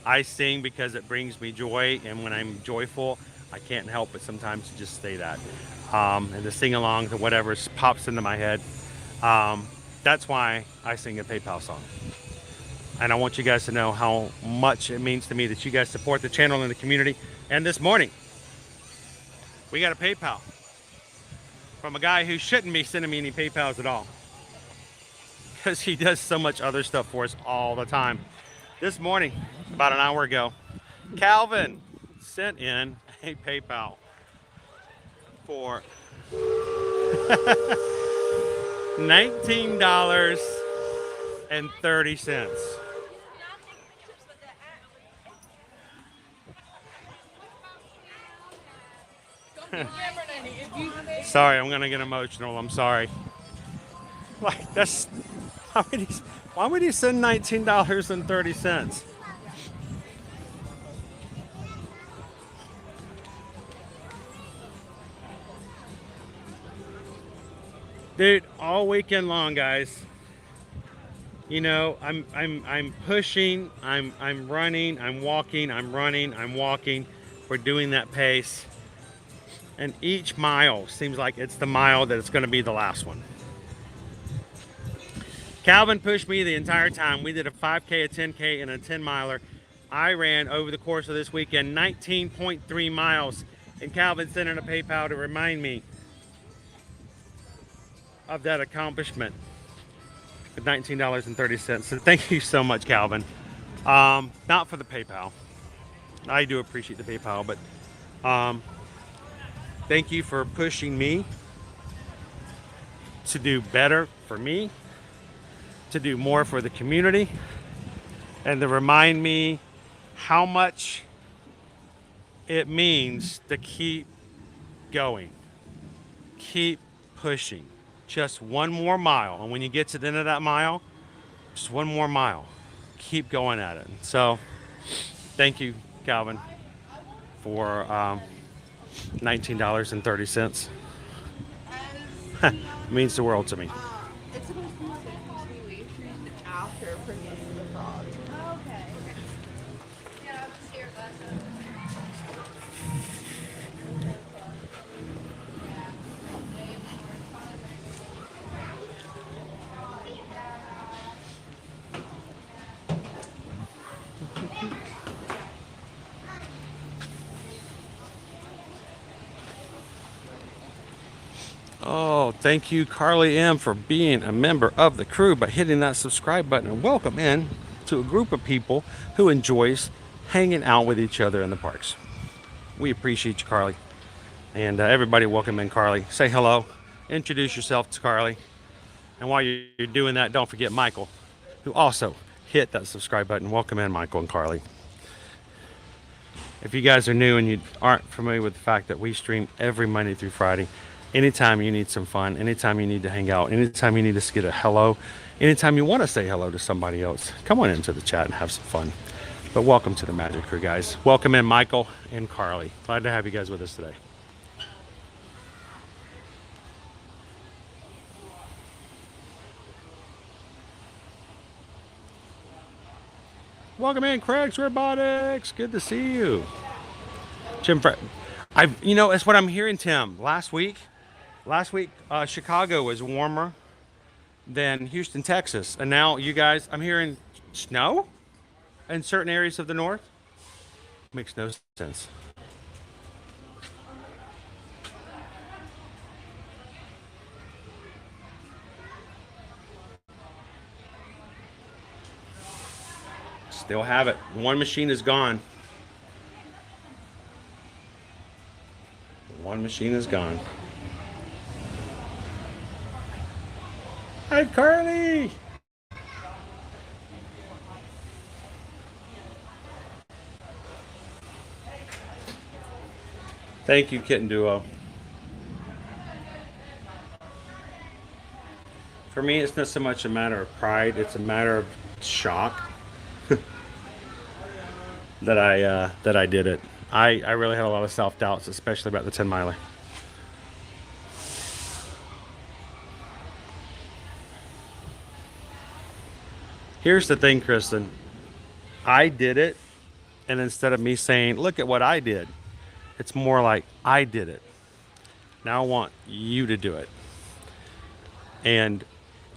I sing because it brings me joy, and when I'm joyful, I can't help but sometimes just say that and to sing along to whatever pops into my head. That's why I sing a PayPal song, and I want you guys to know how much it means to me that you guys support the channel and the community. And this morning we got a PayPal from a guy who shouldn't be sending me any PayPals at all, because he does so much other stuff for us all the time. This morning, about an hour ago, Calvin sent in a PayPal for $19.30. Sorry, I'm gonna get emotional. I'm sorry. Like, that's how Why would he send $19.30? Dude, all weekend long, guys. You know, I'm pushing, I'm running, I'm walking, I'm running, I'm walking. We're doing that pace. And each mile seems like it's the mile that it's going to be the last one. Calvin pushed me the entire time. We did a 5K, a 10K, and a 10 miler. I ran over the course of this weekend 19.3 miles. And Calvin sent in a PayPal to remind me of that accomplishment with $19.30. So thank you so much, Calvin. Not for the PayPal. I do appreciate the PayPal, but thank you for pushing me to do better for me, to do more for the community, and to remind me how much it means to keep going, keep pushing. Just one more mile, and when you get to the end of that mile, just one more mile. Keep going at it. So, thank you, Calvin, for $19.30. Means the world to me. It's supposed to be situation after Princess and the Frog. Okay. Yeah, I'm just here, Oh, thank you, Carly M, for being a member of the crew by hitting that subscribe button, and welcome in to a group of people who enjoys hanging out with each other in the parks. We appreciate you, Carly. And everybody, welcome in, Carly. Say hello. Introduce yourself to Carly. And while you're doing that, don't forget Michael, who also hit that subscribe button. Welcome in, Michael and Carly. If you guys are new and you aren't familiar with the fact that we stream every Monday through Friday, anytime you need some fun, anytime you need to hang out, anytime you need to get a hello, anytime you want to say hello to somebody else, come on into the chat and have some fun. But welcome to the Magic Crew, guys. Welcome in, Michael and Carly. Glad to have you guys with us today. Welcome in, Craig's Robotics. Good to see you. Jim, you know, it's what I'm hearing, Tim. Last week, Chicago was warmer than Houston, Texas. And now you guys, I'm hearing snow in certain areas of the north. Makes no sense. Still have it. One machine is gone. One machine is gone. Hi, Carly. Thank you, Kitten Duo. For me, it's not so much a matter of pride, it's a matter of shock that I did it. I really had a lot of self-doubts, especially about the 10 miler. Here's the thing, Kristen. I did it, and instead of me saying, look at what I did, it's more like, I did it. Now I want you to do it. And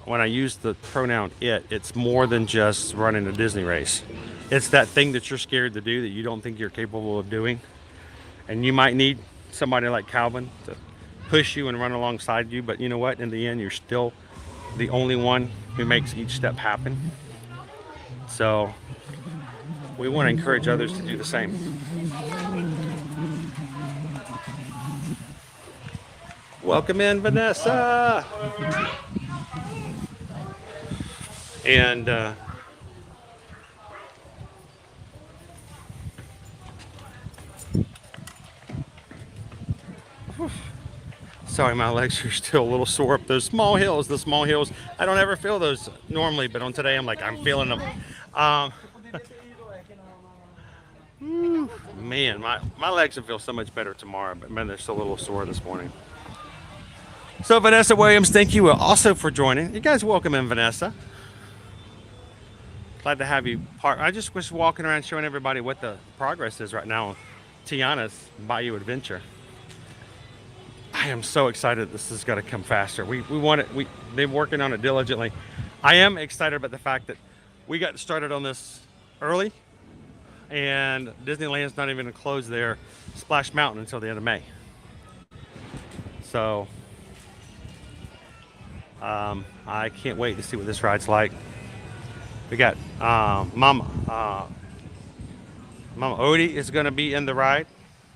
when I use the pronoun it, it's more than just running a Disney race. It's that thing that you're scared to do that you don't think you're capable of doing. And you might need somebody like Calvin to push you and run alongside you, but you know what? In the end, you're still the only one who makes each step happen. So we want to encourage others to do the same. Welcome in, Vanessa. And Sorry, my legs are still a little sore up those small hills. The small hills, I don't ever feel those normally, but on today I'm like, I'm feeling them. Man, my legs will feel so much better tomorrow, but man, they're still a little sore this morning. So Vanessa Williams, thank you also for joining. You guys welcome in, Vanessa. Glad to have you part. I just was walking around showing everybody what the progress is right now on Tiana's Bayou Adventure. I am so excited this is going to come faster. We want it. We've been working on it diligently. I am excited about the fact that we got started on this early, and Disneyland's not even going to close their Splash Mountain until the end of May. So I can't wait to see what this ride's like. We got Mama Odie is going to be in the ride.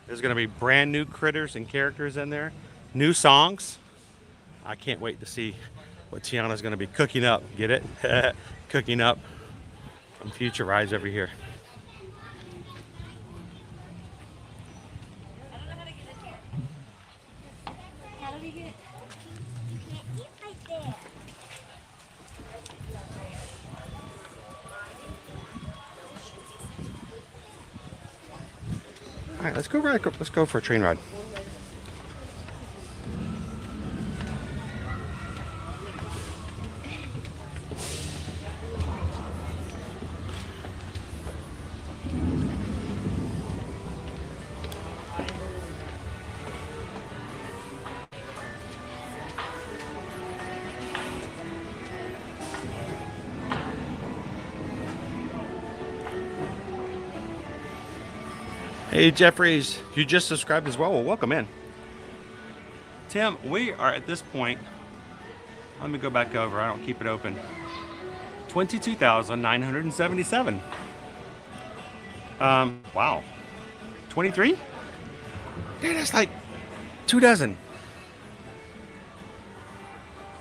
There's going to be brand new critters and characters in there. New songs. I can't wait to see what Tiana's going to be cooking up. Get it? Cooking up on future rides over here. All right, let's go right. Let's go for a train ride. Hey Jeffries, you just subscribed as well. Well, welcome in. Tim, we are at this point, let me go back over, I don't keep it open. 22,977. Wow. 23? Dude, that's like 2 dozen.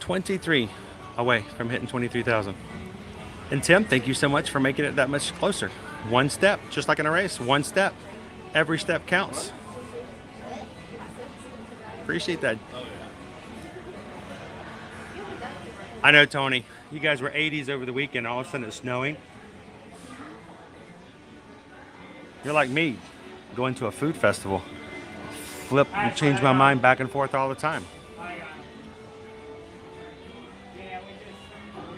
23 away from hitting 23,000. And Tim, thank you so much for making it that much closer. One step, just like in a race, one step. Every step counts. Appreciate that. I know, Tony. You guys were 80s over the weekend. All of a sudden it's snowing. You're like me, going to a food festival. Flip and change my mind back and forth all the time.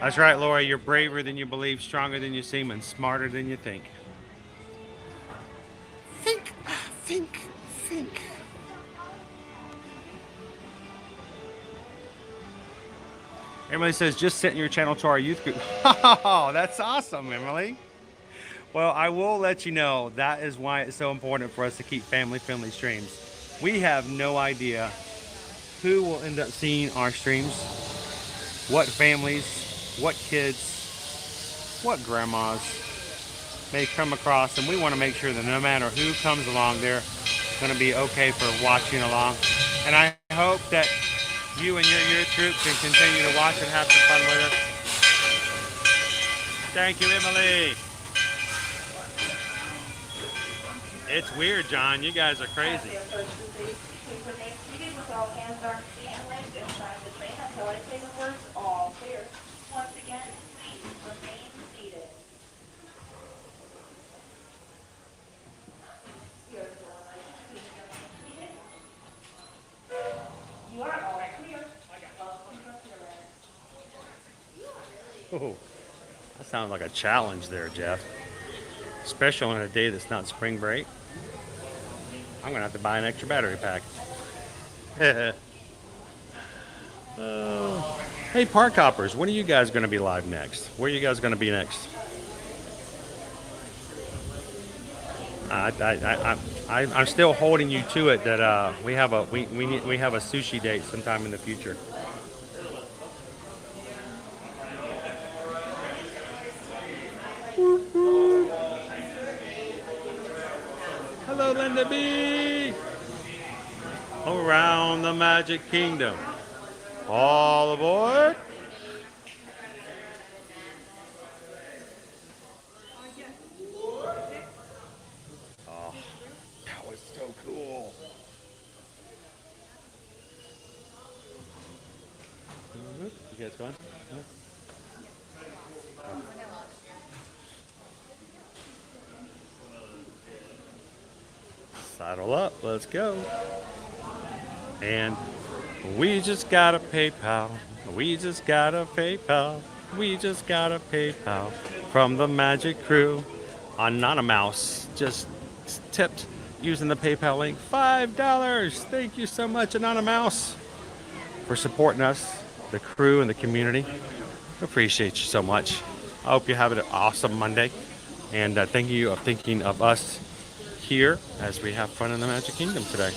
That's right, Laura. You're braver than you believe, stronger than you seem, and smarter than you think. Think. Emily says, just sent your channel to our youth group. Oh, that's awesome, Emily. Well, I will let you know that is why it's so important for us to keep family-friendly streams. We have no idea who will end up seeing our streams, what families, what kids, what grandmas may come across, and we want to make sure that no matter who comes along, they're going to be okay for watching along. And I hope that you and your youth group can continue to watch and have some fun with us. Thank you, Emily. It's weird, John. You guys are crazy. Oh, that sounds like a challenge there, Jeff. Especially on a day that's not spring break. I'm gonna have to buy an extra battery pack. Hey, Park Hoppers, when are you guys gonna be live next? Where are you guys gonna be next? I'm still holding you to it that we have a sushi date sometime in the future. Hello, Linda B. Around the Magic Kingdom. All aboard. Oh, that was so cool. You guys going? Saddle up, let's go. And we just got a PayPal. We just got a PayPal. We just got a PayPal from the Magic Crew. Anonymous just tipped using the PayPal link $5. Thank you so much, Anonymous, for supporting us, the crew, and the community. Appreciate you so much. I hope you have an awesome Monday. And thank you for thinking of us here as we have fun in the Magic Kingdom today.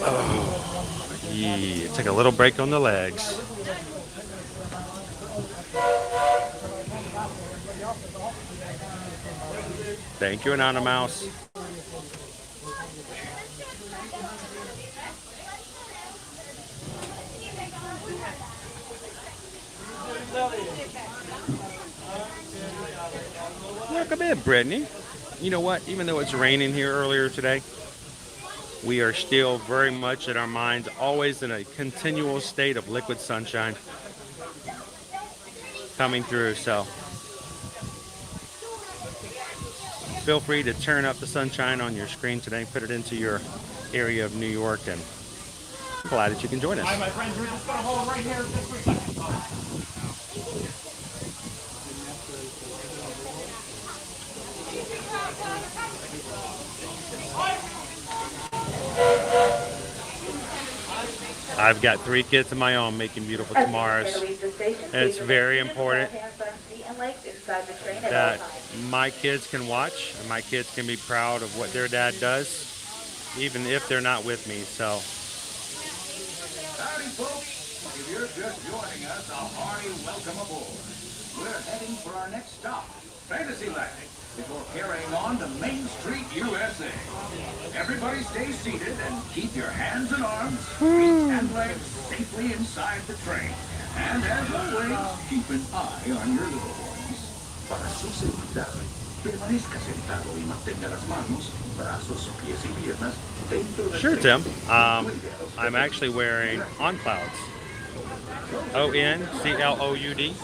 Oh, yeah. Take a little break on the legs. Thank you, Anonymous. Welcome in, Brittany. You know what? Even though it's raining here earlier today, we are still very much in our minds, always in a continual state of liquid sunshine coming through. So feel free to turn up the sunshine on your screen today, put it into your area of New York, and I'm glad that you can join us. Hi, my friends. We're just going to hold right here just for a second. I've got 3 kids of my own making beautiful tomorrows. And it's very important that my kids can watch and my kids can be proud of what their dad does, even if they're not with me. So, Howdy, folks. If you're just joining us, a hearty welcome aboard. We're heading for our next stop, Fantasyland, before carrying on to Main Street, USA. Everybody stay seated and keep your hands and arms, feet and legs safely inside the train. And as always, keep an eye on your little ones. Para su seguridad, permanezca sentado y mantenga las manos, brazos, pies y piernas dentro del sure, tren. Tim. I'm actually wearing On Clouds. ONCLOUD.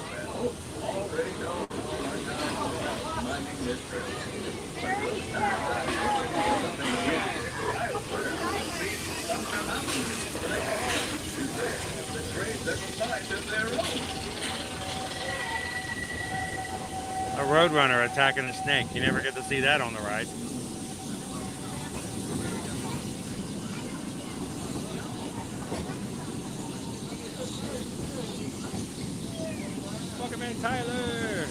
A roadrunner attacking a snake. You never get to see that on the ride. Welcome in, Tyler.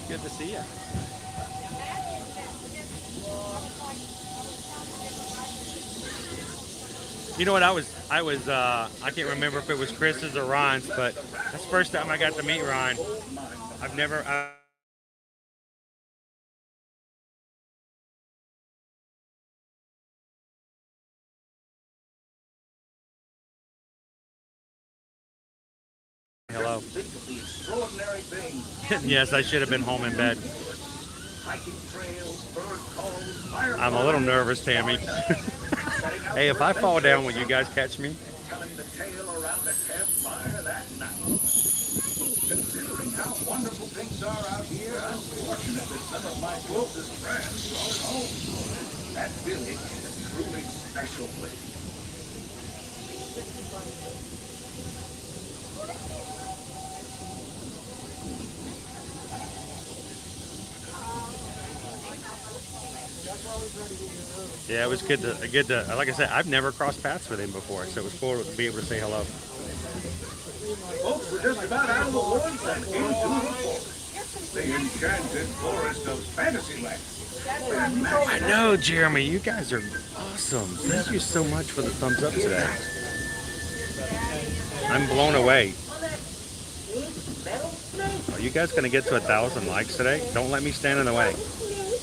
Good to see you. You know what, I can't remember if it was Chris's or Ron's, but that's the first time I got to meet Ron. I've never, hello. Yes, I should have been home in bed. I'm a little nervous, Tammy. Hey, if I fall down, will you guys catch me? Considering how wonderful things are out here, I'm fortunate that some of my closest friends are at home. That village is a truly special place. Yeah, it was good to, like I said, I've never crossed paths with him before, so it was cool to be able to say hello. Folks, we're just about out of the woods and into the forest. The enchanted forest of Fantasyland. I know, Jeremy, you guys are awesome. Thank you so much for the thumbs up today. I'm blown away. Are you guys going to get to 1,000 likes today? Don't let me stand in the way.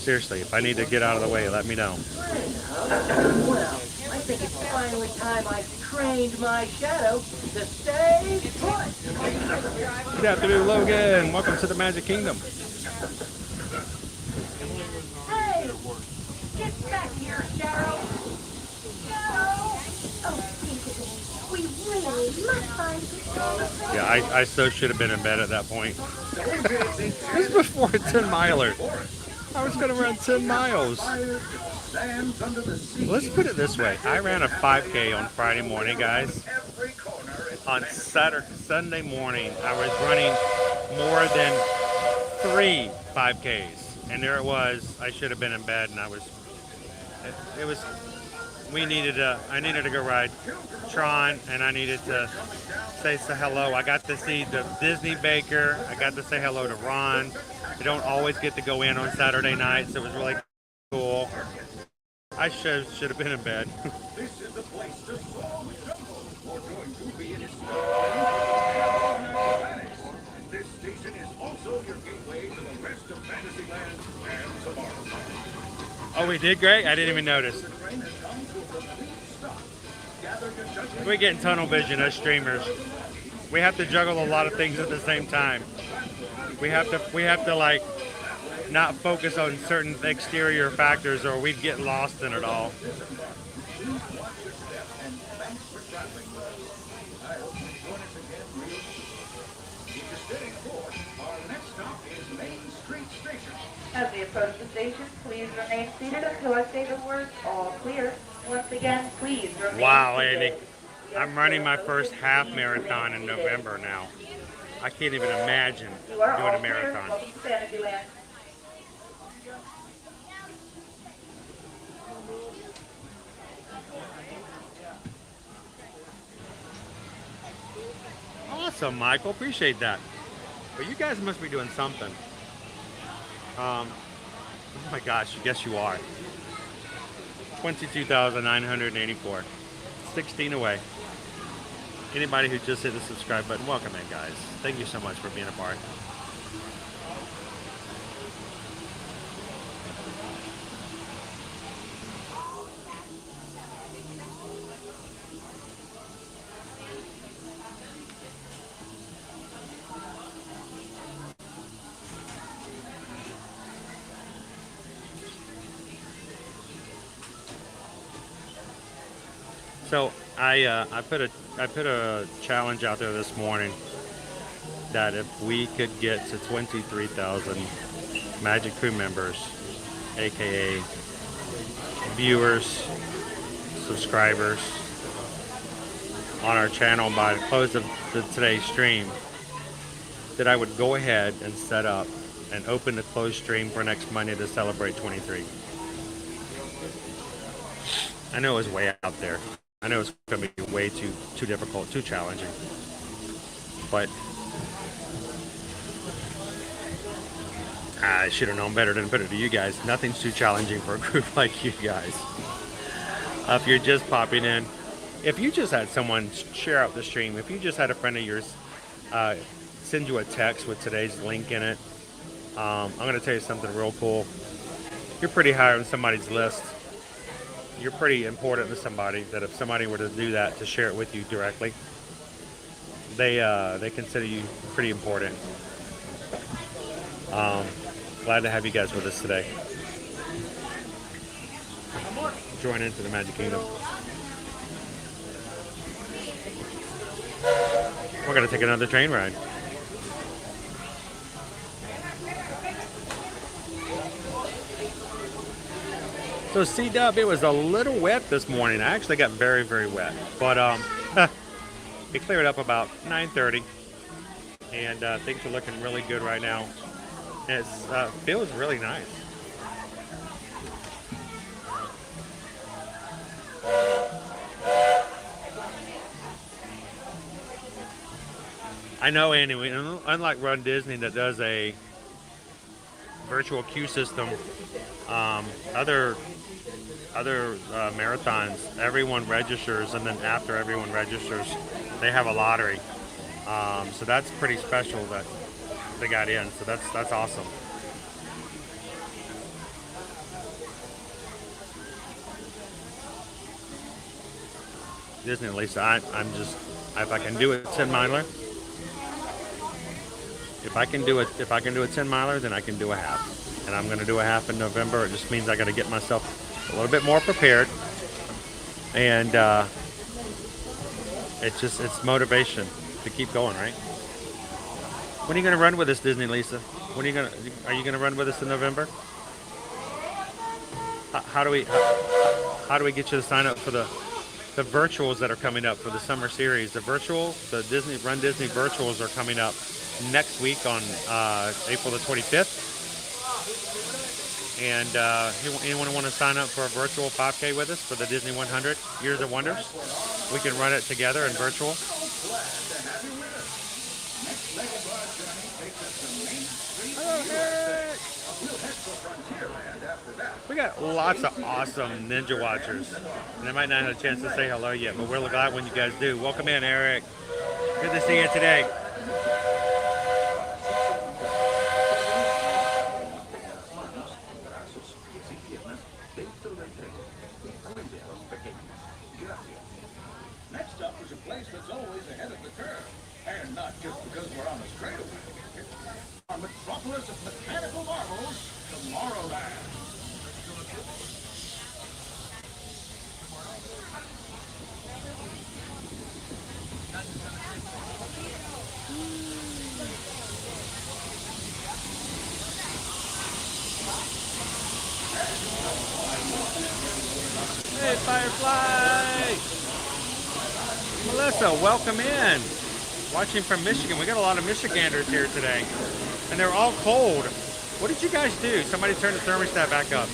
Seriously, if I need to get out of the way, let me know. Well, I think it's finally time I trained my shadow to stay put. Good afternoon, Logan. Welcome to the Magic Kingdom. Hey, get back here, Shadow. Shadow. Oh, we really must find some. Yeah, I so should have been in bed at that point. This is before a 10 miler. I was going to run 10 miles. Let's put it this way. I ran a 5K on Friday morning, guys. On Sunday morning, I was running more than 3 5Ks. And there it was. I should have been in bed, and I was I needed to go ride Tron, and I needed to say hello. I got to see the Disney Baker. I got to say hello to Ron. I don't always get to go in on Saturday nights. So it was really cool. I should have been in bed. This is the place to solve the jungle. We're going to be in This station is also your gateway to the rest of Fantasyland and tomorrow. Oh, we did great? I didn't even notice. We're getting tunnel vision as streamers. We have to juggle a lot of things at the same time. We have to like not focus on certain exterior factors, or we'd get lost in it all. As we approach the station, please remain seated until I say the words all clear. Once again, please remain Wow, seated. Andy. I'm running my first half marathon in November now. I can't even imagine You are doing all a marathon. clear. Welcome to Fantasyland. Awesome, Michael. Appreciate that. But you guys must be doing something. Oh my gosh, yes you are. 22,984. 16 away. Anybody who just hit the subscribe button, welcome in, guys. Thank you so much for being a part. So I put a challenge out there this morning that if we could get to 23,000 Magic Crew members, aka viewers, subscribers on our channel by the close of today's stream, that I would go ahead and set up and open the closed stream for next Monday to celebrate 23. I know it was way out there. I know it's going to be way too difficult, too challenging. But I should have known better than put it to you guys. Nothing's too challenging for a group like you guys. If you're just popping in, if you just had someone share out the stream, if you just had a friend of yours send you a text with today's link in it, I'm going to tell you something real cool. You're pretty high on somebody's list. You're pretty important to somebody, that if somebody were to do that, to share it with you directly, they consider you pretty important. Glad to have you guys with us today. Join into the Magic Kingdom. We're going to take another train ride. So C-Dub, it was a little wet this morning. I actually got very, very wet. But it cleared up about 9:30. And things are looking really good right now. And it feels really nice. I know, anyway, unlike Run Disney that does a virtual queue system, other marathons, everyone registers, and then after everyone registers, they have a lottery. So that's pretty special that they got in. So that's awesome. Disney Lisa. I'm just, if I can do a 10 miler, if I can do a 10 miler, then I can do a half. And I'm going to do a half in November. It just means I got to get myself a little bit more prepared. And it's motivation to keep going, right? When are you going to run with us, Disney Lisa? Are you going to run with us in November? How do we get you to sign up for the virtuals that are coming up for the summer series? The Disney Run Disney virtuals are coming up next week on April the 25th. And anyone want to sign up for a virtual 5K with us for the Disney 100 Years of Wonders? We can run it together in virtual. We got lots of awesome Ninja Watchers. And they might not have a chance to say hello yet, but we're glad when you guys do. Welcome in, Eric. Good to see you today. Next up is a place that's always ahead of the curve. And not just because we're on the straightaway. Our metropolis of mechanical marvels, Tomorrowland. Hey, Firefly! Melissa, welcome in. Watching from Michigan. We got a lot of Michiganders here today. And they're all cold. What did you guys do? Somebody turn the thermostat back up.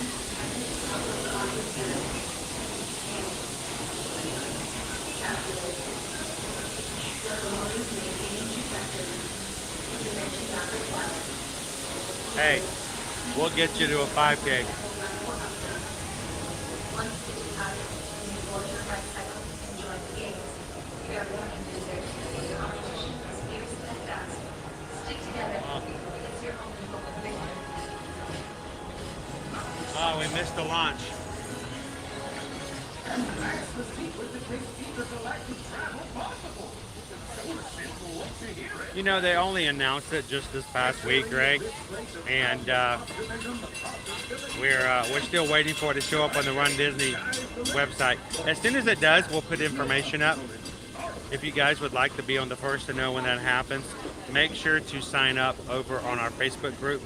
Hey, we'll get you to a 5K. Oh, we missed the launch. You know, they only announced it just this past week, Greg, and we're still waiting for it to show up on the Run Disney website. As soon as it does, we'll put information up. If you guys would like to be on the first to know when that happens, make sure to sign up over on our Facebook group,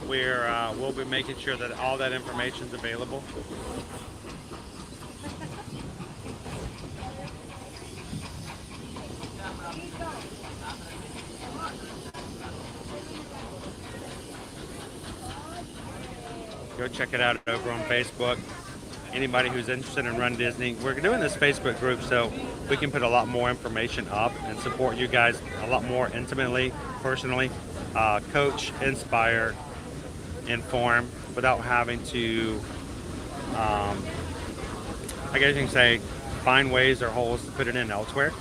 where we'll be making sure that all that information is available. Go check it out over on Facebook. Anybody who's interested in Run Disney, we're doing this Facebook group so we can put a lot more information up and support you guys a lot more intimately, personally, coach, inspire, inform, without having to, I guess you can say, find ways or holes to put it in elsewhere.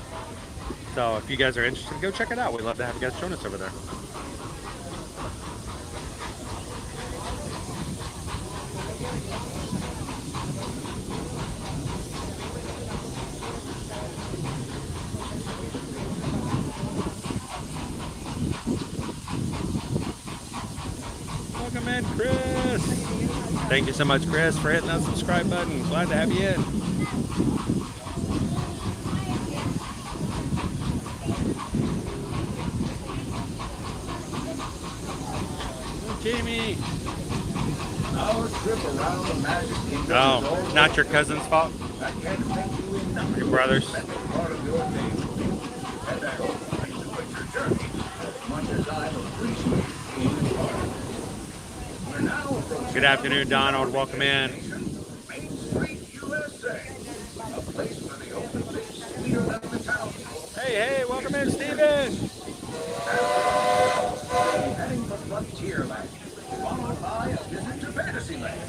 So if you guys are interested, go check it out. We'd love to have you guys join us over there. Welcome in, Chris. Thank you so much, Chris, for hitting that subscribe button. Glad to have you in. Jamie. Our trip around the Magic Kingdom. Oh, not your cousin's fault? Your brother's? Part of your day. And I hope you enjoyed your journey as much as I appreciate being part of it. We're now approaching Good afternoon, Donald. Welcome in. Main Street, USA. A place where the open things sweeter than the town. Hey, welcome in, Steven. Heading for Frontierland, followed by a visit to Fantasyland.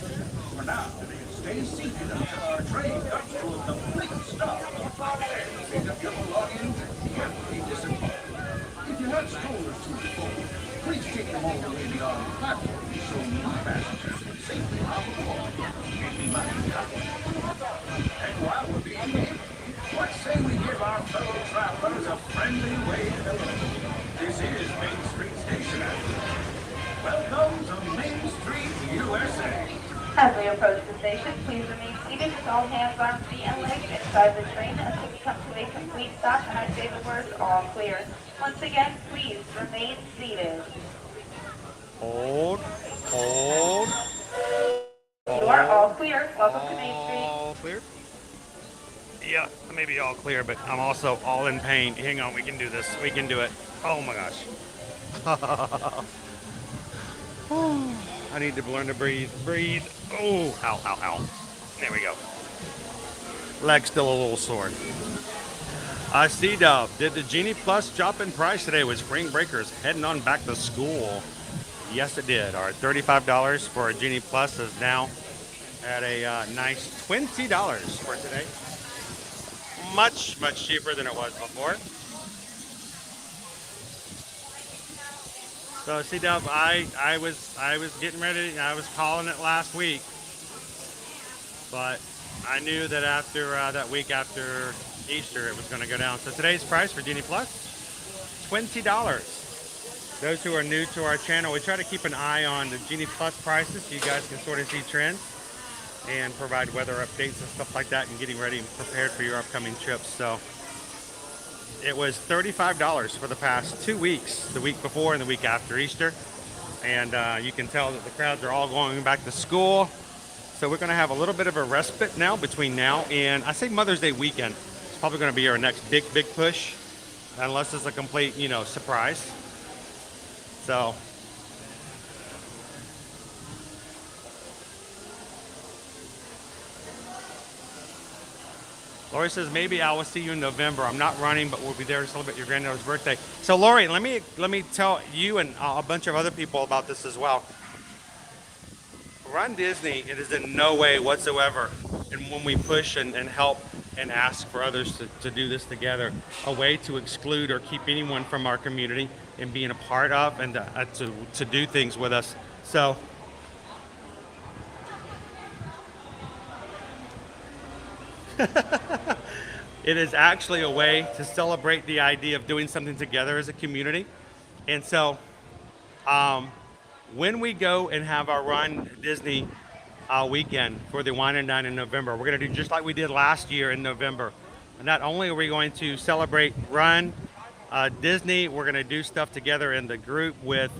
For now, stay seated until our train comes to a complete stop. And pick up your belongings and carefully disappear. If you have strollers to the phone, please take them all the way beyond the platform so new passengers can safely hop aboard. And while we're being here, friendly way hello. This is Main Street Station. Welcome to Main Street, USA. As we approach the station, please remain seated with all hands, arms, feet, and legs inside the train until we come to a complete stop, and I say the words all clear. Once again, please remain seated. Hold. Hold. You are all clear. Welcome to Main Street. All clear? Yeah, maybe all clear, but I'm also all in pain. Hang on, we can do this. We can do it. Oh my gosh. I need to learn to breathe. Breathe. Oh, ow, ow, ow. There we go. Leg's still a little sore. C-Dub, did the Genie Plus drop in price today with spring breakers heading on back to school? Yes, it did. Our $35 for a Genie Plus is now at a nice $20 for today. Much, much cheaper than it was before. So C-Dub, I was getting ready. I was calling it last week, but I knew that after that week after Easter, it was going to go down. So today's price for Genie Plus, $20. Those who are new to our channel, we try to keep an eye on the Genie Plus prices so you guys can sort of see trends and provide weather updates and stuff like that and getting ready and prepared for your upcoming trips. So it was $35 for the past 2 weeks, the week before and the week after Easter. And you can tell that the crowds are all going back to school. So we're going to have a little bit of a respite now between now and, I say, Mother's Day weekend. It's probably going to be our next big push, unless it's a complete, surprise. So Lori says, maybe I will see you in November. I'm not running, but we'll be there to celebrate your granddaughter's birthday. So Lori, let me tell you and a bunch of other people about this as well. Run Disney, it is in no way whatsoever, and when we push and help and ask for others to do this together, a way to exclude or keep anyone from our community and being a part of and to do things with us. So it is actually a way to celebrate the idea of doing something together as a community. And so when we go and have our Run Disney weekend for the Wine and Dine in November, we're going to do just like we did last year in November. And not only are we going to celebrate Run Disney, we're going to do stuff together in the group with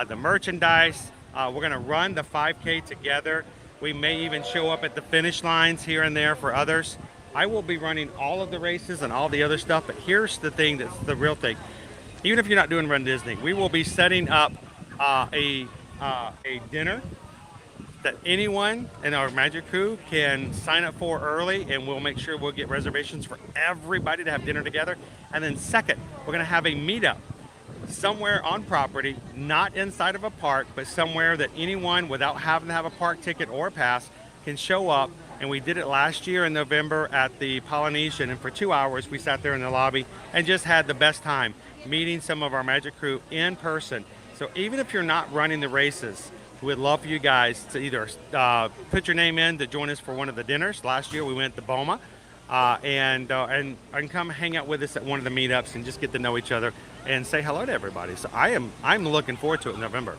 the merchandise. We're going to run the 5K together. We may even show up at the finish lines here and there for others. I will be running all of the races and all the other stuff, but here's the thing that's the real thing. Even if you're not doing Run Disney, we will be setting up a dinner that anyone in our Magic Crew can sign up for early, and we'll make sure we'll get reservations for everybody to have dinner together. And then second, we're going to have a meetup somewhere on property, not inside of a park, but somewhere that anyone without having to have a park ticket or a pass can show up. And we did it last year in November at the Polynesian, and for 2 hours we sat there in the lobby and just had the best time meeting some of our Magic Crew in person. So even if you're not running the races, we'd love for you guys to either put your name in to join us for one of the dinners. Last year we went to Boma, and come hang out with us at one of the meetups and just get to know each other and say hello to everybody. So I'm looking forward to it in November.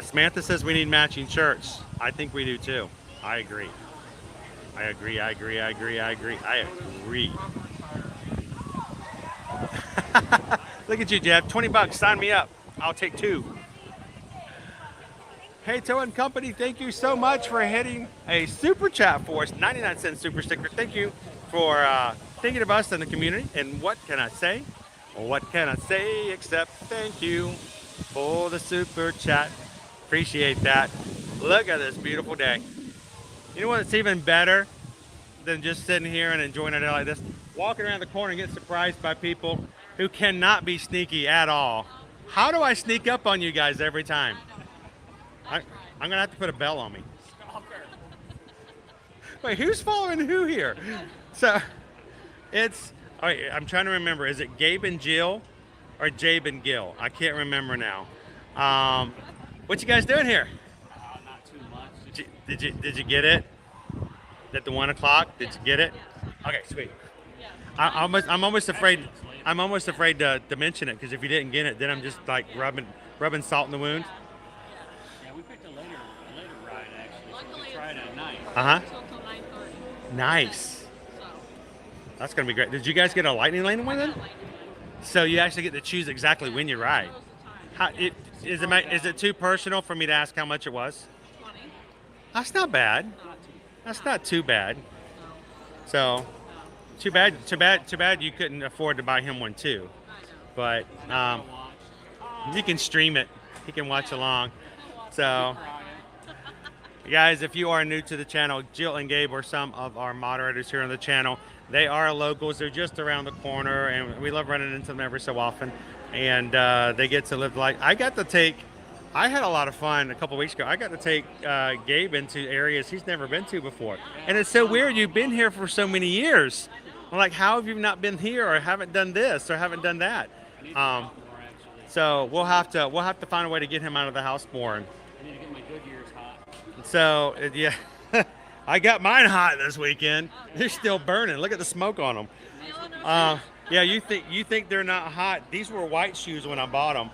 Samantha says we need matching shirts. I think we do too. I agree. I agree. Look at you, Jeff. 20 bucks. Sign me up. I'll take 2. Hey, Toe and Company, thank you so much for hitting a super chat for us. 99-cent super sticker. Thank you for thinking of us and the community. And what can I say? What can I say except thank you for the super chat. Appreciate that. Look at this beautiful day. You know what's even better than just sitting here and enjoying a day like this? Walking around the corner and get surprised by people who cannot be sneaky at all. How do I sneak up on you guys every time? I'm gonna have to put a bell on me. Wait, who's following who here? So it's, all right, I'm trying to remember. Is it Gabe and Jill or Jabe and Gil? I can't remember now. What you guys doing here? Not too much. Did you get it? At the 1 o'clock? Did you get it? Okay, sweet. I'm almost afraid. I'm almost afraid to mention it because if you didn't get it, then I'm just like rubbing salt in the wound. Yeah, we picked a later ride actually. So we tried at night. Nice. That's gonna be great. Did you guys get a lightning lane one then? So you actually get to choose exactly when you ride. Is it too personal for me to ask how much it was? That's not bad. That's not too bad. So, too bad you couldn't afford to buy him one too. But you can stream it. He can watch along. So, guys, if you are new to the channel, Jill and Gabe are some of our moderators here on the channel. They are locals. They're just around the corner, and we love running into them every so often. And they get to live like I had a lot of fun a couple weeks ago. I got to take Gabe into areas he's never been to before. And it's so weird. You've been here for so many years. I'm like, how have you not been here or haven't done this or haven't done that? So we'll have to find a way to get him out of the house more. I need to get my Goodyears hot. So yeah, I got mine hot this weekend. They're still burning. Look at the smoke on them. Yeah, you think they're not hot? These were white shoes when I bought them.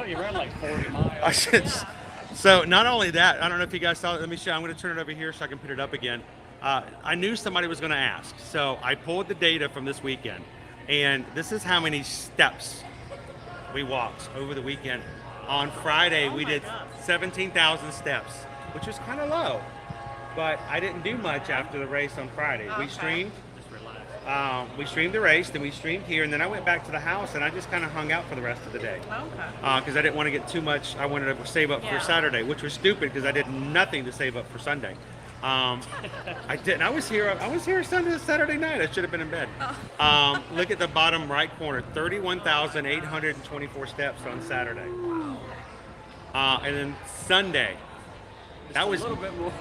You ran like 40 miles. So not only that, I don't know if you guys saw it. Let me show you. I'm going to turn it over here so I can put it up again. I knew somebody was going to ask, so I pulled the data from this weekend, and this is how many steps we walked over the weekend. On Friday, we did 17,000 steps, which was kind of low, but I didn't do much after the race on Friday. We streamed. We streamed the race, then we streamed here, and then I went back to the house and I just kind of hung out for the rest of the day. Because I didn't want to get too much. I wanted to save up for Saturday, which was stupid because I did nothing to save up for Sunday. I didn't. I was here Saturday night. I should have been in bed. Look at the bottom right corner, 31,824 steps on Saturday. And then Sunday, that was a little bit more.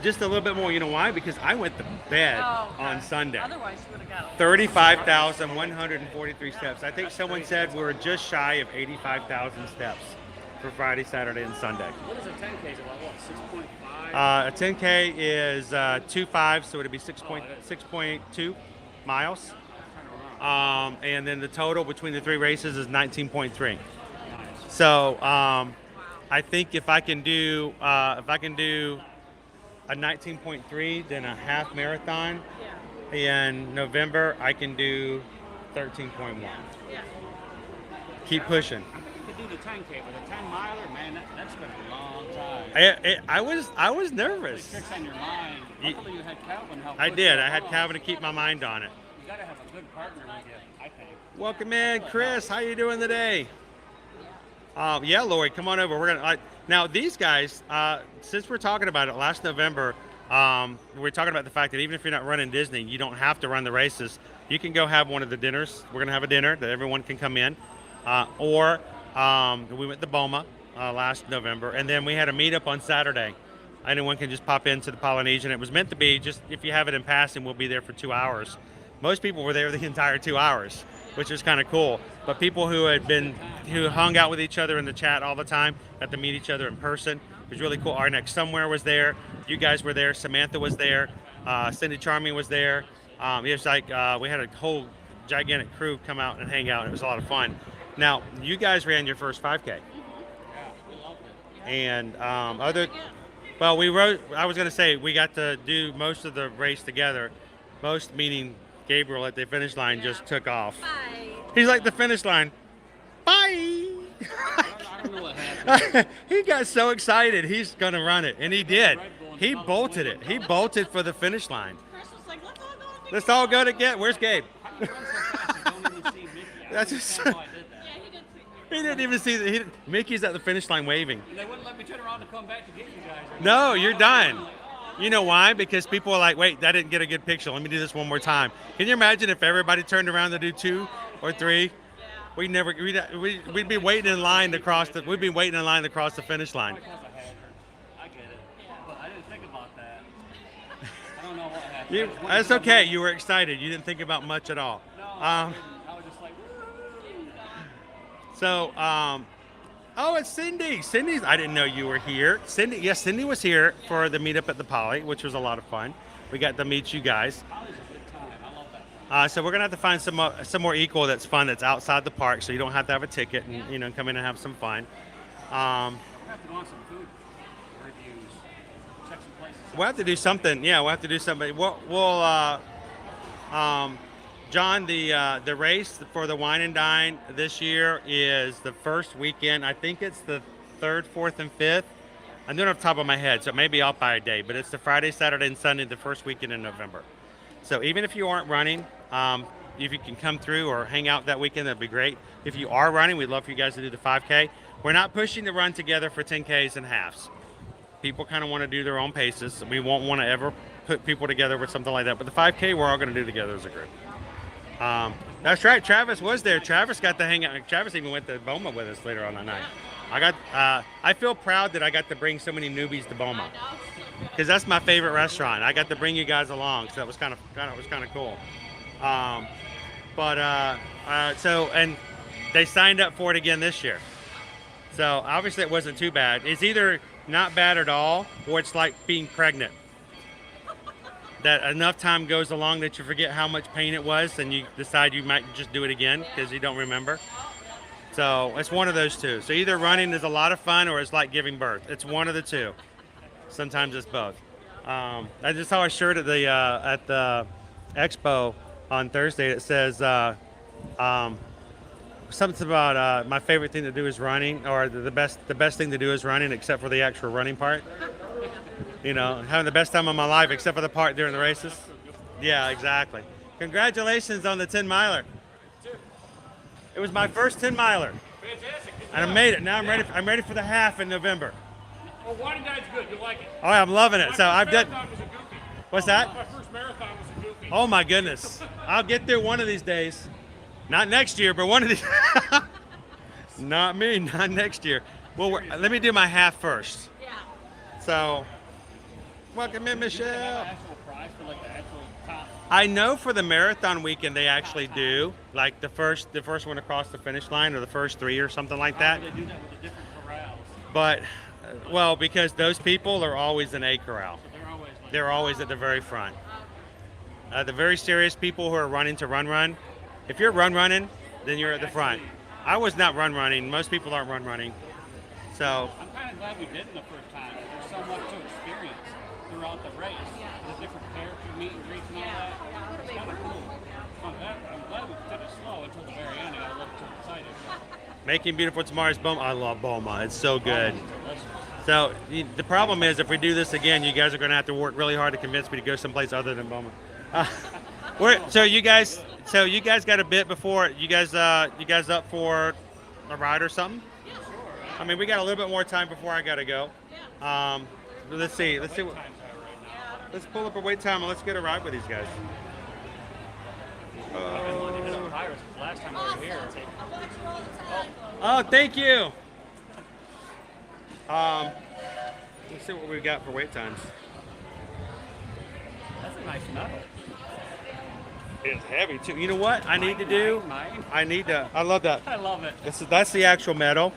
Just a little bit more. You know why? Because I went to bed on Sunday. Otherwise, you would have got 35,143 steps. I think someone said we were just shy of 85,000 steps for Friday, Saturday, and Sunday. What is a 10K? Is it like what, 6.5? A 10K is 2.5, so it'd be 6.2 miles. And then the total between the three races is 19.3. So I think if I can do a 19.3, then a half marathon in November, I can do 13.1. Keep pushing. I think you could do the 10K, but a 10 miler, man, that's been a long time. I was nervous. Tricks on your mind. Luckily you had Calvin help. I did. I had Calvin to keep my mind on it. You gotta have a good partner with you, I think. Welcome in, Chris. How you doing today? Yeah, Lori, come on over. We're gonna now these guys. Since we're talking about it, last November, we're talking about the fact that even if you're not running Disney, you don't have to run the races. You can go have one of the dinners. We're gonna have a dinner that everyone can come in, or we went to Boma last November, and then we had a meetup on Saturday. Anyone can just pop into the Polynesian. It was meant to be just if you have it in passing, we'll be there for 2 hours. Most people were there the entire 2 hours, which is kind of cool. But people who hung out with each other in the chat all the time, got to meet each other in person. It was really cool. Our Next Somewhere was there. You guys were there. Samantha was there. Cindy Charming was there. It was like we had a whole gigantic crew come out and hang out. It was a lot of fun. Now, you guys ran your first 5K. And well, I was going to say we got to do most of the race together. Most meaning Gabriel at the finish line just took off. Bye. He's like the finish line. Bye. I don't know what happened. He got so excited he's going to run it, and he did. He bolted it. He bolted for the finish line. Chris was like, Let's all go together. Where's Gabe? That's just. He didn't even see that. Mickey's at the finish line waving. They wouldn't let me turn around to come back to get you guys. No, you're done. You know why? Because people are like, wait, that didn't get a good picture. Let me do this one more time. Can you imagine if everybody turned around to do 2 or 3? We'd be waiting in line to cross the. We'd be waiting in line to cross the finish line. I get it, but I didn't think about that. I don't know what happened. That's okay. You were excited. You didn't think about much at all. No, I was just like. So Oh, it's Cindy. Cindy's. I didn't know you were here. Cindy. Yes, Cindy was here for the meetup at the Poly, which was a lot of fun. We got to meet you guys. So we're gonna have to find some more equal that's fun that's outside the park, so you don't have to have a ticket and come in and have some fun. We'll have to go on some food reviews. Check some places. We'll have to do something. Yeah, we'll have to do something. John, the race for the Wine and Dine this year is the first weekend. I think it's the 3rd, 4th, and 5th. I'm doing it off the top of my head, so it may be off by a day, but it's the Friday, Saturday, and Sunday, the first weekend in November. So even if you aren't running, if you can come through or hang out that weekend, that'd be great. If you are running, we'd love for you guys to do the 5K. We're not pushing to run together for 10Ks and halves. People kind of want to do their own paces. We won't want to ever put people together with something like that. But the 5K, we're all going to do together as a group. That's right. Travis was there. Travis got to hang out. Travis even went to Boma with us later on that night. I feel proud that I got to bring so many newbies to Boma, because that's my favorite restaurant. I got to bring you guys along, so that was kind of cool. And they signed up for it again this year. So obviously it wasn't too bad. It's either not bad at all, or it's like being pregnant. That enough time goes along that you forget how much pain it was, and you decide you might just do it again because you don't remember. So it's one of those two. So either running is a lot of fun, or it's like giving birth. It's one of the two. Sometimes it's both. I just saw a shirt at the expo on Thursday that says something about my favorite thing to do is running, or the best thing to do is running, except for the actual running part. You know, having the best time of my life, except for the part during the races. Yeah, exactly. Congratulations on the 10-miler. It was my first 10-miler. Fantastic. And I made it. Now I'm ready for the half in November. Well, Wine and Dine's good. You like it. Oh, I'm loving it. So I've done. My first marathon was a goofy. What's that? My first marathon was a goofy. Oh my goodness. I'll get through one of these days. Not next year, but one of these. Not me, not next year. Well, let me do my half first. Yeah. So, welcome in, Michelle. Actual prize for like the actual top. I know for the marathon weekend they actually do, like the first one across the finish line, or the first 3 or something like that. They do that with the different corrals. But, well, because those people are always in a corral. So They're always at the very front. The very serious people who are running to run. If you're running, then you're at the front. I was not running. Most people aren't running. So I'm kind of glad we didn't the first time. There's so much to experience throughout the race. The different character meet and greets and all that. It's kind of cool. I'm glad we took it slow until the very end. I got a little too excited. Making Beautiful Tomorrow's Boma. I love Boma. It's so good. So the problem is, if we do this again, you guys are going to have to work really hard to convince me to go someplace other than Boma. So you guys got a bit before you guys up for a ride or something? I mean, we got a little bit more time before I gotta go. Let's see. Let's pull up a wait time and let's get a ride with these guys. Last time we were here. Oh, thank you. Let's see what we got for wait times. That's a nice medal. It's heavy too. You know what I need to do? I love that. I love it. That's the actual medal.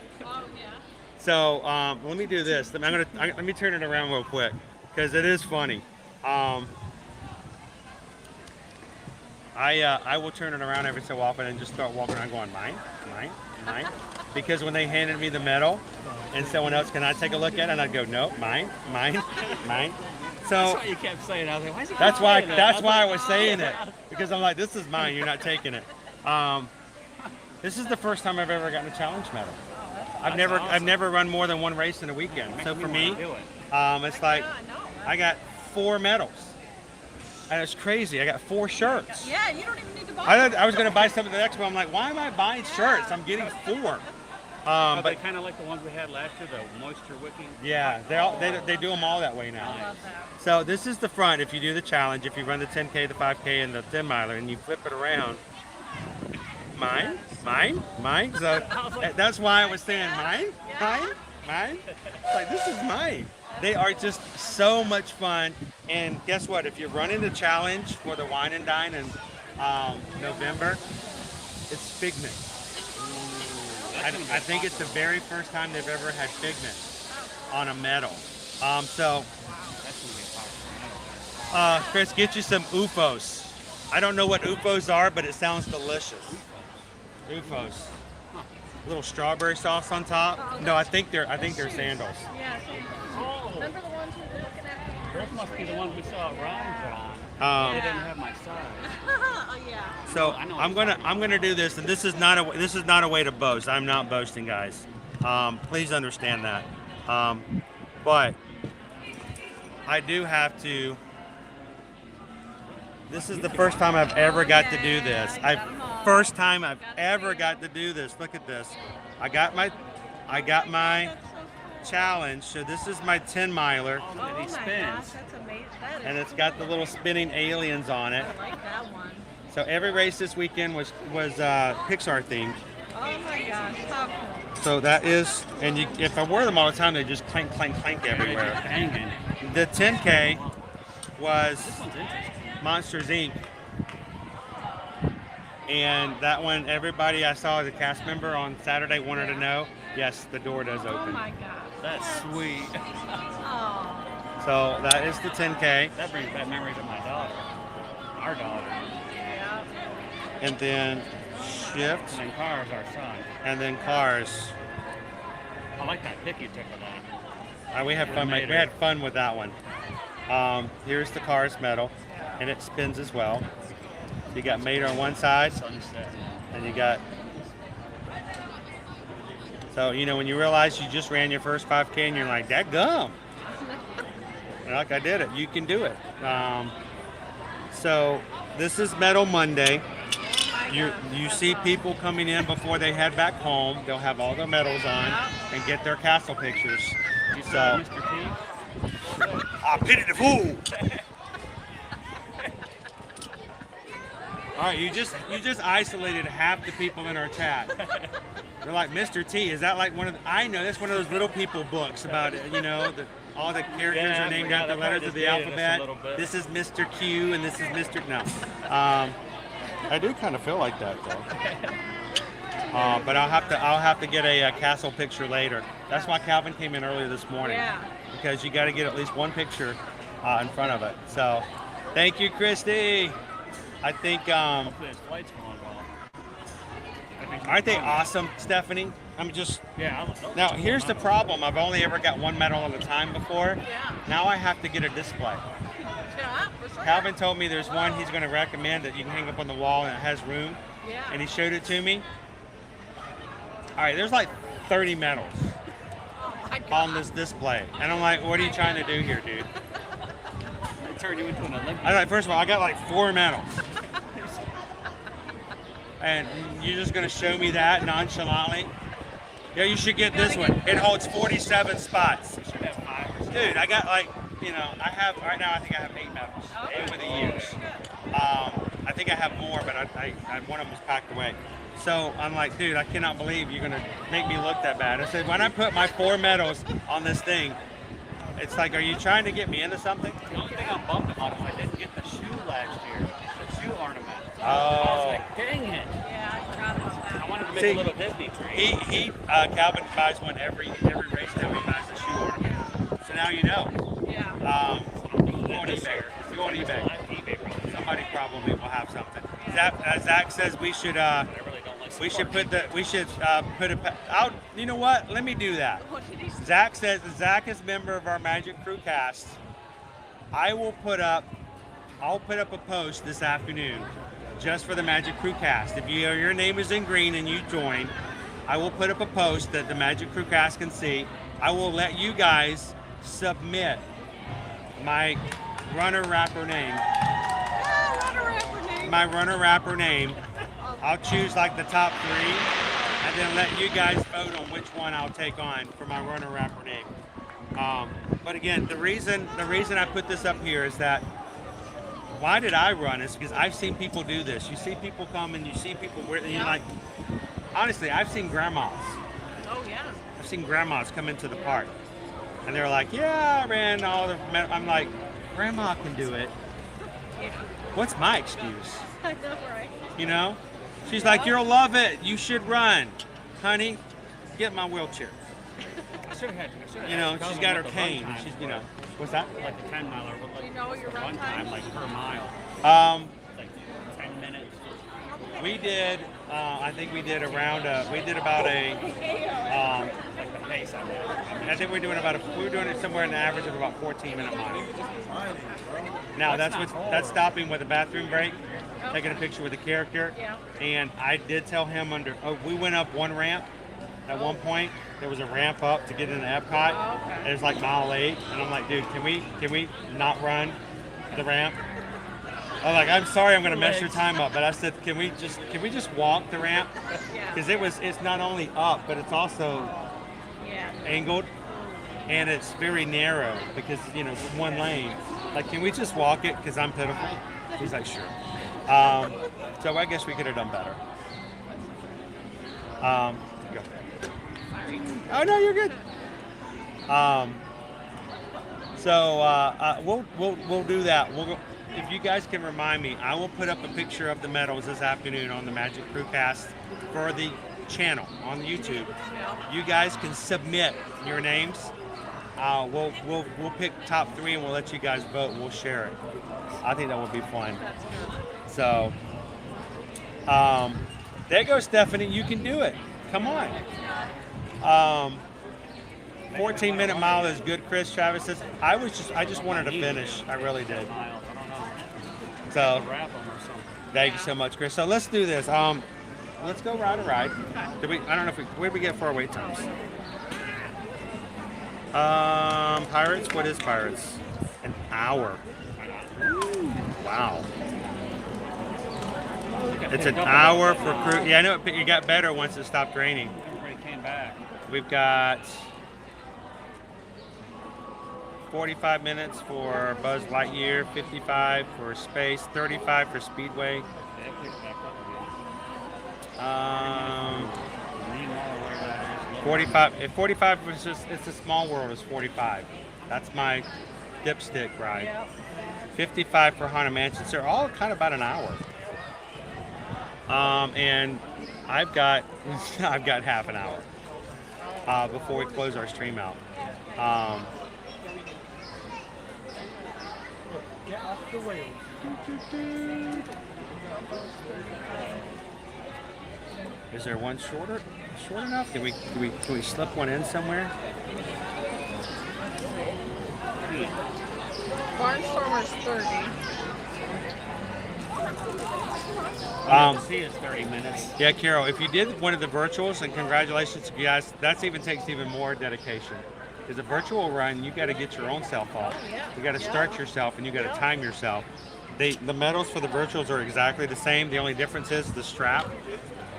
So let me do this. Let me turn it around real quick, because it is funny. I will turn it around every so often and just start walking around going, mine. Because when they handed me the medal and someone else, can I take a look at it? And I'd go, no, mine. So that's why you kept saying it. I was like, why is he that's why saying that's that? why I was saying it, because I'm like, this is mine. You're not taking it. This is the first time I've ever gotten a challenge medal. I've never run more than one race in a weekend. So for me, it's like I got 4 medals, and it's crazy. I got 4 shirts. Yeah, you don't even need to buy I was going to buy some at the expo. I'm like, why am I buying shirts? I'm getting 4. But they kind of like the ones we had last year, the moisture wicking. Yeah, they do them all that way now. I love that. So this is the front. If you do the challenge, if you run the 10K, the 5K, and the 10-miler, and you flip it around, mine. So that's why I was saying mine. It's like, this is mine. They are just so much fun. And guess what? If you're running the challenge for the Wine and Dine in November, it's Figment. I think it's the very first time they've ever had pigment on a medal. So, Chris, get you some UFOs. I don't know what UFOs are, but it sounds delicious. UFOs. A little strawberry sauce on top. No, I think they're sandals. Yeah. Remember the ones we were looking at? Those must be the ones we saw at Ryan's on. They didn't have my size. Oh yeah. So I'm gonna do this, and this is not a way to boast. I'm not boasting, guys. Please understand that. But I do have to. This is the first time I've ever got to do this. First time I've ever got to do this. Look at this. I got my challenge. So this is my 10 miler. Oh my gosh, that's amazing. And it's got the little spinning aliens on it. I like that one. So every race this weekend was Pixar themed. Oh my gosh, how cool. So that is, and if I wear them all the time, they just clank, clank, clank everywhere. The 10K was Monsters Inc. And that one, everybody I saw as a cast member on Saturday wanted to know, yes, the door does open. Oh my gosh. That's sweet. Oh. So that is the 10K. That brings back memories of my daughter. Our daughter. Yeah. And then Shift. And then Cars, our son. And then Cars. I like that pic you took of that. We had fun. We had fun with that one. Here's the Cars medal, and it spins as well. You got Mater on one side, and you got. So when you realize you just ran your first 5K, and you're like, "That gum." Like I did it. You can do it. So this is Medal Monday. You see people coming in before they head back home. They'll have all their medals on and get their castle pictures. So, I pity the fool. All right, you just isolated half the people in our chat. They're like, Mr. T, is that like one of the, I know that's one of those little people books about all the characters are named after letters of the alphabet. This is Mr. Q and this is Mr. No. I do kind of feel like that though. But I'll have to get a castle picture later. That's why Calvin came in earlier this morning. Yeah. Because you got to get at least one picture in front of it. So, thank you, Christy. I think. Hopefully his flight's going well. Aren't they awesome, Stephanie? I'm just. Yeah. Now here's the problem. I've only ever got one medal at a time before. Yeah. Now I have to get a display. Yeah, for sure. Calvin told me there's one he's going to recommend that you can hang up on the wall and it has room. Yeah. And he showed it to me. All right, there's like 30 medals on this display. And I'm like, what are you trying to do here, dude? They turned you into an Olympian. I like, first of all, I got like 4 medals. And you're just going to show me that nonchalantly? Yeah, you should get this one. It holds 47 spots. Dude, I got like, I have, right now I think I have 8 medals over the years. I think I have more, but I one of them was packed away. So I'm like, dude, I cannot believe you're going to make me look that bad. I said, when I put my 4 medals on this thing, it's like, are you trying to get me into something? The only thing I'm bummed about is I didn't get the shoe last year, the shoe ornament. Oh. I was like, dang it. Yeah, I forgot about that. I wanted to make a little Disney tree. Calvin buys one every race now. He buys a shoe ornament. So now you know. Yeah. Go on eBay. Go on eBay. Somebody probably will have something. Zach says we should put a. Out. You know what? Let me do that. Zach says Zach is a member of our Magic Crew cast. I'll put up a post this afternoon just for the Magic Crew cast. If your name is in green and you join, I will put up a post that the Magic Crew cast can see. I will let you guys submit my runner-rapper name. My runner-rapper name. I'll choose like the top 3 and then let you guys vote on which one I'll take on for my runner-rapper name. But again, the reason I put this up here is that why did I run is because I've seen people do this. You see people come and you see people where you're like, honestly, I've seen grandmas. Oh yeah. I've seen grandmas come into the park and they're like, yeah, I ran all the. I'm like, grandma can do it. Yeah. What's my excuse? I know, right? She's like, you'll love it. You should run, honey. get my wheelchair. I should have had. You know, she's got her cane. She's, you know, what's that? Like the 10 miler, but like You know your run time? like per mile. Like 10 minutes. We did. I think we did around. We did about a. I think we're doing we were doing it somewhere in the average of about 14-minute mile. Now that's stopping with a bathroom break, taking a picture with the character, and I did tell him we went up one ramp. At one point, there was a ramp up to get into Epcot, and it was like mile 8, and I'm like, dude, can we not run the ramp? I'm like, I'm sorry, I'm gonna mess your time up, but I said, can we just walk the ramp? Because it's not only up, but it's also angled, and it's very narrow because it's one lane. Like, can we just walk it? Because I'm pitiful. He's like, sure. So I guess we could have done better. Go. Oh no, you're good. So we'll do that. We'll go. If you guys can remind me, I will put up a picture of the medals this afternoon on the Magic Crewcast for the channel on YouTube. You guys can submit your names. We'll pick top 3 and we'll let you guys vote and we'll share it. I think that would be fun. So there goes Stephanie. You can do it. Come on. 14-minute mile is good, Chris. Travis says, I just wanted to finish. I really did. So, thank you so much, Chris. So let's do this. Let's go ride a ride. I don't know where we get for our wait times. Pirates. What is Pirates? An hour. Wow. It's an hour for crew. Yeah, I know it got better once it stopped raining. Everybody came back. We've got 45 minutes for Buzz Lightyear, 55 for Space, 35 for Speedway. 45 was it's a Small World is 45. That's my dipstick ride. 55 for Haunted Mansion. So they're all kind of about an hour. And I've got half an hour before we close our stream out. Get off the rails. Is there one short enough? Can we slip one in somewhere? Barnstormer's 30. See is 30 minutes. Yeah, Carol, if you did one of the virtuals, and congratulations to you guys, that takes even more dedication. Because a virtual run, you got to get your own self off. You got to start yourself, and you got to time yourself. The medals for the virtuals are exactly the same. The only difference is the strap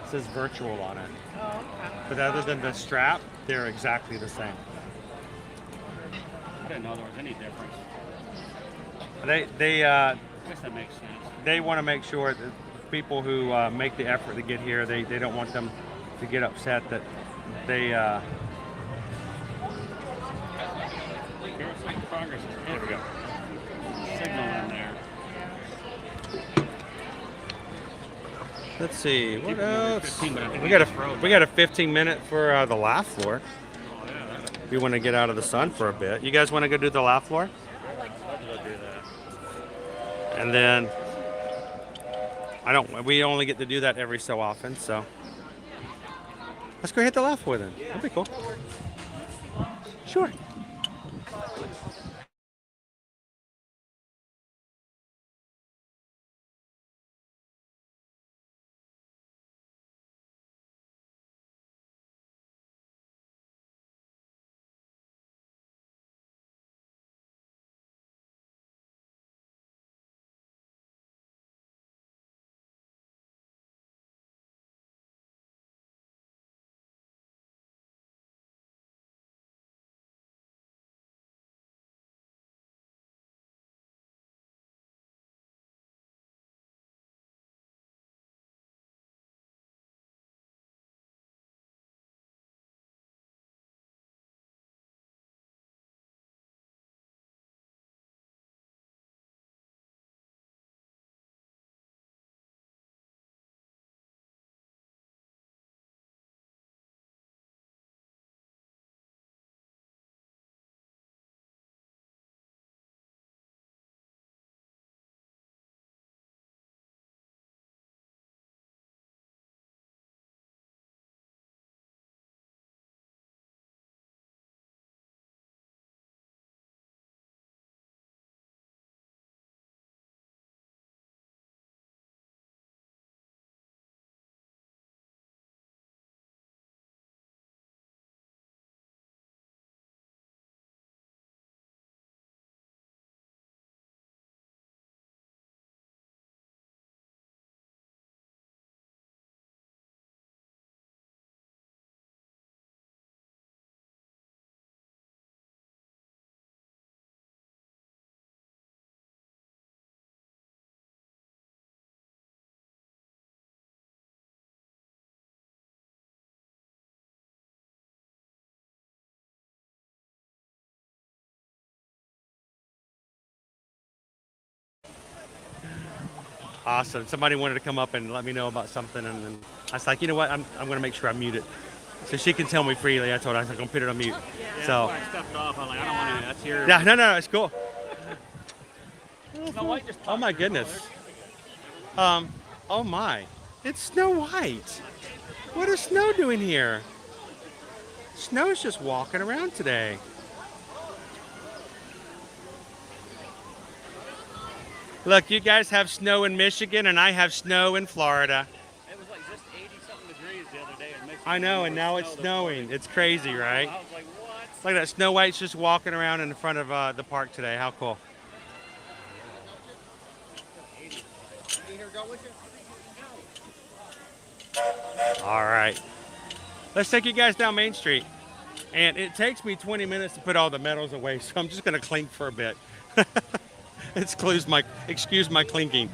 says virtual on it. Oh, okay. But other than the strap, they're exactly the same. I didn't know there was any difference. I guess that makes sense. They want to make sure that people who make the effort to get here, they don't want them to get upset that they. Progress. There we go. Signal in there. Let's see what else. We got a 15-minute for the laugh floor. We want to get out of the sun for a bit. You guys want to go do the laugh floor? I'd go do that. And then we only get to do that every so often, so let's go hit the laugh floor then. That'd be cool. Sure. Awesome. Somebody wanted to come up and let me know about something, and then I was like, you know what? I'm going to make sure I mute it, so she can tell me freely. I told her I was going to put it on mute. Yeah, So. I stepped off. I'm like, I don't want to. That's your. Yeah, no, it's cool. Snow White just Oh my goodness. Oh my. It's Snow White. What is Snow doing here? Snow's just walking around today. Look, you guys have snow in Michigan and I have snow in Florida. It was like just 80-something degrees the other day in Mexico. I know, and now it's snowing. It's crazy, right? I was like, what? Look at that. Snow White's just walking around in front of the park today. How cool. All right. Let's take you guys down Main Street. And it takes me 20 minutes to put all the metals away, so I'm just going to clink for a bit. Excuse my clinking.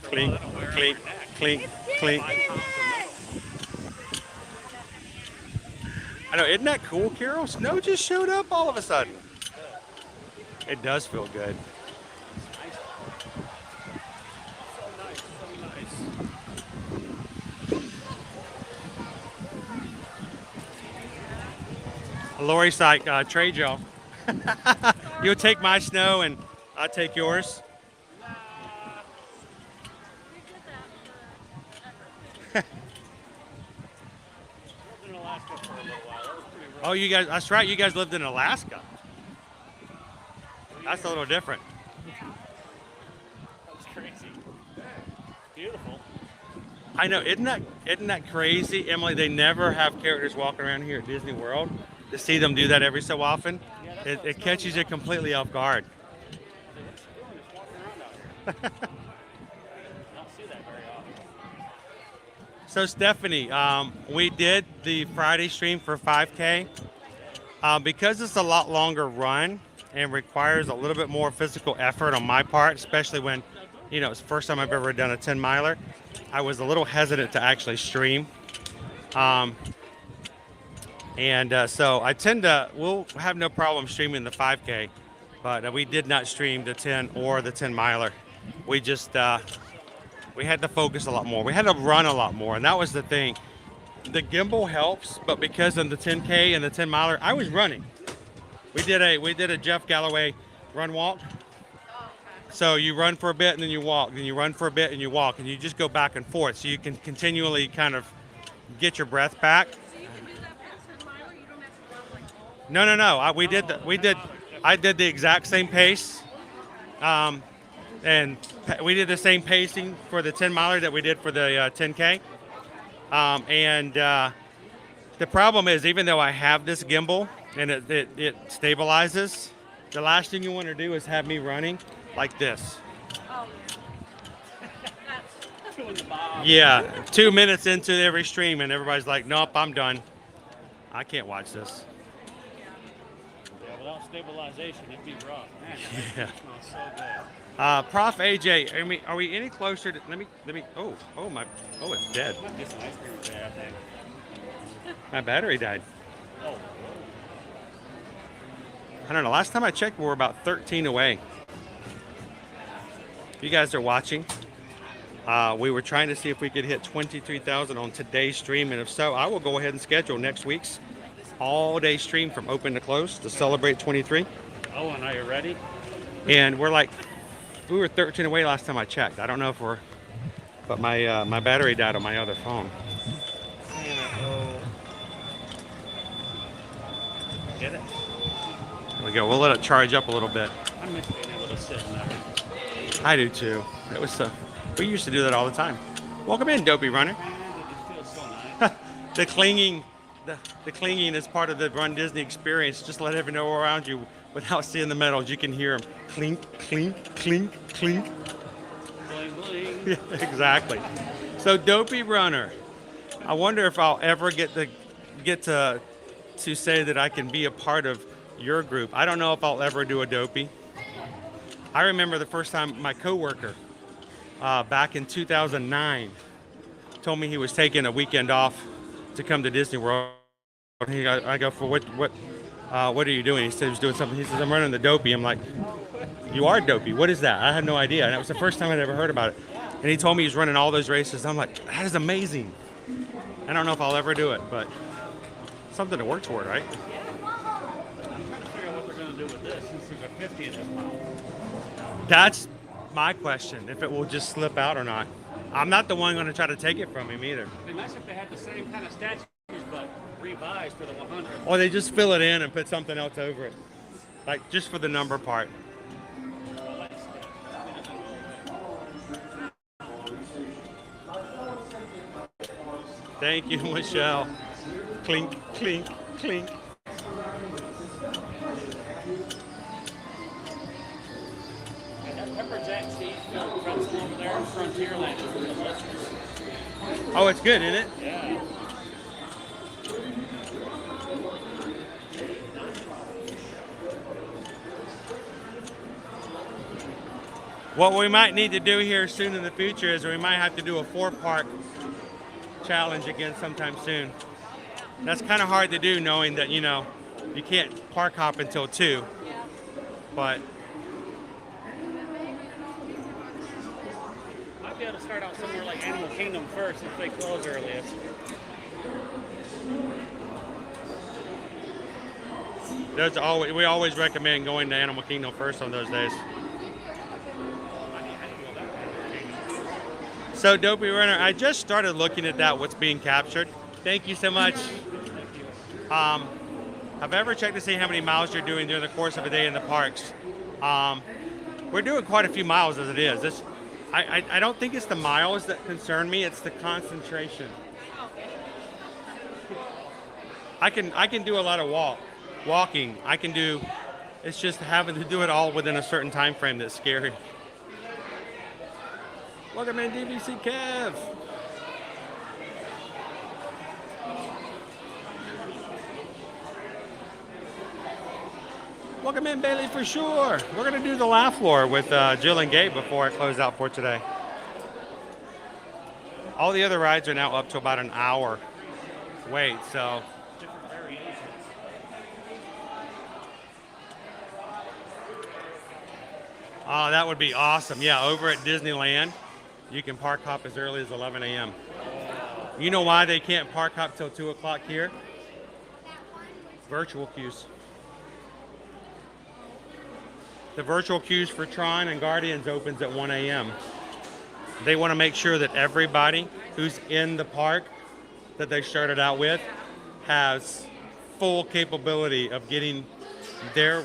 Clink, clink, clink, clink. I know, isn't that cool, Carol? Snow just showed up all of a sudden. It does feel good. Lori's like, trade y'all. You'll take my snow and I'll take yours. Oh, you guys, that's right. You guys lived in Alaska. That's a little different. That's crazy. Beautiful. I know, isn't that crazy, Emily? They never have characters walking around here at Disney World. To see them do that every so often, it catches you completely off guard. So Stephanie, we did the Friday stream for 5K. Because it's a lot longer run and requires a little bit more physical effort on my part, especially when, you know, it's the first time I've ever done a 10 miler. I was a little hesitant to actually stream. So I we'll have no problem streaming the 5K, but we did not stream the 10 or the 10 miler. We just, we had to focus a lot more. We had to run a lot more, and that was the thing. The gimbal helps, but because of the 10K and the 10 miler, I was running. We did a Jeff Galloway run walk. So you run for a bit and then you walk, then you run for a bit and you walk, and you just go back and forth, so you can continually kind of get your breath back. No. I did the exact same pace, and we did the same pacing for the 10 miler that we did for the 10K. The problem is, even though I have this gimbal and it stabilizes, the last thing you want to do is have me running like this. Yeah, 2 minutes into every stream and everybody's like, nope, I'm done. I can't watch this. Yeah, without stabilization, it'd be rough. Man, Yeah. that smells so good. Prof AJ, are we any closer to, let me, it's dead. Get some ice cream today, I think. My battery died. Oh. I don't know, last time I checked, we were about 13 away. If you guys are watching, we were trying to see if we could hit 23,000 on today's stream, and if so, I will go ahead and schedule next week's all-day stream from open to close to celebrate 23. Oh, and are you ready? And we were 13 away last time I checked. I don't know if but my battery died on my other phone. Get it? There we go. We'll let it charge up a little bit. I miss being able to sit in there. I do too. It was we used to do that all the time. Welcome in, Dopey Runner. It feels so nice. The clinging is part of the Run Disney experience. Just let everyone know around you without seeing the metals. You can hear them clink, clink, clink, clink. Bling, bling. Yeah, exactly. So Dopey Runner, I wonder if I'll ever get to say that I can be a part of your group. I don't know if I'll ever do a Dopey. I remember the first time my coworker back in 2009 told me he was taking a weekend off to come to Disney World. I go, for what are you doing? He said he was doing something. He says, I'm running the Dopey. I'm like, You are Dopey. What is that? I had no idea. And it was the first time I'd ever heard about it. And he told me he's running all those races. I'm like, that is amazing. I don't know if I'll ever do it, but something to work toward, right? Figure out what they're going to do with this since there's a 50 in this mile. That's my question, if it will just slip out or not. I'm not the one going to try to take it from him either. It'd be nice if they had the same kind of statues, but revised for the 100. Or they just fill it in and put something else over it. Like, just for the number part. Thank you, Michelle. Clink, clink, clink. Pepper Jack cheese filled pretzel over there, Frontierland is really delicious. Oh, it's good, isn't it? Yeah. What we might need to do here soon in the future is we might have to do a 4-park challenge again sometime soon. That's kind of hard to do knowing that, you know, you can't park hop until 2. But Might be able to start out somewhere like Animal Kingdom first if they close earliest. we always recommend going to Animal Kingdom first on those days. So, Dopey Runner, I just started looking at that, what's being captured. Thank you so much. Have I ever checked to see how many miles you're doing during the course of a day in the parks? We're doing quite a few miles as it is. I don't think it's the miles that concern me, it's the concentration. I can do a lot of walking. It's just having to do it all within a certain time frame that's scary. Welcome in, DVC Kev. Welcome in, Bailey, for sure. We're going to do the laugh floor with Jill and Gabe before I close out for today. All the other rides are now up to about an hour wait, so. Different variations. Oh, that would be awesome. Yeah, over at Disneyland, you can park hop as early as 11 a.m. You know why they can't park hop till 2 o'clock here? Virtual queues. The virtual queues for Tron and Guardians opens at 1 a.m. They want to make sure that everybody who's in the park that they started out with has full capability of getting their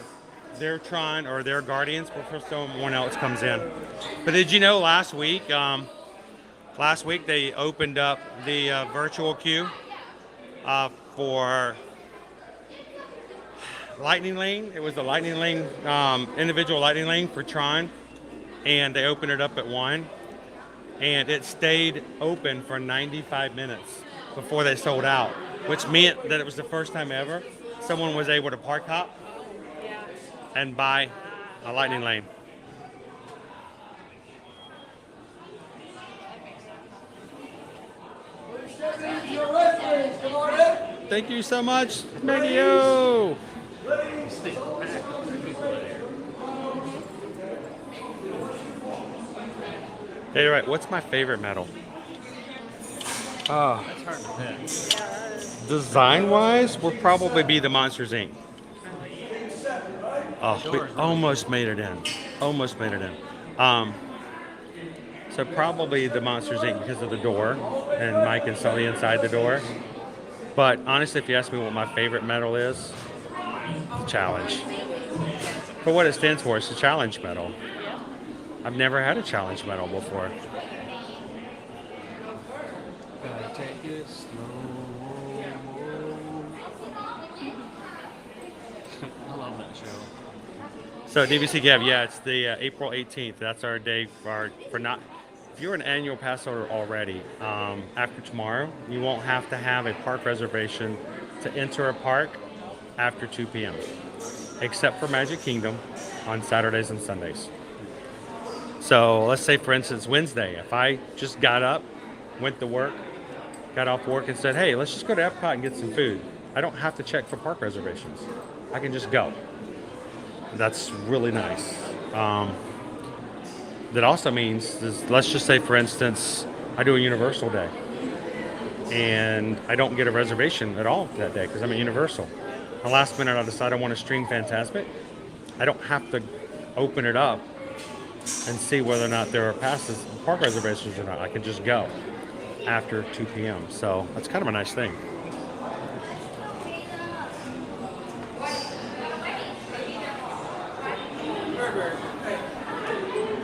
Tron or their Guardians before someone else comes in. But did you know last week they opened up the virtual queue for Lightning Lane? It was the Lightning Lane, individual Lightning Lane for Tron, and they opened it up at 1, and it stayed open for 95 minutes before they sold out, which meant that it was the first time ever someone was able to park hop and buy a Lightning Lane. Thank you so much, Maggie-O. Hey, right, what's my favorite medal? That's hard to pick. Design-wise, will probably be the Monsters, Inc. Oh, we almost made it in. Almost made it in. So probably the Monsters, Inc. because of the door and Mike and Sully inside the door. But honestly, if you ask me what my favorite medal is, the challenge. For what it stands for, it's the challenge medal. I've never had a challenge medal before. Take it slow. I love that show. So DVC Gav, yeah, it's the April 18th. That's our day for not. If you're an annual pass holder already, after tomorrow, you won't have to have a park reservation to enter a park after 2 p.m. except for Magic Kingdom on Saturdays and Sundays. So let's say, for instance, Wednesday, if I just got up, went to work, got off work and said, hey, let's just go to Epcot and get some food. I don't have to check for park reservations. I can just go. That's really nice. That also means, let's just say, for instance, I do a Universal day, and I don't get a reservation at all that day because I'm at Universal. The last minute I decide I want to stream Fantasmic. I don't have to open it up and see whether or not there are passes, park reservations or not. I can just go after 2 p.m. So that's kind of a nice thing.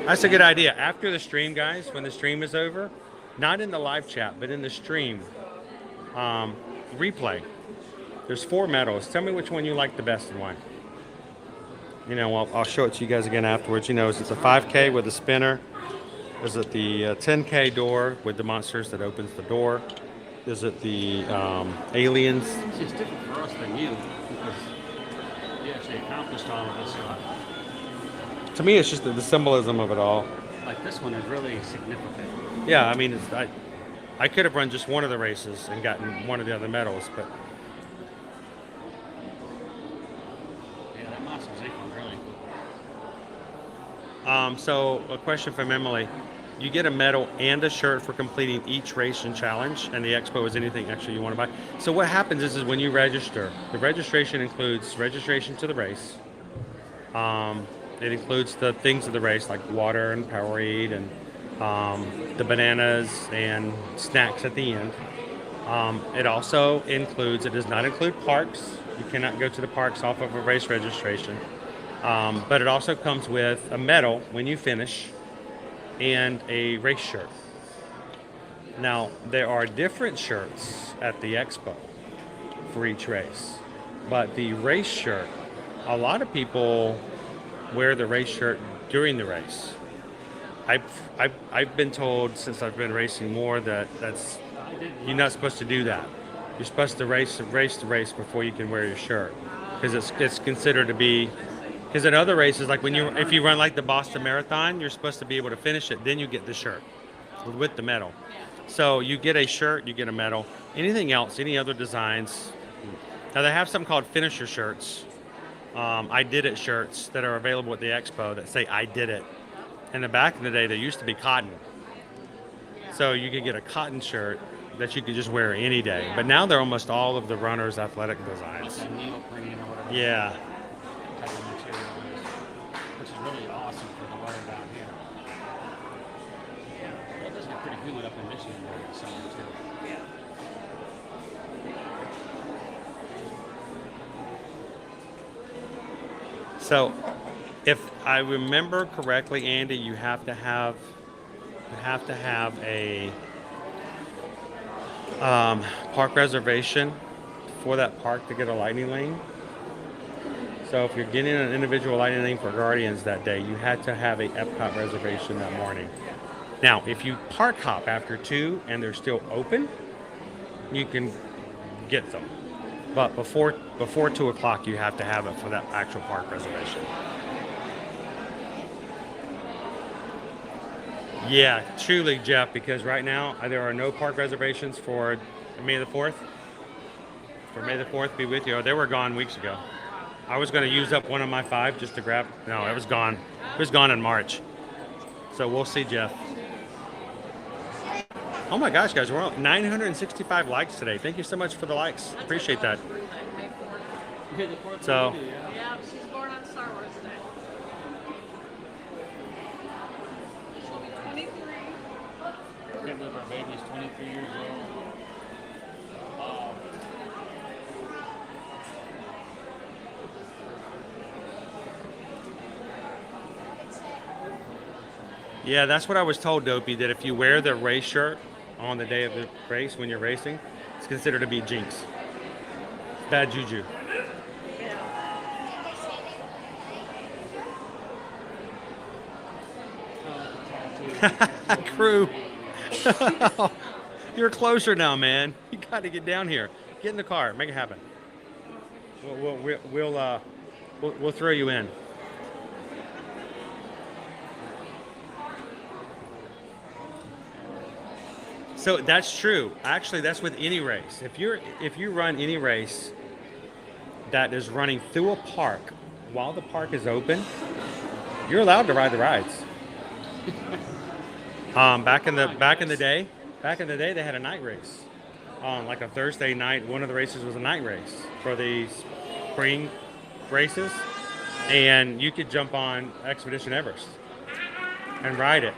That's a good idea. After the stream, guys, when the stream is over, not in the live chat, but in the stream, replay. There's 4 medals. Tell me which one you like the best and why. You know, I'll show it to you guys again afterwards. You know, is it the 5K with the spinner? Is it the 10K door with the monsters that opens the door? Is it the aliens? It's different for us than you because you actually accomplished all of this stuff. To me, it's just the symbolism of it all. Like this one is really significant. Yeah, I mean, I could have run just one of the races and gotten one of the other medals, but yeah, that monster's really cool. So a question from Emily. You get a medal and a shirt for completing each race and challenge, and the expo is anything extra you want to buy. So what happens is when you register, the registration includes registration to the race. It includes the things of the race like water and Powerade and the bananas and snacks at the end. It also includes, it does not include parks. You cannot go to the parks off of a race registration. But it also comes with a medal when you finish and a race shirt. Now, there are different shirts at the expo for each race, but the race shirt, a lot of people wear the race shirt during the race. I've been told since I've been racing more that you're not supposed to do that. You're supposed to race the race before you can wear your shirt, because it's considered to be. Because in other races, like if you run like the Boston Marathon, you're supposed to be able to finish it. Then you get the shirt with the medal. So you get a shirt, you get a medal. Anything else, any other designs? Now they have something called finisher shirts. I did it shirts that are available at the expo that say I did it. In the back in the day, there used to be cotton. So you could get a cotton shirt that you could just wear any day. But now they're almost all of the runners' athletic designs. Yeah. Which is really awesome for the weather down here. It does get pretty humid up in Michigan during the summer too. So, if I remember correctly, Andy, you have to have a park reservation for that park to get a lightning lane. So if you're getting an individual lightning lane for Guardians that day, you had to have a Epcot reservation that morning. Now, if you park hop after 2 and they're still open, you can get them. But before 2 o'clock, you have to have it for that actual park reservation. Yeah, truly, Jeff, because right now there are no park reservations for May the 4th. For May the 4th be with you. They were gone weeks ago. I was going to use up one of my 5 just to grab. No, it was gone. It was gone in March. So we'll see, Jeff. Oh my gosh, guys, we're on 965 likes today. Thank you so much for the likes. Appreciate that. So. Yeah, she's born on Star Wars today. She'll be 23. I can't believe our baby's 23 years old. Yeah, that's what I was told, Dopey, that if you wear the race shirt on the day of the race when you're racing, it's considered to be jinx. Bad juju. Crew. You're closer now, man. You got to get down here. Get in the car. Make it happen. We'll throw you in. So that's true. Actually, that's with any race. If you run any race that is running through a park while the park is open, You're allowed to ride the rides. Back in the day, they had a night race. On like a Thursday night, one of the races was a night race for the spring races, and you could jump on Expedition Everest and ride it,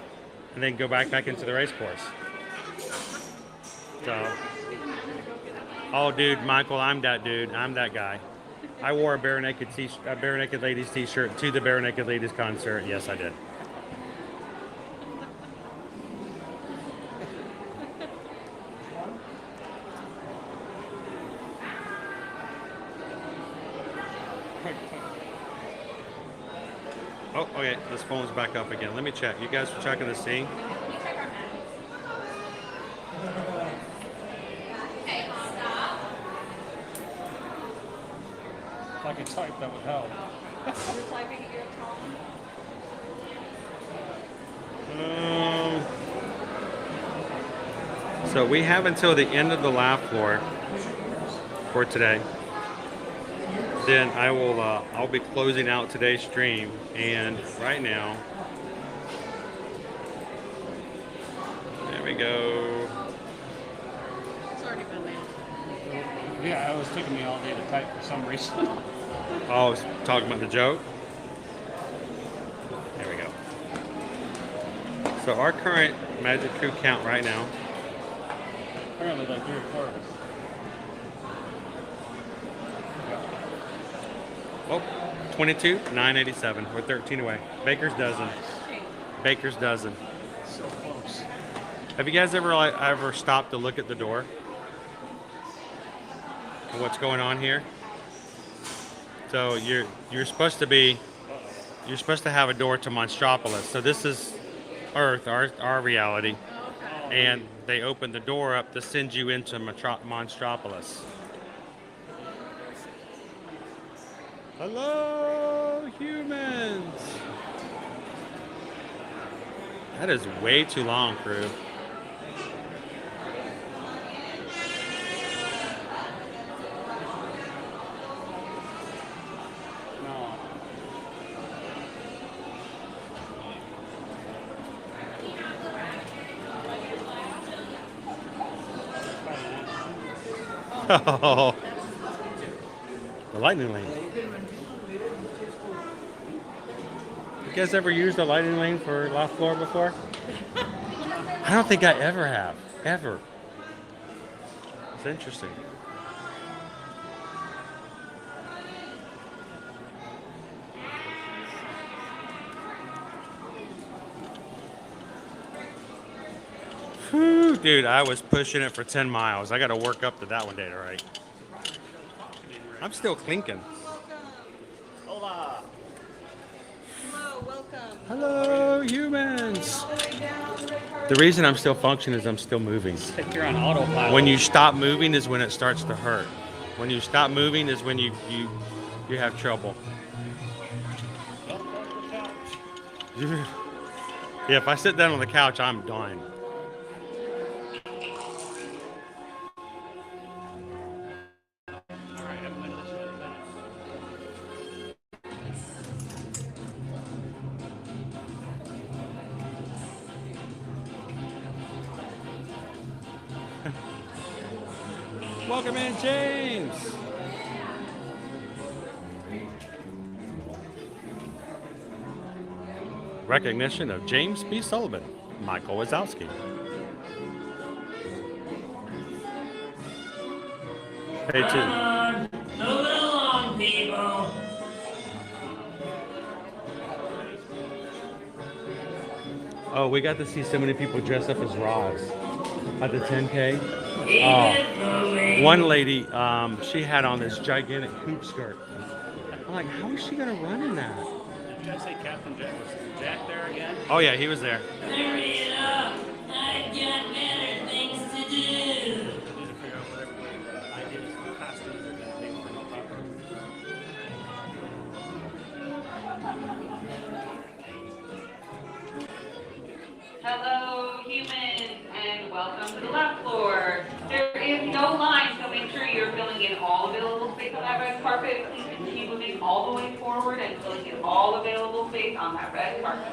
and then go back into the race course. So, oh, dude, Michael, I'm that dude. I'm that guy. I wore a Bare Naked Ladies t-shirt to the Bare Naked Ladies concert. Yes, I did. Oh, okay. This phone's back up again. Let me check. You guys are checking the scene? If I could type, that would help. So we have until the end of the laugh floor for today. Then I'll be closing out today's stream, and right now, there we go. It's already been there. Yeah, it was taking me all day to type for some reason. Oh, I was talking about the joke. There we go. So our current Magic Crew count right now. Apparently like 3 or 4 of us. Oh, 22, 987. We're 13 away. Baker's dozen. Baker's dozen. So close. Have you guys ever stopped to look at the door? And what's going on here? So you're supposed to have a door to Monstropolis. So this is Earth, our reality, and they open the door up to send you into Monstropolis. Hello, humans. That is way too long, crew. Oh, the lightning lane. You guys ever used the lightning lane for laugh floor before? I don't think I ever have. Ever. It's interesting. Whew, dude, I was pushing it for 10 miles. I got to work up to that one day, right? I'm still clinking. Hola. Hello, welcome. Hello, humans. The reason I'm still functioning is I'm still moving. You're on autopilot. When you stop moving is when it starts to hurt. When you stop moving is when you have trouble. Yeah, if I sit down on the couch, I'm done. Welcome in, James. Recognition of James B. Sullivan, Michael Wazowski. Hey, Come on, move it along, people. Oh, we got to see so many people dress up as Roz at the 10K. One lady, she had on this gigantic hoop skirt. I'm like, how is she gonna run in that? Did you guys say Captain Jack was Jack there again? Oh yeah, he was there. Hurry it up. I've got better things to do. Hello, humans, and welcome to the lab floor. There is no line, so make sure you're filling in all available space on that red carpet. Please continue moving all the way forward and filling in all available space on that red carpet.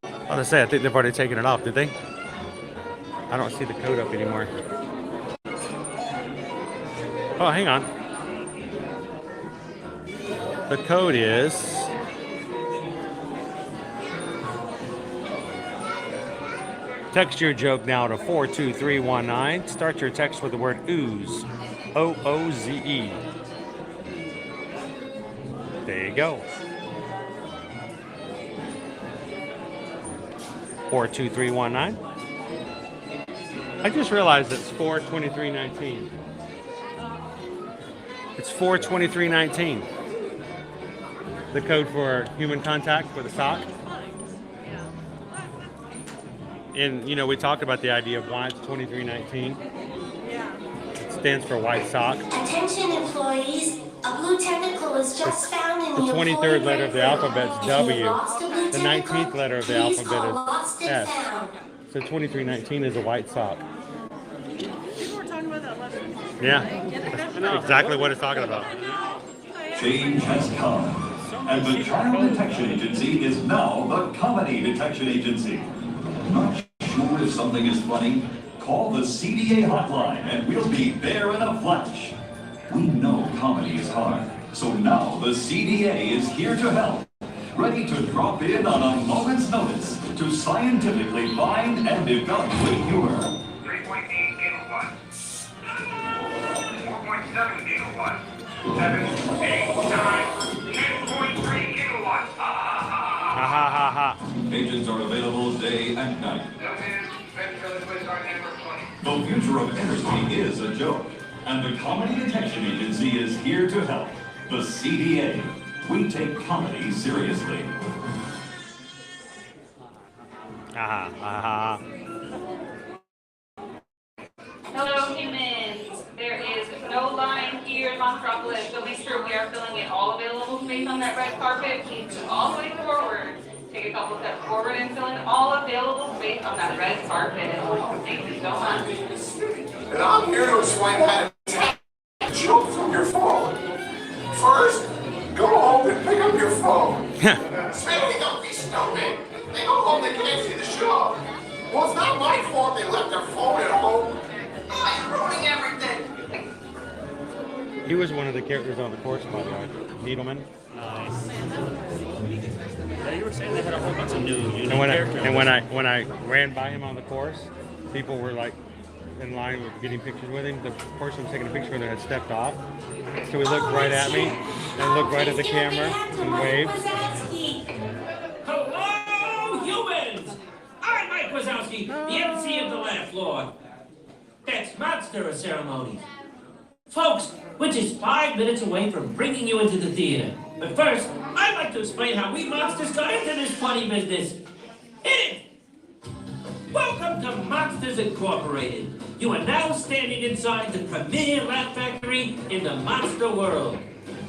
I was gonna say, I think they've already taken it off, did they? I don't see the code up anymore. Oh, hang on. The code is text your joke now to 42319. Start your text with the word ooze. OOZE. There you go. 42319. I just realized it's 42319. It's 42319. The code for human contact for the sock. And you know, we talked about the idea of why it's 2319. It stands for white sock. Attention employees, a blue tentacle is just found in The the 23rd letter of the alphabet is W. lost a blue The tentacle, 19th letter of the please alphabet call is lost and S. found. So 2319 is a white sock. People were talking about that last week. Yeah, exactly what it's talking about. Change has come, and the Child Detection Agency is now the Comedy Detection Agency. Not sure if something is funny? Call the CDA hotline and we'll be there in a flash. We know comedy is hard, so now the CDA is here to help. Ready to drop in on a moment's notice to scientifically find and evaluate humor. 3.8 gigawatts. 4.7 gigawatts. 7, 8, 9, 10.3 gigawatts. Ha ha ha ha. Agents are available day and night. The future of energy is a joke, and the Comedy Detection Agency is here to help. The CDA. We take comedy seriously. Ha ha ha. Hello humans, there is no line here in Monstropolis, so make sure we are filling in all available space on that red carpet. Please move all the way forward. Take a couple steps forward and fill in all available space on that red carpet. Thank you so much. And I'm here to explain how to take a joke from your phone. First, go home and pick up your phone. Second, don't be stupid. They go home, they can't see the show. Well, it's not my fault they left their phone at home. Oh, you're ruining everything. He was one of the characters on the course, by the way. Needleman. Nice. Yeah, you were saying they had a whole bunch of new characters. And when I ran by him on the course, people were like in line with getting pictures with him. The person was taking a picture with him had stepped off, so he looked right at me and looked right at the camera and waved. Hello, humans! I'm Mike Wazowski, the MC of the Laugh Lord. That's monster ceremonies. Folks, we're just 5 minutes away from bringing you into the theater. But first, I'd like to explain how we monsters got into this funny business. Hit it! Welcome to Monsters Incorporated. You are now standing inside the premier laugh factory in the monster world.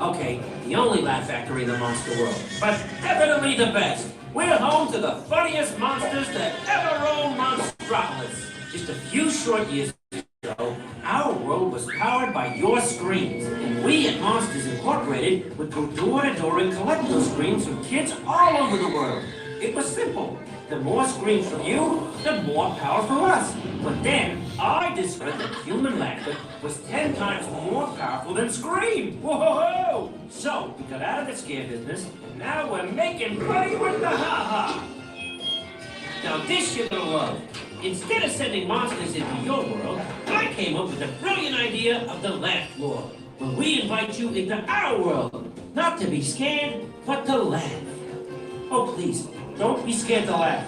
Okay, the only laugh factory in the monster world, but definitely the best. We're home to the funniest monsters that ever roamed Monstropolis. Just a few short years ago, our world was powered by your screams, and we at Monsters Incorporated would go door to door and collect those screams from kids all over the world. It was simple. The more screams from you, the more power for us. But then, I discovered that human laughter was 10 times more powerful than scream. Whoa! So, we got out of the scare business. Now we're making money with the ha-ha. Now this you're gonna love. Instead of sending monsters into your world, I came up with the brilliant idea of the Laugh Floor, where we invite you into our world, not to be scared, but to laugh. Oh, please, don't be scared to laugh.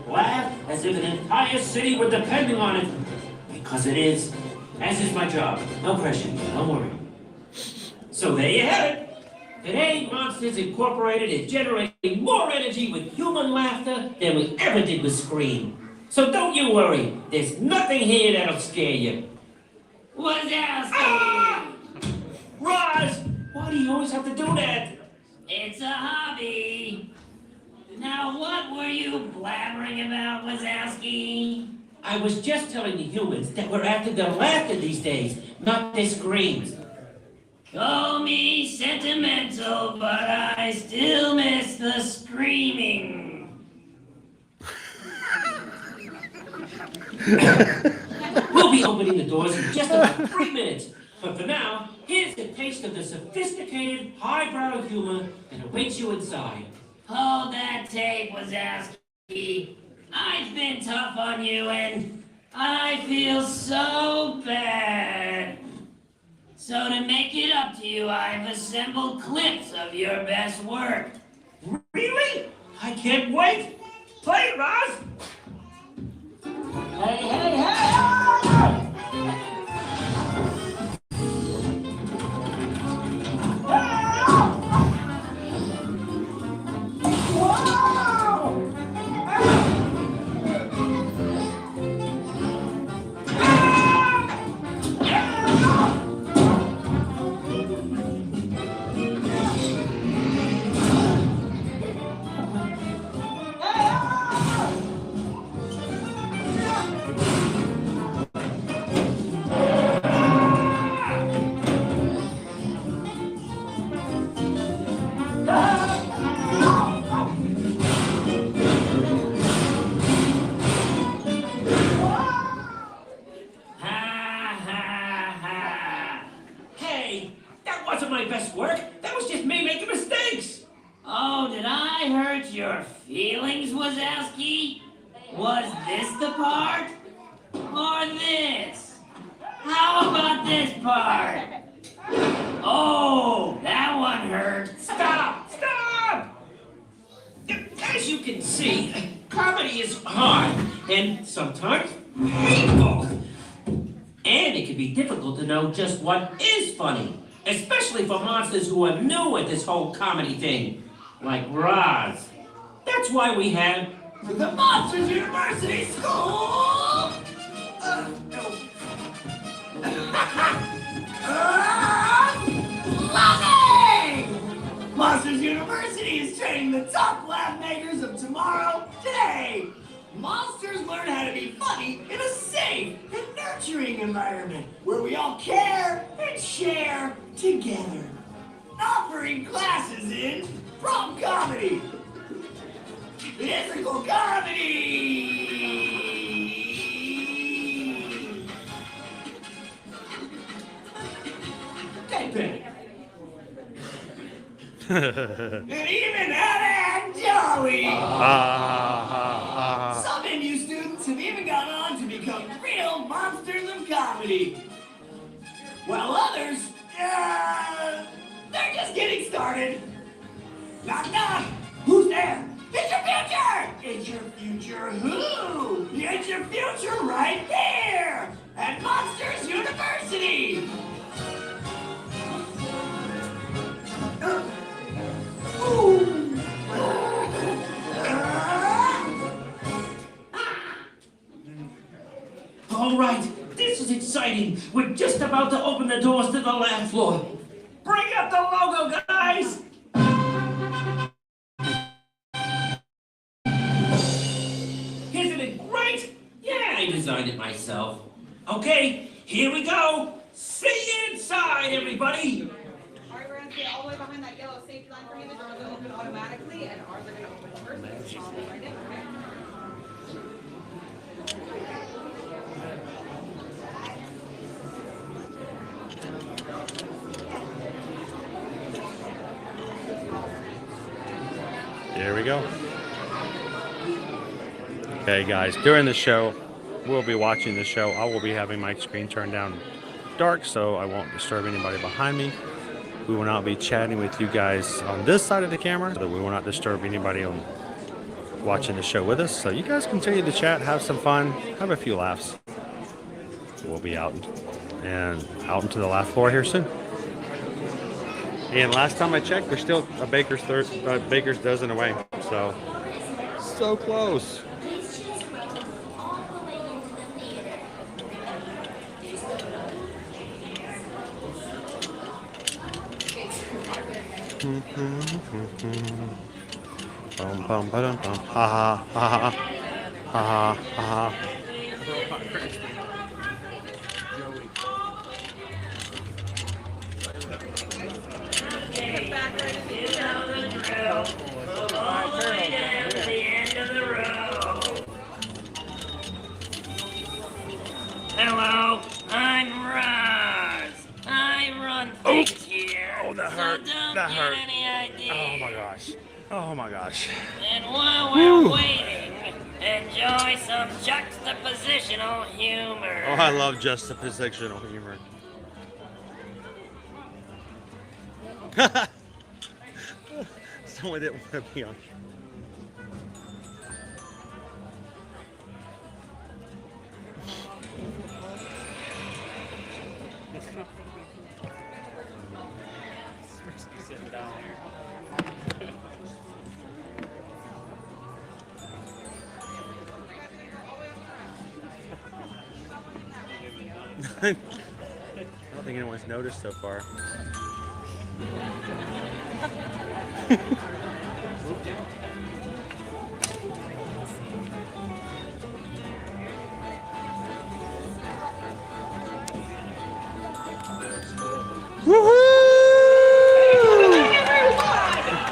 Laugh as if an entire city were depending on it, because it is. As is my job. No pressure, don't worry. So there you have it. Today, Monsters Incorporated is generating more energy with human laughter than we ever did with Scream. So don't you worry, there's nothing here that'll scare you. Wazowski! Ah! Roz, why do you always have to do that? It's a hobby. Now, what were you blabbering about, Wazowski? I was just telling the humans that we're after their laughter these days, not their screams. Call me sentimental, but I still miss the screaming. We'll be opening the doors in just about 3 minutes. But for now, here's a taste of the sophisticated, highbrow humor that awaits you inside. Hold that tape, Wazowski. I've been tough on you, and I feel so bad. So to make it up to you, I've assembled clips of your best work. Really? I can't wait. Play it, Roz. Hey, hey, hey! My best work. That was just me making mistakes. Oh, did I hurt your feelings, Wazowski? Was this the part? Or this? How about this part? Oh, that one hurt. Stop! Stop! As you can see, comedy is hard and sometimes painful. And it can be difficult to know just what is funny. Especially for monsters who are new at this whole comedy thing, like Roz. That's why we have the Monsters University School! Loving! Monsters University is training the top laugh makers of tomorrow today. Monsters learn how to be funny in a safe and nurturing environment where we all care and share together. Offering classes in prompt comedy, physical comedy, deadpan, and even Hannah and Joey. Some NU students have even gone on to become real monsters of comedy. While others, they're just getting started. Knock, knock. Who's there? It's your future! It's your future who? It's your future right here at Monsters University. All right, this is exciting. We're just about to open the doors to the laugh floor. Bring up the logo, guys! Isn't it great? Yeah, I designed it myself. Okay, here we go. See you inside, everybody. All right, we're going to stay all the way behind that yellow safety line for you. The doors will open automatically, and ours are going to open first. So follow right in, okay? There we go. Okay, guys, during the show, we'll be watching the show. I will be having my screen turned down dark so I won't disturb anybody behind me. We will not be chatting with you guys on this side of the camera so that we will not disturb anybody on watching the show with us. So you guys continue to chat, have some fun, have a few laughs. We'll be out into the laugh floor here soon. And last time I checked, there's still a baker's dozen away. So close. Bum, bum, ba-dum, bum. Ha ha ha ha ha ha ha. Hello, I'm Roz. I run things here. Oh, that so hurt. don't That get hurt. any ideas. Oh my gosh. Oh my gosh. And while we're Whew. waiting, enjoy some juxtapositional humor. Oh, I love juxtapositional humor. Someone didn't want to be on. I don't think anyone's noticed so far.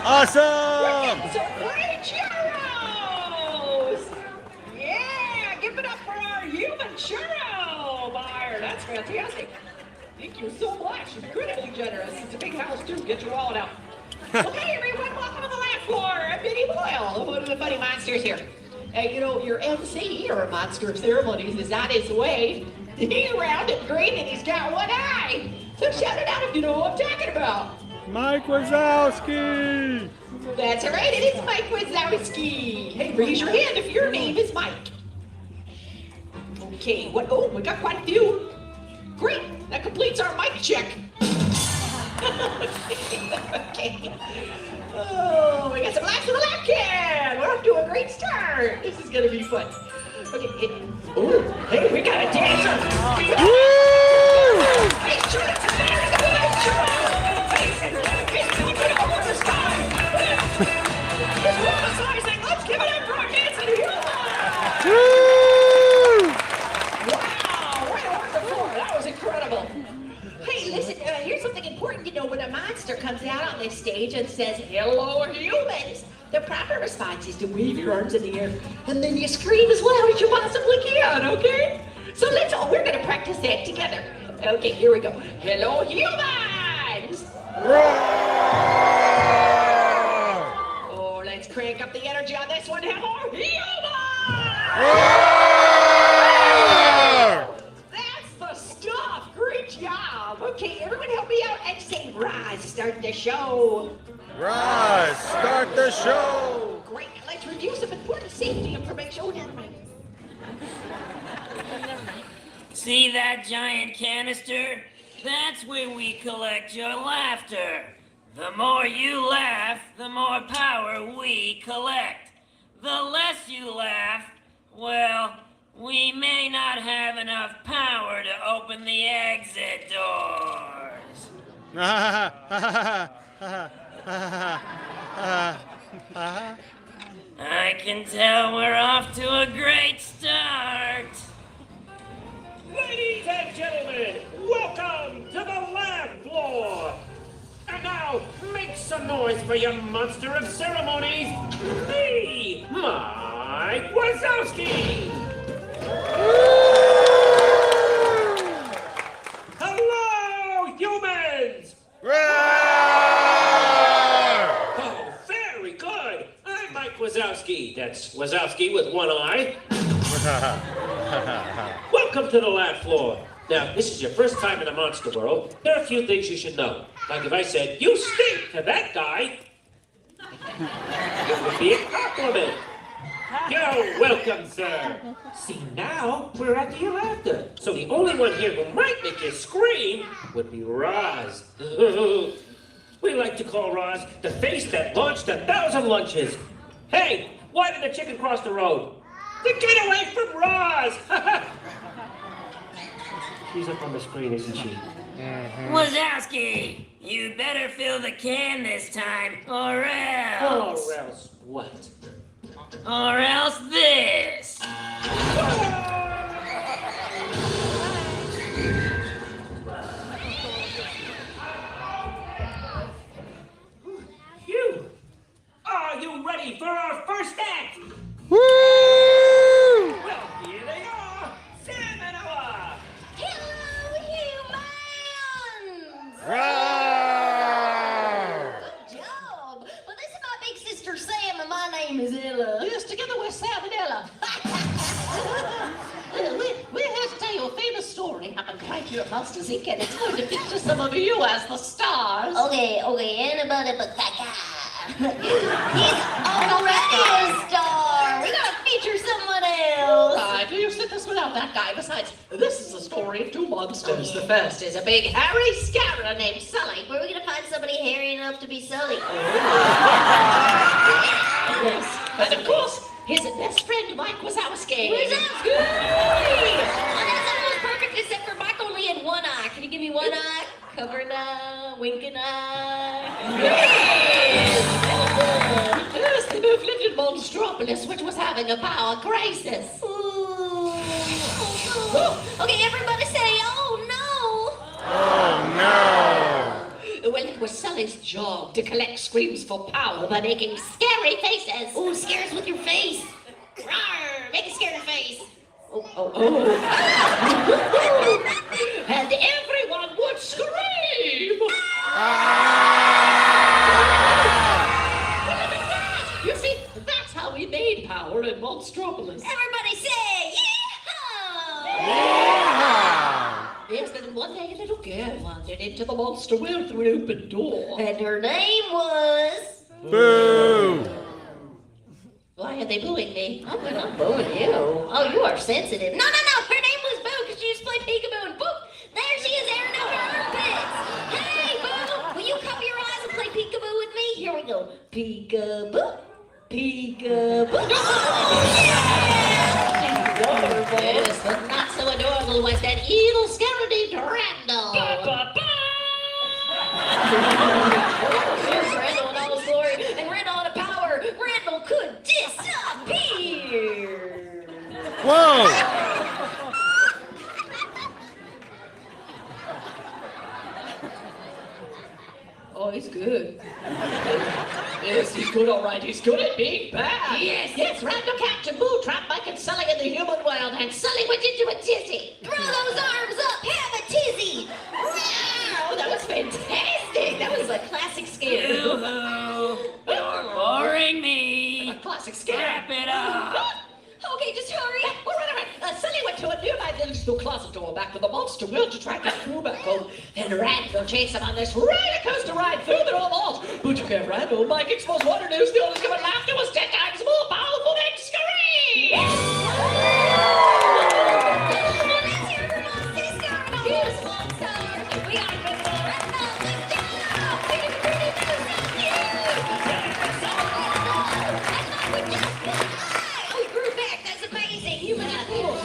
Awesome! Some great churros! Yeah, give it up for our human churro buyer. That's fantastic. Thank you so much. Incredibly generous. It's a big house too. Get your wallet out. Well, hey everyone, welcome to the last floor. I'm Minnie Boyle, one of the funny monsters here. You know, your MC, or Monster of Ceremonies, is on his way. He's round and green and he's got one eye. So shout it out if you know what I'm talking about. Mike Wazowski! That's right, it is Mike Wazowski. Hey, raise your hand if your name is Mike. Okay, what? Oh, we got quite a few. Great, that completes our mic check. Okay. Oh, we got some laughs in the laugh can. We're off to a great start. This is gonna be fun. Okay. Oh, hey, we got a dancer. Hey, sure, it's a Let's give it up for our dancing human! Wow, right off the floor. That was incredible. Hey, listen, here's something important to know. When a monster comes out on this stage and says, "Hello, humans," the proper response is to wave your arms in the air, and then you scream as loud as you possibly can, okay? So we're gonna practice that together. Okay, here we go. Hello, humans! Oh, let's crank up the energy on this one. Hello, humans! That's the stuff. Great job. Okay, everyone help me out and say, "Roz, start the show." Roz, start the show. Great. Let's review some important safety information. Oh, never mind. See that giant canister? That's where we collect your laughter. The more you laugh, the more power we collect. The less you laugh, well, we may not have enough power to open the exit doors. I can tell we're off to a great start. Ladies and gentlemen, welcome to the lab floor. And now, make some noise for your monster of ceremonies, me, Mike Wazowski. Hello, humans. Oh, very good. I'm Mike Wazowski. That's Wazowski with one eye. Welcome to the lab floor. Now, this is your first time in the monster world. There are a few things you should know. Like if I said, "You stink" to that guy, it would be a compliment. You're welcome, sir. See, now we're at the laughter. So the only one here who might make you scream would be Roz. We like to call Roz the face that launched 1,000 lunches. Hey, why did the chicken cross the road? To get away from Roz! She's up on the screen, isn't she? Wazowski, you better fill the can this time, or else. Or else what? Or else this. Phew! Are you ready for our first act? Woo! Well, here they are, Sam and Noah. Hello, humans! Good job. Well, this is my big sister Sam, and my name is Ella. Yes, together we're Sam and Ella. We're here to tell you a famous story happened right here at Monsters Inc. and it's going to feature some of you as the stars. Okay, anybody but that guy. He's already a star. We gotta feature someone else. Right, you sit this without that guy. Besides, this is the story of two monsters. The first is a big hairy scarer named Sully. Where are we gonna find somebody hairy enough to be Sully? Yes, and of course, his best friend Mike Wazowski. Wazowski! Well, that's almost perfect except for Mike only had one eye. Can you give me one eye? Covered eye, winking eye. Yes, they both lived in Monstropolis, which was having a power crisis. Ooh. Okay, everybody say, oh Oh Well, it was Sully's job to collect screams for power by making scary faces. no! Ooh, scare us with your face. Rawr, make a scary face. Oh. And everyone would scream. You see, that's how we made power in Monstropolis. Everybody say, yeehaw! Yes, but then one day a little girl wandered into the monster world through an open door. And her name was... Boo! Why are they booing me? Oh, we're not booing you. Oh, you are sensitive. No, her name was Boo because she used to play peekaboo and boop. There she is, airing out her armpits. Hey, Boo, will you cover your eyes and play peekaboo with me? Here we go. Peekaboo, peekaboo. Yes, but not so adorable was that evil scarab named Randall. Here's Randall in all his glory, and Randall had a power. Randall could disappear. Whoa! Oh, he's good. Yes, he's good, all right. He's good at being bad. Yes, Randall Captain Boo trapped Mike and Sully in the human world, and Sully went into a tizzy. Throw those arms up, have a tizzy. Wow, that was fantastic. That was a classic scare. You're boring me. A classic scare. Wrap it up. Okay, just hurry. All right. Sully went to a nearby village through closet door back to the monster world to track his crew back home. Then Randall chased him on this roller coaster ride through the walls. But you can't Randall. Mike exposed water news. The only coming laughter was 10 times more powerful than scream. Let's hear from our sister. Here's Monster. We got a good one. We grew back. That's amazing. You were just cool.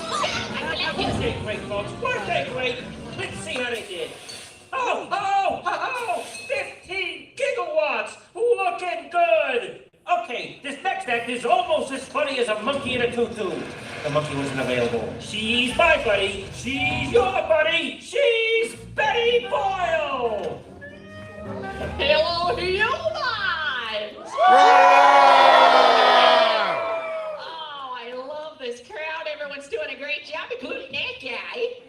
Birthday great, folks. Birthday great. Let's see how they did. Oh, 15 gigawatts. Looking good. Okay, this next act is almost as funny as a monkey in a tutu. The monkey wasn't available. She's my buddy. She's your buddy. She's Betty Boyle. Hello, humans! Oh, I love this crowd. Everyone's doing a great job, including that guy.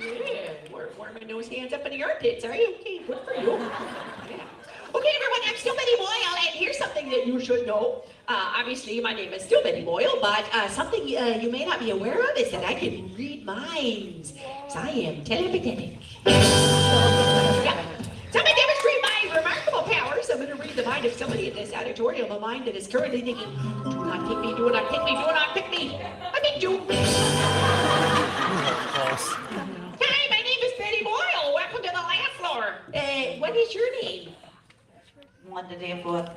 Yeah, warming those hands up in the armpits, are you? Okay, good for you. Yeah. Okay, everyone, I'm still Betty Boyle, and here's something that you should know. Obviously, my name is still Betty Boyle, but something you may not be aware of is that I can read minds. So I am telepathetic. Yeah. So I'm going to demonstrate my remarkable powers. I'm going to read the mind of somebody in this auditorium, a mind that is currently thinking, do not pick me, do not pick me, do not pick me. I picked you. Hi, my name is Betty Boyle. Welcome to the last floor. What is your name? Wanda Danforth.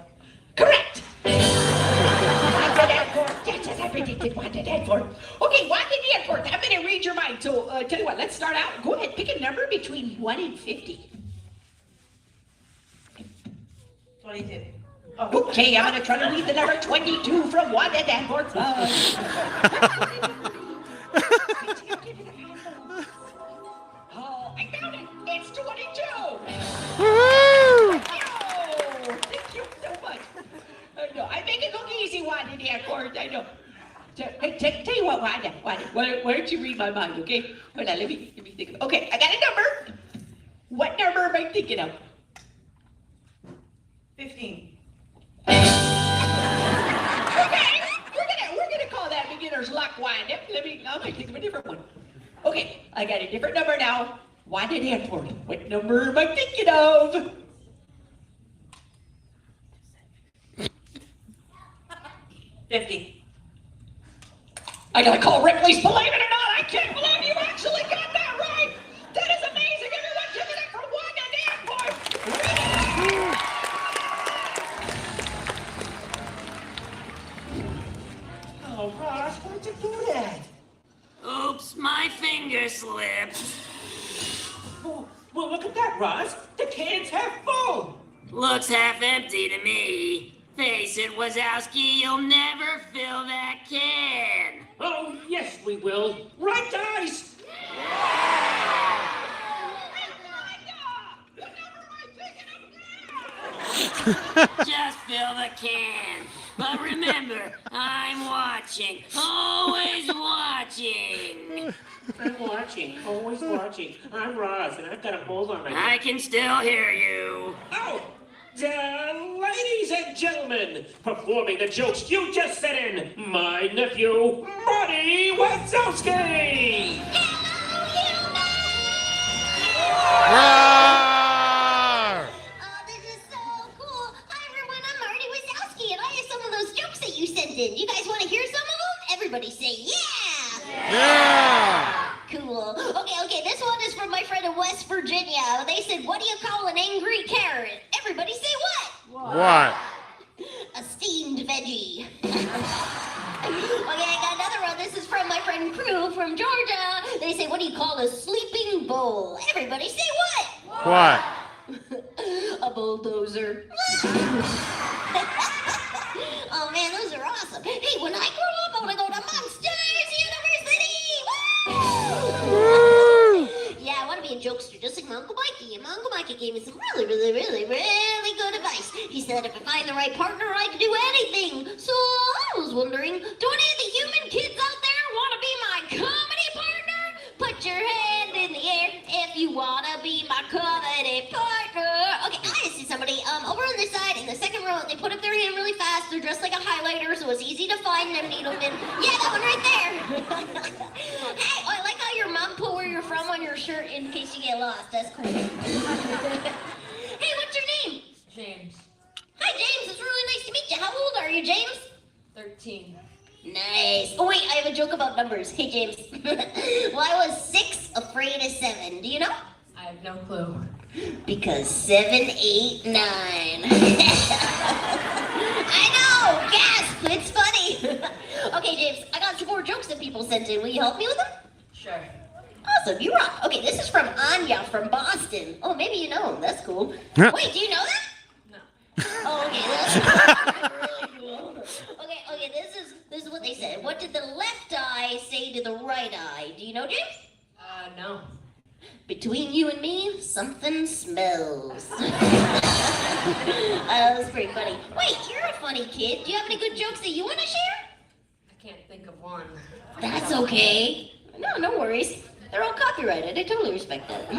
Correct. Wanda Danforth. Just as I predicted, Wanda Danforth. Okay, Wanda Danforth. I'm going to read read your mind. So, tell you what, let's start out. Go ahead, pick a number between 1 and 50. 22. Oh, okay, I'm going to try to read the number 22 from 1 to Danforth. Oh, I found it. It's 22. Woo! Thank you so much. No, I make it look easy, Wanda, there, Court. I know. Hey, tell you what, Wanda, why don't you read my mind, okay? Hold on, let me think of it. Okay, I got a number. What number am I thinking of? 15. Okay, we're gonna call that beginner's luck, Wanda. I might think of a different one. Okay, I got a different number now. Wanda Danforth, what number am I thinking of? 50. I gotta call Ripley's, believe it or not, I can't believe you actually got that right! That is amazing, everyone, give it up for Wanda Danforth! Oh, Ross, why'd you do that? Oops, my finger slipped. Oh, well, look at that, Ross. The can's half full. Looks half empty to me. Face it, Wazowski, you'll never fill that can. Oh, yes, we will. Right, guys? Just fill the can. But remember, I'm watching. Always watching. I'm watching, always watching. I'm Roz, and I've got a hold on my... I can still hear you. Oh! Ladies and gentlemen, performing the jokes you just sent in, my nephew, Marty Wazowski! This is so cool. Hi, everyone. I'm Marty Wazowski, and I have some of those jokes that you sent in. You guys want to hear some of them? Everybody say yeah! Yeah! Cool. Okay, this one is from my friend in West Virginia. They said, what do you call an angry carrot? Everybody say what? What? A steamed veggie. Okay, I got another one. This is from my friend Prue from Georgia. They say, what do you call a sleeping bull? Everybody say what? What? A bulldozer. Oh man, those are awesome. Hey, when I grow up, I want to go to Monsters University. Woo! Yeah, I want to be a jokester, just like my Uncle Mikey. And my Uncle Mikey gave me some really good advice. He said if I find the right partner, I can do anything. So I was wondering, do any of the human kids out there want to be my comedy partner? Put your hand in the air if you want to be my comedy partner. Okay, I see somebody over on this side in the second row. They put up their hand really fast. They're dressed like a highlighter, so it's easy to find them, Needleman. Yeah, that one right there. Hey, I like how your mom put where you're from on your shirt in case you get lost. That's cool. Hey, what's your name? James. Hi, James. It's really nice to meet you. How old are you, James? 13. Nice. Oh, wait, I have a joke about numbers. Hey, James. Well, I was 6, afraid of 7. Do you know? I have no clue. Because 7, 8, 9. I know! Gasp! It's funny. Okay, James, I got some more jokes that people sent in. Will you help me with them? Sure. Awesome, you rock. Okay, this is from Anya from Boston. Oh, maybe you know him. That's cool. Yeah. Wait, do you know that? No. Oh, okay, that's really cool. Okay, this is what they said. What did the left eye say to the right eye? Do you know, James? No. Between you and me, something smells. That was pretty funny. Wait, you're a funny kid. Do you have any good jokes that you want to share? I can't think of one. That's okay. No worries. They're all copyrighted. I totally respect that.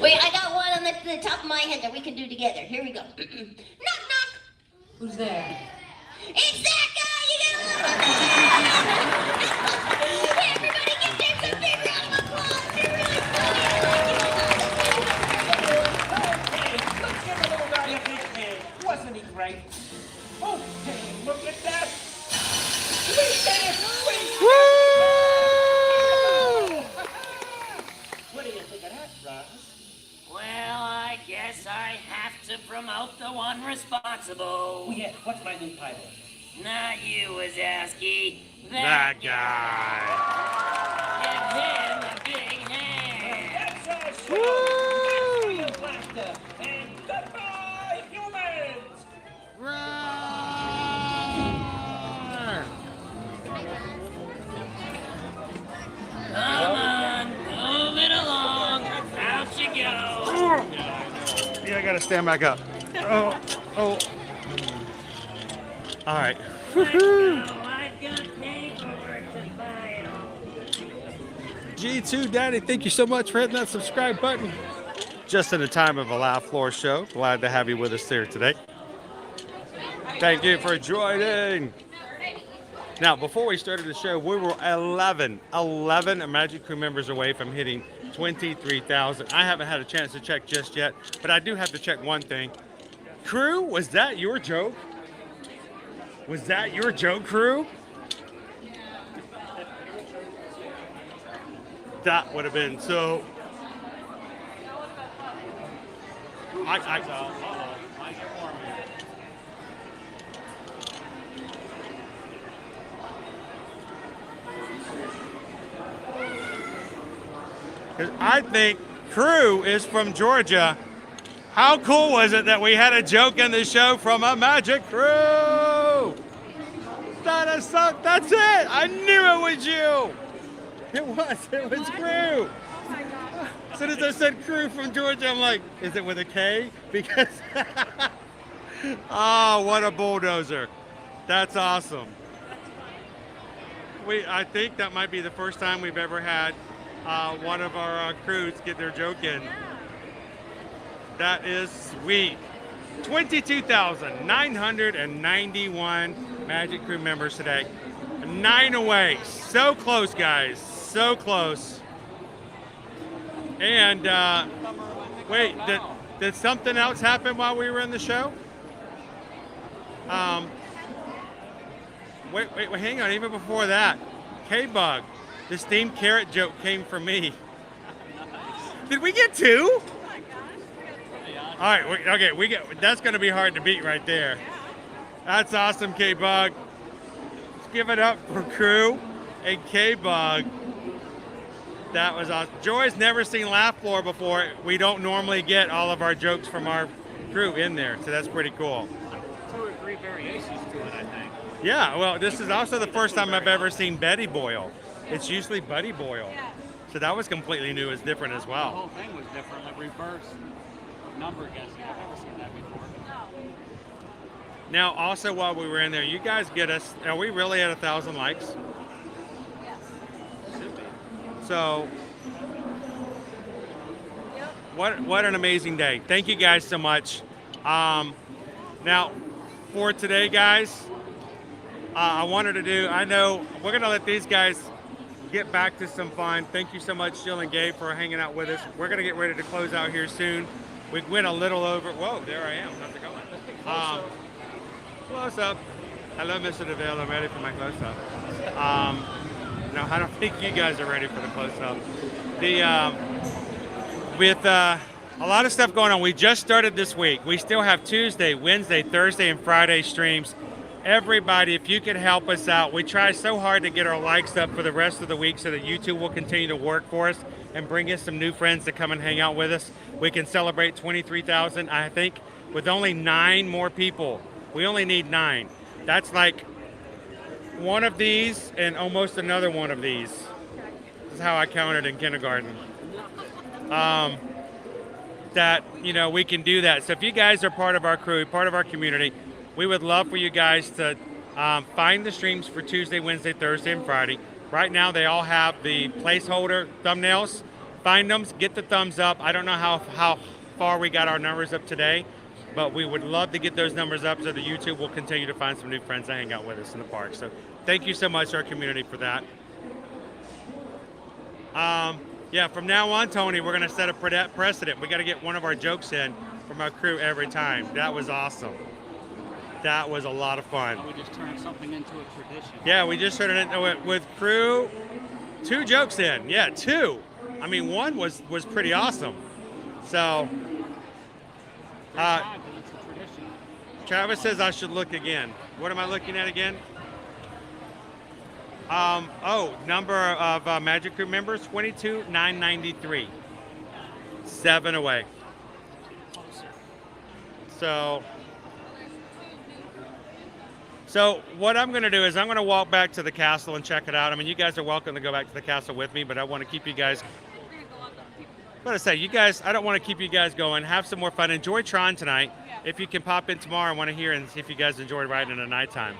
Wait, I got one on the top of my head that we can do together. Here we go. Knock, knock. Who's there? It's that guy! You get a little... Hey, everybody give James a big round of applause. They're really Hey, let's give a little guy a big hand. Wasn't he great? Oh, hey, look at that! We did it! What do you think of that, Ross? Well, I guess I have to promote the one responsible. Oh, yeah, what's my new title? Not you, Wazowski. That guy. Laughter. And goodbye, humans! Come on, move it along. Out you go. Yeah, I gotta stand back up. Oh. All right. G2 Daddy, thank you so much for hitting that subscribe button. Just in the time of a live floor show. Glad to have you with us here today. Thank you for joining. Now, before we started the show, we were 11 Magic Crew members away from hitting 23,000. I haven't had a chance to check just yet, but I do have to check one thing. Crew, was that your joke? Was that your joke, Crew? That would have been so. I think Crew is from Georgia. How cool was it that we had a joke in the show from a Magic Crew? That's it. I knew it was you. It was Crew. As soon as I said Crew from Georgia, I'm like, is it with a K? Because, oh, what a bulldozer. That's awesome. I think that might be the first time we've ever had one of our crews get their joke in. That is sweet. 22,991 Magic Crew members today. 9 away. So close, guys. So close. And wait, did something else happen while we were in the show? Wait, hang on. Even before that, K-Bug, the steamed carrot joke came from me. Did we get 2? All right, okay, that's going to be hard to beat right there. That's awesome, K-Bug. Let's give it up for Crew and K-Bug. That was awesome. Joy's never seen Laugh Floor before. We don't normally get all of our jokes from our crew in there, so that's pretty cool. 2 or 3 variations to it, I think. Yeah, well, this is also the first time I've ever seen Betty Boyle. It's usually Buddy Boyle. So that was completely new. It's different as The well. whole thing was different, like reverse number guessing. I've never seen that before. Now, also while we were in there, you guys get us, are we really at 1,000 likes? So, what an amazing day. Thank you guys so much. Now, for today, guys, I wanted to do, I know we're going to let these guys get back to some fun. Thank you so much, Jill and Gabe, for hanging out with us. We're going to get ready to close out here soon. We went a little over. Whoa, there I am. How's it going? Close up. Hello, Mr. DeVille. I'm ready for my close up. No, I don't think you guys are ready for the close up. With a lot of stuff going on, we just started this week. We still have Tuesday, Wednesday, Thursday, and Friday streams. Everybody, if you could help us out, we try so hard to get our likes up for the rest of the week so that YouTube will continue to work for us and bring us some new friends to come and hang out with us. We can celebrate 23,000, I think, with only 9 more people. We only need 9. That's like one of these and almost another one of these. This is how I counted in kindergarten. That, you know, we can do that. So if you guys are part of our crew, part of our community, we would love for you guys to find the streams for Tuesday, Wednesday, Thursday, and Friday. Right now, they all have the placeholder thumbnails. Find them, get the thumbs up. I don't know how far we got our numbers up today, but we would love to get those numbers up so that YouTube will continue to find some new friends to hang out with us in the park. So thank you so much, our community, for that. Yeah, from now on, Tony, we're going to set a precedent. We got to get one of our jokes in from our crew every time. That was awesome. That was a lot of fun. We just turned something into a tradition. Yeah, we just turned it into with crew. 2 jokes in. Yeah, 2. I mean, 1 was pretty awesome. So, Travis says I should look again. What am I looking at again? Number of Magic Crew members, 22,993. 7 away. So what I'm going to do is I'm going to walk back to the castle and check it out. I mean, you guys are welcome to go back to the castle with me, but I want to keep you guys. What I say, you guys, I don't want to keep you guys going. Have some more fun. Enjoy Tron tonight. If you can pop in tomorrow, I want to hear and see if you guys enjoyed riding in the nighttime.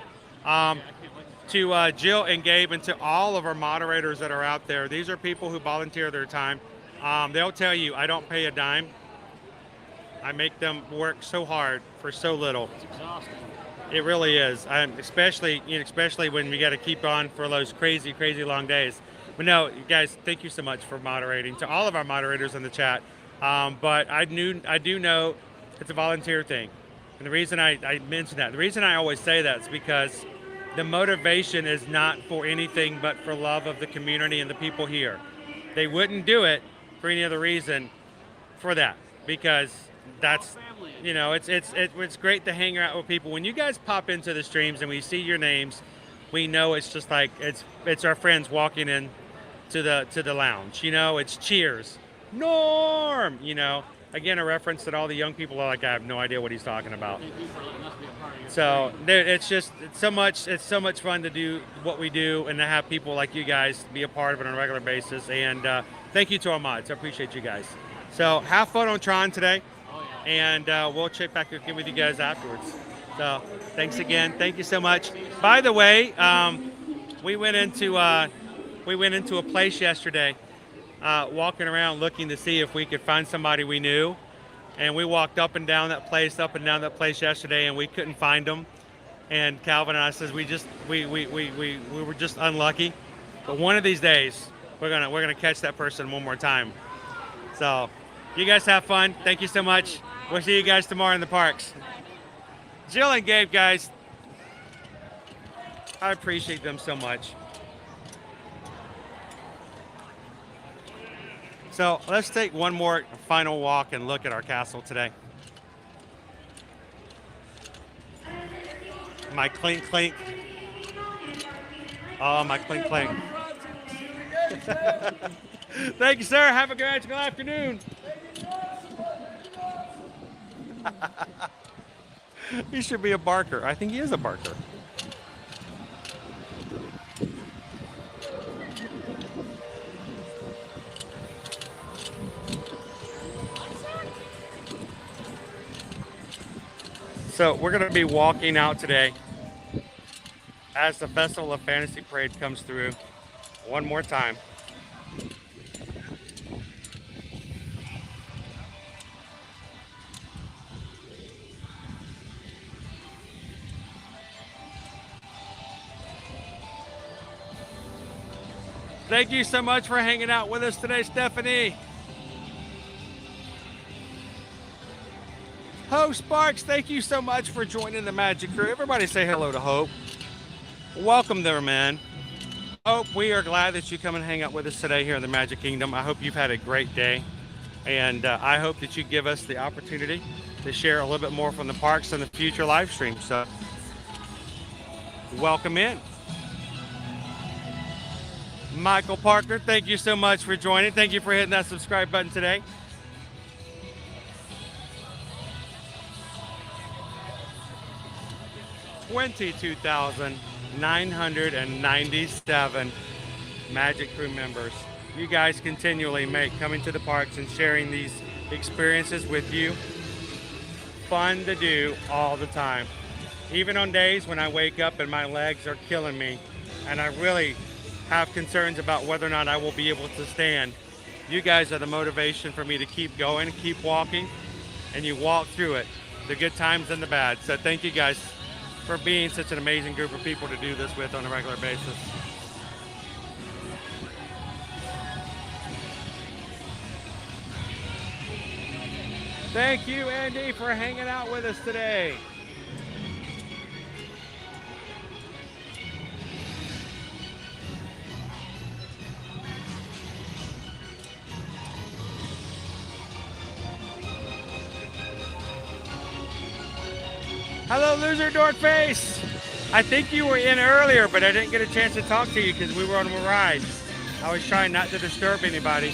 To Jill and Gabe and to all of our moderators that are out there, these are people who volunteer their time. They'll tell you, I don't pay a dime. I make them work so hard for so little. It's exhausting. It really is. Especially when we got to keep on for those crazy, crazy long days. But no, guys, thank you so much for moderating. To all of our moderators in the chat. But I do know it's a volunteer thing. And the reason I mention that, the reason I always say that is because the motivation is not for anything but for love of the community and the people here. They wouldn't do it for any other reason for that, because that's, you know, it's great to hang out with people. When you guys pop into the streams and we see your names, we know it's just like it's our friends walking in to the lounge. You know, it's cheers, Norm. You know, again, a reference that all the young people are like, I have no idea what he's talking about. So it's so much fun to do what we do and to have people like you guys be a part of it on a regular basis. And thank you to our mods. I appreciate you guys. So have fun on Tron today, and we'll check back again with you guys afterwards. So thanks again. Thank you so much. By the way, we went into a place yesterday, walking around looking to see if we could find somebody we knew. And we walked up and down that place yesterday, and we couldn't find them. And Calvin and I says we were just unlucky. But one of these days we're gonna catch that person one more time. So you guys have fun. Thank you so much. We'll see you guys tomorrow in the parks. Jill and Gabe, guys, I appreciate them so much. So let's take one more final walk and look at our castle today. My clink clink. Oh, my clink clink. Thank you, sir. Have a good afternoon. He should be a barker. I think he is a barker. So we're going to be walking out today as the Festival of Fantasy Parade comes through one more time. Thank you so much for hanging out with us today, Stephanie. Hope Sparks, thank you so much for joining the Magic Crew. Everybody say hello to Hope. Welcome there, man. Hope, we are glad that you come and hang out with us today here in the Magic Kingdom. I hope you've had a great day. And I hope that you give us the opportunity to share a little bit more from the parks in the future live stream. So welcome in. Michael Parker, thank you so much for joining. Thank you for hitting that subscribe button today. $22,997 Magic Crew members. You guys continually make coming to the parks and sharing these experiences with you fun to do all the time. Even on days when I wake up and my legs are killing me and I really have concerns about whether or not I will be able to stand. You guys are the motivation for me to keep going, keep walking, and you walk through it, the good times and the bad. So thank you guys for being such an amazing group of people to do this with on a regular basis. Thank you, Andy, for hanging out with us today. Hello, Loser Dork Face. I think you were in earlier, but I didn't get a chance to talk to you because we were on a ride. I was trying not to disturb anybody.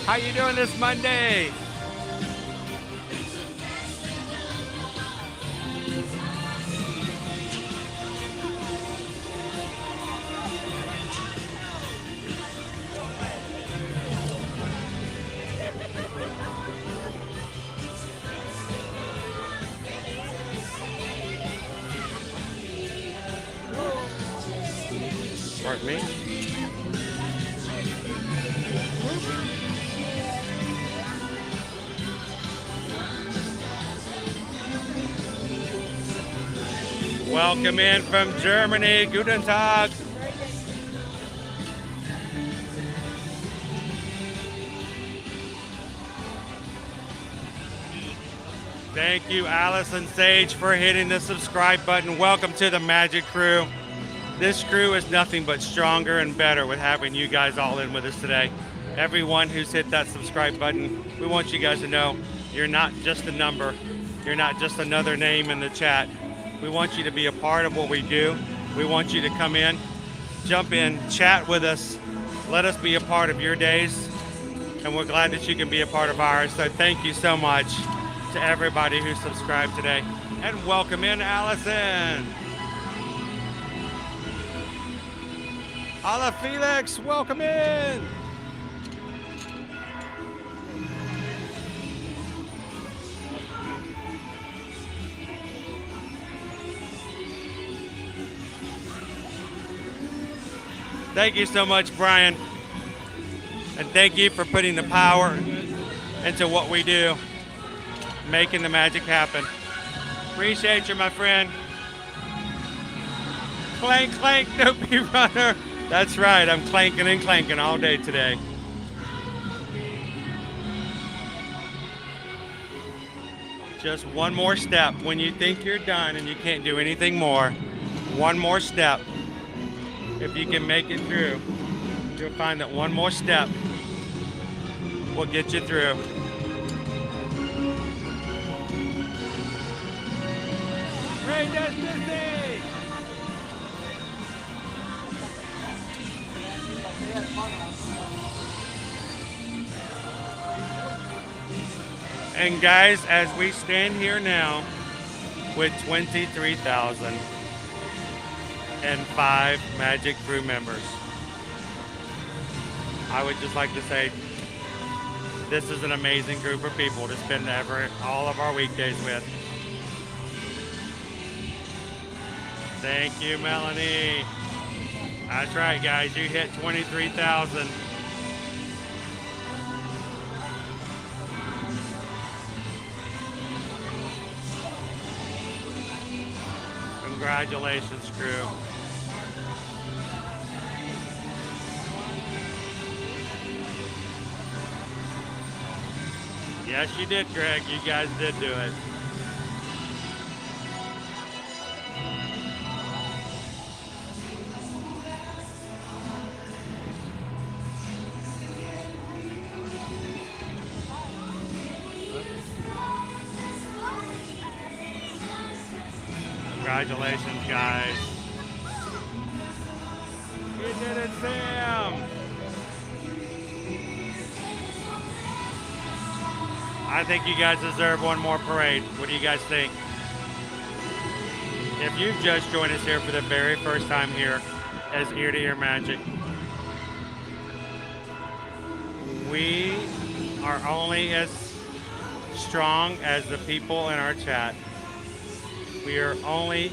How you doing this Monday? Pardon me? Welcome in from Germany. Guten Tag. Thank you, Alice and Sage, for hitting the subscribe button. Welcome to the Magic Crew. This crew is nothing but stronger and better with having you guys all in with us today. Everyone who's hit that subscribe button, we want you guys to know you're not just a number. You're not just another name in the chat. We want you to be a part of what we do. We want you to come in, jump in, chat with us. Let us be a part of your days. And we're glad that you can be a part of ours. So thank you so much to everybody who subscribed today. And welcome in, Allison. Hola, Felix, welcome in. Thank you so much, Brian. And thank you for putting the power into what we do, making the magic happen. Appreciate you, my friend. Clank, clank, dopey runner. That's right, I'm clanking and clanking all day today. Just one more step. When you think you're done and you can't do anything more, one more step. If you can make it through, you'll find that one more step will get you through. Great destiny! And guys, as we stand here now with 23,005 Magic Crew members, I would just like to say this is an amazing group of people to spend all of our weekdays with. Thank you, Melanie. That's right, guys. You hit 23,000. Congratulations, crew. Yes, you did, Greg. You guys did do it. Congratulations, guys. You did it, Sam. I think you guys deserve one more parade. What do you guys think? If you've just joined us here for the very first time here as Ear to Ear Magic, we are only as strong as the people in our chat. We are only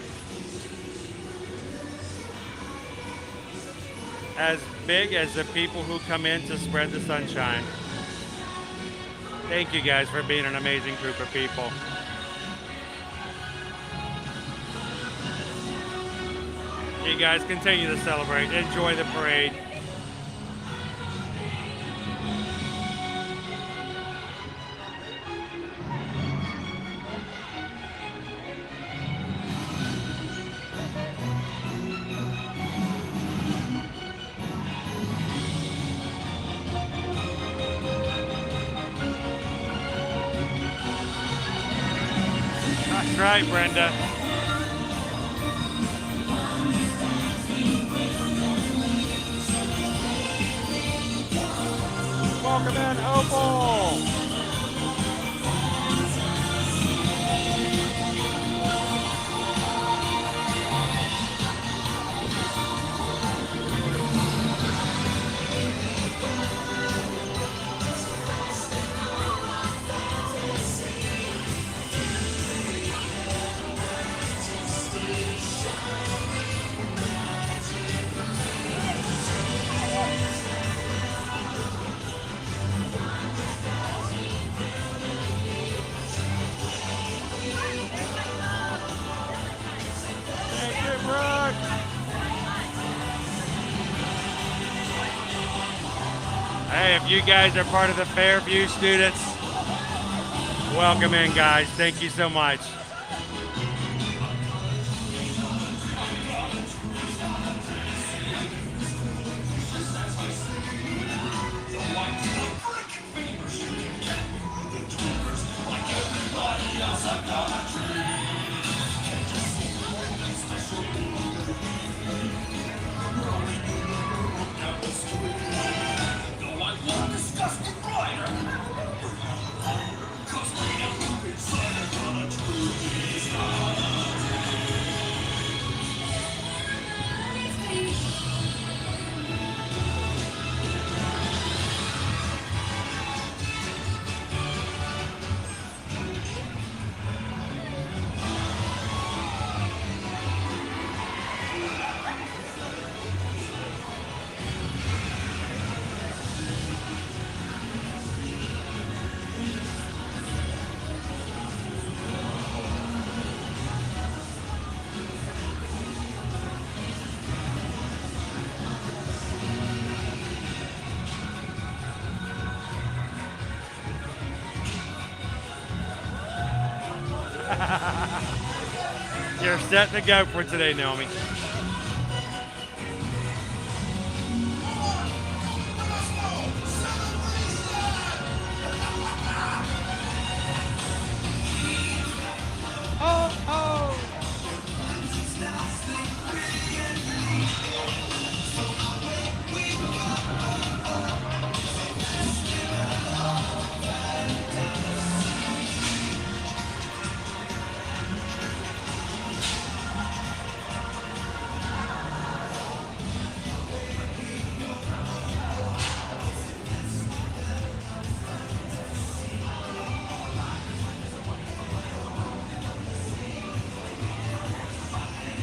as big as the people who come in to spread the sunshine. Thank you guys for being an amazing group of people. You guys continue to celebrate. Enjoy the parade. That's right, Brenda. Welcome in, Opal. Hey, if you guys are part of the Fairview students, welcome in, guys. Thank you so much. You're set to go for today, Naomi.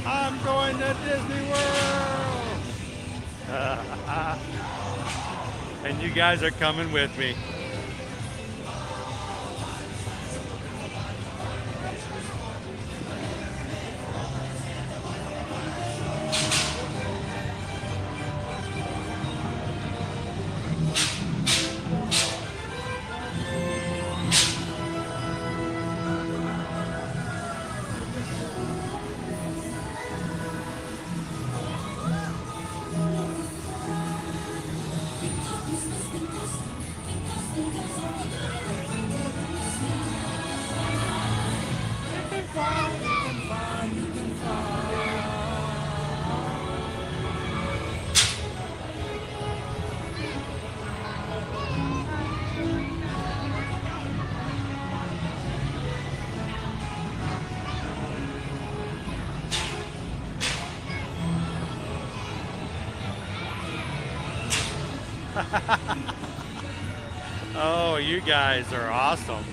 I'm going to Disney World! And you guys are coming with me. Oh, you guys are awesome.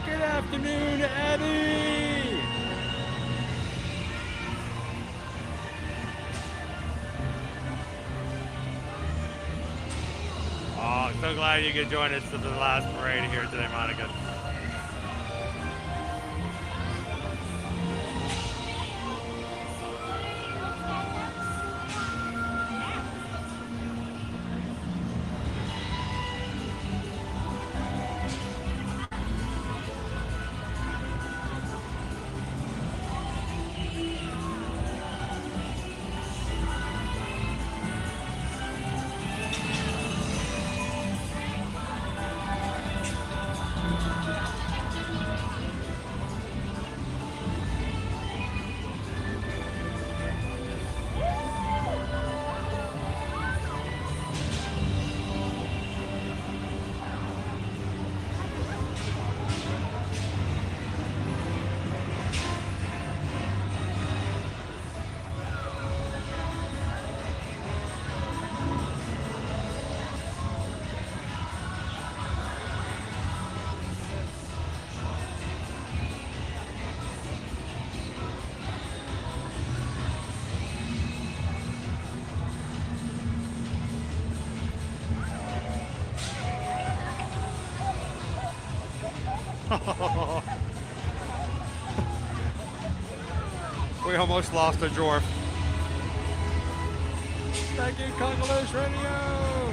Good afternoon, Eddie! Oh, so glad you could join us for the last parade here today, Monica. We almost lost a dwarf. Thank you, Congolos Radio.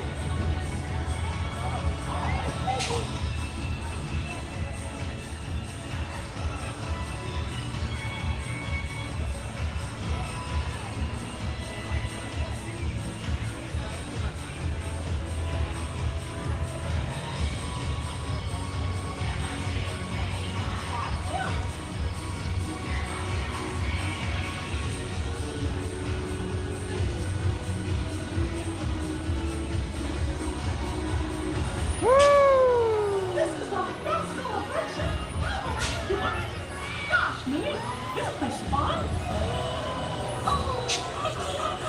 This is the best celebration. Gosh, man, this place is fun. Oh, I just love the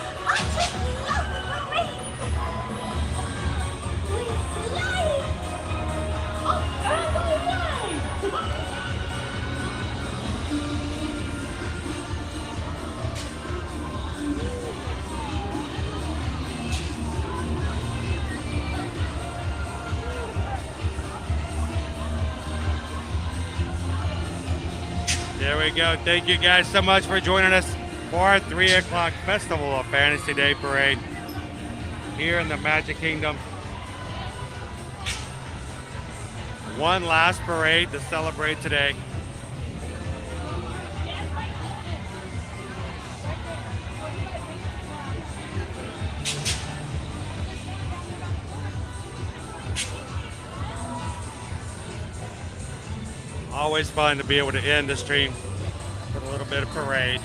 parade. We're flying up and away. There we go. Thank you guys so much for joining us for our 3 o'clock Festival of Fantasy Day Parade here in the Magic Kingdom. One last parade to celebrate today. Always fun to be able to end the stream with a little bit of parade.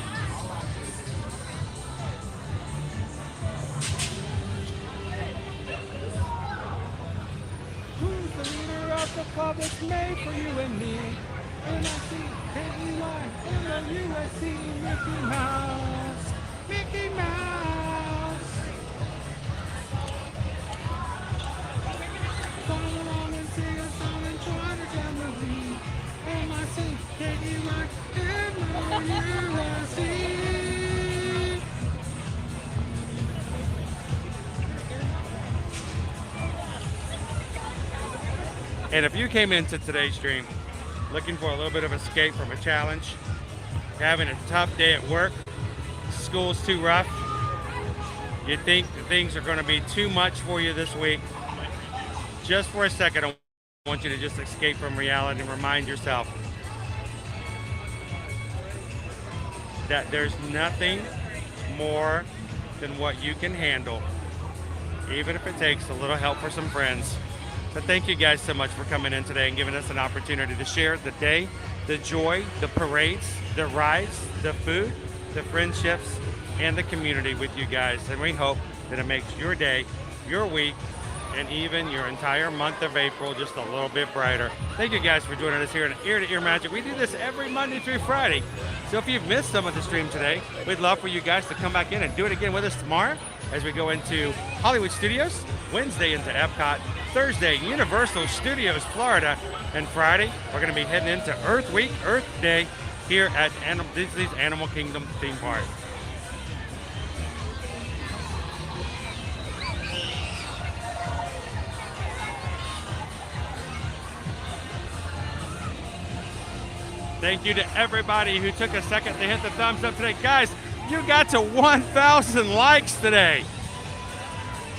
Who's the leader of the club that's made for you and me? N-I-C-K-E-Y, L-O-U-S-E, Mickey Mouse, Mickey Mouse. Follow along and sing a song and join the family. M-I-C-K-E-Y, M-O-U-S-E. And if you came into today's stream looking for a little bit of escape from a challenge, having a tough day at work, school's too rough, you think that things are going to be too much for you this week, just for a second, I want you to just escape from reality and remind yourself that there's nothing more than what you can handle, even if it takes a little help for some friends. So thank you guys so much for coming in today and giving us an opportunity to share the day, the joy, the parades, the rides, the food, the friendships, and the community with you guys. And we hope that it makes your day, your week, and even your entire month of April just a little bit brighter. Thank you guys for joining us here in Ear to Ear Magic. We do this every Monday through Friday. So if you've missed some of the stream today, we'd love for you guys to come back in and do it again with us tomorrow as we go into Hollywood Studios, Wednesday into Epcot, Thursday, Universal Studios, Florida, and Friday, we're going to be heading into Earth Week, Earth Day, here at Disney's Animal Kingdom theme park. Thank you to everybody who took a second to hit the thumbs up today. Guys, you got to 1,000 likes today.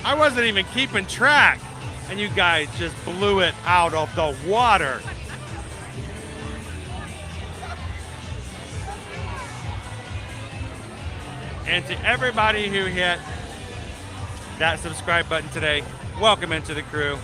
I wasn't even keeping track, and you guys just blew it out of the water. And to everybody who hit that subscribe button today, welcome into the crew.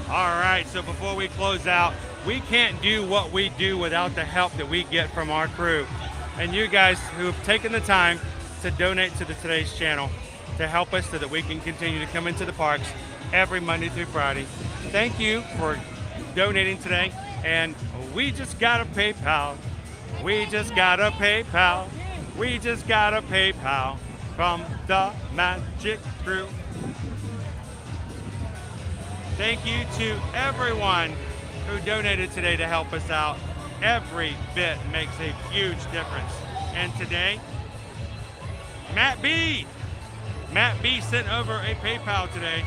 All right, so before we close out, we can't do what we do without the help that we get from our crew. And you guys who have taken the time to donate to today's channel to help us so that we can continue to come into the parks every Monday through Friday. Thank you for donating today. And we just got a PayPal. We just got a PayPal. We just got a PayPal from the Magic Crew. Thank you to everyone who donated today to help us out. Every bit makes a huge difference. And today, Matt B sent over a PayPal today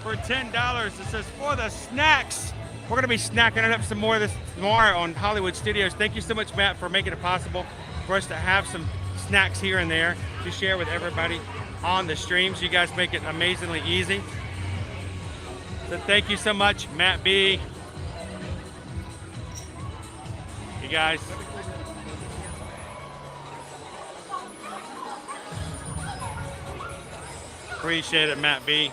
for $10. It says, for the snacks. We're going to be snacking it up some more this tomorrow on Hollywood Studios. Thank you so much, Matt, for making it possible for us to have some snacks here and there to share with everybody on the streams. You guys make it amazingly easy. So thank you so much, Matt B. You guys. Appreciate it, Matt B.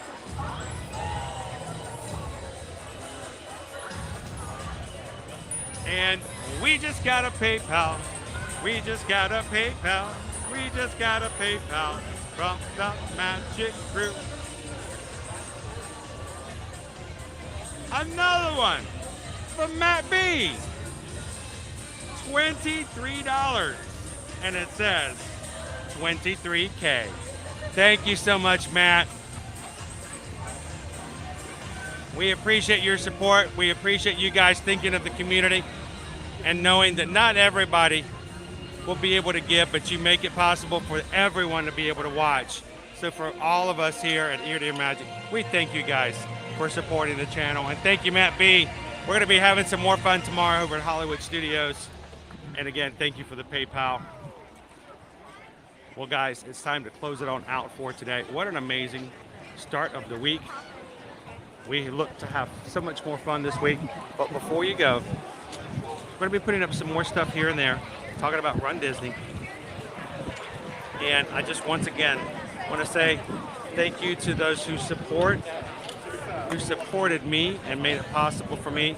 And we just got a PayPal. We just got a PayPal. We just got a PayPal from the Magic Group. Another one from Matt B. $23. And it says 23K. Thank you so much, Matt. We appreciate your support. We appreciate you guys thinking of the community and knowing that not everybody will be able to give, but you make it possible for everyone to be able to watch. So for all of us here at Ear to Ear Magic, we thank you guys for supporting the channel. And thank you, Matt B. We're going to be having some more fun tomorrow over at Hollywood Studios. And again, thank you for the PayPal. Well, guys, it's time to close it on out for today. What an amazing start of the week. We look to have so much more fun this week. But before you go, we're going to be putting up some more stuff here and there, talking about Run Disney. And I just once again want to say thank you to those who supported me and made it possible for me.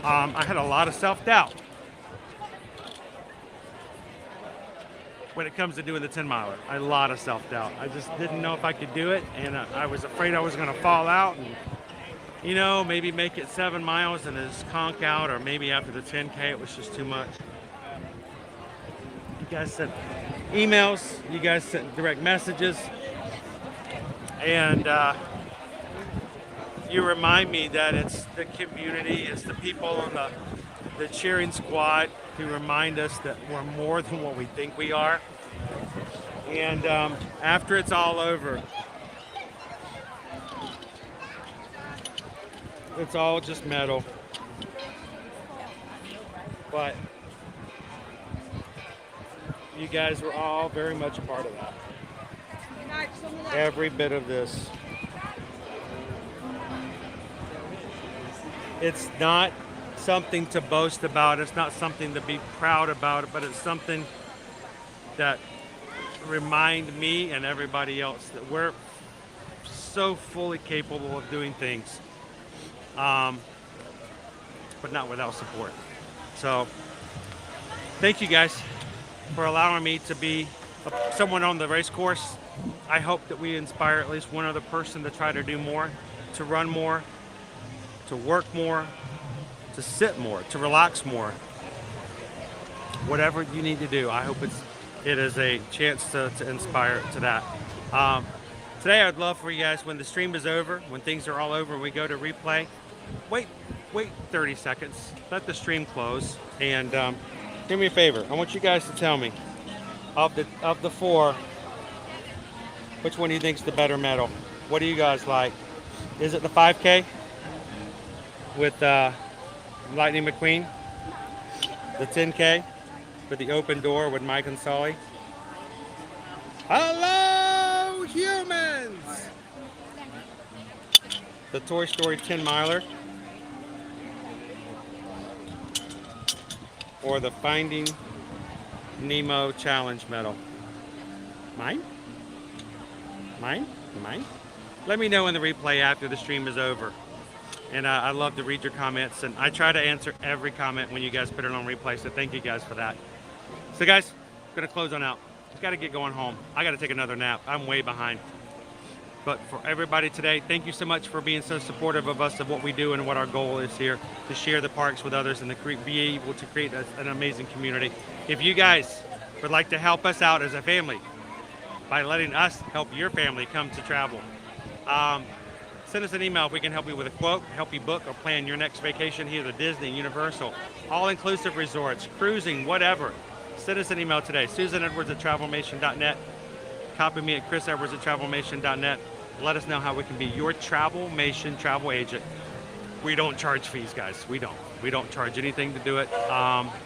I had a lot of self-doubt when it comes to doing the 10-miler. A lot of self-doubt. I just didn't know if I could do it, and I was afraid I was going to fall out and, you know, maybe make it 7 miles and just conk out, or maybe after the 10K it was just too much. You guys sent emails, you guys sent direct messages, and you remind me that it's the community, it's the people on the cheering squad who remind us that we're more than what we think we are. And after it's all over, it's all just metal. But you guys were all very much a part of that. Every bit of this. It's not something to boast about. It's not something to be proud about, but it's something that remind me and everybody else that we're so fully capable of doing things, but not without support. So thank you guys for allowing me to be someone on the race course. I hope that we inspire at least one other person to try to do more, to run more, to work more, to sit more, to relax more. Whatever you need to do, I hope it is a chance to inspire to that. Today I'd love for you guys, when the stream is over, when things are all over and we go to replay, wait 30 seconds, let the stream close, and do me a favor. I want you guys to tell me, of the four, which one do you think is the better medal? What do you guys like? Is it the 5K with Lightning McQueen? The 10K with the open door with Mike and Sully? Hello, humans! The Toy Story 10-miler? Or the Finding Nemo Challenge medal? Mine? Mine? Let me know in the replay after the stream is over. And I love to read your comments, and I try to answer every comment when you guys put it on replay, so thank you guys for that. So guys, I'm gonna close on out. Got to get going home. I got to take another nap. I'm way behind. But for everybody today, thank you so much for being so supportive of us, of what we do and what our goal is here, to share the parks with others and to be able to create an amazing community. If you guys would like to help us out as a family by letting us help your family come to travel, Send us an email if we can help you with a quote, help you book or plan your next vacation here at Disney, Universal, all-inclusive resorts, cruising, whatever. Send us an email today, susanedwards@travelmation.net. Copy me at chrisedwards@travelmation.net. Let us know how we can be your Travelmation travel agent. We don't charge fees, guys. We don't. We don't charge anything to do it.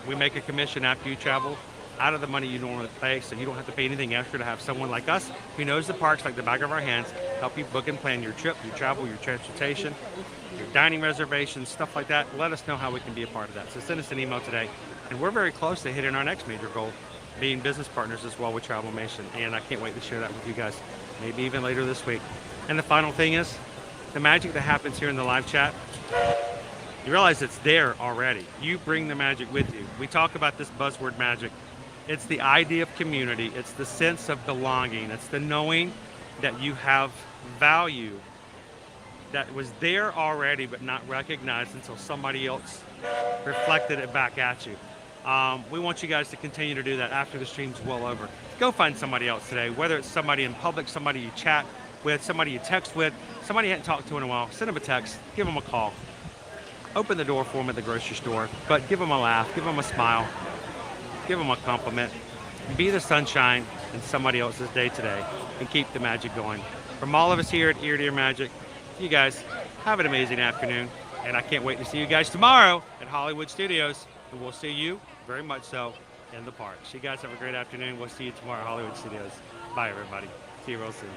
We make a commission after you travel out of the money you normally pay, so you don't have to pay anything extra to have someone like us who knows the parks like the back of our hands, help you book and plan your trip, your travel, your transportation, your dining reservations, stuff like that. Let us know how we can be a part of that. So send us an email today. And we're very close to hitting our next major goal, being business partners as well with Travelmation. And I can't wait to share that with you guys, maybe even later this week. And the final thing is, the magic that happens here in the live chat, you realize it's there already. You bring the magic with you. We talk about this buzzword magic. It's the idea of community. It's the sense of belonging. It's the knowing that you have value that was there already but not recognized until somebody else reflected it back at you. We want you guys to continue to do that after the stream's well over. Go find somebody else today, whether it's somebody in public, somebody you chat with, somebody you text with, somebody you hadn't talked to in a while. Send them a text, give them a call. Open the door for them at the grocery store, but give them a laugh, give them a smile. Give them a compliment. Be the sunshine in somebody else's day today and keep the magic going. From all of us here at Ear to Ear Magic, you guys have an amazing afternoon. And I can't wait to see you guys tomorrow at Hollywood Studios. And we'll see you very much so in the parks. You guys have a great afternoon. We'll see you tomorrow at Hollywood Studios. Bye, everybody. See you real soon.